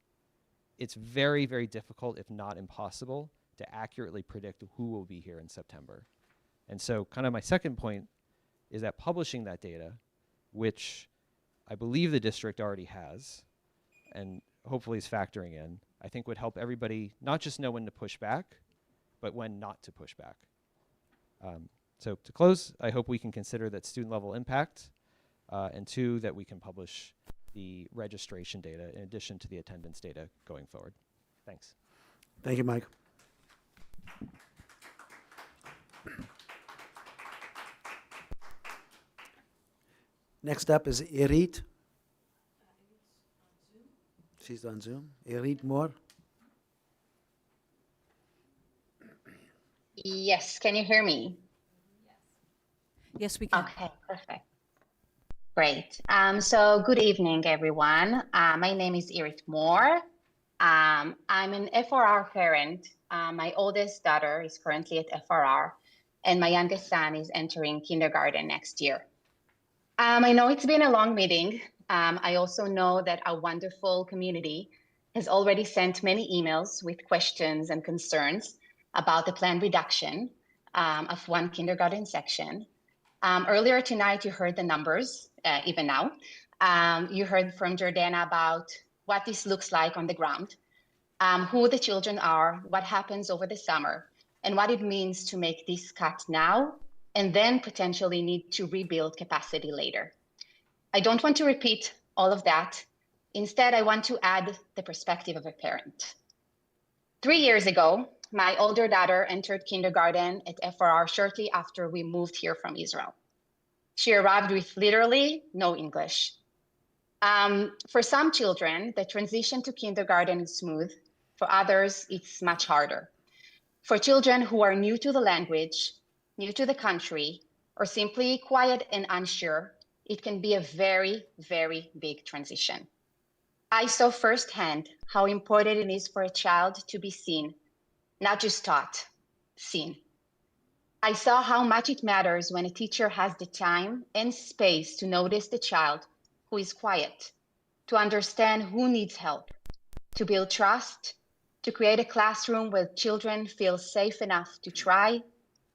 it's very, very difficult, if not impossible, to accurately predict who will be here in September. And so kind of my second point is that publishing that data, which I believe the district already has, and hopefully is factoring in, I think would help everybody not just know when to push back, but when not to push back. So to close, I hope we can consider that student level impact, and two, that we can publish the registration data in addition to the attendance data going forward. Thanks. Thank you, Mike. Next up is Irit. She's on Zoom. Irit Moore. Yes, can you hear me? Yes, we can. Okay, perfect. Great. So good evening, everyone. My name is Irit Moore. I'm an FRR parent. My oldest daughter is currently at FRR, and my youngest son is entering kindergarten next year. I know it's been a long meeting. I also know that our wonderful community has already sent many emails with questions and concerns about the planned reduction of one kindergarten section. Earlier tonight, you heard the numbers, even now. You heard from Jordana about what this looks like on the ground, who the children are, what happens over the summer, and what it means to make this cut now and then potentially need to rebuild capacity later. I don't want to repeat all of that. Instead, I want to add the perspective of a parent. 3 years ago, my older daughter entered kindergarten at FRR shortly after we moved here from Israel. She arrived with literally no English. For some children, the transition to kindergarten is smooth. For others, it's much harder. For children who are new to the language, new to the country, or simply quiet and unsure, it can be a very, very big transition. I saw firsthand how important it is for a child to be seen, not just taught, seen. I saw how much it matters when a teacher has the time and space to notice the child who is quiet, to understand who needs help, to build trust, to create a classroom where children feel safe enough to try,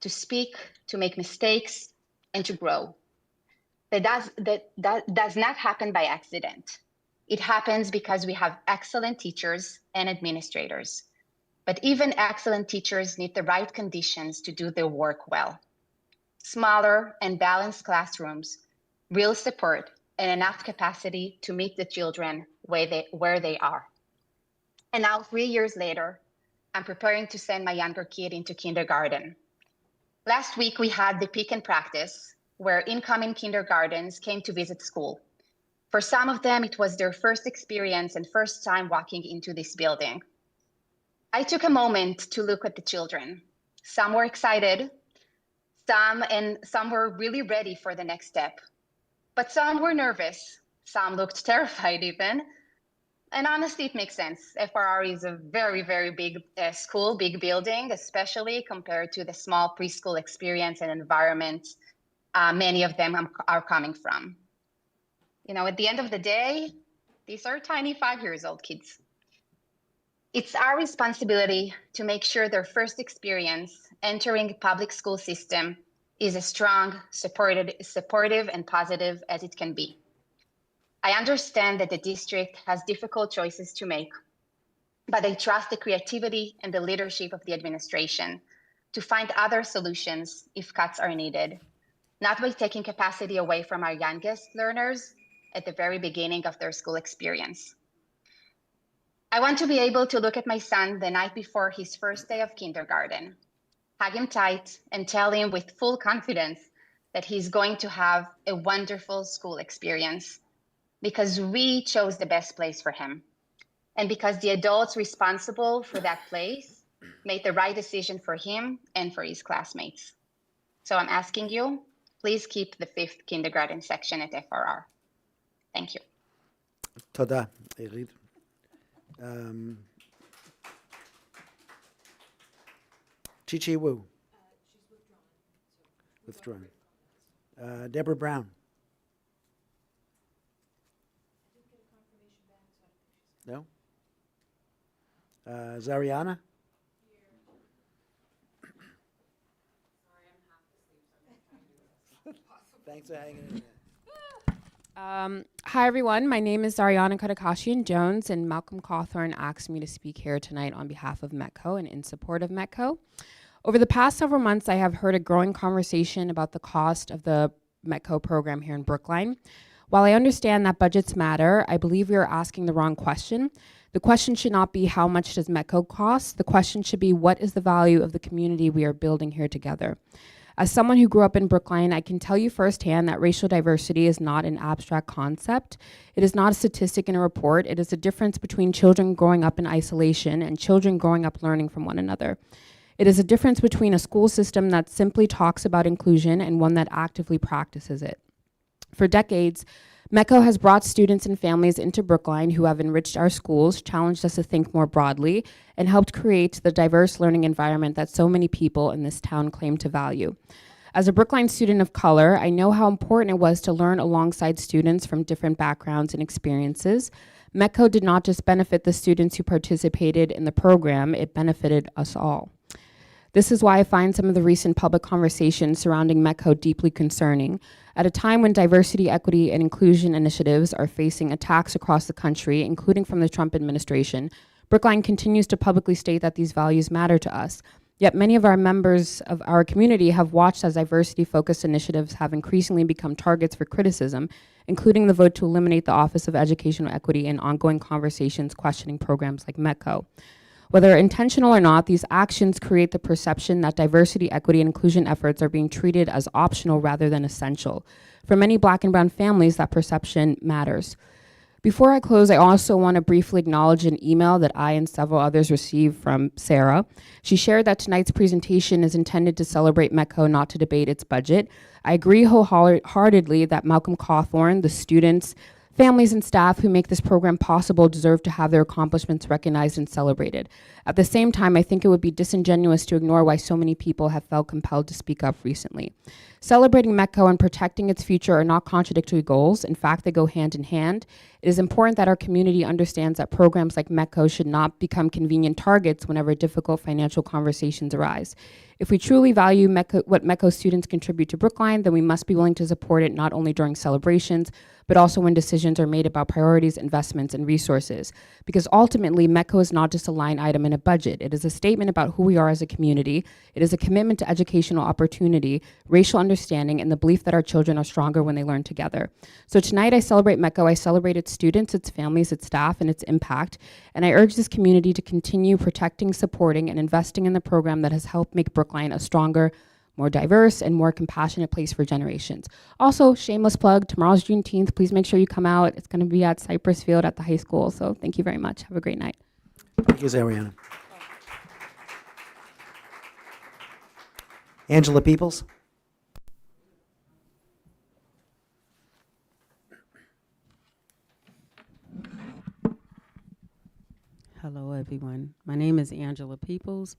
to speak, to make mistakes, and to grow. That does not happen by accident. It happens because we have excellent teachers and administrators. But even excellent teachers need the right conditions to do their work well. Smaller and balanced classrooms, real support, and enough capacity to meet the children where they are. And now 3 years later, I'm preparing to send my younger kid into kindergarten. Last week, we had the pick and practice, where incoming kindergartens came to visit school. For some of them, it was their first experience and first time walking into this building. I took a moment to look at the children. Some were excited, some were really ready for the next step. But some were nervous, some looked terrified even. And honestly, it makes sense. FRR is a very, very big school, big building, especially compared to the small preschool experience and environment many of them are coming from. You know, at the end of the day, these are tiny 5-year-old kids. It's our responsibility to make sure their first experience entering a public school system is as strong, supportive, and positive as it can be. I understand that the district has difficult choices to make, but I trust the creativity and the leadership of the administration to find other solutions if cuts are needed, not by taking capacity away from our youngest learners at the very beginning of their school experience. I want to be able to look at my son the night before his first day of kindergarten, hug him tight, and tell him with full confidence that he's going to have a wonderful school experience, because we chose the best place for him, and because the adults responsible for that place made the right decision for him and for his classmates. So I'm asking you, please keep the 5th kindergarten section at FRR. Thank you. תודה, עירית. Chi-Chi Wu. Withdrawn. Deborah Brown. No? Zariana? Thanks for hanging in there. Hi, everyone. My name is Ariana Kodakashian-Jones, and Malcolm Cawthorn asked me to speak here tonight on behalf of METCO and in support of METCO. Over the past several months, I have heard a growing conversation about the cost of the METCO program here in Brookline. While I understand that budgets matter, I believe we are asking the wrong question. The question should not be how much does METCO cost? The question should be what is the value of the community we are building here together? As someone who grew up in Brookline, I can tell you firsthand that racial diversity is not an abstract concept. It is not a statistic in a report. It is a difference between children growing up in isolation and children growing up learning from one another. It is a difference between a school system that simply talks about inclusion and one that actively practices it. For decades, METCO has brought students and families into Brookline who have enriched our schools, challenged us to think more broadly, and helped create the diverse learning environment that so many people in this town claim to value. As a Brookline student of color, I know how important it was to learn alongside students from different backgrounds and experiences. METCO did not just benefit the students who participated in the program, it benefited us all. This is why I find some of the recent public conversations surrounding METCO deeply concerning. At a time when diversity, equity, and inclusion initiatives are facing attacks across the country, including from the Trump administration, Brookline continues to publicly state that these values matter to us. Yet many of our members of our community have watched as diversity-focused initiatives have increasingly become targets for criticism, including the vote to eliminate the Office of Educational Equity and ongoing conversations questioning programs like METCO. Whether intentional or not, these actions create the perception that diversity, equity, and inclusion efforts are being treated as optional rather than essential. For many Black and brown families, that perception matters. Before I close, I also want to briefly acknowledge an email that I and several others received from Sarah. She shared that tonight's presentation is intended to celebrate METCO, not to debate its budget. I agree wholeheartedly that Malcolm Cawthorn, the students, families, and staff who make this program possible deserve to have their accomplishments recognized and celebrated. At the same time, I think it would be disingenuous to ignore why so many people have felt compelled to speak up recently. Celebrating METCO and protecting its future are not contradictory goals. In fact, they go hand in hand. It is important that our community understands that programs like METCO should not become convenient targets whenever difficult financial conversations arise. If we truly value what METCO students contribute to Brookline, then we must be willing to support it not only during celebrations, but also when decisions are made about priorities, investments, and resources. Because ultimately, METCO is not just a line item in a budget. It is a statement about who we are as a community. It is a commitment to educational opportunity, racial understanding, and the belief that our children are stronger when they learn together. So tonight I celebrate METCO, I celebrate its students, its families, its staff, and its impact. And I urge this community to continue protecting, supporting, and investing in the program that has helped make Brookline a stronger, more diverse, and more compassionate place for generations. Also, shameless plug, tomorrow's Juneteenth. Please make sure you come out. It's going to be at Cypress Field at the high school. So thank you very much. Have a great night. Thank you, Zariana. Angela Peoples. Hello, everyone. My name is Angela Peoples.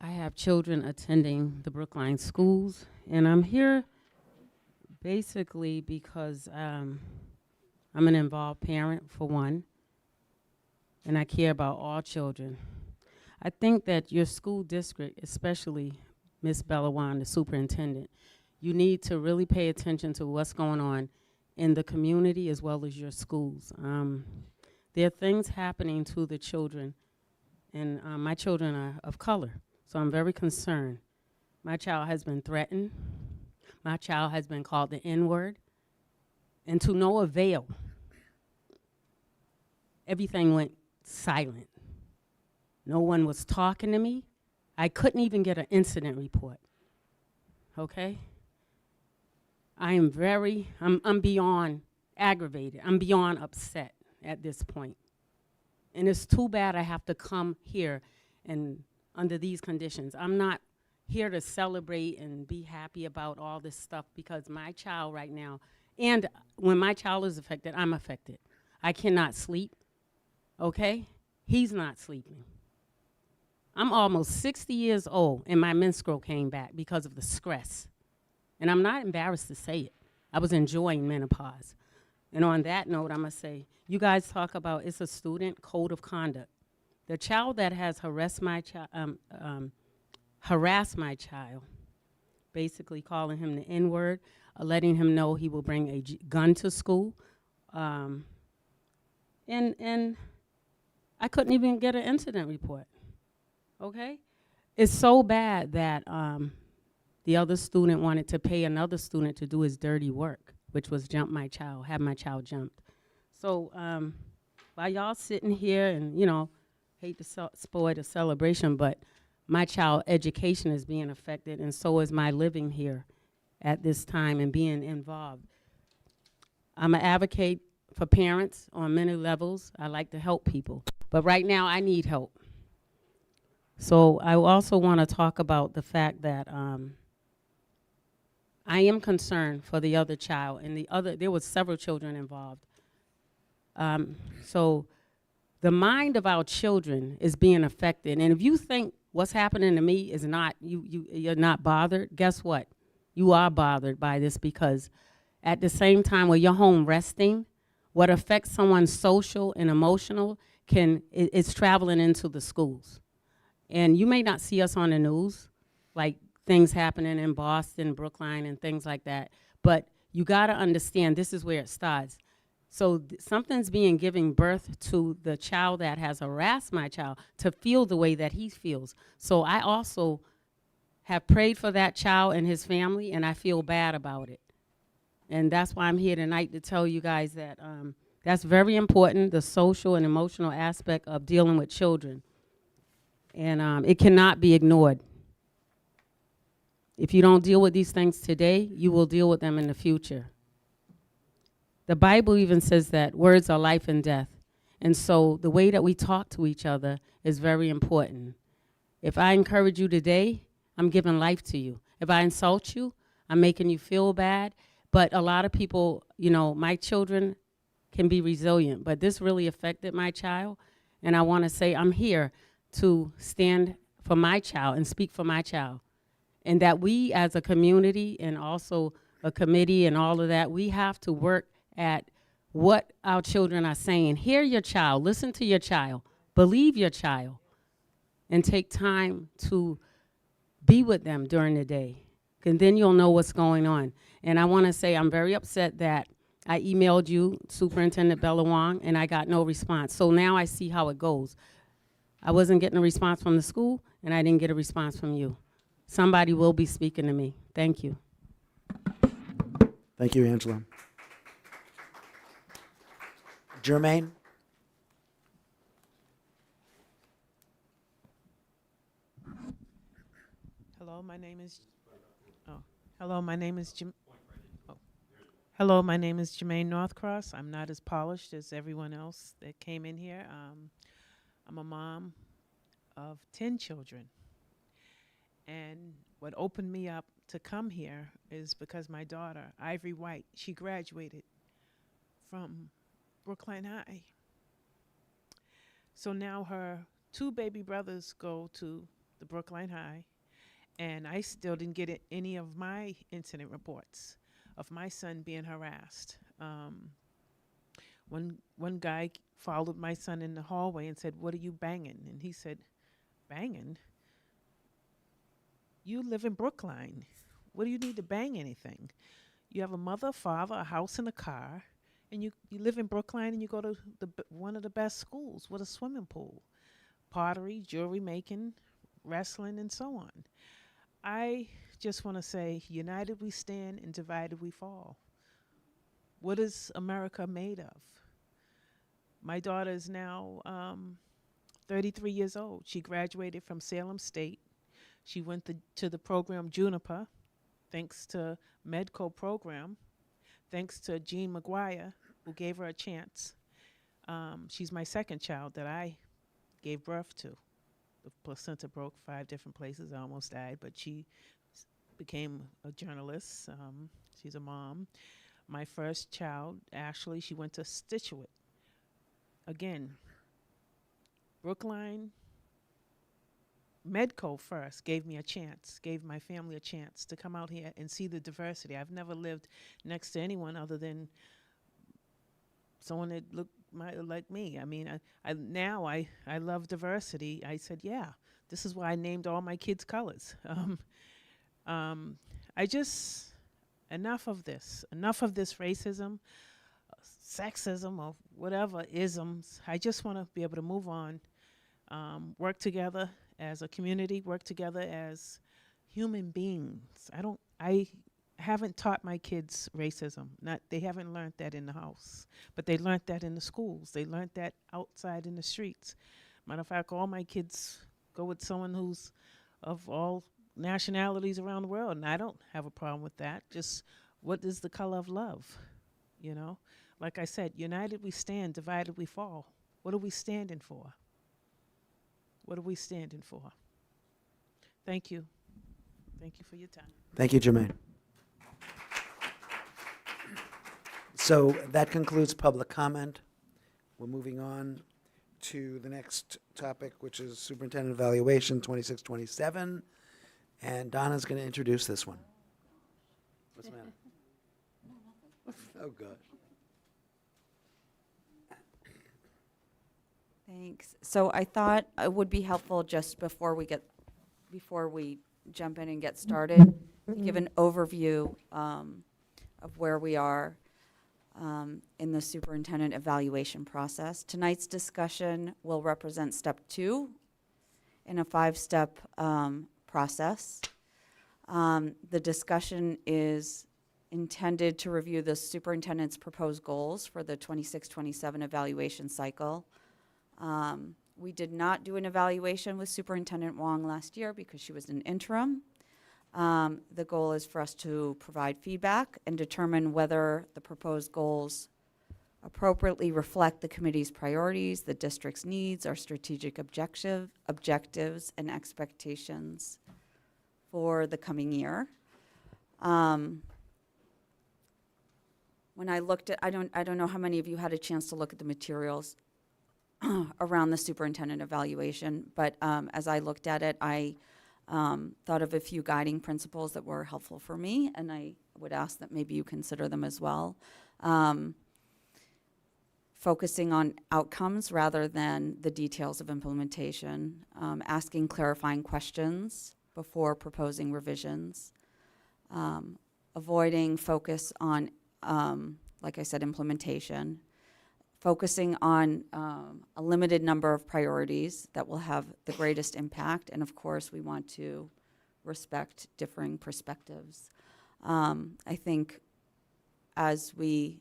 I have children attending the Brookline schools, and I'm here basically because I'm an involved parent, for one, and I care about all children. I think that your school district, especially Ms. Bellawan, the superintendent, you need to really pay attention to what's going on in the community as well as your schools. There are things happening to the children, and my children are of color, so I'm very concerned. My child has been threatened. My child has been called the N-word, and to no avail. Everything went silent. No one was talking to me. I couldn't even get an incident report, okay? I'm beyond aggravated. I'm beyond upset at this point. And it's too bad I have to come here and under these conditions. I'm not here to celebrate and be happy about all this stuff because my child right now, and when my child is affected, I'm affected. I cannot sleep, okay? He's not sleeping. I'm almost 60 years old and my menstrual came back because of the stress. And I'm not embarrassed to say it. I was enjoying menopause. And on that note, I'm gonna say, you guys talk about it's a student code of conduct. The child that has harassed my child, basically calling him the N-word, letting him know he will bring a gun to school, and I couldn't even get an incident report. Okay, it's so bad that the other student wanted to pay another student to do his dirty work, which was jump my child, have my child jumped. So while y'all sitting here and, you know, hate to spoil the celebration, but my child education is being affected and so is my living here at this time and being involved. I'm an advocate for parents on many levels. I like to help people, but right now I need help. So I also want to talk about the fact that I am concerned for the other child, and there was several children involved. So the mind of our children is being affected, and if you think what's happening to me is not, you're not bothered, guess what? You are bothered by this because at the same time where you're home resting, what affects someone's social and emotional it's traveling into the schools. And you may not see us on the news, like things happening in Boston, Brookline, and things like that. But you got to understand this is where it starts. So something's being giving birth to the child that has harassed my child to feel the way that he feels. So I also have prayed for that child and his family, and I feel bad about it. And that's why I'm here tonight to tell you guys that that's very important, the social and emotional aspect of dealing with children. And it cannot be ignored. If you don't deal with these things today, you will deal with them in the future. The Bible even says that words are life and death. And so the way that we talk to each other is very important. If I encourage you today, I'm giving life to you. If I insult you, I'm making you feel bad. But a lot of people, you know, my children can be resilient, but this really affected my child. And I want to say I'm here to stand for my child and speak for my child. And that we as a community and also a committee and all of that, we have to work at what our children are saying. Hear your child, listen to your child, believe your child, and take time to be with them during the day. And then you'll know what's going on. And I want to say I'm very upset that I emailed you, Superintendent Bellawong, and I got no response. So now I see how it goes. I wasn't getting a response from the school, and I didn't get a response from you. Somebody will be speaking to me. Thank you. Thank you, Angela. Jermaine? Hello, my name is. Oh, hello, my name is Jim. Oh. Hello, my name is Jermaine Northcross. I'm not as polished as everyone else that came in here. I'm a mom of 10 children. And what opened me up to come here is because my daughter, Ivory White, she graduated from Brookline High. So now her 2 baby brothers go to the Brookline High, and I still didn't get any of my incident reports of my son being harassed. One guy followed my son in the hallway and said, "What are you banging?" And he said, "Banging? You live in Brookline. What do you need to bang anything? You have a mother, father, a house, and a car, and you live in Brookline, and you go to one of the best schools with a swimming pool, pottery, jewelry making, wrestling, and so on." I just want to say, united we stand and divided we fall. What is America made of? My daughter is now 33 years old. She graduated from Salem State. She went to the program Juniper, thanks to Medco program, thanks to Jean McGuire, who gave her a chance. She's my second child that I gave birth to. The placenta broke 5 different places. I almost died, but she became a journalist. She's a mom. My first child, Ashley, she went to Scituate. Again, Brookline, Medco first gave me a chance, gave my family a chance to come out here and see the diversity. I've never lived next to anyone other than someone that looked like me. I mean, I love diversity. I said, yeah, this is why I named all my kids colors. Enough of this racism, sexism, or whatever isms. I just want to be able to move on, work together as a community, work together as human beings. I haven't taught my kids racism. They haven't learned that in the house, but they learned that in the schools. They learned that outside in the streets. Matter of fact, all my kids go with someone who's of all nationalities around the world, and I don't have a problem with that. Just what is the color of love? You know, like I said, united we stand, divided we fall. What are we standing for? What are we standing for? Thank you. Thank you for your time. Thank you, Jermaine. So that concludes public comment. We're moving on to the next topic, which is Superintendent Evaluation 2627. And Donna's going to introduce this one. What's the matter? Oh, gosh. Thanks. So I thought it would be helpful just before we jump in and get started, to give an overview of where we are in the superintendent evaluation process. Tonight's discussion will represent step 2 in a 5-step process. The discussion is intended to review the superintendent's proposed goals for the 26-27 evaluation cycle. We did not do an evaluation with Superintendent Wong last year because she was an interim. The goal is for us to provide feedback and determine whether the proposed goals appropriately reflect the committee's priorities, the district's needs, our strategic objectives, and expectations for the coming year. When I looked at, I don't know how many of you had a chance to look at the materials around the superintendent evaluation, but as I looked at it, I thought of a few guiding principles that were helpful for me, and I would ask that maybe you consider them as well. Focusing on outcomes rather than the details of implementation, asking clarifying questions before proposing revisions, avoiding focus on, like I said, implementation, focusing on a limited number of priorities that will have the greatest impact, and of course we want to respect differing perspectives. I think as we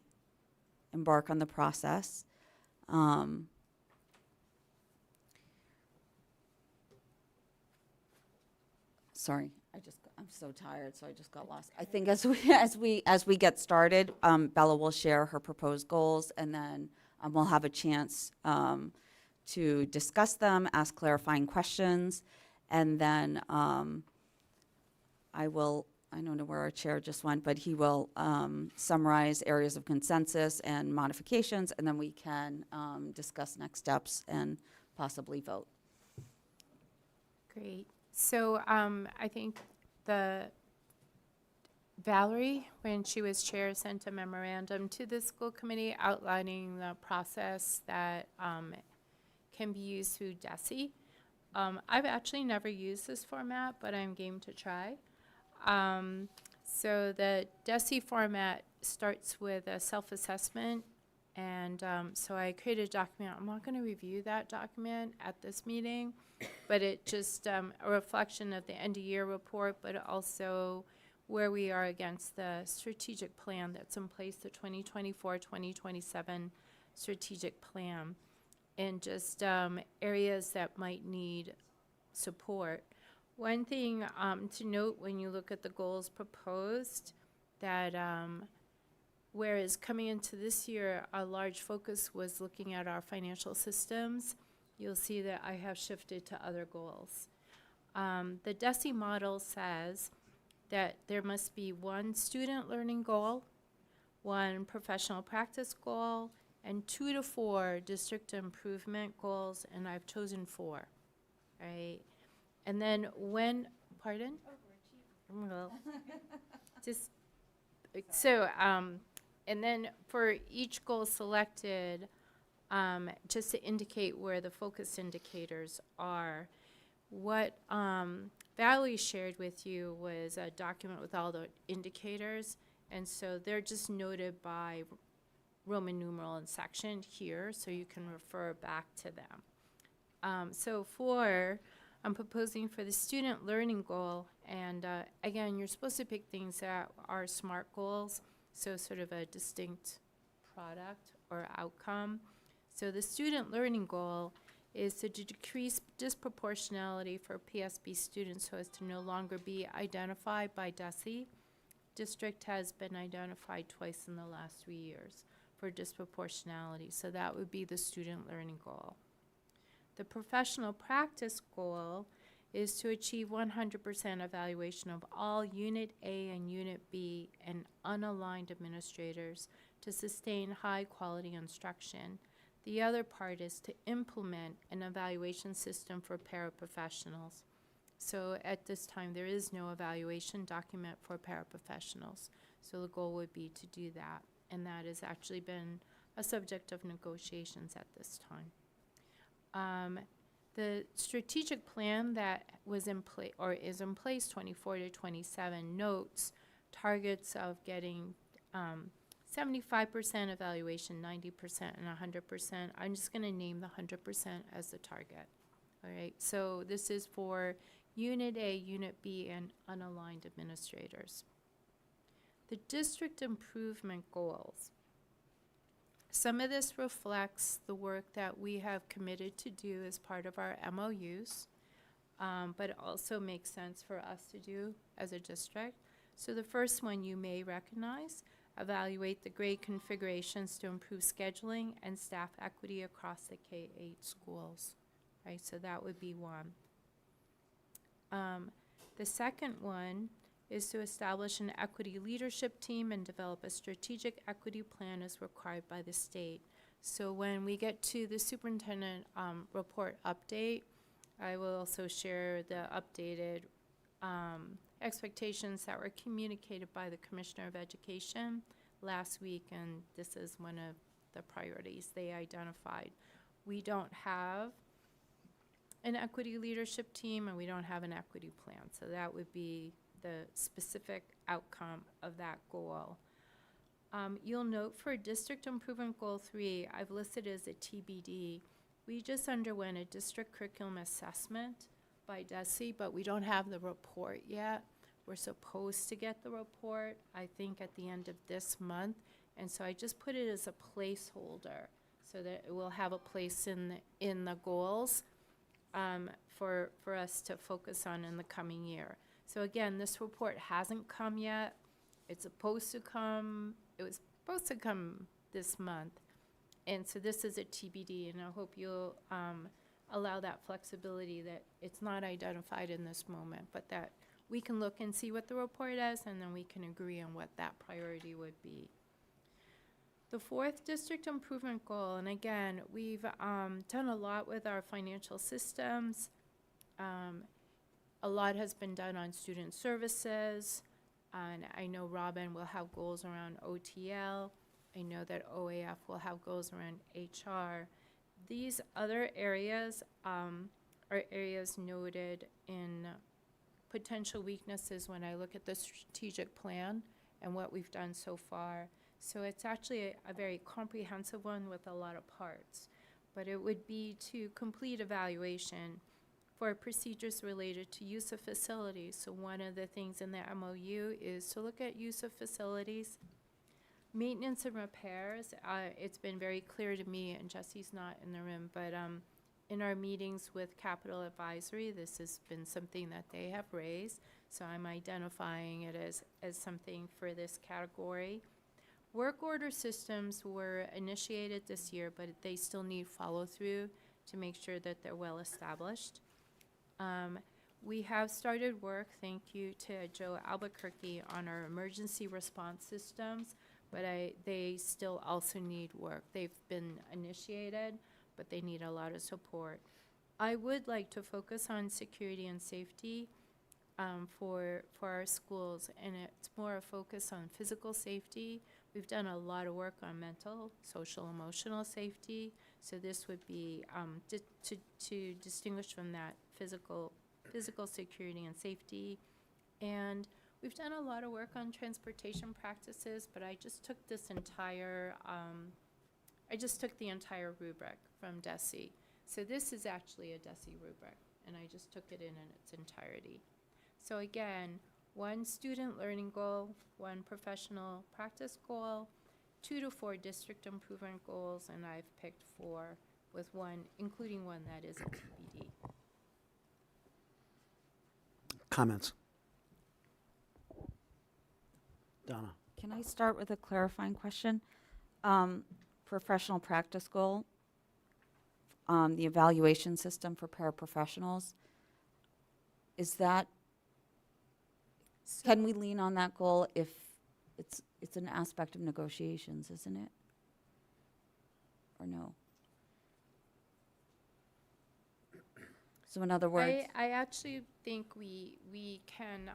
embark on the process, Sorry, I'm so tired, so I just got lost. I think as we get started, Bella will share her proposed goals, and then we'll have a chance to discuss them, ask clarifying questions, and then I don't know where our chair just went, but he will summarize areas of consensus and modifications, and then we can discuss next steps and possibly vote. Great. So I think Valerie, when she was chair, sent a memorandum to the school committee outlining the process that can be used through DESE. I've actually never used this format, but I'm game to try. So the DESE format starts with a self-assessment, and so I created a document. I'm not going to review that document at this meeting, but it just a reflection of the end-of-year report, but also where we are against the strategic plan that's in place, the 2024-2027 strategic plan, and just areas that might need support. One thing to note when you look at the goals proposed, that whereas coming into this year, a large focus was looking at our financial systems, you'll see that I have shifted to other goals. The DESE model says that there must be one student learning goal, one professional practice goal, and 2 to 4 district improvement goals, and I've chosen 4, right? And then when, pardon? Well, just, so, and then for each goal selected, just to indicate where the focus indicators are, what Valerie shared with you was a document with all the indicators, and so they're just noted by Roman numeral and section here, so you can refer back to them. So I'm proposing for the student learning goal, and again, you're supposed to pick things that are SMART goals, so sort of a distinct product or outcome. So the student learning goal is to decrease disproportionality for PSB students so as to no longer be identified by DESE. District has been identified twice in the last 3 years for disproportionality, so that would be the student learning goal. The professional practice goal is to achieve 100% evaluation of all Unit A and Unit B and unaligned administrators to sustain high-quality instruction. The other part is to implement an evaluation system for paraprofessionals. So at this time, there is no evaluation document for paraprofessionals. So the goal would be to do that, and that has actually been a subject of negotiations at this time. The strategic plan that was in place or is in place 24 to 27 notes targets of getting 75% evaluation, 90% and 100%. I'm just going to name the 100% as the target. All right, so this is for Unit A, Unit B, and unaligned administrators. The district improvement goals. Some of this reflects the work that we have committed to do as part of our MOUs, but it also makes sense for us to do as a district. So the first one you may recognize, evaluate the grade configurations to improve scheduling and staff equity across the K-8 schools, right? So that would be one. The second one is to establish an equity leadership team and develop a strategic equity plan as required by the state. So when we get to the superintendent report update, I will also share the updated expectations that were communicated by the Commissioner of Education last week, and this is one of the priorities they identified. We don't have an equity leadership team and we don't have an equity plan, so that would be the specific outcome of that goal. You'll note for District Improvement Goal 3, I've listed as a TBD. We just underwent a district curriculum assessment by DESE, but we don't have the report yet. We're supposed to get the report, I think, at the end of this month, and so I just put it as a placeholder. so that it will have a place in the goals for us to focus on in the coming year. So again, this report hasn't come yet. It's supposed to come, it was supposed to come this month. And so this is a TBD, and I hope you'll allow that flexibility that it's not identified in this moment, but that we can look and see what the report is, and then we can agree on what that priority would be. The fourth district improvement goal, and again, we've done a lot with our financial systems. A lot has been done on student services, and I know Robin will have goals around OTL. I know that OAF will have goals around HR. These other areas are areas noted in potential weaknesses when I look at the strategic plan and what we've done so far. So it's actually a very comprehensive one with a lot of parts. But it would be to complete evaluation for procedures related to use of facilities. So one of the things in the MOU is to look at use of facilities. Maintenance and repairs, it's been very clear to me, and Jesse's not in the room, but in our meetings with Capital Advisory, this has been something that they have raised. So I'm identifying it as something for this category. Work order systems were initiated this year, but they still need follow-through to make sure that they're well established. We have started work, thank you to Joe Albuquerque, on our emergency response systems, but they still also need work. They've been initiated, but they need a lot of support. I would like to focus on security and safety for our schools, and it's more a focus on physical safety. We've done a lot of work on mental, social, emotional safety, so this would be to distinguish from that physical security and safety. And we've done a lot of work on transportation practices, but I just took this entire, the entire rubric from DESE. So this is actually a DESE rubric, and I just took it in its entirety. So again, one student learning goal, one professional practice goal, 2 to 4 district improvement goals, and I've picked 4 with one, including one that is a TBD. Comments? Donna. Can I start with a clarifying question? Professional practice goal, the evaluation system for paraprofessionals, is that, can we lean on that goal if it's an aspect of negotiations, isn't it? Or no? So in other words, I actually think we can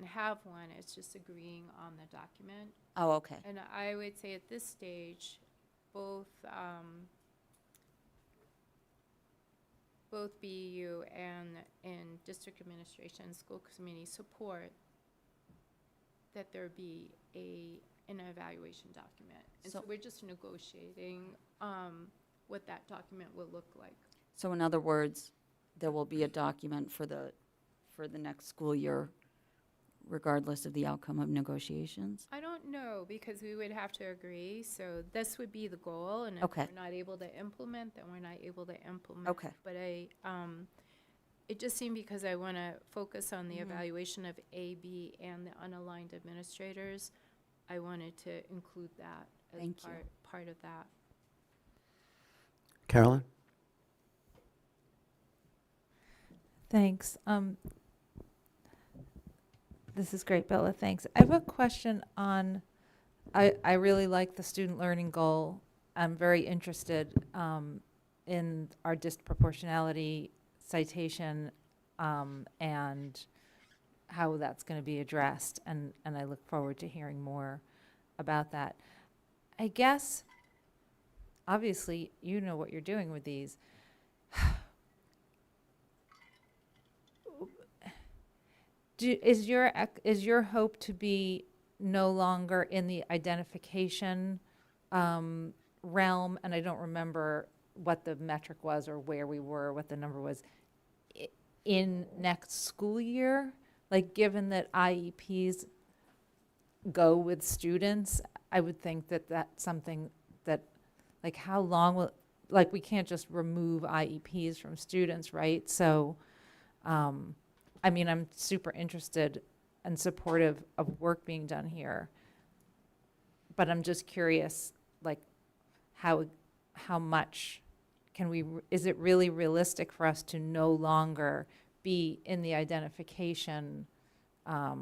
have one. It's just agreeing on the document. Oh, okay. And I would say at this stage, both BEU and district administration and school committee support that there be an evaluation document. And so we're just negotiating what that document will look like. so in other words, there will be a document for the next school year, regardless of the outcome of negotiations? I don't know, because we would have to agree. So this would be the goal, and if Okay. we're not able to implement, then we're not able to implement. Okay. But it just seemed, because I want to focus on the Mhm. evaluation of A, B, and the unaligned administrators, I wanted to include that as Thank you. part of that. Carolyn? Thanks. This is great, Bella. Thanks. I have a question on, I really like the student learning goal. I'm very interested in our disproportionality citation and how that's going to be addressed. And I look forward to hearing more about that. I guess, obviously, you know what you're doing with these. Is your hope to be no longer in the identification realm? And I don't remember what the metric was or where we were, what the number was, in next school year? Like, given that IEPs go with students, I would think that that's something that Like how long will, like we can't just remove IEPs from students, right? So, I mean, I'm super interested and supportive of work being done here. But I'm just curious, like how much can we, is it really realistic for us to no longer be in the identification? I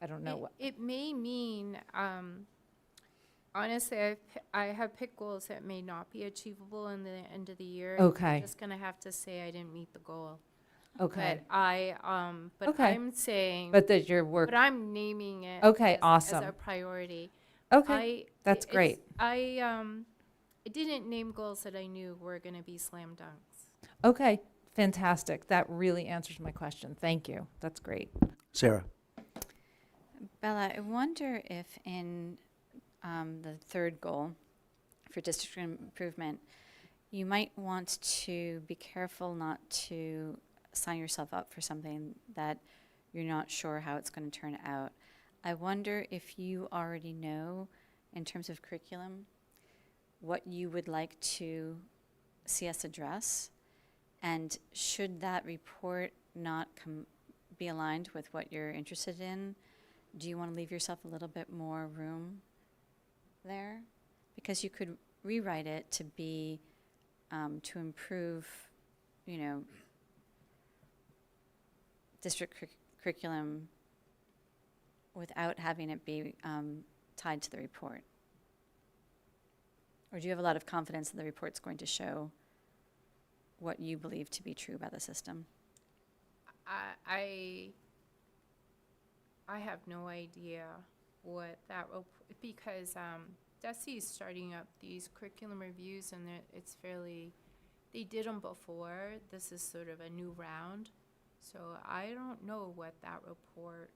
don't know what. It may mean, honestly, I have picked goals that may not be achievable in the end of the year. Okay. I'm just gonna have to say I didn't meet the goal. Okay. But Okay. I'm saying. But that your work. But I'm naming it. Okay, as awesome. a priority. Okay, that's great. I didn't name goals that I knew were gonna be slam dunks. Okay, fantastic. That really answers my question. Thank you. That's great. Sarah. Bella, I wonder if in the third goal for district improvement, you might want to be careful not to sign yourself up for something that you're not sure how it's going to turn out. I wonder if you already know, in terms of curriculum, what you would like to see us address, and should that report not be aligned with what you're interested in, do you want to leave yourself a little bit more room there? Because you could rewrite it to be, to improve, district curriculum without having it be tied to the report. Or do you have a lot of confidence that the report's going to show what you believe to be true about the system? I have no idea what that because DESE is starting up these curriculum reviews, and it's fairly, they did them before. This is sort of a new round, so I don't know what that report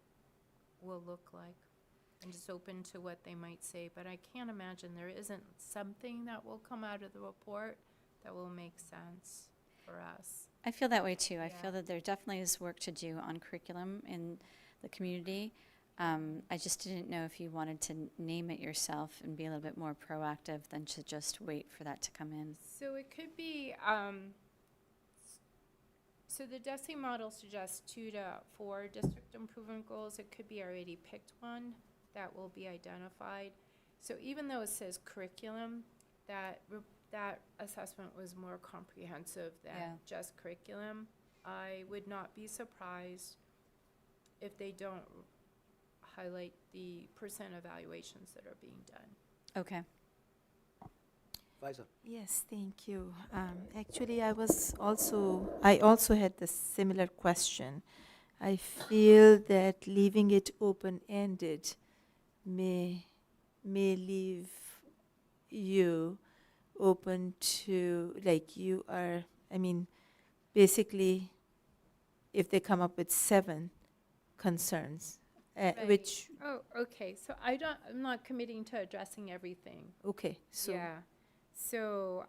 will look like. I'm just open to what they might say, but I can't imagine there isn't something that will come out of the report that will make sense for us. I feel that way too. I Yeah. feel that there definitely is work to do on curriculum in the community. I just didn't know if you wanted to name it yourself and be a little bit more proactive than to just wait for that to come in. So it could be, so the DESE model suggests 2 to 4 district improvement goals. It could be already picked one that will be identified. So even though it says curriculum, that assessment was more comprehensive than just curriculum. I would not be surprised if they don't highlight the percent evaluations that are being done. Okay. Liza. Yes, thank you. Actually, I also had the similar question. I feel that leaving it open-ended may leave you open to, like you are, basically, if they come up with 7 concerns, which. Oh, okay. So I'm not committing to addressing everything. Okay, so. Yeah. So,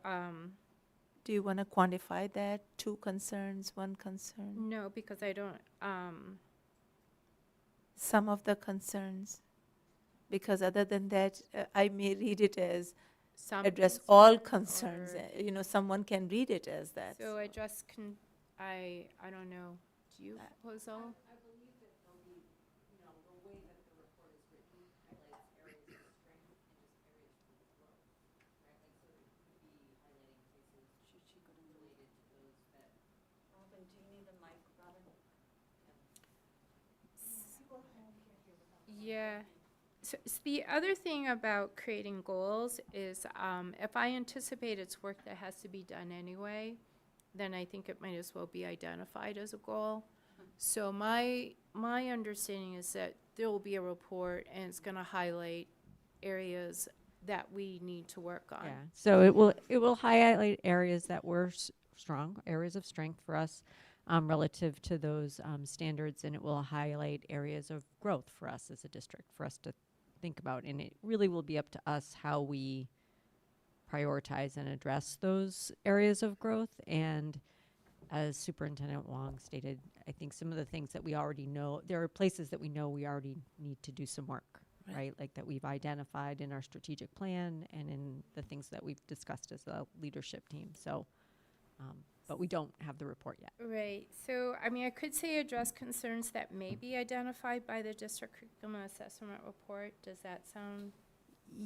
do you want to quantify that? 2 concerns, 1 concern? no, because I don't, Some of the concerns, because other than that, I may read it as address all concerns. Someone can read it as that. so address I don't know. Do you, Jose? Yeah. So the other thing about creating goals is if I anticipate it's work that has to be done anyway, then I think it might as well be identified as a goal. So my understanding is that there will be a report and it's going to highlight areas that we need to work on. Yeah. So it will highlight areas that were strong, areas of strength for us relative to those standards, and it will highlight areas of growth for us as a district for us to think about. And it really will be up to us how we prioritize and address those areas of growth. And as Superintendent Wong stated, I think some of the things that we already know, there are places that we know we already need to do some work. right? Like that we've identified in our strategic plan and in the things that we've discussed as a leadership team. So, but we don't have the report yet. Right. So, I mean, I could say address concerns that may be identified by the district curriculum assessment report. Does that sound?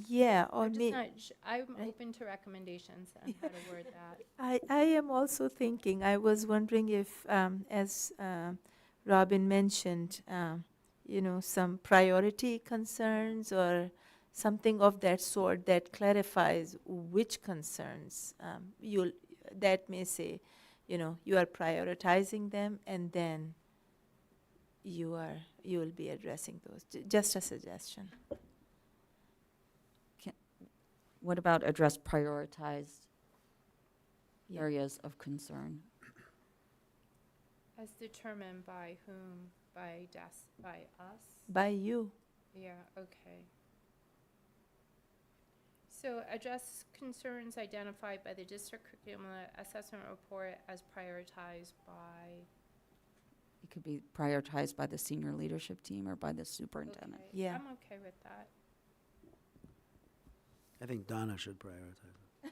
Yeah, or I'm just may, not. I'm right. open to recommendations on how to word that. I am also thinking, I was wondering if, as Robin mentioned, some priority concerns or something of that sort that clarifies which concerns that may say, you are prioritizing them and then you will be addressing those. Just a suggestion. What about address prioritized areas of concern? As determined by whom? By us? By you. Yeah, okay. So address concerns identified by the district curriculum assessment report as prioritized by. It could be prioritized by the senior leadership team or by the superintendent. Okay. Yeah. I'm okay with that. I think Donna should prioritize it.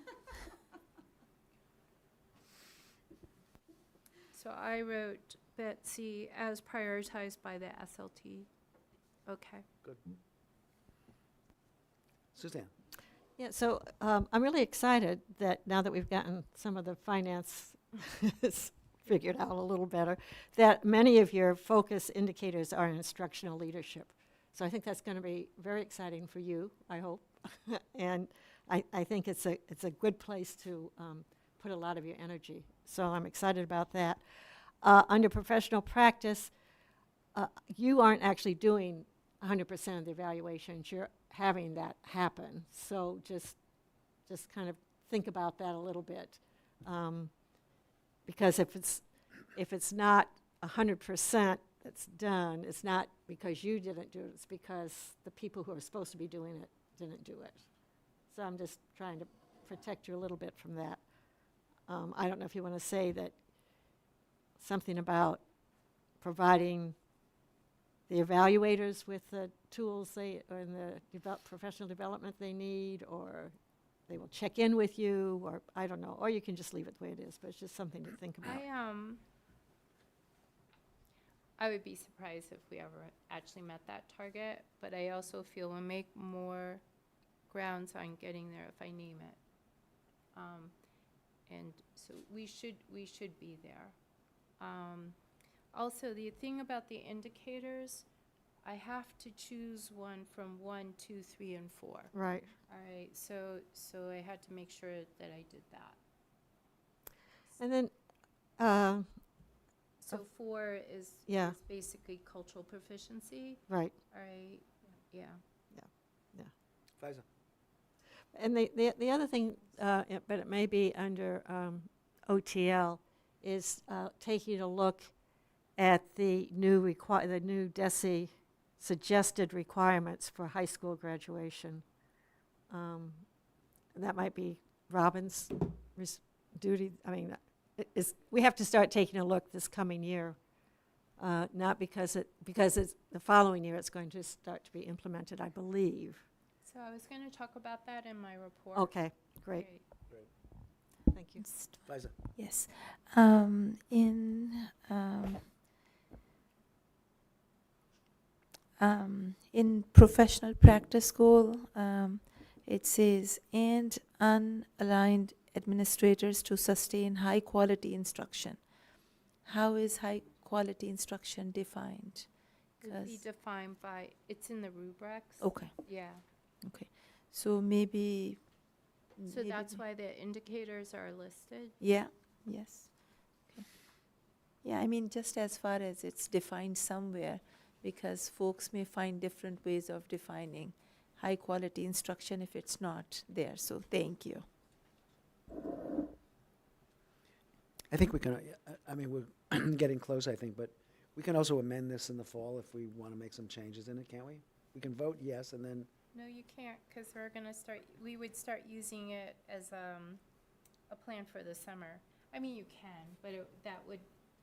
So I wrote Betsy as prioritized by the SLT. Okay. Good. Suzanne. Yeah, so I'm really excited that now that we've gotten some of the finance figured out a little better, that many of your focus indicators are in instructional leadership. So I think that's going to be very exciting for you, I hope. And I think it's a good place to put a lot of your energy. So I'm excited about that. Under professional practice, you aren't actually doing 100% of the evaluations. You're having that happen. So just kind of think about that a little bit. Because if it's not 100% that's done, it's not because you didn't do it, it's because the people who are supposed to be doing it didn't do it. So I'm just trying to protect you a little bit from that. I don't know if you want to say that something about providing the evaluators with the tools or the professional development they need, or they will check in with you, or I don't know, or you can just leave it the way it is, but it's just something to think about. I would be surprised if we ever actually met that target, but I also feel we'll make more grounds on getting there if I name it. And so we should be there. Also, the thing about the indicators, I have to choose one from 1, 2, 3, and 4. Right. All right. So I had to make sure that I did that. And then, so 4 is basically cultural proficiency. Right. All right. Yeah. Faiza. And the other thing, but it may be under OTL, is taking a look at the new DESE suggested requirements for high school graduation. That might be Robin's duty. I mean, we have to start taking a look this coming year, not because it's the following year it's going to start to be implemented, I believe. So I was going to talk about that in my report. Okay, great. Thank you. Faiza. Yes. In professional practice goal, it says, and unaligned administrators to sustain high quality instruction. How is high quality instruction defined? It would be defined by, it's in the rubrics. Okay. Yeah. Okay. So maybe. So that's why the indicators are listed? Yeah. Yes. Okay. Yeah, I mean, just as far as it's defined somewhere, because folks may find different ways of defining high quality instruction if it's not there. So thank you. I think we can, I mean, we're getting close, I think, but we can also amend this in the fall if we want to make some changes in it, can't we? We can vote yes, and then. No, you can't, because we would start using it as a plan for the summer. I mean, you can, but that would.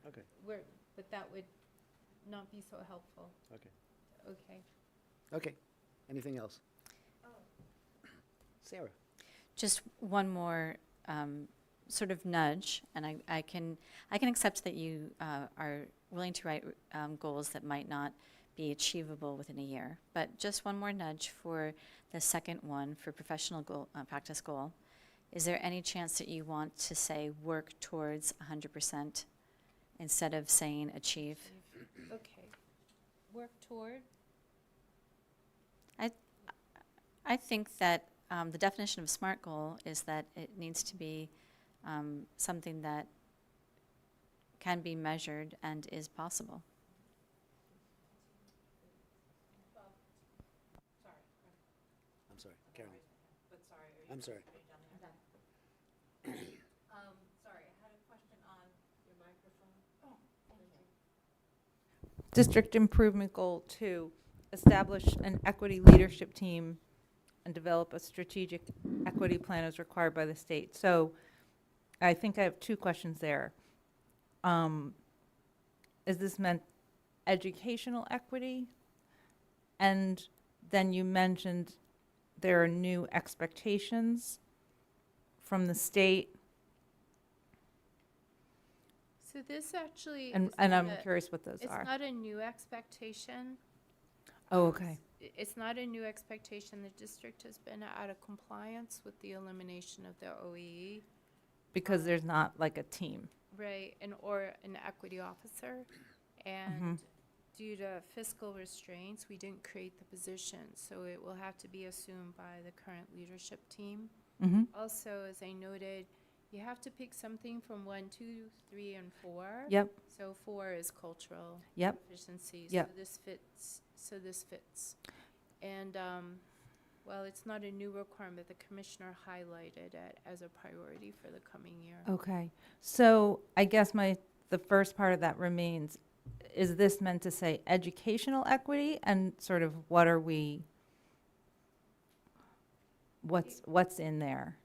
Okay. But that would not be so helpful. Okay. Okay. Okay. Anything else? Sarah? Just one more sort of nudge, and I can accept that you are willing to write goals that might not be achievable within a year. But just one more nudge for the second one, for professional goal, practice goal. Is there any chance that you want to say work towards 100% instead of saying achieve? Okay. Work toward? I think that the definition of SMART goal is that it needs to be something that can be measured and is possible. I'm sorry, Carolyn. I'm sorry. Sorry, I had a question on your microphone. Oh, thank you. District Improvement Goal 2, establish an equity leadership team and develop a strategic equity plan as required by the state. So I think I have two questions there. Is this meant educational equity? And then you mentioned there are new expectations from the state. So this actually And is I'm not curious what those are. It's not a new expectation. Oh, okay. It's not a new expectation. The district has been out of compliance with the elimination of the OEE. Because there's not like a team. Right, or an equity officer. And due to fiscal restraints, we didn't create the position. So it will have to be assumed by the current leadership team. Also, as I noted, you have to pick something from 1, 2, 3, and 4. Yep. So 4 is cultural proficiency. Yep. So this fits. And well, it's not a new requirement. The commissioner highlighted it as a priority for the coming year. Okay. So I guess the first part of that remains, is this meant to say educational equity, and sort of what's in there?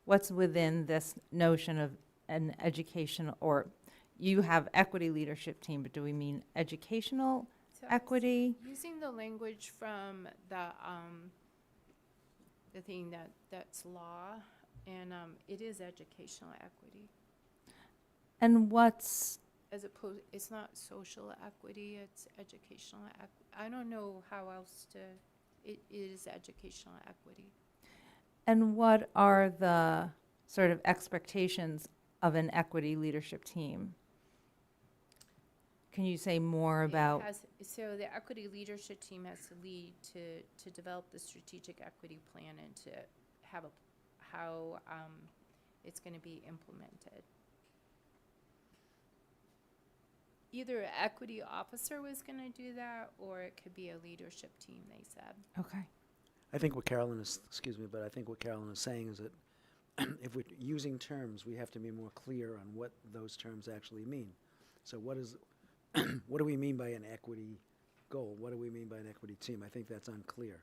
What's within this notion of an educational, or you have equity leadership team, but do we mean educational equity? Using the language from the thing that's law, and it is educational equity. And what's as opposed, it's not social equity, it's educational equity. I don't know how else to, it is educational equity. And what are the sort of expectations of an equity leadership team? Can you say more about? So the equity leadership team has to lead to develop the strategic equity plan and to have how it's going to be implemented. Either an equity officer was going to do that, or it could be a leadership team, they said. Okay. I think what Carolyn is, excuse me, but I think what Carolyn is saying is that if we're using terms, we have to be more clear on what those terms actually mean. So what do we mean by an equity goal? What do we mean by an equity team? I think that's unclear.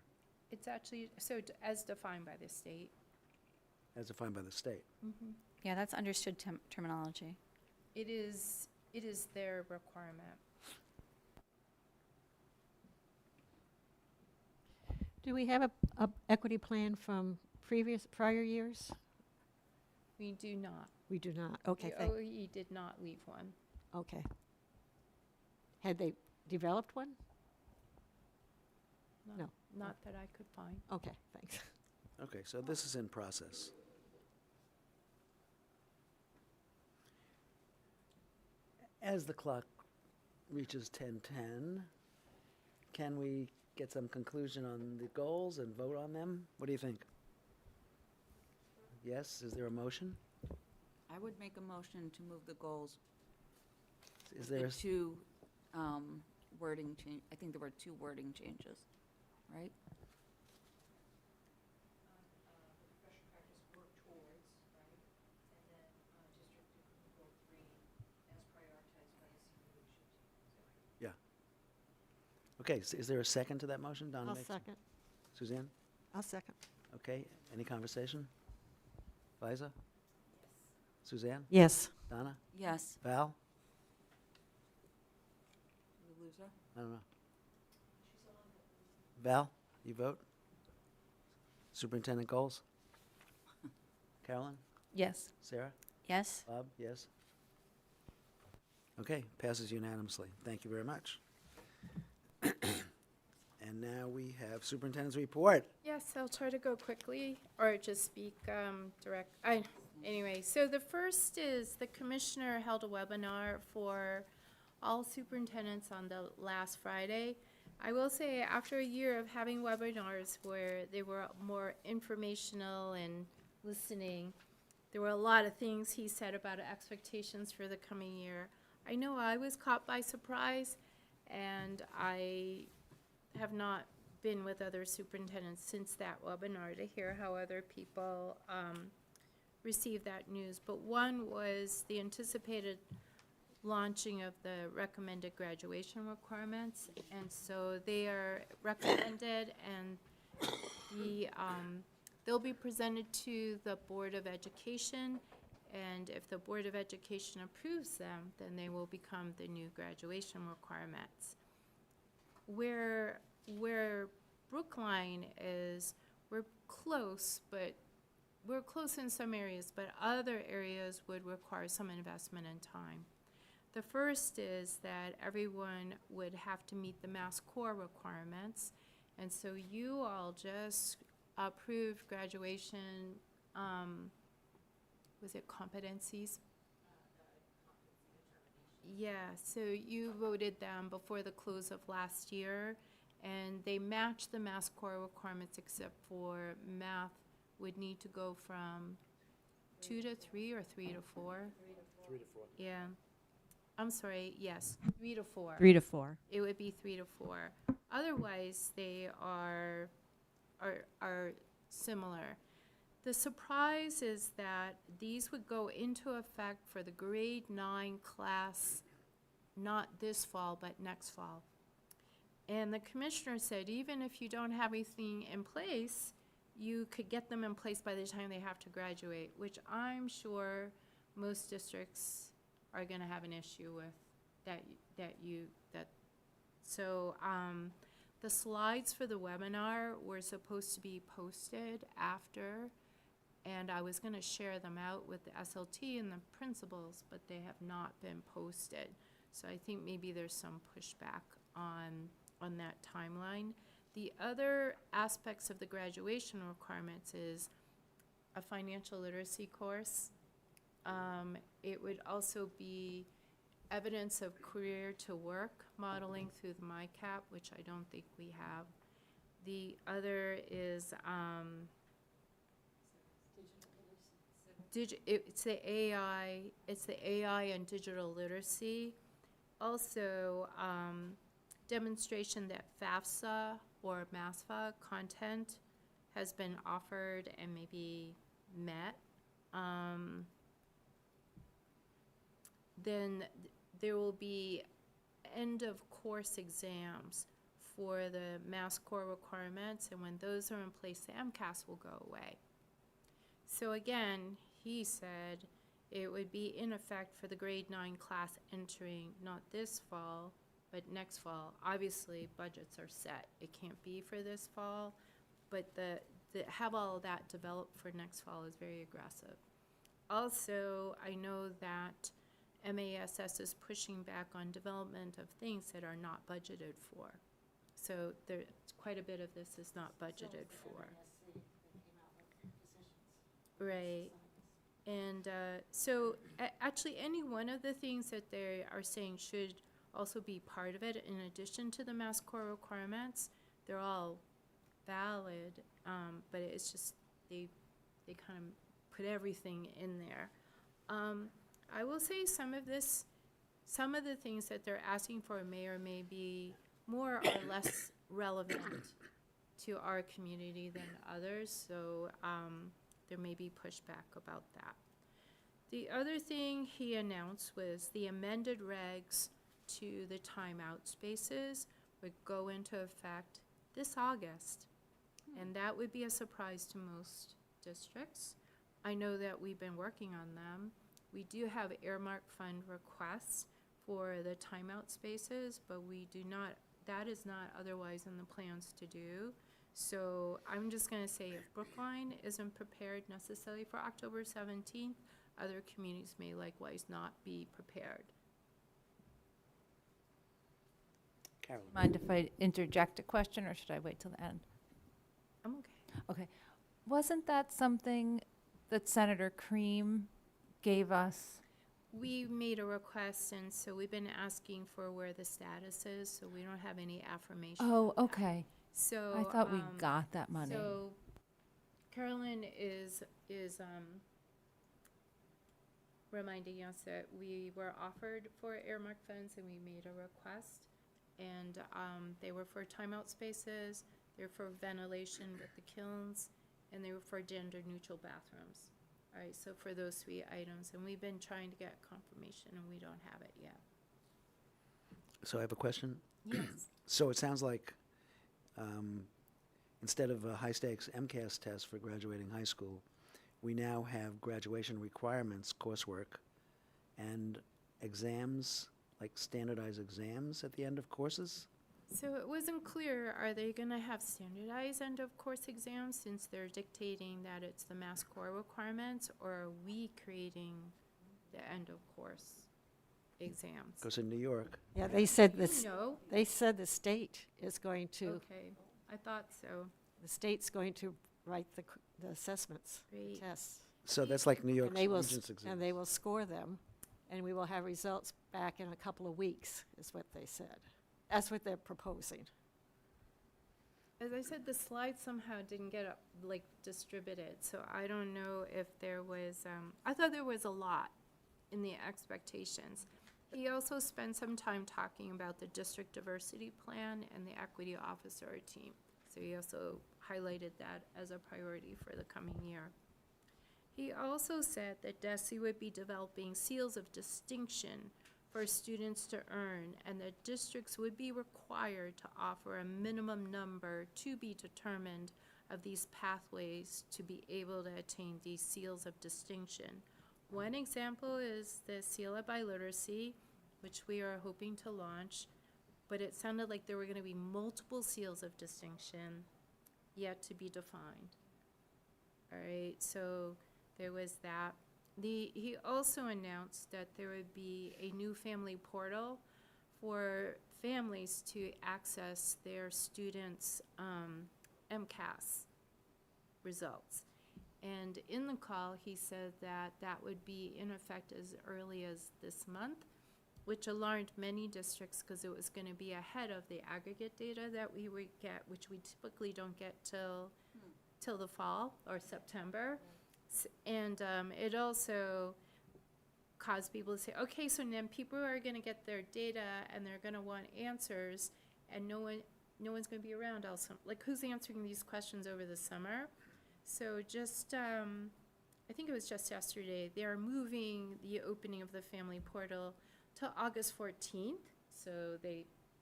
It's actually, as defined by the state. As defined by the state. Mm-hmm. Yeah, that's understood terminology. It is their requirement. Do we have a equity plan from prior years? We do not. We do not. Okay. The OEE did not leave one. Okay. Had they developed one? No. Not that I could find. Okay, thanks. Okay, so this is in process. As the clock reaches 10:10, can we get some conclusion on the goals and vote on them? What do you think? Yes, is there a motion? I would make a motion to move the goals. Is there the two wording change? I think there were two wording changes, right? Okay, so is there a second to that motion? Donna I'll makes- second. Suzanne? I'll second. Okay, any conversation? Liza? Suzanne? Yes. Donna? Yes. Val? Did we lose her? I don't know. Val? You vote? Superintendent goals? Carolyn? Yes. Sarah? Yes. Bob? Yes? Okay, passes unanimously. Thank you very much. And now we have superintendent's report. Yes, I'll try to go quickly or just speak direct. Anyway, so the first is the commissioner held a webinar for all superintendents on the last Friday. I will say after a year of having webinars where they were more informational and listening, there were a lot of things he said about expectations for the coming year. I know I was caught by surprise, and I have not been with other superintendents since that webinar to hear how other people received that news. But one was the anticipated launching of the recommended graduation requirements. And so they are recommended, and they'll be presented to the Board of Education. And if the Board of Education approves them, then they will become the new graduation requirements. Where Brookline is, we're close, but we're close in some areas, but other areas would require some investment and time. The first is that everyone would have to meet the Mass Core requirements, and so you all just approved graduation, was it competencies? Yeah, so you voted them before the close of last year, and they match the Mass Core requirements except for math would need to go from 2 to 3 or 3 to 4? 3 to 4. Yeah. I'm sorry, yes, 3 to 4. 3 to 4. It would be 3 to 4. Otherwise, they are similar. The surprise is that these would go into effect for the grade 9 class, not this fall, but next fall. And the commissioner said, even if you don't have anything in place, you could get them in place by the time they have to graduate, which I'm sure most districts are going to have an issue with So the slides for the webinar were supposed to be posted after, and I was going to share them out with the SLT and the principals, but they have not been posted. So I think maybe there's some pushback on that timeline. The other aspects of the graduation requirements is a financial literacy course. It would also be evidence of career to work modeling through the MyCap, which I don't think we have. The other is it's the AI and digital literacy. Also, demonstration that FAFSA or MASFA content has been offered and maybe met. Then there will be end of course exams for the Mass Core requirements, and when those are in place, the MCAS will go away. So again, he said it would be in effect for the grade 9 class entering not this fall, but next fall. Obviously, budgets are set. It can't be for this fall, but have all of that developed for next fall is very aggressive. Also, I know that MASS is pushing back on development of things that are not budgeted for. So there, quite a bit of this is not budgeted for. Right. And so actually any one of the things that they are saying should also be part of it in addition to the Mass Core requirements. They're all valid, but it's just they kind of put everything in there. I will say some of the things that they're asking for may or may be more or less relevant to our community than others, so there may be pushback about that. The other thing he announced was the amended regs to the timeout spaces would go into effect this August, and that would be a surprise to most districts. I know that we've been working on them. We do have earmark fund requests for the timeout spaces, but we do not, that is not otherwise in the plans to do. So I'm just going to say if Brookline isn't prepared necessarily for October 17th, other communities may likewise not be prepared. Carolyn. Mind if I interject a question, or should I wait till the end? I'm okay. Okay. Wasn't that something that Senator Cream gave us? We made a request, and so we've been asking for where the status is, so we don't have any affirmation. Oh, okay. So I thought we got that money. So Carolyn is reminding us that we were offered for earmark funds, and we made a request, and they were for timeout spaces, they were for ventilation with the kilns, and they were for gender-neutral bathrooms. All right, so for those 3 items, and we've been trying to get confirmation, and we don't have it yet. So I have a question. Yes. So it sounds like instead of a high-stakes MCAS test for graduating high school, we now have graduation requirements, coursework, and exams, like standardized exams at the end of courses? So it wasn't clear, are they going to have standardized end-of-course exams since they're dictating that it's the Mass Core requirements, or are we creating the end-of-course exams? Because in New York, Yeah, they said this, No. they said the state is going to, Okay, I thought so. the state's going to write the assessments, Great. tests. so that's like New York's And they will, Regents exams. and they will score them, and we will have results back in a couple of weeks, is what they said. That's what they're proposing. As I said, the slides somehow didn't get distributed, so I don't know if there was, I thought there was a lot in the expectations. He also spent some time talking about the district diversity plan and the equity officer team. So he also highlighted that as a priority for the coming year. He also said that DESE would be developing seals of distinction for students to earn, and that districts would be required to offer a minimum number to be determined of these pathways to be able to attain these seals of distinction. One example is the seal of biliteracy, which we are hoping to launch, but it sounded like there were going to be multiple seals of distinction yet to be defined. All right, so there was that. He also announced that there would be a new family portal for families to access their students' MCAS results. And in the call, he said that that would be in effect as early as this month, which alarmed many districts because it was going to be ahead of the aggregate data that we would get, which we typically don't get till the fall or September. And it also caused people to say, okay, so then people are going to get their data and they're going to want answers, and no one's going to be around also. Like, who's answering these questions over the summer? So just, I think it was just yesterday, they are moving the opening of the family portal to August 14th.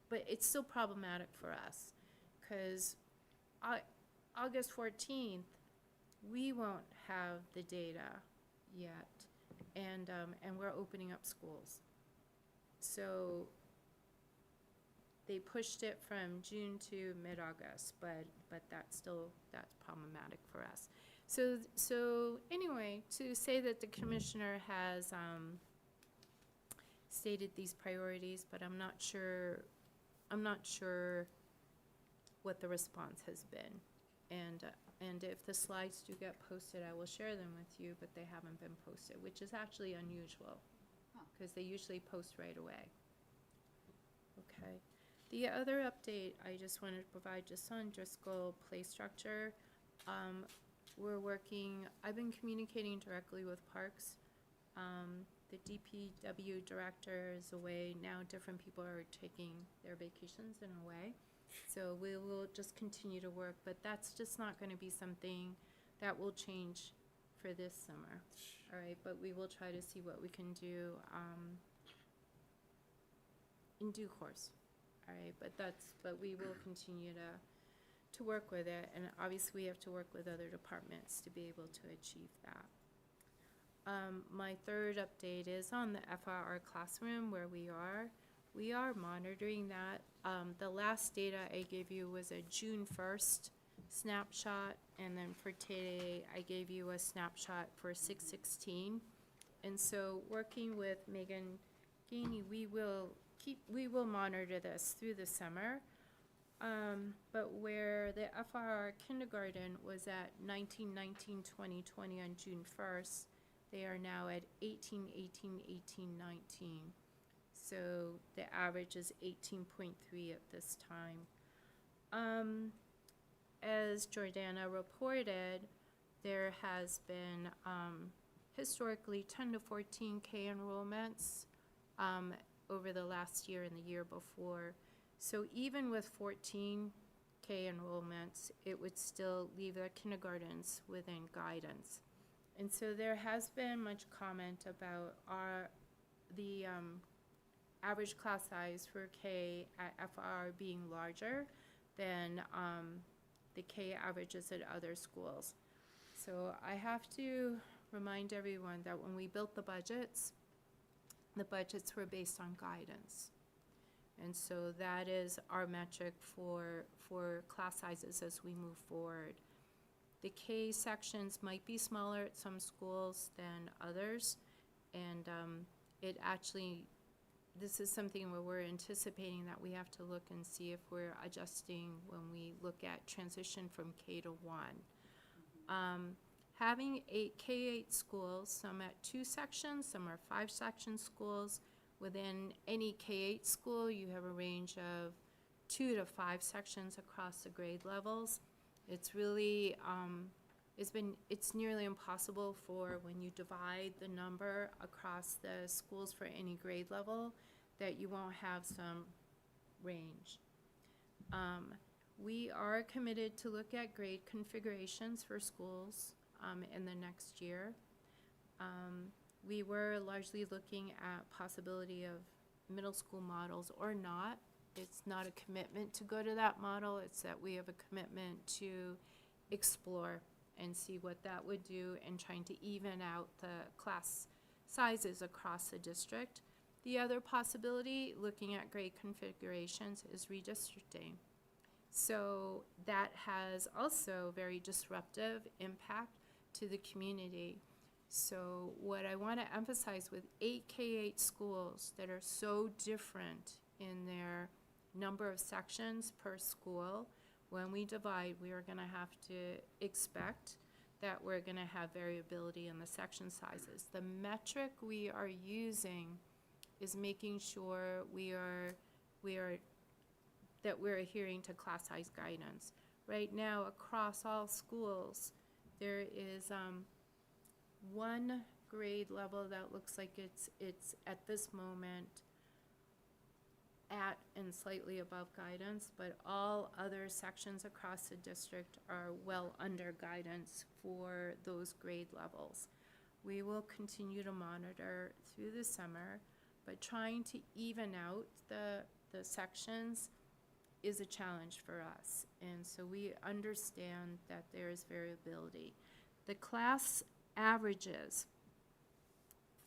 But it's still problematic for us because August 14th, we won't have the data yet, and we're opening up schools. So they pushed it from June to mid-August, but that's problematic for us. So anyway, to say that the commissioner has stated these priorities, but I'm not sure what the response has been, and if the slides do get posted, I will share them with you, but they haven't been posted, which is actually unusual, because they usually post right away. Okay. The other update I just wanted to provide just on Driscoll play structure. I've been communicating directly with Parks. The DPW director is away. Now different people are taking their vacations and away. So we will just continue to work, but that's just not going to be something that will change for this summer. All right, but we will try to see what we can do in due course. All right, but we will continue to work with it, and obviously we have to work with other departments to be able to achieve that. My third update is on the FRR classroom where we are monitoring that. The last data I gave you was a June 1st snapshot, and then for today, I gave you a snapshot for 616. And so working with Megan Gainey, we will monitor this through the summer. But where the FRR kindergarten was at 19, 19, 20, 20 on June 1st, they are now at 18, 18, 18, 19. So the average is 18.3 at this time. As Jordana reported, there has been historically 10 to 14K enrollments over the last year and the year before. So even with 14K enrollments, it would still leave the kindergartens within guidance. And so there has been much comment about the average class size for K at FR being larger than the K averages at other schools. So I have to remind everyone that when we built the budgets were based on guidance. And so that is our metric for class sizes as we move forward. The K sections might be smaller at some schools than others, and this is something where we're anticipating that we have to look and see if we're adjusting when we look at transition from K to 1. Having K-8 schools, some at 2 sections, some are 5-section schools. Within any K-8 school, you have a range of 2 to 5 sections across the grade levels. It's really, it's nearly impossible for when you divide the number across the schools for any grade level that you won't have some range. We are committed to look at grade configurations for schools in the next year. We were largely looking at possibility of middle school models or not. It's not a commitment to go to that model, it's that we have a commitment to explore and see what that would do and trying to even out the class sizes across the district. The other possibility, looking at grade configurations, is redistricting. So that has also very disruptive impact to the community. So what I want to emphasize with 8 K-8 schools that are so different in their number of sections per school, when we divide, we are going to have to expect that we're going to have variability in the section sizes. The metric we are using is making sure that we're adhering to class size guidance. Right now, across all schools, there is one grade level that looks like it's at this moment at and slightly above guidance, but all other sections across the district are well under guidance for those grade levels. We will continue to monitor through the summer, but trying to even out the sections is a challenge for us. And so we understand that there is variability. The class averages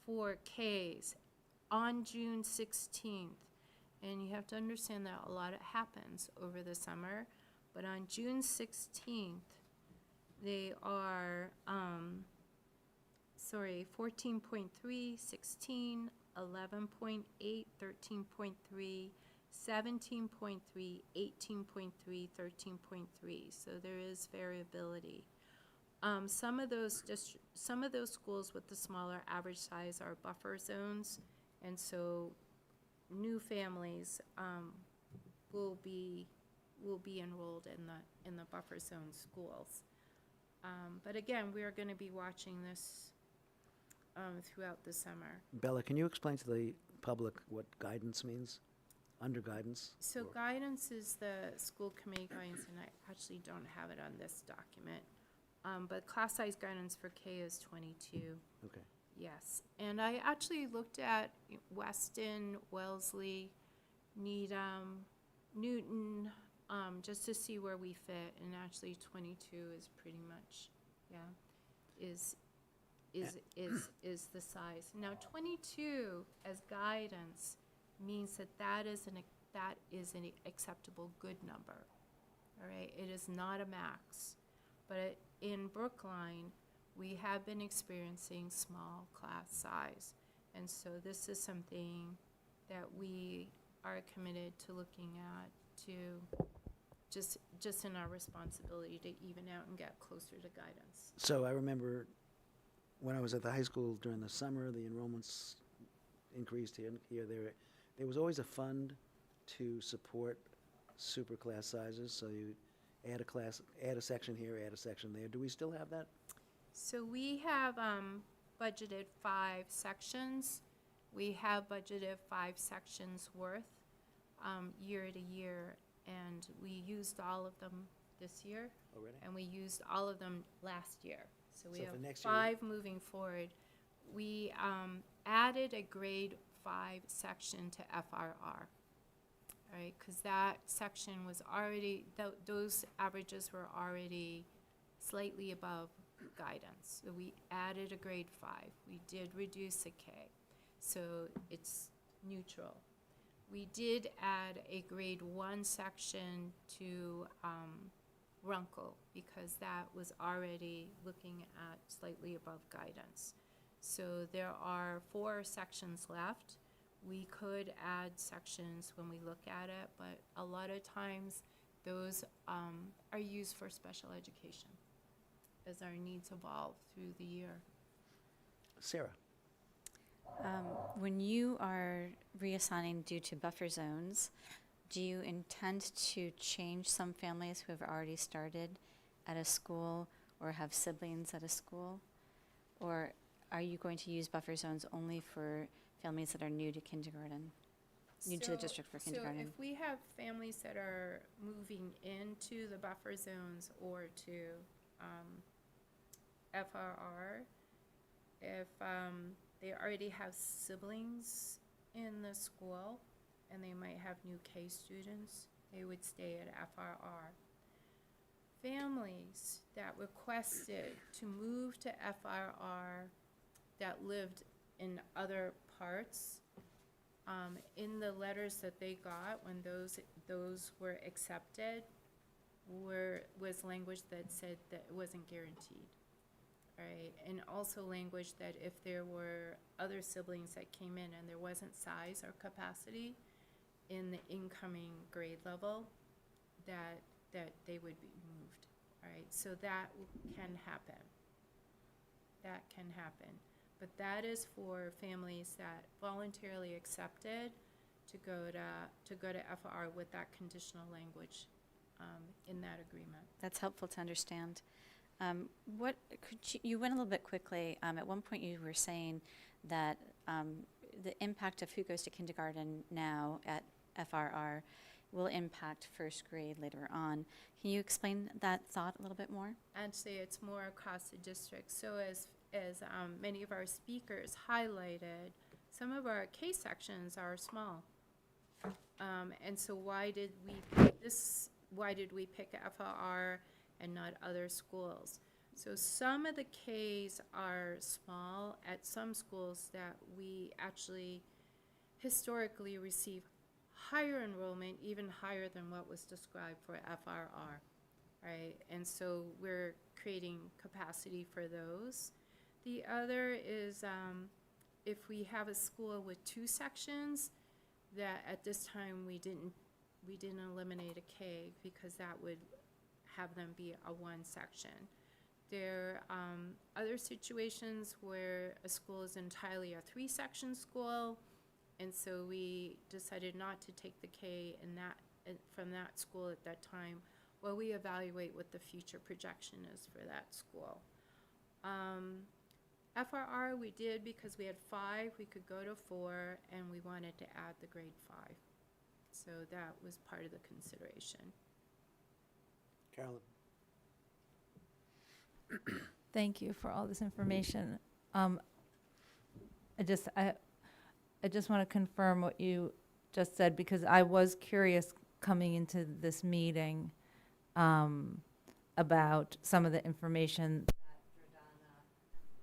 for Ks on June 16th, and you have to understand that a lot happens over the summer, but on June 16th, they are 14.3, 16, 11.8, 13.3, 17.3, 18.3, 13.3. So there is variability. Some of those schools with the smaller average size are buffer zones, and so new families will be enrolled in the buffer zone schools. But again, we are going to be watching this throughout the summer. Bella, can you explain to the public what guidance means? Under guidance? So guidance is the school committee guidance, and I actually don't have it on this document. But class size guidance for K is 22. Okay. Yes, and I actually looked at Weston, Wellesley, Needham, Newton, just to see where we fit, and actually 22 is pretty much, is the size. Now 22 as guidance means that is an acceptable good number, all right? It is not a max. But in Brookline, we have been experiencing small class size. And so this is something that we are committed to looking at, to just in our responsibility to even out and get closer to guidance. So I remember when I was at the high school during the summer, the enrollments increased here, there. There was always a fund to support super class sizes. So you add a class, add a section here, add a section there. Do we still have that? So we have budgeted 5 sections. We have budgeted 5 sections worth year to year, and we used all of them this year. Already? And we used all of them last year. So we So have for next year- 5 moving forward. We added a grade 5 section to FRR. All right, because that section was already, those averages were already slightly above guidance. So we added a grade 5. We did reduce a K, so it's neutral. We did add a grade 1 section to Runkle because that was already looking at slightly above guidance. So there are 4 sections left. We could add sections when we look at it, but a lot of times those are used for special education as our needs evolve through the year. Sarah? When you are reassigning due to buffer zones, do you intend to change some families who have already started at a school or have siblings at a school? Or are you going to use buffer zones only for families that are new to kindergarten, new to the district for kindergarten? So if we have families that are moving into the buffer zones or to FRR, if they already have siblings in the school and they might have new K students, they would stay at FRR. Families that requested to move to FRR that lived in other parts, in the letters that they got when those were accepted, was language that said that it wasn't guaranteed, right? And also language that if there were other siblings that came in and there wasn't size or capacity in the incoming grade level, that they would be moved, right? So that can happen. That can happen. But that is for families that voluntarily accepted to go to FR with that conditional language in that agreement. That's helpful to understand. What could you went a little bit quickly. At one point, you were saying that the impact of who goes to kindergarten now at FRR will impact first grade later on. Can you explain that thought a little bit more? I'd say it's more across the district. So as many of our speakers highlighted, some of our K sections are small. And so why did we pick FLR and not other schools? So some of the Ks are small at some schools that we actually historically receive higher enrollment, even higher than what was described for FRR, right? And so we're creating capacity for those. The other is if we have a school with 2 sections, that at this time we didn't eliminate a K because that would have them be a 1 section. There are other situations where a school is entirely a 3-section school, and so we decided not to take the K from that school at that time while we evaluate what the future projection is for that school. FRR we did because we had 5, we could go to 4, and we wanted to add the grade 5. So that was part of the consideration. Carolyn? Thank you for all this information. I just want to confirm what you just said, because I was curious coming into this meeting about some of the information that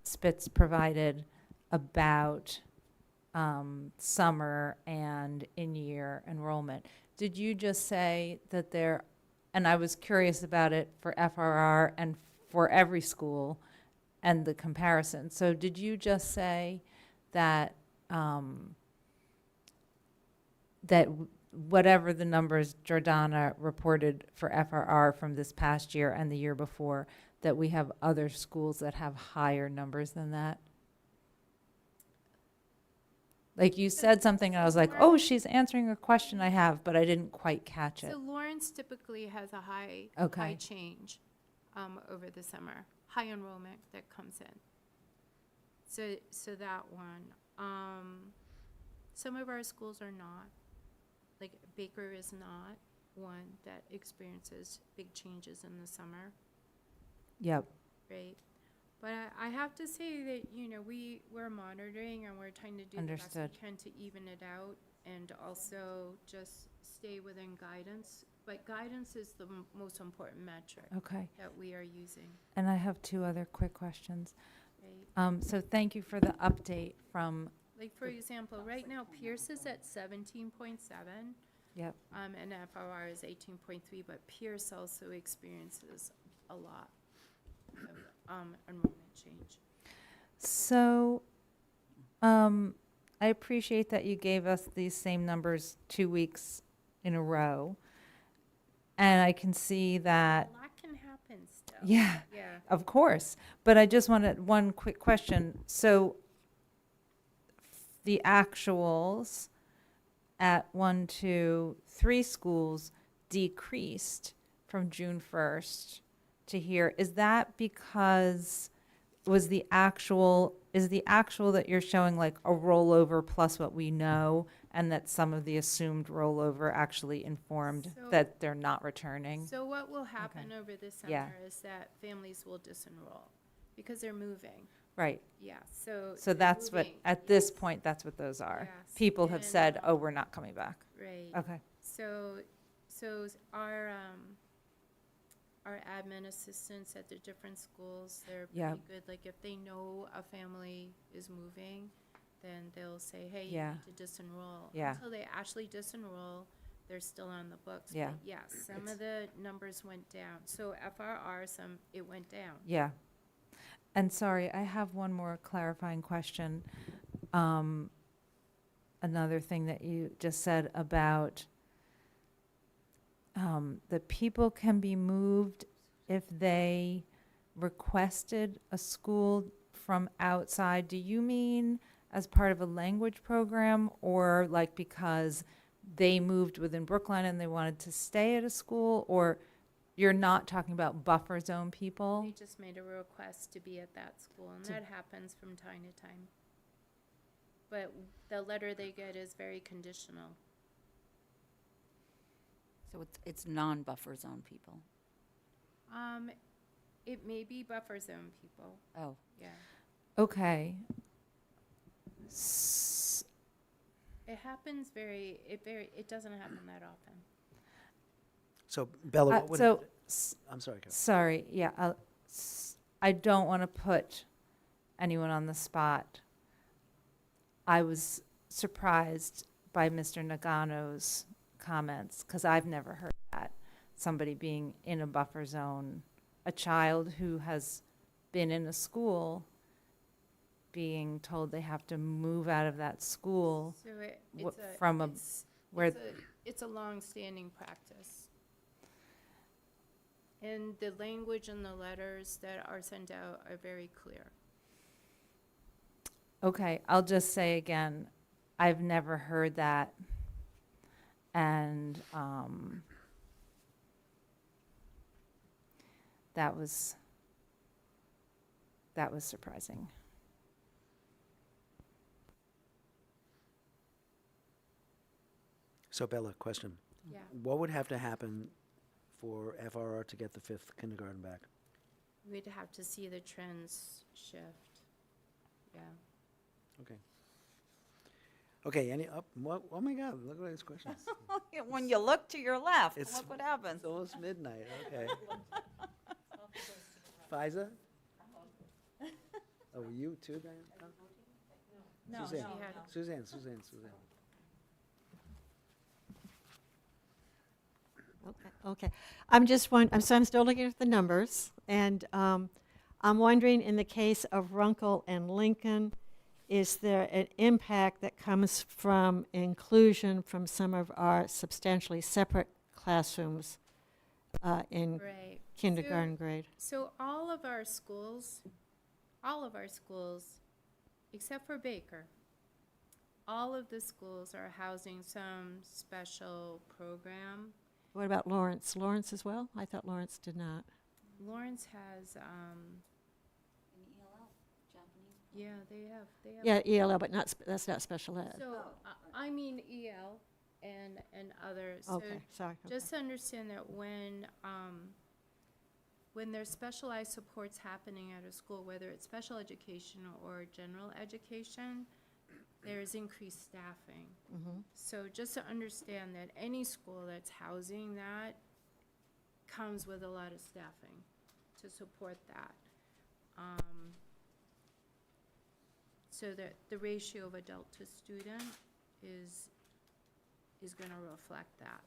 Spitz provided about summer and in-year enrollment. Did you just say that there And I was curious about it for FRR and for every school and the comparison. So did you just say that whatever the numbers Jordana reported for FRR from this past year and the year before, that we have other schools that have higher numbers than that? Like you said something, and I was like, oh, she's answering a question I have, but I didn't quite catch it. So Lawrence typically has a high Okay. change over the summer, high enrollment that comes in. So that one. Some of our schools are not. Like Baker is not one that experiences big changes in the summer. Yep. Right. But I have to say that, we're monitoring and we're trying to do the Understood. best we can to even it out and also just stay within guidance. But guidance is the most important metric Okay. that we are using. And I have two other quick questions. Right. So thank you for the update from. Like, for example, right now Pierce is at 17.7. Yep. And FRR is 18.3, but Pierce also experiences a lot of enrollment change. So, I appreciate that you gave us these same numbers 2 weeks in a row. And I can see that. A lot can happen still. Yeah, Yeah. of course. But I just wanted one quick question. So the actuals at 1, 2, 3 schools decreased from June 1st to here. Is that because is the actual that you're showing like a rollover plus what we know, and that some of the assumed rollover actually informed that they're not returning? So what will happen over the summer is that families will disenroll because they're moving. Right. Yeah. So that's moving, what, at this point, that's what those are. Yes, People have and, said, oh, we're not coming back. Right. Okay. So our admin assistants at the different schools, they're Yeah. pretty good. Like if they know a family is moving, then they'll say, hey, Yeah. you need to disenroll. Yeah. Until they actually disenroll, they're still on the books. Yeah. But yes, some of the numbers went down. So FRR, it went down. Yeah. And sorry, I have one more clarifying question. Another thing that you just said about the people can be moved if they requested a school from outside. Do you mean as part of a language program, or like because they moved within Brookline and they wanted to stay at a school? Or you're not talking about buffer zone people? They just made a request to be at that school, and that happens from time to time. But the letter they get is very conditional. So it's non-buffer zone people. It may be buffer zone people. Oh. Yeah. Okay. It happens it doesn't happen that often. So Bella, what would I'm sorry, Kevin. Sorry, yeah. I don't want to put anyone on the spot. I was surprised by Mr. Nagano's comments, because I've never heard that. Somebody being in a buffer zone, a child who has been in a school being told they have to move out of that school So it's a long-standing practice. And the language in the letters that are sent out are very clear. Okay, I'll just say again, I've never heard that. And that was surprising. So Bella, question. Yeah. What would have to happen for FRR to get the 5th kindergarten back? We'd have to see the trends shift. Yeah. Okay. Okay, oh my God, look at these questions. When you look to your left, It's- look what happens. It's almost midnight, okay. Fiza? Oh, you too, Diane? No, Suzanne. she had- Suzanne. Okay. I'm just so I'm still looking at the numbers, and I'm wondering, in the case of Runkle and Lincoln, is there an impact that comes from inclusion from some of our substantially separate classrooms in Right. kindergarten grade? So all of our schools, except for Baker, all of the schools are housing some special program. What about Lawrence? Lawrence as well? I thought Lawrence did not. Lawrence has, yeah, they have. Yeah, ELL, but that's not special ed. So, I mean EL and others. Okay, sorry. Just understand that when there's specialized supports happening at a school, whether it's special education or general education, there's increased staffing. Mhm. So just to understand that any school that's housing that comes with a lot of staffing to support that. So that the ratio of adult to student is going to reflect that.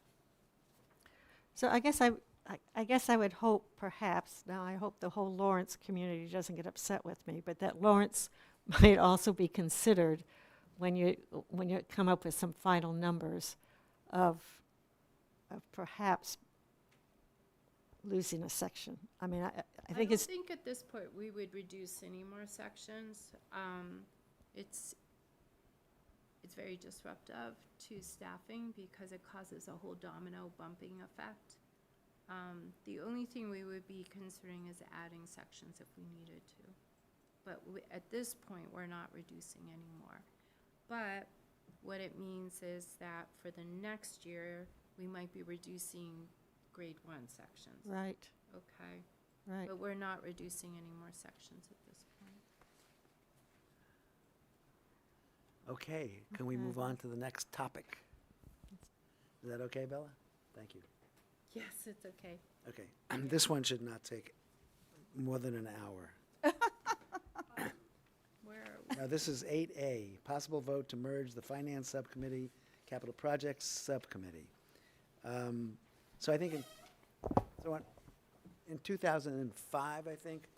So I guess I would hope, perhaps, now I hope the whole Lawrence community doesn't get upset with me, but that Lawrence might also be considered when you come up with some final numbers of perhaps losing a section. I mean, I think don't it's think at this point we would reduce any more sections. It's very disruptive to staffing because it causes a whole domino bumping effect. The only thing we would be considering is adding sections if we needed to. But at this point, we're not reducing anymore. But what it means is that for the next year, we might be reducing grade 1 sections. right. Okay. Right. But we're not reducing any more sections at this point. Okay, can we move on to the next topic? Is that okay, Bella? Thank you. Yes, it's okay. Okay, this one should not take more than an hour. Where are we? Now, this is 8A, possible vote to merge the Finance Subcommittee, Capital Projects Subcommittee. So I think in 2005, I think,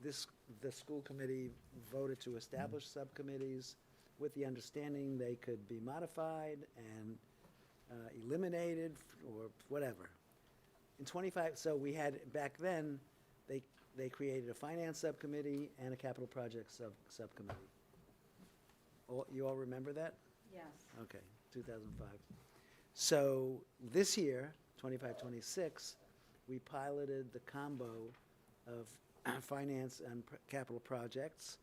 the school committee voted to establish subcommittees with the understanding they could be modified and eliminated or whatever. In 25, so we had, back then, they created a finance subcommittee and a capital projects subcommittee. You all remember that? Yes. Okay, 2005. So this year, 25-26, we piloted the combo of finance and capital projects,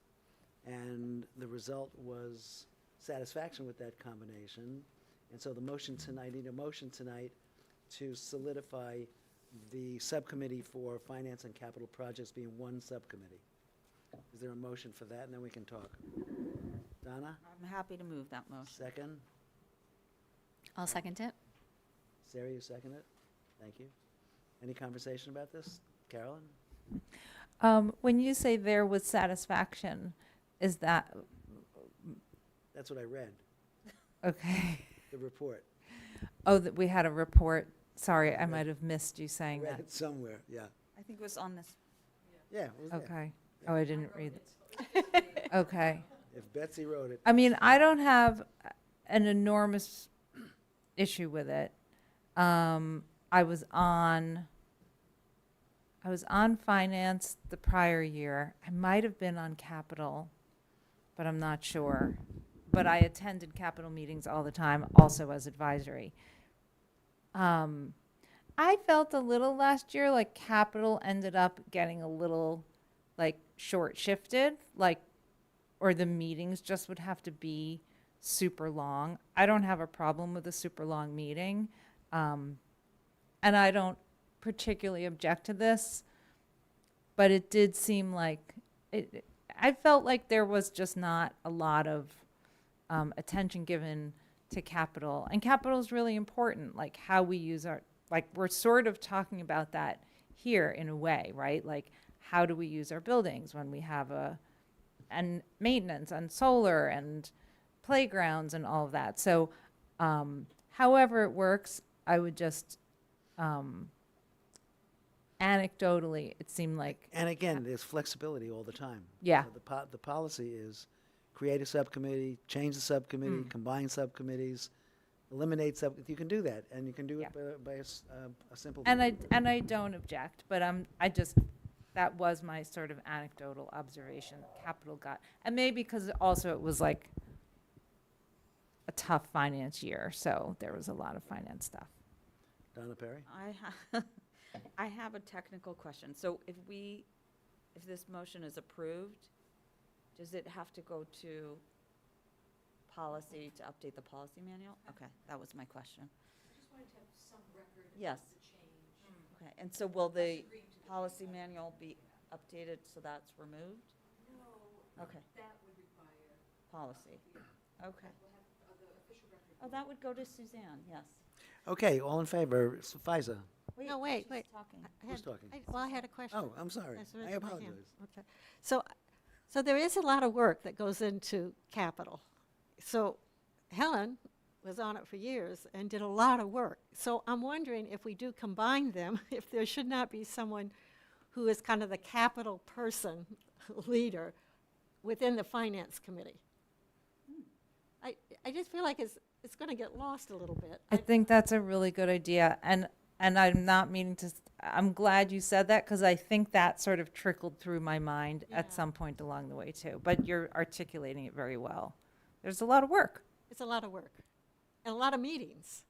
and the result was satisfaction with that combination. And so the motion tonight, I need a motion tonight to solidify the subcommittee for finance and capital projects being one subcommittee. Is there a motion for that? And then we can talk. Donna? I'm happy to move that motion. Second? I'll second it. Sarah, you second it? Thank you. Any conversation about this? Carolyn? When you say there was satisfaction, is that That's what I read, okay? the report. Oh, that we had a report. Sorry, I might have missed you I saying read that. it somewhere, yeah. I think it was on this. Yeah, it was there. Okay. Oh, I didn't read it. Okay. If Betsy wrote it. I mean, I don't have an enormous issue with it. I was on finance the prior year. I might have been on capital, but I'm not sure. But I attended capital meetings all the time, also as advisory. I felt a little last year like capital ended up getting a little like short shifted, like, or the meetings just would have to be super long. I don't have a problem with a super long meeting. And I don't particularly object to this, but it did seem like I felt like there was just not a lot of attention given to capital, and capital is really important, like how we use our, like we're sort of talking about that here in a way, right? Like how do we use our buildings when we have and maintenance and solar and playgrounds and all of that. So however it works, I would just Anecdotally, it seemed like. And again, there's flexibility all the time. Yeah. So the policy is create a subcommittee, change the subcommittee, combine subcommittees, eliminate you can do that, and you can do it by a simple. And I don't object, but that was my sort of anecdotal observation. Capital got, and maybe because also it was like a tough finance year, so there was a lot of finance stuff. Donna Perry? I have a technical question. So if this motion is approved, does it have to go to policy to update the policy manual? Okay, that was my question. Just wanted to have some record Yes. of the change. Okay, and so will the policy manual be updated so that's removed? No. Okay. That would require. Policy. Okay. We'll have the official record. Oh, that would go to Suzanne, yes. Okay, all in favor? FISA. No, wait. Talking. Who's talking? I had a question. Oh, I'm sorry. That's I raised my hand. apologize. Okay. So there is a lot of work that goes into capital. So Helen was on it for years and did a lot of work. So I'm wondering if we do combine them, if there should not be someone who is kind of the capital person, leader, within the finance committee. I just feel like it's going to get lost a little bit. I think that's a really good idea, and I'm not meaning to. I'm glad you said that because I think that sort of trickled through my mind at some point along the way too. But you're articulating it very well. There's a lot of work. It's a lot of work and a lot of meetings.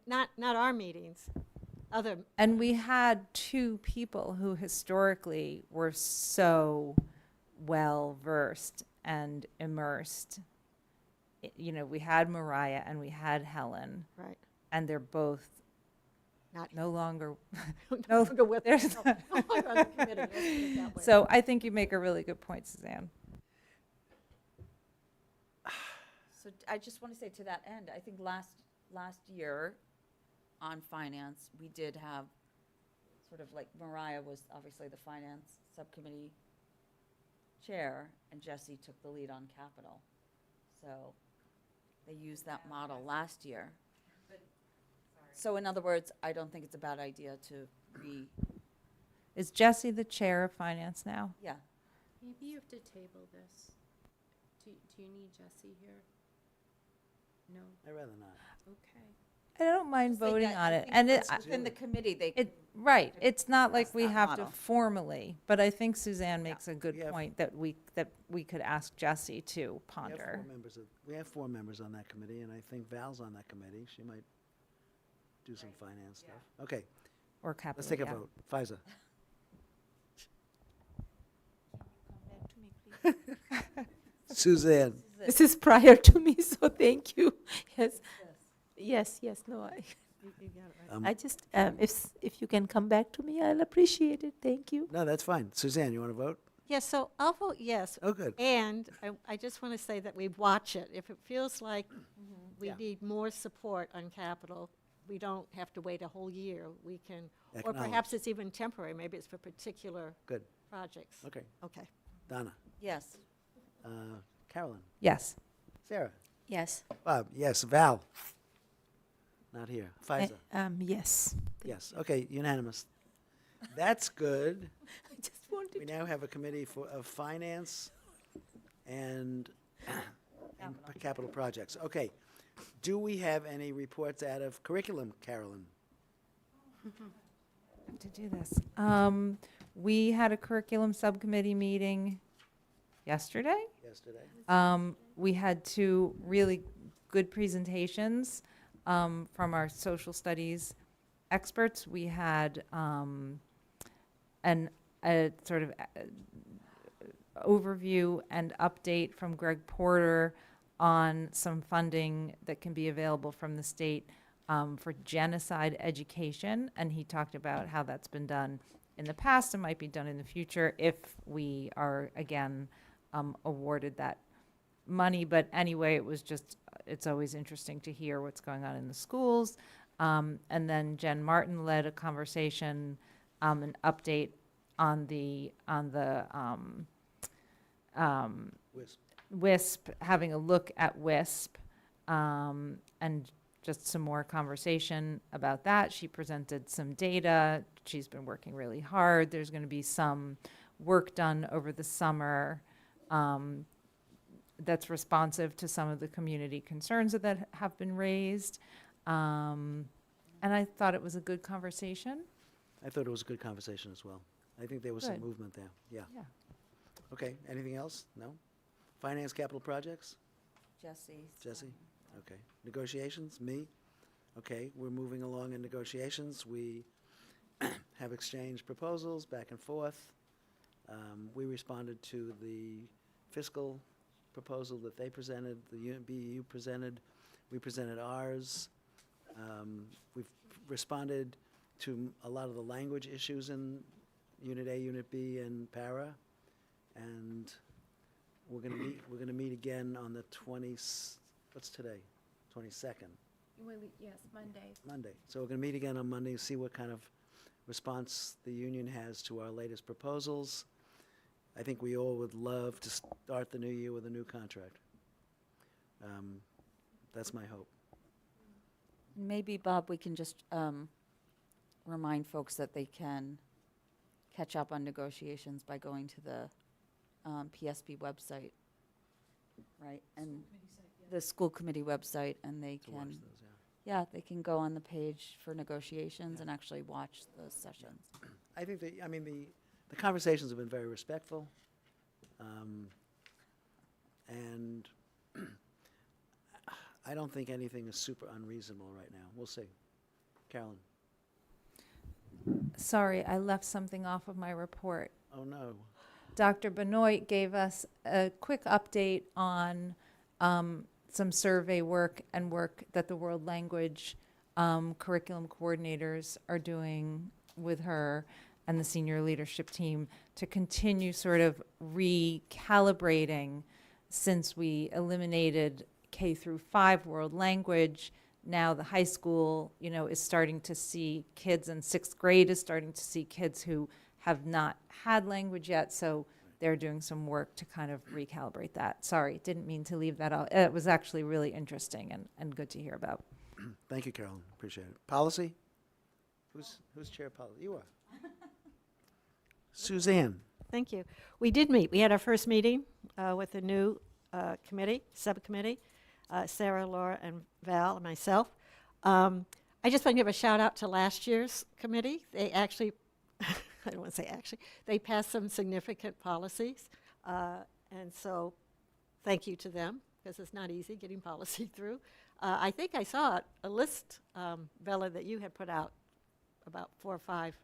Not our meetings, other. And we had two people who historically were so well versed and immersed. We had Mariah and we had Helen. Right. And they're both no longer no longer with us. No longer on the committee, let's put it that way. So I think you make a really good point, Suzanne. So I just want to say to that end, I think last year on finance, we did have sort of like Mariah was obviously the finance subcommittee chair and Jesse took the lead on capital. So they used that model last year. So in other words, I don't think it's a bad idea to Is Jesse the chair of finance now? Yeah. Maybe you have to table this. Do you need Jesse here? No. I'd rather not. Okay. I don't mind Just like voting that, on I it. think And it's within the committee, right. It's not like That's we that have to model. formally, but I think Suzanne makes a good point that we could ask Jesse to ponder. We have 4 members on that committee, and I think Val's on that committee. She might do some finance stuff. Okay. Or capital. Let's take a yeah. vote. FISA. Suzanne. This is prior to me, so thank you. Yes, no, I just, if you can come back to me, I'll appreciate it, thank you. No, that's fine. Suzanne, you want to vote? Yes, so I'll vote yes. Oh, good. And I just want to say that we watch it. If it feels like we need more support on capital, we don't have to wait a whole year. We can, or perhaps it's even temporary. Maybe it's for particular projects. Okay. Okay. Donna. Yes. Carolyn. Yes. Sarah. Yes. Bob. Yes. Val. Not here. FISA. Yes. Yes. Okay. Unanimous. That's good. I just wanted. We now have a committee of finance and capital projects. Okay. Do we have any reports out of curriculum, Carolyn? To do this. We had a curriculum subcommittee meeting yesterday. We had 2 really good presentations from our social studies experts. We had a sort of overview and update from Greg Porter on some funding that can be available from the state for genocide education. And he talked about how that's been done in the past and might be done in the future if we are, again, awarded that money. But anyway, it's always interesting to hear what's going on in the schools. And then Jen Martin led a conversation, an update on the WISP, having a look at WISP, and just some more conversation about that. She presented some data. She's been working really hard. There's going to be some work done over the summer that's responsive to some of the community concerns that have been raised. And I thought it was a good conversation. I thought it was a good conversation as well. I think there was some Good. movement there, yeah. Yeah. Okay, anything else? No? Finance capital projects? Jesse. Jesse? Okay. Negotiations? Me? Okay, we're moving along in negotiations. We have exchanged proposals back and forth. We responded to the fiscal proposal that they presented, the BEU presented. We presented ours. We've responded to a lot of the language issues in Unit A, Unit B, and Para. And we're gonna meet again on the what's today? 22nd. Yes, Monday. Monday. So we're gonna meet again on Monday, see what kind of response the union has to our latest proposals. I think we all would love to start the new year with a new contract. That's my hope. Maybe, Bob, we can just remind folks that they can catch up on negotiations by going to the PSB website, right? And the school committee website, and they To watch can, those, yeah. yeah, they can go on the page for negotiations and actually watch those sessions. I think the conversations have been very respectful. And I don't think anything is super unreasonable right now. We'll see. Carolyn? Sorry, I left something off of my report. Oh, no. Dr. Benoit gave us a quick update on some survey work and work that the World Language curriculum coordinators are doing with her and the senior leadership team to continue sort of recalibrating, since we eliminated K through 5 world language. Now the high school, is starting to see kids, in 6th grade is starting to see kids who have not had language yet. So they're doing some work to kind of recalibrate that. Sorry, didn't mean to leave that out. It was actually really interesting and good to hear about. Thank you, Carolyn. Appreciate it. Policy? Who's chair of policy? You are. Suzanne? Thank you. We did meet. We had our first meeting with the new subcommittee, Sarah, Laura, and Val, and myself. I just want to give a shout out to last year's committee. They actually, I don't want to say actually, they passed some significant policies. And so thank you to them, because it's not easy getting policy through. I think I saw a list, Bella, that you had put out about 4 or 5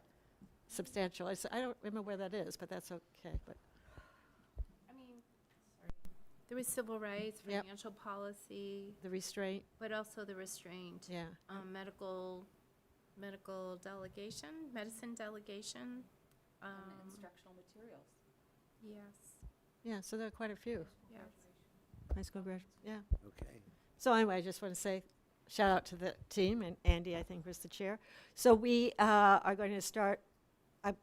substantial. I don't remember where that is, but that's okay. But There was civil rights, Yep. financial policy, the restraint. but also the restraint. Yeah. Medical delegation, medicine delegation. Instructional materials. Yes. Yeah, so there are quite a few. Yes. High school graduates, yeah. Okay. So anyway, I just want to say shout out to the team, and Andy, I think, was the chair. So we are going to start, I'm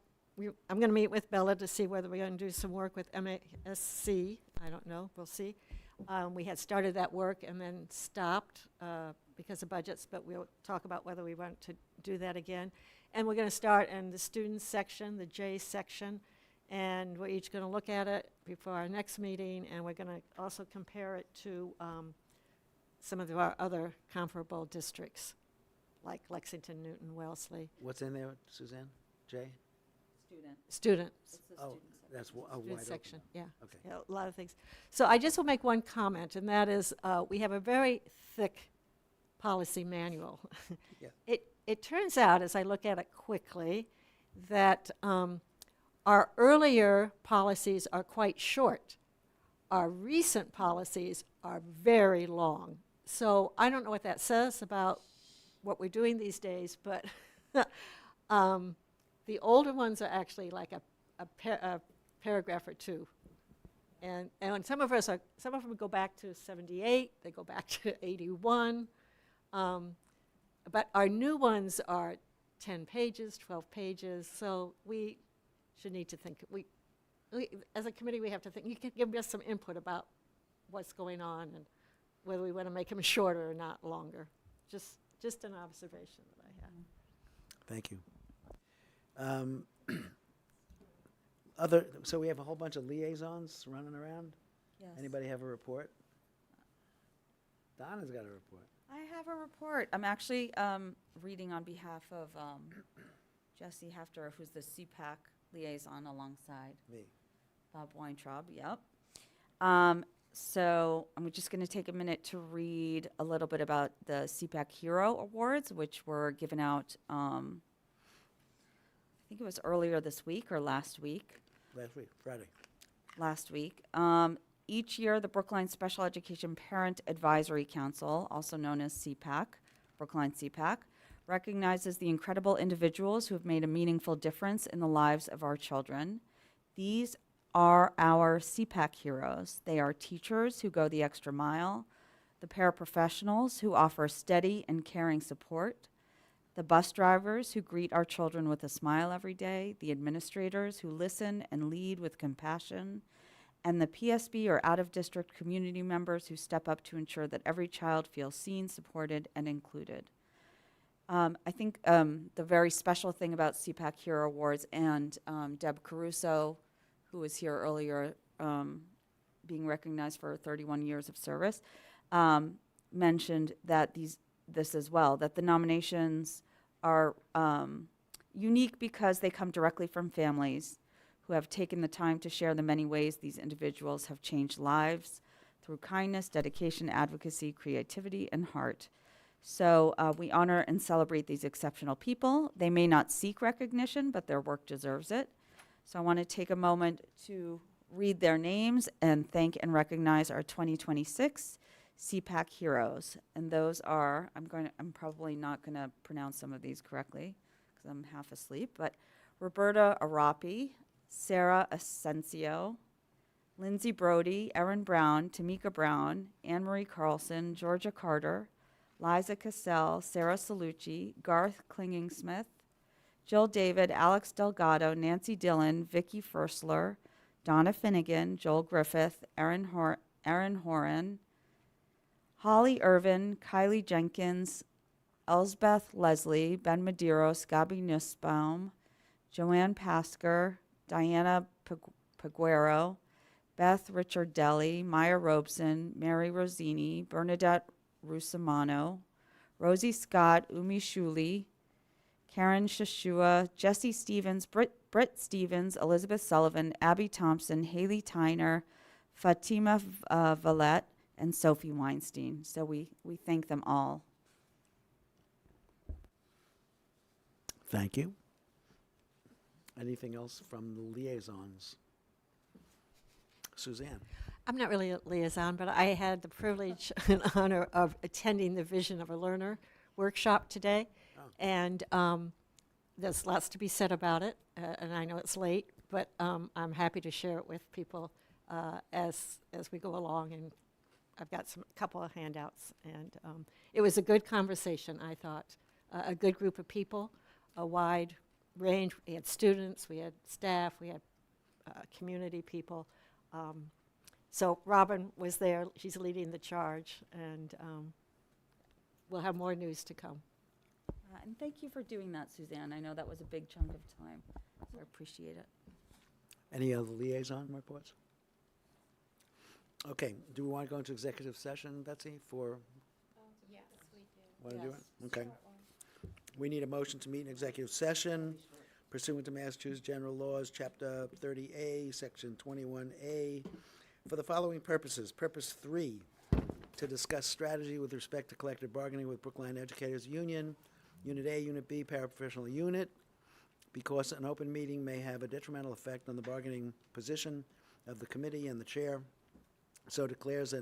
going to meet with Bella to see whether we're going to do some work with MASC. I don't know, we'll see. We had started that work and then stopped because of budgets, but we'll talk about whether we want to do that again. And we're going to start in the students section, the J section, and we're each going to look at it before our next meeting, and we're going to also compare it to some of our other comparable districts, like Lexington, Newton, Wellesley. What's in there, Suzanne? Jay? Student. Oh, that's a Student wide section, open. yeah. Okay. Yeah, a lot of things. So I just will make one comment, and that is we have a very thick policy manual. Yeah. It turns out, as I look at it quickly, that our earlier policies are quite short. Our recent policies are very long. So I don't know what that says about what we're doing these days, but the older ones are actually like a paragraph or two. And some of them go back to 78, they go back to 81. But our new ones are 10 pages, 12 pages, so we should need to think. We, as a committee, we have to think. You can give us some input about what's going on and whether we want to make them shorter or not longer. just an observation that I had. Thank you. So we have a whole bunch of liaisons running around? Yes. Anybody have a report? Donna's got a report. I have a report. I'm actually reading on behalf of Jesse Hefter, who's the CPAC liaison alongside Me. Bob Weintraub. Yep. So I'm just going to take a minute to read a little bit about the CPAC Hero Awards, which were given out, I think it was earlier this week or last week. Last week, Friday. Last week. Each year, the Brookline Special Education Parent Advisory Council, also known as CPAC, Brookline CPAC, recognizes the incredible individuals who have made a meaningful difference in the lives of our children. These are our CPAC heroes. They are teachers who go the extra mile, the paraprofessionals who offer steady and caring support, the bus drivers who greet our children with a smile every day, the administrators who listen and lead with compassion, and the PSB or out-of-district community members who step up to ensure that every child feels seen, supported, and included. I think the very special thing about CPAC Hero Awards, and Deb Caruso, who was here earlier, being recognized for 31 years of service, mentioned that this as well, that the nominations are unique because they come directly from families who have taken the time to share the many ways these individuals have changed lives through kindness, dedication, advocacy, creativity, and heart. So we honor and celebrate these exceptional people. They may not seek recognition, but their work deserves it. So I want to take a moment to read their names and thank and recognize our 2026 CPAC heroes. And those are, I'm probably not going to pronounce some of these correctly because I'm half asleep, but Roberta Arapi, Sarah Asensio, Lindsay Brody, Erin Brown, Tamika Brown, Anne-Marie Carlson, Georgia Carter, Liza Cassell, Sarah Salucci, Garth Klinging-Smith, Jill David, Alex Delgado, Nancy Dillon, Vicky Fersler, Donna Finnegan, Joel Griffith, Erin Horan, Holly Irvin, Kylie Jenkins, Elsbeth Leslie, Ben Medeiros, Gabi Nussbaum, Joanne Pasker, Diana Paguero, Beth Richard Deli, Maya Robeson, Mary Rosini, Bernadette Rusamano, Rosie Scott, Umi Shuli, Karen Shashua, Jesse Stevens, Britt Stevens, Elizabeth Sullivan, Abby Thompson, Haley Tyner, Fatima Valette, and Sophie Weinstein. So we thank them all. Thank you. Anything else from the liaisons? Suzanne? I'm not really a liaison, but I had the privilege and honor of attending the Vision of a Learner workshop today. Oh. And there's lots to be said about it, and I know it's late, but I'm happy to share it with people as we go along. And I've got a couple of handouts. And it was a good conversation, I thought. A good group of people, a wide range. We had students, we had staff, we had community people. So Robin was there. She's leading the charge, and we'll have more news to come. And thank you for doing that, Suzanne. I know that was a big chunk of time, so I appreciate it. Any other liaison reports? Okay, do we want to go into executive session, Betsy, for? Yes, we do. Want to do it? Okay. We need a motion to meet in executive session pursuant to Massachusetts General Laws, Chapter 30A, Section 21A, for the following purposes. Purpose 3, to discuss strategy with respect to collective bargaining with Brookline Educators Union, Unit A, Unit B, paraprofessional unit, because an open meeting may have a detrimental effect on the bargaining position of the committee and the chair, so declares.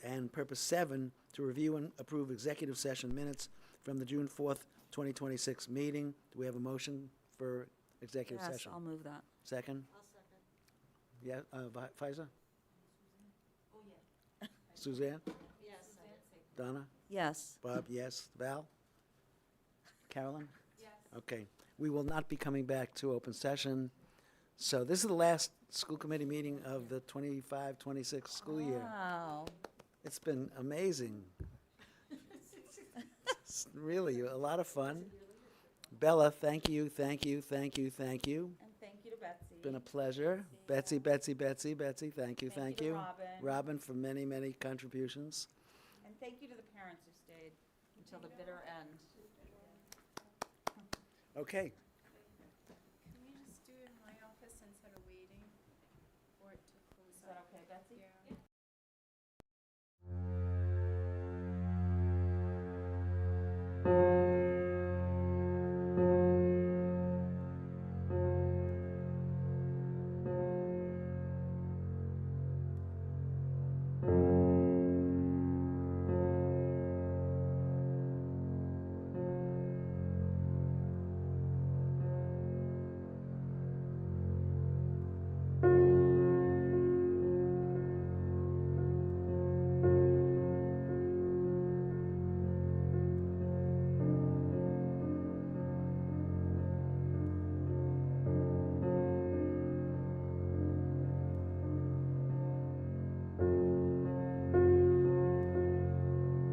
And purpose 7, to review and approve executive session minutes from the June 4th, 2026 meeting. Do we have a motion for executive Yes, session? I'll move that. Second? I'll second. Yeah, Faiza? Oh, yeah. Suzanne? Yes. Donna? Yes. Bob, yes. Val? Carolyn? Yes. Okay. We will not be coming back to open session. So this is the last school committee meeting of the 25-26 school year. Wow. It's been amazing. It's really a lot of fun. Bella, thank you, thank you, thank you, thank you. And thank you to Betsy. Been a pleasure. Betsy, thank you, thank you. Robin for many, many contributions. And thank you to the parents who stayed until the bitter end. Okay. Can we just do it in my office instead of waiting for it to close? Is that okay, Betsy? Yeah.